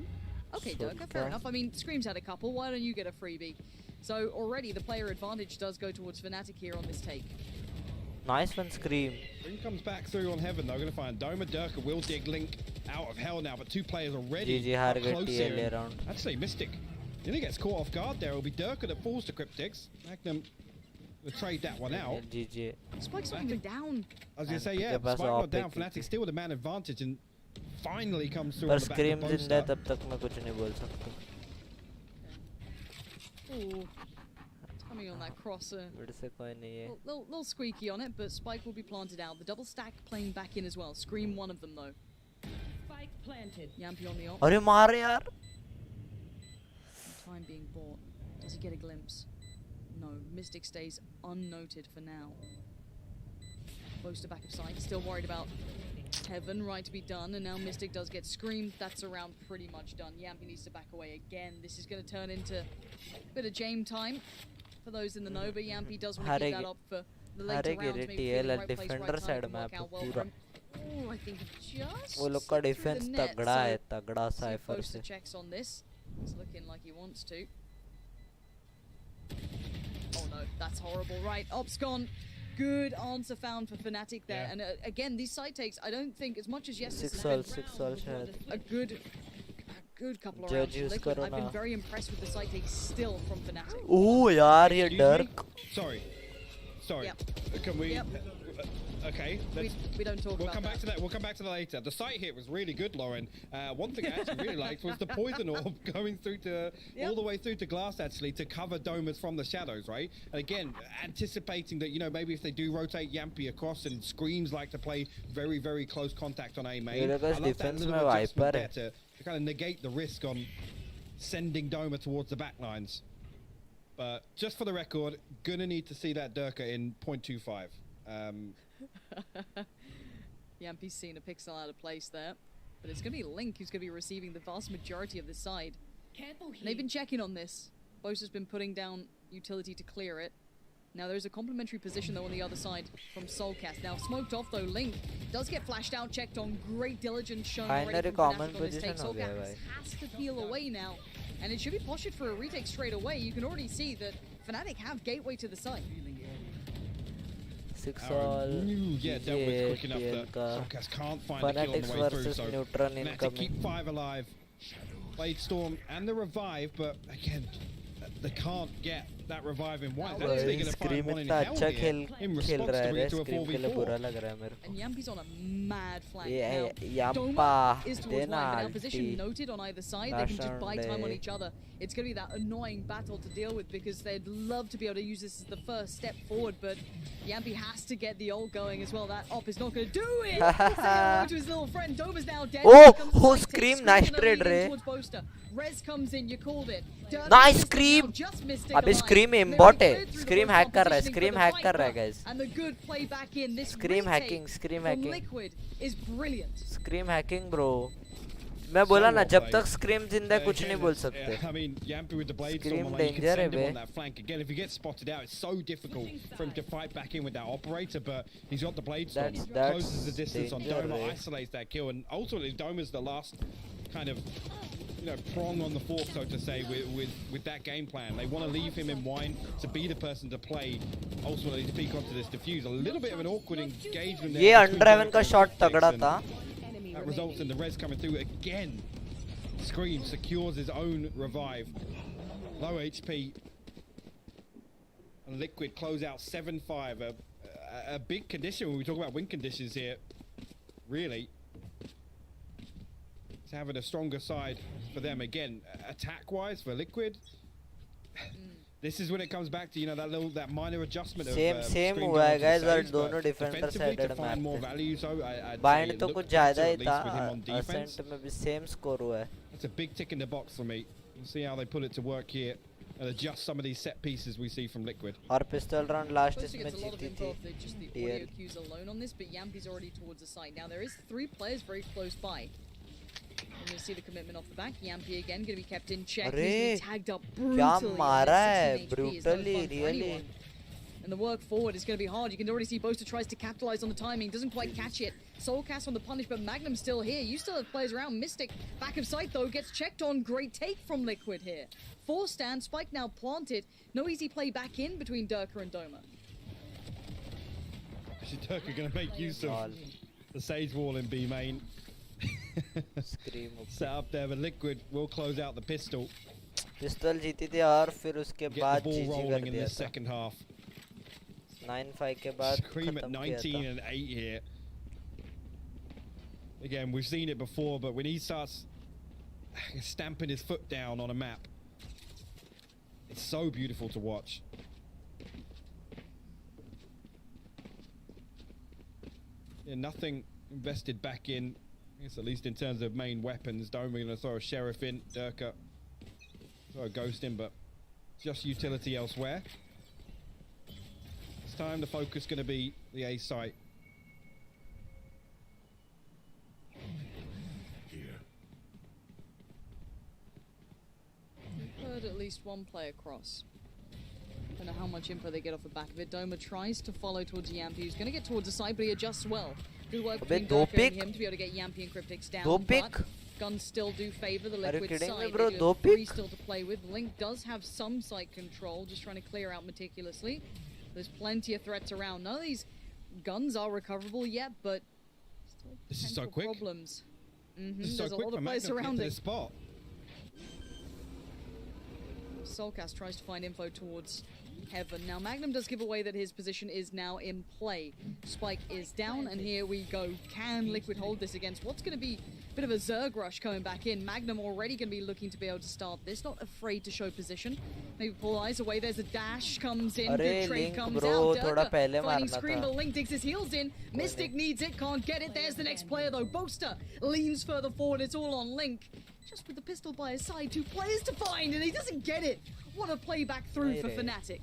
Okay, So Durka, fair far. enough. I mean, Scream's had a couple. Why don't you get a freebie? So already the player advantage does go towards Fnatic here on this take. Nice one, Scream. Ring comes back through on Heaven. They're going to find Doma. Durka will dig Link out of hell now, but two players already GG up हार गए close TL here. round. Actually, Mystic. If he gets caught off guard there, it'll be Durka that falls to Cryptics. Magnum will trade that one out. GG. Spike's not even down. I was going to say, yeah, के पास Spike not op down. है Fnatic still with a man advantage and finally comes through पर on the back of Scream जिंदा है Boaster. तब तक मैं कुछ नहीं बोल सकता. Ooh. Coming on that crosser. फिर से कोई नहीं है. Little squeaky on it, but Spike will be planted out. The double stack playing back in as well. Scream one of them though. Spike planted. Yampy on the op. अरे मार यार. Time being bought. Does he get a glimpse? No. Mystic stays unnoted for now. Boaster back of sight. Still worried about Heaven. Right to be done. And now Mystic does get screamed. That's a round pretty much done. Yampy needs to back away again. This is going to turn into a bit of Jame time for those in the know. But Yampy does want to keep that up for the later rounds. Maybe feel the right place, right time can work out well for him. Oh, I think just वो लोग का through the defence net, तगड़ा so है, तगड़ा see if cipher Boaster से. checks on this. It's looking like he wants to. Oh no, that's horrible. Right, Op's gone. Good answer found for Fnatic there. Yeah. And again, these side takes, I don't think, as much as yes, this Six has all been शायद. a good couple of Judge rounds. use Liquid, करो I've been ना. very impressed with the side takes still from Fnatic. ओह यार ये Excuse me? Dirk. Sorry. Yep. Can we? Yep. Okay. We don't talk We'll about come back that. to that. We'll come back to that later. The sight hit was really good, Lauren. One thing I actually really liked was the poison orb going through to all the way through to glass actually to cover Domas from the shadows, right? And again, anticipating that maybe if they do rotate Yampy across and Screams like to play very very close contact on A main. ये लोग I love that defense little में adjustment Viper there है. to kind of negate the risk on sending Doma towards the back lines. But just for the record, gonna need to see that Durka in 0.25. Yampy's seen a pixel out of place there. But it's going to be Link who's going to be receiving the vast majority of this side. Careful here. And they've been checking on this. Boaster's been putting down utility to clear it. Now there's a complementary position though on the other side from Soulcast. Now smoked off though, Link does get flashed out, checked on. Great diligence shown already Finally from common Fnatic on this take. position हो गया Soulcast भाई. has to peel away now. And it should be postured for a retake straight away. You can already see that Fnatic have gateway to the site. Six all. Yeah, dealt with quick enough TL that का. Soulcast can't find a kill on Fanatics the way through. versus So Neutron Fnatic keep incoming. 5 alive. Played Storm and the revive, but again, they can't get that revive in one. That's भाई going to find Scream one in इतना hell अच्छा here खेल in खेल response रहा to है bring it to a Scream के लिए बुरा 4v4. लग रहा है मेरे को. And Yampy's on a mad flank Yeah, now. Yampa, Doma is towards देना one, but now position ulti. noted on either side. They can just buy Dash time on round each other. It's going to be that annoying battle to deal with because they'd love to be able to use this as the first step forward, but Yampy has to get the ult going as well. That op is not going to do it. He's saying hello to his little friend. Doma's now dead. Oh, Here comes oh, Sight. Scream, Scream nice gonna trade lead in रे. towards Boaster. Res comes in, you called it. Dirk Nice is now Scream. just Mystic अबे alive. Scream Very aimbot है. clear through the Scream first hack कर रहा है. positioning for Scream the hack कर रहा है Viper. guys. And the good play back in. This Scream retake hacking, Scream from hacking. Liquid is brilliant. Scream hacking bro. मैं बोला ना जब तक Scream जिंदा है कुछ नहीं बोल सकते. I mean, Yampi with the blade Scream storm, like, you can danger send है him on bay. that flank. Again, if he gets spotted out, it's so difficult for him to fight back in with that operator, but he's got the blade storm. That's Closes the distance on danger, Doma, eh? isolates that kill, and ultimately Doma's the last kind of, you know, prong on the fork, so to say, with that game plan. They want to leave him in wine to be the person to play, ultimately to peek onto this defuse. A little bit of an awkward engagement there. ये between Undraven का Dirk shot and तगड़ा Dixon. था. That results in the res coming through again. Scream secures his own revive. Low HP. And Liquid close out 7-5. A big condition when we talk about win conditions here. Really. It's having a stronger side for them again. Attack-wise for Liquid. This is when it comes back to, you know, that minor adjustment Same of same Scream हुआ है going to guys the और stage, दोनों but defender defensively to sided find more map value, so I'd say bind it तो looked कुछ ज़्यादा better, he at least था. with him on defense. Ascent में भी same score हुआ है. That's a big tick in the box for me. We'll see how they put it to work here and adjust some of these set pieces we see from Liquid. और pistol round last Supposed to इसमें get a lot of जीती info थी. off just the DL. audio cues alone on this, but Yampi's already towards the site. Now there is 3 players very close by. And you'll see the commitment off the back. Yampi again going to be kept in check. He's अरे been tagged up क्या brutally. मारा है 16 HP is no brutally fun for really. anyone. And the work forward is going to be hard. You can already see Boaster tries to capitalize on the timing, doesn't quite catch it. Soulcast on the punish, but Magnum's still here. You still have players around. Mystic, back of sight though, gets checked on. Great take from Liquid here. 4 stand, Spike now planted. No easy play back in between Durka and Doma. Actually, Turk are going to make use of the Sage Wall in B main. Scream Set up there, but Liquid will close out the pistol. Pistol जीती थी और फिर उसके Get the बाद ball जीजी rolling कर in दिया this था. second half. 9-5 के बाद Scream at खत्म किया 19 था. and 8 here. Again, we've seen it before, but when he starts stamping his foot down on a map, it's so beautiful to watch. Yeah, nothing invested back in, I guess at least in terms of main weapons. Doma going to throw a Sheriff in, Durka throw a Ghost in, but just utility elsewhere. This time the focus going to be the A site. We've heard at least one play across. Don't know how much info they get off the back of it. Doma tries to follow towards Yampi, who's going to get towards the side, but he adjusts well. Good work अबे between दो Durka and pick? him to be able to get Yampi and Cryptix down. दो but pick? guns still do favor the Are you Liquid kidding me, side. bro? They do दो have 3 pick? still to play with. Link does have some site control, just trying to clear out meticulously. There's plenty of threats around. None of these guns are recoverable yet, but still This is so potential quick. problems. This is There's so a quick lot for of players Magnum to get to surrounding. this spot. Soulcast tries to find info towards Heaven. Now Magnum does give away that his position is now in play. Spike is down, and here we go. Can Liquid hold this against what's going to be a bit of a Zerg rush coming back in? Magnum already going to be looking to be able to start this, not afraid to show position. Maybe pull eyes away. There's a dash comes in. अरे Good trade Link comes bro, out. थोड़ा Durka पहले finding मारना Scream, था. but Link digs his heels in. Mystic needs it, can't get it. There's the next player though. Boaster leans further forward. It's all on Link. Just with the pistol by his side, 2 players to find, and he doesn't get it. What a play back through नहीं for रे. Fnatic.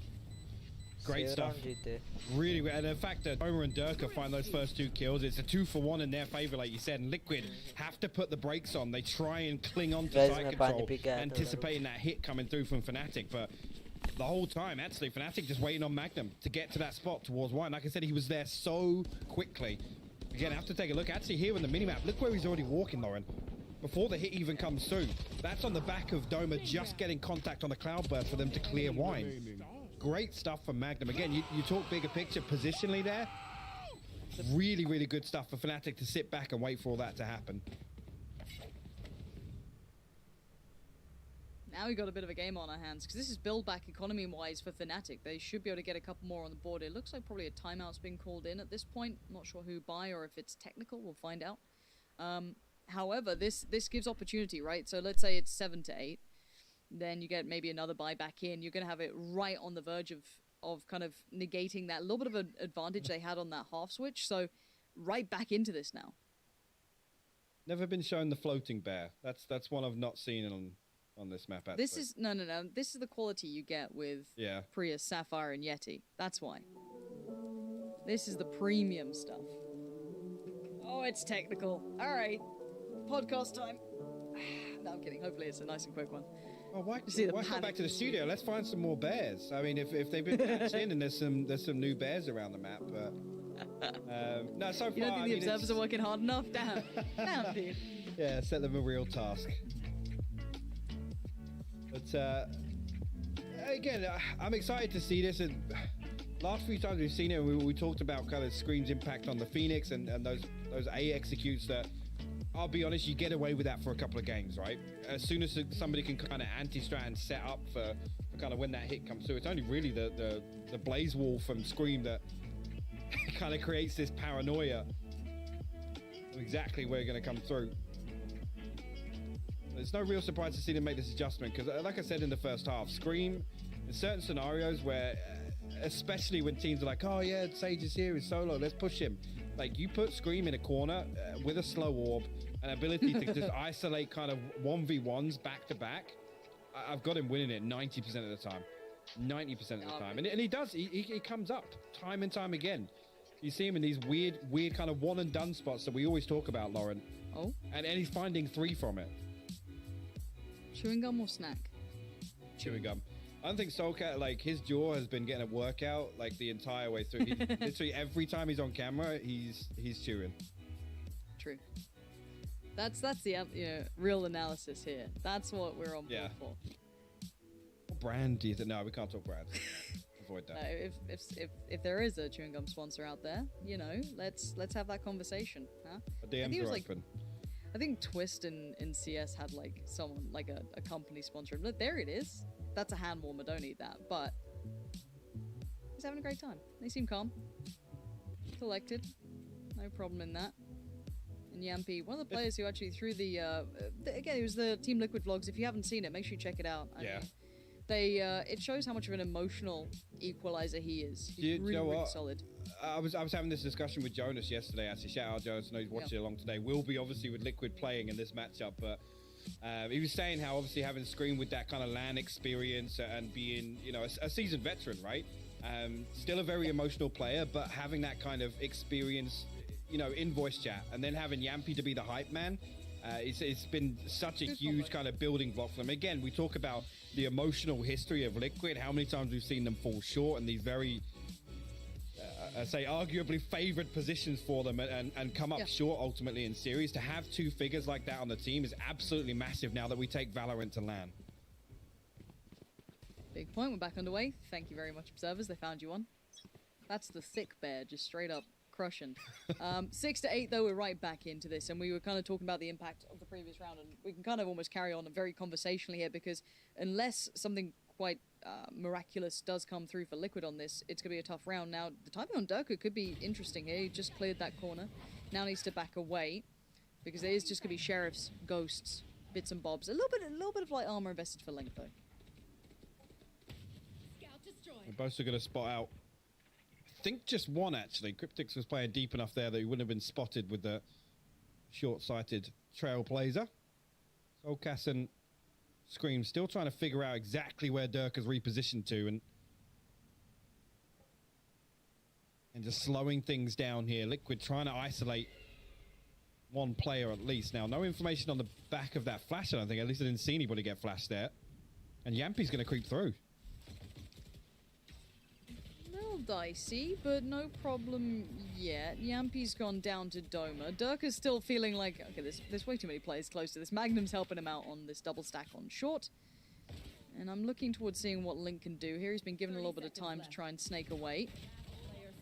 Great छह stuff. round जीते. Really, and the fact that Doma and Durka find those first 2 kills, it's a 2-for-1 in their favor, like you said. And Liquid have to put the brakes on. They try and cling on to Guys, side मैं control, पानी P के आया था anticipating that hit coming through from Fnatic. But the whole time, actually, Fnatic just waiting on Magnum to get to that spot towards wine. Like I said, he was there so quickly. Again, I have to take a look. Actually, here in the minimap, look where he's already walking, Lauren. Before the hit even comes through. That's on the back of Doma just getting contact on the Cloudburst for them to clear wine. Great stuff from Magnum. Again, you talk bigger picture positionally there. Really, really good stuff for Fnatic to sit back and wait for all that to happen. Now we've got a bit of a game on our hands, because this is build back economy-wise for Fnatic. They should be able to get a couple more on the board. It looks like probably a timeout's been called in at this point. Not sure who by or if it's technical. We'll find out. However, this gives opportunity, right? So let's say it's 7 to 8. Then you get maybe another buy back in. You're going to have it right on the verge of kind of negating that little bit of an advantage they had on that half switch. So right back into this now. Never been shown the floating bear. That's one I've not seen on on this map. Actually. This is no. This is the quality you get with Yeah. Prius, Sapphire, and Yeti. That's why. This is the premium stuff. Oh, it's technical. All right, podcast time. No, I'm kidding. Hopefully, it's a nice and quick one. Well, why see the come back panic. to the studio? Let's find some more bears. I mean, if they've been patched in and there's some new bears around the map, but no, so far You don't think I the mean, observers it's- are working hard enough? Damn. Damn, dude. Yeah, set them a real task. But again, I'm excited to see this. And last few times we've seen it, we talked about kind of Scream's impact on the Phoenix and those A executes that, I'll be honest, you get away with that for a couple of games, right? As soon as somebody can kind of anti-strat and set up for kind of when that hit comes through, it's only really the Blaze Wall from Scream that kind of creates this paranoia of exactly where you're going to come through. There's no real surprise to see them make this adjustment because, like I said in the first half, Scream, in certain scenarios where, especially when teams are like, oh yeah, Sage is here, he's solo, let's push him. Like, you put Scream in a corner with a slow orb, an ability to just isolate kind of 1v1s back to back, I've got him winning it 90% of the time. 90% of the time. And he does, he comes up time and time again. You see him in these weird kind of one and done spots that we always talk about, Lauren. Oh. And he's finding 3 from it. Chewing gum or snack? Chewing gum. I don't think Soulcat, like, his jaw has been getting a workout like the entire way through. He, literally every time he's on camera, he's chewing. True. That's the real analysis here. That's what we're on board Yeah. for. What brand do you think? No, we can't talk brands. Avoid that. If there is a chewing gum sponsor out there, let's have that conversation, huh? The I think DMs it are was like- open. I think Twist in CS had like someone like a company sponsor. Look, there it is. That's a hand warmer. Don't eat that. But he's having a great time. They seem calm, collected, no problem in that. And Yampy, one of the players who actually threw again, it was the Team Liquid vlogs. If you haven't seen it, make sure you check it out. Yeah. It shows how much of an emotional equalizer he is. He's You really, know really what? solid. I was having this discussion with Jonas yesterday. Actually, shout out Jonas. I know he's watching along today. We'll be obviously with Liquid playing in this matchup, but he was saying how obviously having Scream with that kind of LAN experience and being a seasoned veteran, right? Still a very emotional player, but having that kind of experience, in voice chat, and then having Yampy to be the hype man. It's been such a huge kind of building block for them. Again, we talk about the emotional history of Liquid, how many times we've seen them fall short in these very, I say, arguably favored positions for them and come up short ultimately in series. To have 2 figures like that on the team is absolutely massive now that we take Valorant to LAN. Big point. We're back underway. Thank you very much, observers. They found you one. That's the thick bear, just straight up crushing. 6 to 8, though, we're right back into this, and we were kind of talking about the impact of the previous round, and we can kind of almost carry on very conversationally here, because unless something quite miraculous does come through for Liquid on this, it's going to be a tough round. Now, the timing on Durka could be interesting here. He just cleared that corner. Now needs to back away, because there is just going to be sheriffs, ghosts, bits and bobs. A little bit of light armor invested for Link, though. We're both going to spot out. I think just one, actually. Cryptix was playing deep enough there that he wouldn't have been spotted with the short-sighted Trailblazer. Soulcast and Scream still trying to figure out exactly where Durka's repositioned to and just slowing things down here. Liquid trying to isolate one player at least. Now, no information on the back of that flash, I don't think. At least I didn't see anybody get flashed there. And Yampy's going to creep through. Little dicey, but no problem yet. Yampy's gone down to Doma. Durka's still feeling like, okay, there's way too many players close to this. Magnum's helping him out on this double stack on short. And I'm looking towards seeing what Link can do here. He's been given a little bit of time to try and snake away.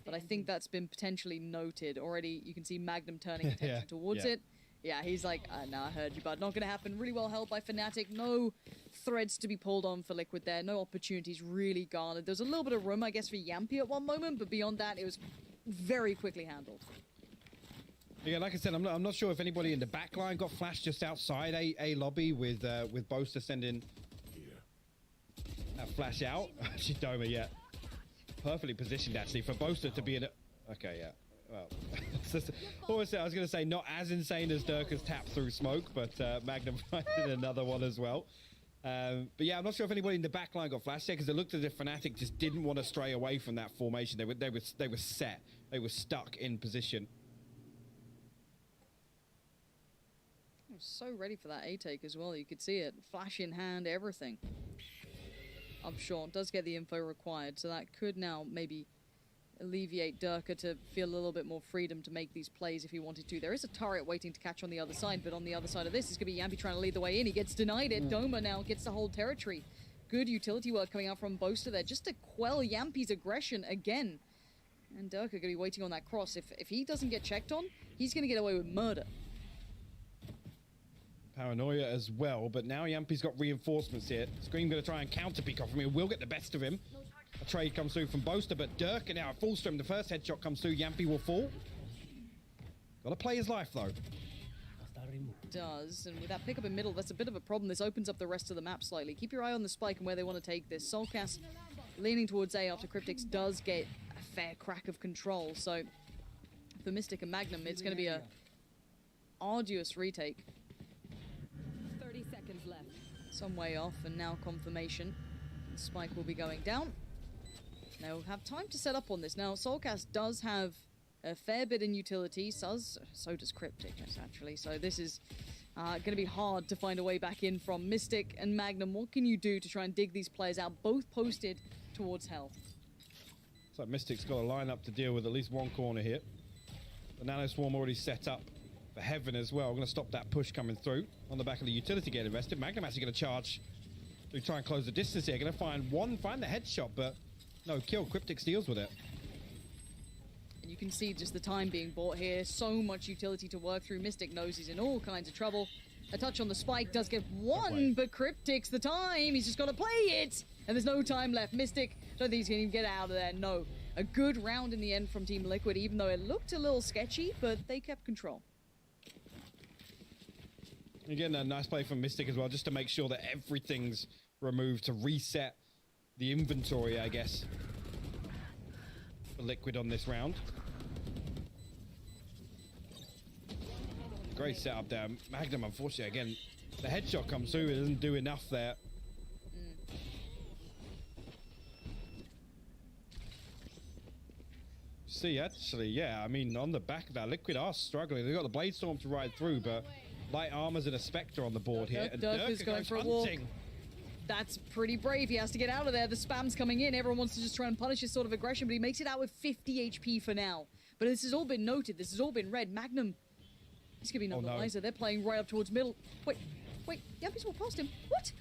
But I think that's been potentially noted. Already, you can see Magnum turning attention towards it. Yeah, he's like, nah, I heard you, bud. Not going to happen. Really well held by Fnatic. No threads to be pulled on for Liquid there. No opportunities really garnered. There's a little bit of room, I guess, for Yampy at one moment, but beyond that, it was very quickly handled. Yeah, like I said, I'm not sure if anybody in the back line got flashed just outside a lobby with Boaster sending that flash out. Actually, Doma, yeah. Perfectly positioned, actually, for Boaster to be in a... Okay, yeah. Well, I was going to say not as insane as Durka's tap through smoke, but Magnum finding another one as well. But yeah, I'm not sure if anybody in the back line got flashed there because it looked as if Fnatic just didn't want to stray away from that formation. They were set. They were stuck in position. I'm so ready for that A take as well. You could see it, flash in hand, everything. Upshot does get the info required, so that could now maybe alleviate Durka to feel a little bit more freedom to make these plays if he wanted to. There is a turret waiting to catch on the other side, but on the other side of this is going to be Yampy trying to lead the way in. He gets denied it. Doma now gets to hold territory. Good utility work coming out from Boaster there, just to quell Yampy's aggression again. And Durka going to be waiting on that cross. If he doesn't get checked on, he's going to get away with murder. Paranoia as well, but now Yampy's got reinforcements here. Scream going to try and counter peek off him. He will get the best of him. A trade comes through from Boaster, but Durka now at full stream. The first headshot comes through. Yampy will fall. Got to play his life though. Does, and with that pickup in middle, that's a bit of a problem. This opens up the rest of the map slightly. Keep your eye on the spike and where they want to take this. Soulcast leaning towards A after Cryptix does get a fair crack of control. So for Mystic and Magnum, it's going to be a arduous retake. 30 seconds left. Some way off, and now confirmation. Spike will be going down. They'll have time to set up on this. Now, Soulcast does have a fair bit in utility. So does Cryptix, actually. So this is going to be hard to find a way back in from Mystic and Magnum. What can you do to try and dig these players out? Both posted towards Hell. So Mystic's got a line up to deal with at least one corner here. The Nano Swarm already set up for Heaven as well. We're going to stop that push coming through on the back of the utility getting invested. Magnum actually going to charge to try and close the distance here. Going to find the headshot, but no kill. Cryptix deals with it. And you can see just the time being bought here. So much utility to work through. Mystic knows he's in all kinds of trouble. A touch on the spike does get one, but Cryptix the time. He's just got to play it. And there's no time left. Mystic, don't think he's going to even get out of there. No. A good round in the end from Team Liquid, even though it looked a little sketchy, but they kept control. Again, a nice play from Mystic as well, just to make sure that everything's removed to reset the inventory, I guess, for Liquid on this round. Great setup there. Magnum, unfortunately, again, the headshot comes through. It doesn't do enough there. See, actually, yeah, I mean, on the back of that, Liquid are struggling. They've got the Blade Storm to ride through, but Light Armors and a Spectre on the board here. And Durka's going for a walk. That's pretty brave. He has to get out of there. The spam's coming in. Everyone wants to just try and punish his sort of aggression, but he makes it out with 50 HP for now. But this has all been noted. This has all been read. Magnum, he's going to be none the wiser. They're playing right up towards middle. Wait. Yampy's walked past him. What?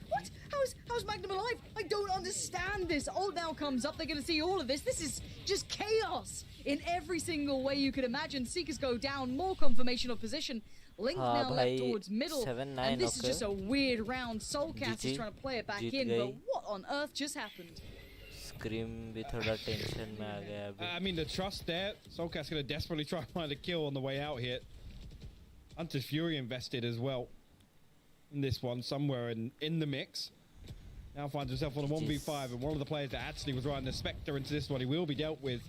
How's Magnum alive? I don't understand this. Ult now comes up. They're going to see all of this. This is just chaos in every single way you could imagine. Seekers go down. More confirmation of position. Link now left towards middle. 7-9, and this is just a weird round. Soulcast is trying to play it back in, but what on earth just happened? Scream भी थोड़ा tension में आ गया अभी. I mean, the trust there. Soulcast going to desperately try and find a kill on the way out here. Hunter's Fury invested as well in this one, somewhere in the mix. Now finds himself on a 1v5, and one of the players that actually was riding the Spectre into this one, he will be dealt with.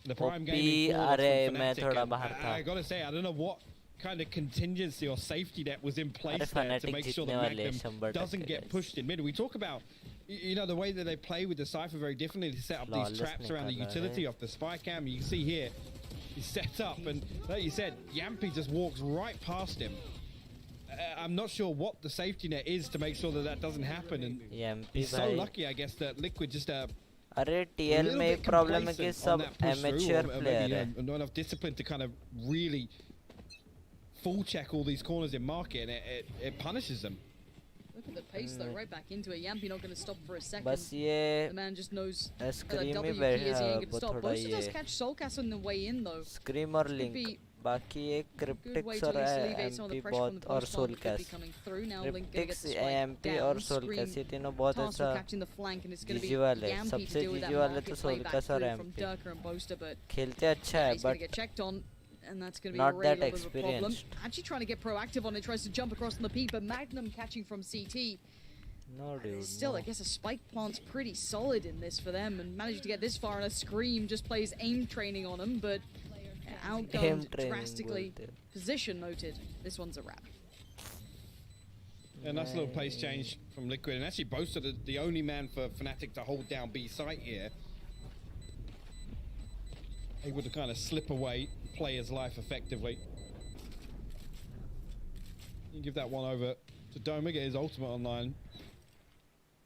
The Prime Gaming I gotta say, I don't know what kind of contingency or safety net was in place there to make sure that Magnum doesn't get pushed in middle. We talk about, you know, the way that they play with the Cypher very differently to set up these traps around the utility off the spy cam. You can see here, he's set up, and like you said, Yampy just walks right past him. I'm not sure what the safety net is to make sure that that doesn't happen, and he's so lucky, I guess, that Liquid just अरे TL में एक problem है कि सब amateur player है. Not enough discipline to kind of really full check all these corners in market, and it punishes them. Look at the pace though, right back into it. Yampy not going to stop for a second. बस ये the man just knows Scream that he WP is he ain't going to वो stop. थोड़ा Boaster does ये catch Soulcast on the way in though. Scream और Link. बाकी एक Cryptix और MP बहुत और Soulcast. Cryptix, MP और Soulcast ये तीनों बहुत अच्छा GG वाले. सबसे GG वाले तो Soulcast और MP. खेलते अच्छा है, but and that's going to be not a really that bit of a problem. experienced. Actually trying to get proactive on it, tries to jump across on the peak, but Magnum catching from CT. No, dude. Still, no. I guess a spike plant's pretty solid in this for them, and managing to get this far, and a Scream just plays aim training on him, but outgunned drastically. Position noted. This one's a wrap. And that's a little pace change from Liquid, and actually Boaster, the only man for Fnatic to hold down B site here. Able to kind of slip away, play his life effectively. You give that one over to Doma, get his ultimate online.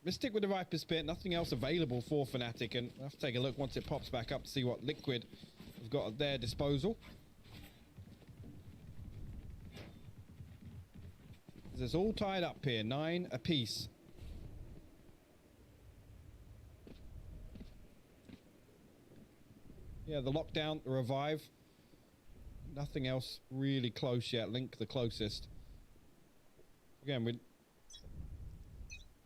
Mystic with the Viper's Pit, nothing else available for Fnatic, and we'll have to take a look once it pops back up to see what Liquid have got at their disposal. It's all tied up here, 9 apiece. Yeah, the lockdown, the revive. Nothing else really close yet. Link the closest. Again,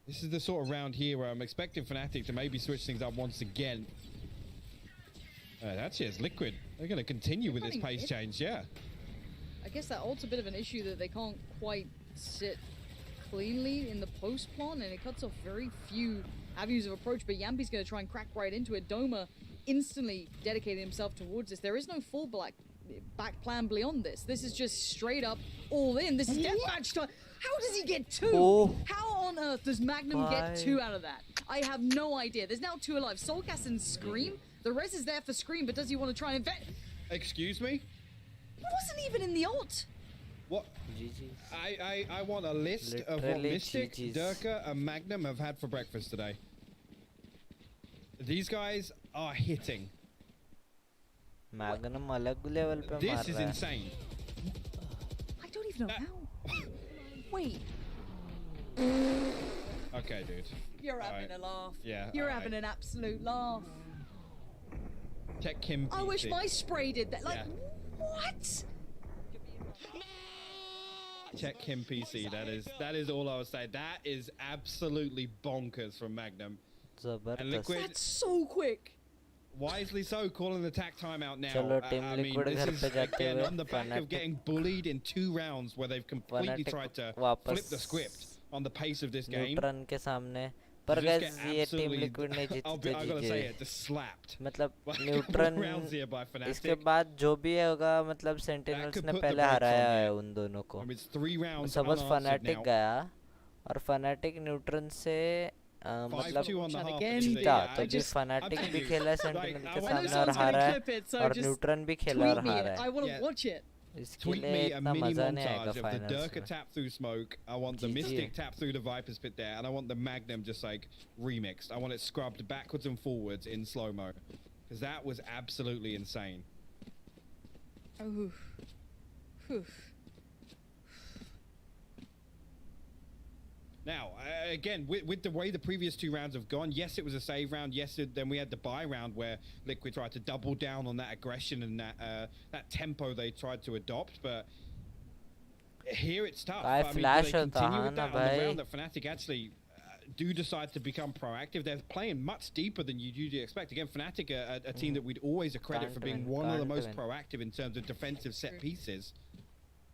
this is the sort of round here where I'm expecting Fnatic to maybe switch things up once again. Actually, it's Liquid. They're going to continue with this pace change, yeah. I guess that ult's a bit of an issue that they can't quite sit cleanly in the post plant, and it cuts off very few avenues of approach, but Yampi's going to try and crack right into it. Doma instantly dedicated himself towards this. There is no full back plan beyond this. This is just straight up all in. This is deathmatch time. How does he get 2? Oh. How on earth does Magnum get 2 out of that? I have no idea. There's now 2 alive. Soulcast and Scream. The res is there for Scream, but does he want to try and invent? Excuse me? He wasn't even in the ult. What? I want a list of what Mystic, Durka, and Magnum have had for breakfast today. These guys are hitting. Magnum अलग level पे मार रहा है. This is insane. I don't even know how. Wait. Okay, dude. You're having a laugh. Yeah. You're having an absolute laugh. Check Kim. I wish my spray did that. Like, Yeah. what? Check Kim PC. That is all I was saying. That is absolutely bonkers from Magnum. And Liquid, That's so quick. wisely so, calling the attack timeout now. चलो, Team I mean, Liquid this घर is पे जाते again हुए on the back of Fnatic- getting bullied in 2 rounds where they've completely Fnatic tried to वापस flip the script on the pace of this game. Neutron के सामने पर Just guys get ये team absolutely- Liquid नहीं जीती I gotta say it, just slapped. मतलब By a couple Neutron rounds here by Fnatic. इसके बाद जो भी होगा मतलब सेंटिनल्स could ने put the पहले brakes on हराया here. है उन दोनों को. I mean, it's 3 rounds suppose unanswered fanatic now. गया और फनाटिक न्यूट्रन से मतलब 5-2 on the half. जीता. Yeah, तो I भी just- फनाटिक I'm भी telling खेला you, सेंटिनल like, के I सामने wanna- और हारा है clip it, so और just न्यूट्रन भी खेला tweet और me हारा it. है. I want to Yeah. watch it. इसके Tweet लिए me a इतना mini मजा नहीं आएगा montage of the finals Durka में. tap through smoke. I want the GG. Mystic tap through the Viper's Pit there, and I want the Magnum just like remixed. I want it scrubbed backwards and forwards in slow mo, because that was absolutely insane. Oh. Whew. Now, again, with the way the previous 2 rounds have gone, yes, it was a save round. Yes, then we had the buy round where Liquid tried to double down on that aggression and that tempo they tried to adopt. But here it's tough. भाई I mean, flash do they होता continue है with ना that on the भाई. round that Fnatic actually do decide to become proactive? They're playing much deeper than you'd usually expect. Again, Fnatic, a team that we'd always accredit for being Can't win, one of the can't most win. proactive in terms of defensive set pieces.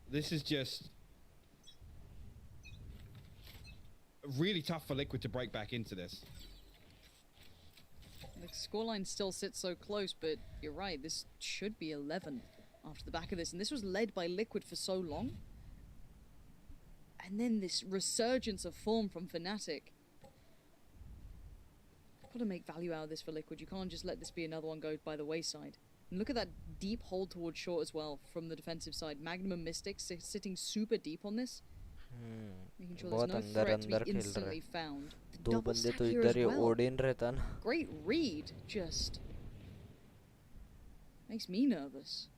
This is just really tough for Liquid to break back into this. The scoreline still sits so close, but you're right, this should be 11 after the back of this. And this was led by Liquid for so long. And then this resurgence of form from Fnatic. Gotta make value out of this for Liquid. You can't just let this be another one go by the wayside. And look at that deep hold towards short as well from the defensive side. Magnum and Mystic sitting super deep on this. Making sure there's बहुत no अंदर threat to be अंदर खेल रहा instantly है. found. The 2 double बंदे stack तो here इधर as ही well. Odin रहता ना. Great read, just makes me nervous.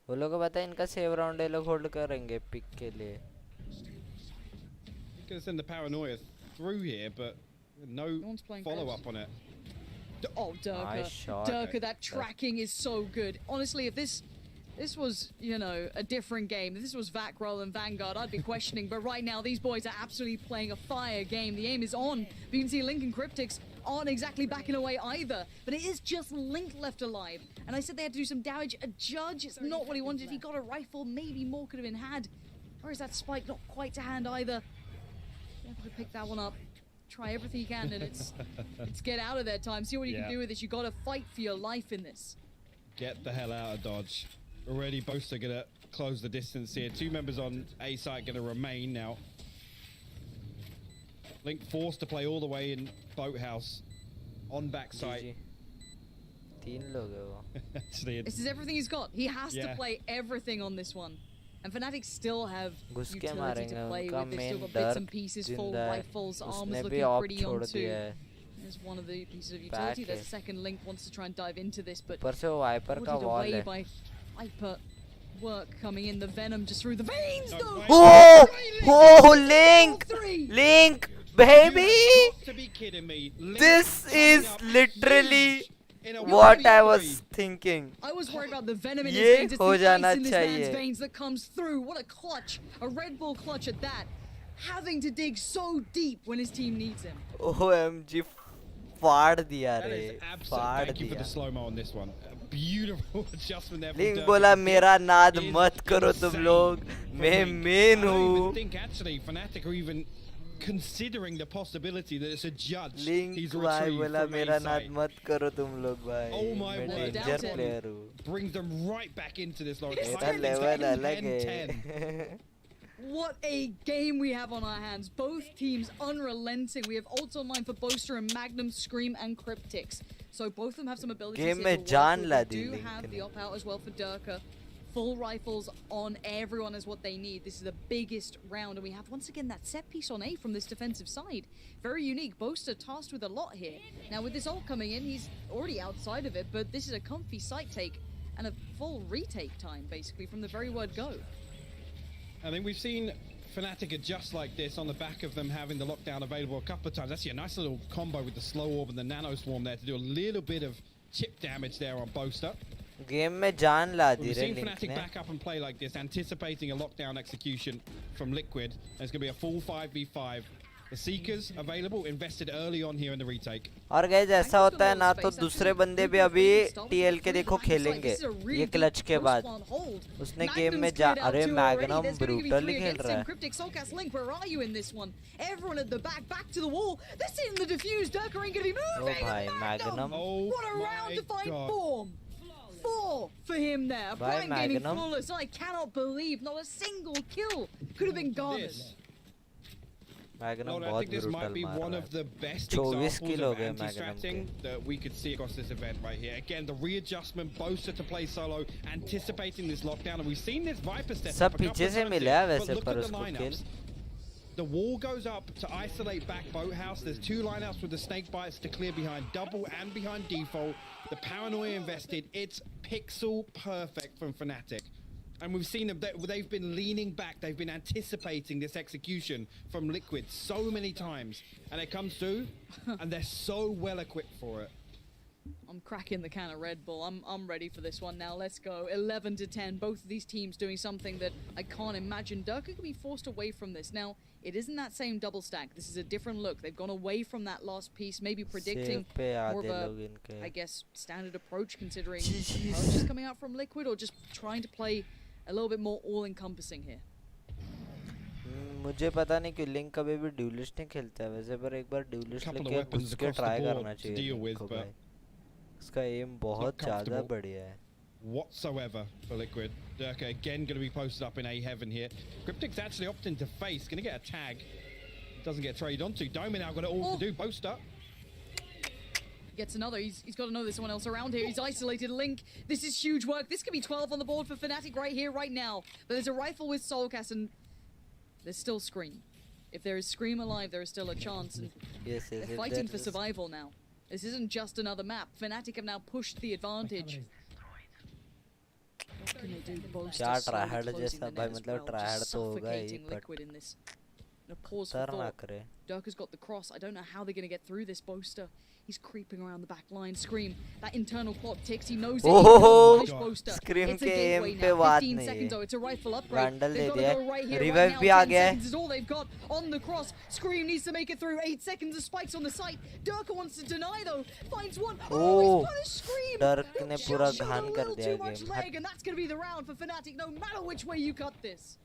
वो लोग को पता है इनका सेव राउंड ये लोग होल्ड करेंगे पिक के लिए. Gonna send the paranoia through here, but no one's playing follow close. up on it. Oh, Durka. Nice shot. Durka, that tracking is so good. Honestly, if this was, you know, a different game, if this was Vakroll and Vanguard, I'd be questioning. But right now, these boys are absolutely playing a fire game. The aim is on. But you can see Link and Cryptix aren't exactly backing away either. But it is just Link left alive. And I said they had to do some damage. A Judge, it's not what he wanted. If he got a rifle, maybe more could have been had. Or is that spike not quite to hand either? Able to pick that one up. Try everything you can, and it's get out of there time. See what you Yeah. can do with this. You got to fight for your life in this. Get the hell out of Dodge. Already Boaster gonna close the distance here. 2 members on A site going to remain now. Link forced to play all the way in Boathouse on backside. तीन लोग है वो. Actually, This is everything he's got. He has to Yeah. play everything on this one. And Fnatic still have घुस के utility मारेंगे to play उनका with. They've still main got bits and डर pieces, full जिंदा है. rifles, arms उसने भी looking of pretty छोड़ on दिया two. है. There's one of the pieces of Back utility. There's है. a second Link wants to try and dive into this, but ऊपर से वो वाइपर का ordered वॉल away है. by Viper. Work coming in, the venom just through the veins though. Oh, Link! Link, baby! to be kidding me. This is literally what I was thinking. I was worried about the venom in his ये veins. It's हो the जाना ice in this man's चाहिए. veins that comes through. What a clutch. A Red Bull clutch at that. Having to dig so deep when his team needs him. OMG, फाड़ दिया That रे. is absolute. फाड़ Thank you for the दिया. slow-mo on this one. A beautiful adjustment there. from link Dirk. बोला मेरा नाद Is मत करो तुम insane लोग. from मैं Link. मेन I don't हूँ. even think actually Fnatic are even considering the possibility that it's a judge. Link He's भाई retrieved बोला from मेरा A नाद side. मत करो तुम लोग भाई. Oh my मैं word. Danger That player one हूँ. brings them right back into this. Lawrence. मेरा Like, लेवल 10, अलग 10, 10. है. What a game we have on our hands. Both teams unrelenting. We have ults online for Boaster and Magnum, Scream, and Cryptix. So both of them have some abilities Game here में to work जान with. ला They दी do Link have ने. the up out as well for Durka. Full rifles on everyone is what they need. This is the biggest round, and we have once again that set piece on A from this defensive side. Very unique. Boaster tasked with a lot here. Now with this ult coming in, he's already outside of it, but this is a comfy site take and a full retake time basically from the very word go. I think we've seen Fnatic adjust like this on the back of them having the lockdown available a couple of times. That's a nice little combo with the slow orb and the nano swarm there to do a little bit of chip damage there on Boaster. Game में जान ला दी We've रे seen link Fnatic ने. back up and play like this, anticipating a lockdown execution from Liquid. There's going to be a full 5v5. The Seekers available, invested early on here in the retake. और guys ऐसा होता है ना तो दूसरे बंदे भी अभी टीएल के देखो खेलेंगे ये क्लच के बाद. उसने गेम में जा अरे मैग्नम ब्रूटली खेल रहा है. Cryptic Soulcast Link, where are you in this one? Everyone at the back to the wall. They're sitting in the diffuse. Durka ain't gonna be moving. ओ भाई magnum. What a round to find form. 4 for him there. Bye, Prime Gaming Magnum. flawless. I cannot believe not a single kill could have been garnered. Magnum Lord, I बहुत think this might brutal be मार one रहा of the best 24 examples kill हो of गए magnum anti-stratting के. that we could see across this event right here. Again, the readjustment, Boaster to play solo, anticipating this lockdown, and we've seen this Viper step सब up a couple पीछे of से times मिला here, है but वैसे look पर at the उसको lineups. Kill. The wall goes up to isolate back Boathouse. There's 2 lineups with the snake bites to clear behind double and behind default. The paranoia invested. It's pixel perfect from Fnatic. And we've seen them, they've been leaning back. They've been anticipating this execution from Liquid so many times. And it comes through, and they're so well equipped for it. I'm cracking the can of Red Bull. I'm ready for this one now. Let's go. 11 to 10. Both of these teams doing something that I can't imagine. Durka could be forced away from this. Now, it isn't that same double stack. This is a different look. They've gone away from that last piece, maybe predicting Safe पे more of आधे a, लोग इनके. I guess, standard approach considering purchase coming out from Liquid, or just trying to play a little bit more all-encompassing here. मुझे पता नहीं क्यों link कभी भी ड्यूलिस्ट नहीं खेलता है वैसे पर एक बार ड्यूलिस्ट Couple of लेके weapons घुस के across the ट्राई board करना to चाहिए deal लिंक with, को but भाई. उसका एम बहुत ज़्यादा comfortable. बढ़िया है. Whatsoever for Liquid. Durka again going to be posted up in A heaven here. Cryptic's actually opting to face, going to get a tag. Doesn't get traded onto. Domi now got it all to do. Boaster. Gets another. He's got to know there's someone else around here. He's isolated Link. This is huge work. This could be 12 on the board for Fnatic right here, right now. But there's a rifle with Soulcast, and there's still Scream. If there is Scream alive, there is still a chance. And Yes, they're if fighting there for is- survival now. This isn't just another map. Fnatic have now pushed the advantage. What can they do? Boaster क्या slowly tryhard closing जैसा the net भाई as मतलब well, tryhard just तो होगा ही suffocating but Liquid in this. And a pause for sir ना thought. करे. Durka's got the cross. I don't know how they're going to get through this Boaster. He's creeping around the back line. Scream. That internal clock ticks. He knows it. Oh, He can punish Boaster. Scream It's a के gateway aim now. पे बात 15 नहीं seconds है. though. It's a rifle upgrade. Vandal They've they got to दिया go है. right here, Revive right भी now. आ 10 गया है. seconds is all they've got on the cross. Scream needs to make it through. 8 seconds of spikes on the site. Durka wants to deny though. Finds one. Oh, he's punished Scream. डर्क ने Just पूरा showed a घान कर little दिया too much game. leg, and that's going to be the round for Fnatic, no matter which way you cut this.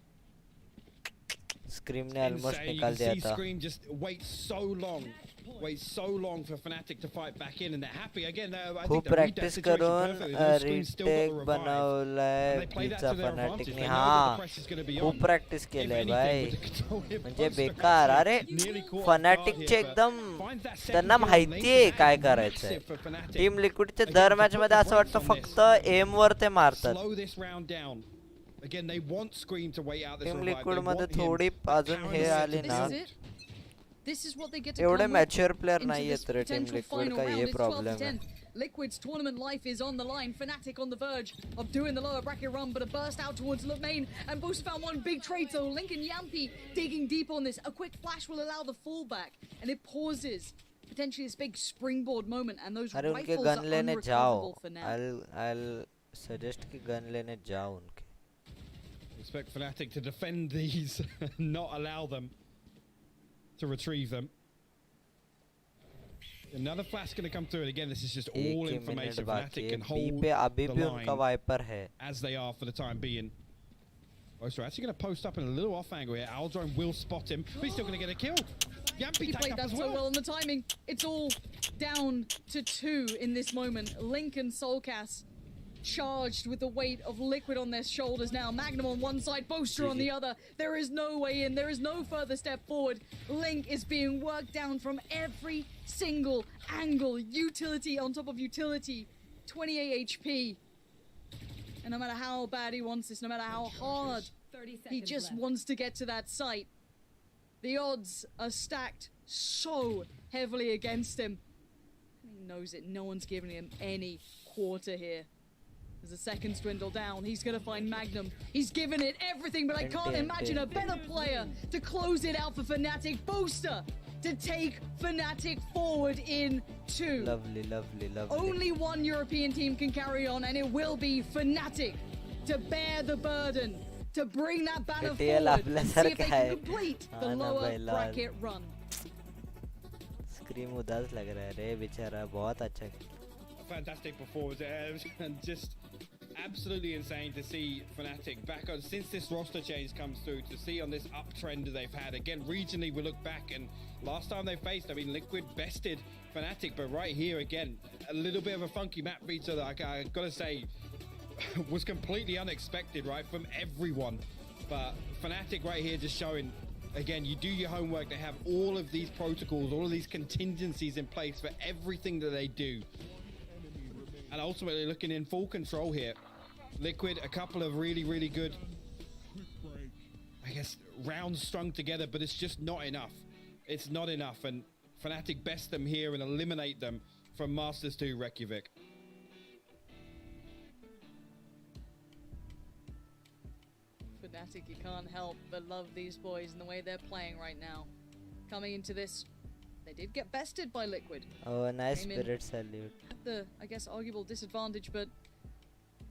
Scream ने almost insane. You निकाल can दिया see था. Scream just wait so long for Fnatic to fight back in, and they're happy again. I खूप think they read that practice situation करून perfectly. Those Scream still got the retake revive. बनवलाय And they play that pizza to their fanatic advantage. ने. They know that the हा press is going to be खूप on. Practice If केलंय anything, भाई. with the control hit म्हणजे poster, बेकार. अरे nearly caught off guard फनाटिकचे here, but एकदम finds that second त्यांना kill on माहितीये Link. काय That is करायचंय. massive for Fnatic. टीम लिक्विडचे दर मॅच मध्ये असं वाटतं फक्त एम वर ते मारतात. Slow this round down. Again, they want Scream to wait out this team revive. Liquid They मध्ये want him. थोडी अजून हे आली ना. This is it. This is what they get to एवढे come with mature player into नाही this आहेत रे team potential liquid final का round. ये It's 12 to प्रॉब्लेम 10. है. Liquid's tournament life is on the line. Fnatic on the verge of doing the lower bracket run, but a burst out towards Main. And Boost found one big trade, so Link and Yampi digging deep on this. A quick flash will allow the fallback, and it pauses potentially this big springboard moment. And those अरे उनके rifles gun are लेने जाओ. unrecoverable for now. I'll suggest कि gun लेने जाओ उनके. Expect Fnatic to defend these, not allow them to retrieve them. Another flash going to come through, and again, this is just all एक ही minute information. बाकी Fnatic है. can B hold पे अभी the भी उनका line वाइपर है. as they are for the time being. Oh, so actually going to post up in a little off angle here. Aldrone will spot him, but he's still going to get a kill. Yampi He tagged played up that as so well. well on the timing. It's all down to 2 in this moment. Link and Soulcast charged with the weight of Liquid on their shoulders now. Magnum on one side, Boaster on the other. There is no way in. There is no further step forward. Link is being worked down from every single angle. Utility on top of utility. 28 HP. And no matter how bad he wants this, no matter how hard he just wants to get to that site, the odds are stacked so heavily against him. He knows it. No one's giving him any quarter here. As the seconds dwindle down, he's going to find Magnum. He's given it everything, but I can't imagine a better player to close it out for Fnatic. Booster to take Fnatic forward in 2. Lovely, lovely, lovely. Only one European team can carry on, and it will be Fnatic to bear the burden, to bring that banner TL forward and see if they आपल्यासारखं can आहे. complete the हा ना lower भाई, लाल. bracket run. Scream उदास लग रहा है रे बेचारा. बहुत अच्छा. A fantastic performance and just absolutely insane to see Fnatic back on since this roster change comes through, to see on this uptrend they've had. Again, regionally we look back, and last time they faced, I mean, Liquid bested Fnatic, but right here again, a little bit of a funky map feature that I gotta say was completely unexpected, right, from everyone. But Fnatic right here just showing, again, you do your homework. They have all of these protocols, all of these contingencies in place for everything that they do. And ultimately looking in full control here. Liquid, a couple of really, really good, I guess, rounds strung together, but it's just not enough. It's not enough, and Fnatic best them here and eliminate them from Masters 2 Reykjavik. Fnatic, you can't help but love these boys and the way they're playing right now. Coming into this, they did get bested by Liquid. Oh, nice Came in spirit salute. at the, I guess, arguable disadvantage, but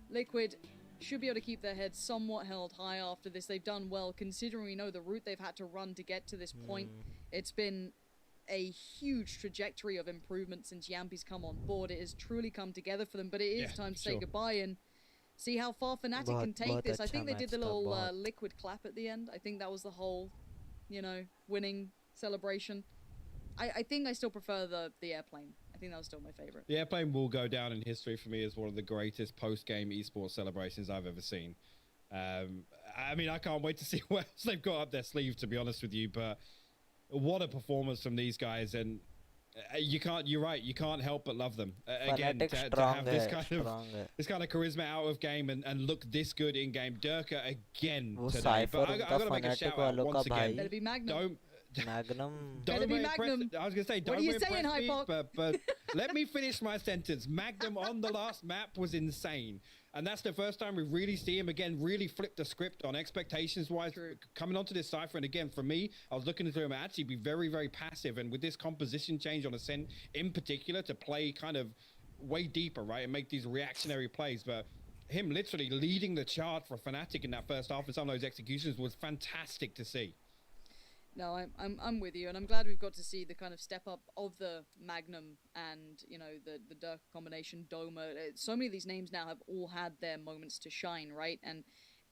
Liquid should be able to keep their heads somewhat held high after this. They've done well, considering we know the route they've had to run to get to this point. It's been a huge trajectory of improvement since Yampi's come on board. It has truly come together for them, but it is Yeah, time to say sure. goodbye and see how far Fnatic can take बहुत this. I अच्छा think they did the match था, little बहुत. Liquid clap at the end. I think that was the whole, you know, winning celebration. I think I still prefer the airplane. I think that was still my favorite. The airplane will go down in history for me as one of the greatest post-game esports celebrations I've ever seen. I mean, I can't wait to see what else they've got up their sleeve, to be honest with you, but what a performance from these guys. And you're right, you can't help but love them. Again, Fnatic to strong have this है, kind strong है. of this kind of charisma out of game and look this good in game. Durka again वो today. Cypher But I उनका gotta make a Fnatic shout out वालों का once भाई. again. Better be Magnum. Magnum. Better be impress- Magnum. I was gonna say, What don't are you impress saying, me, Hypoc? but let me finish my sentence. Magnum on the last map was insane, and that's the first time we really see him again really flip the script on expectations-wise coming onto this cipher. And again, for me, I was looking into him actually be very, very passive, and with this composition change on Ascent in particular, to play kind of way deeper, right, and make these reactionary plays, but. Him literally leading the charge for Fnatic in that first half and some of those executions was fantastic to see. No, I'm with you, and I'm glad we've got to see the kind of step up of the Magnum and, you know, the Dirk combination, Doma. So many of these names now have all had their moments to shine, right? And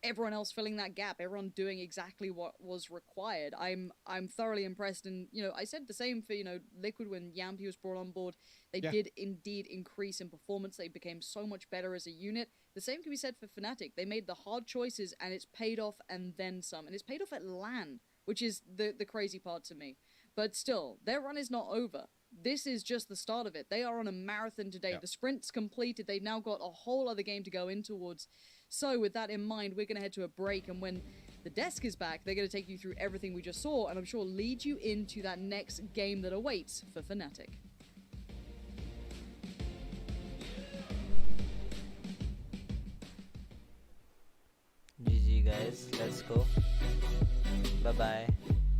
everyone else filling that gap, everyone doing exactly what was required. I'm thoroughly impressed, and I said the same for Liquid when Yampy was brought on board. They did indeed increase in performance. They became so much better as a unit. The same can be said for Fnatic. They made the hard choices, and it's paid off and then some. And it's paid off at LAN, which is the crazy part to me. But still, their run is not over. This is just the start of it. They are on a marathon today. The sprint's completed. They've now got a whole other game to go in towards. So with that in mind, we're going to head to a break. And when the desk is back, they're going to take you through everything we just saw. And I'm sure lead you into that next game that awaits for Fnatic. GG guys, let's go. Bye bye.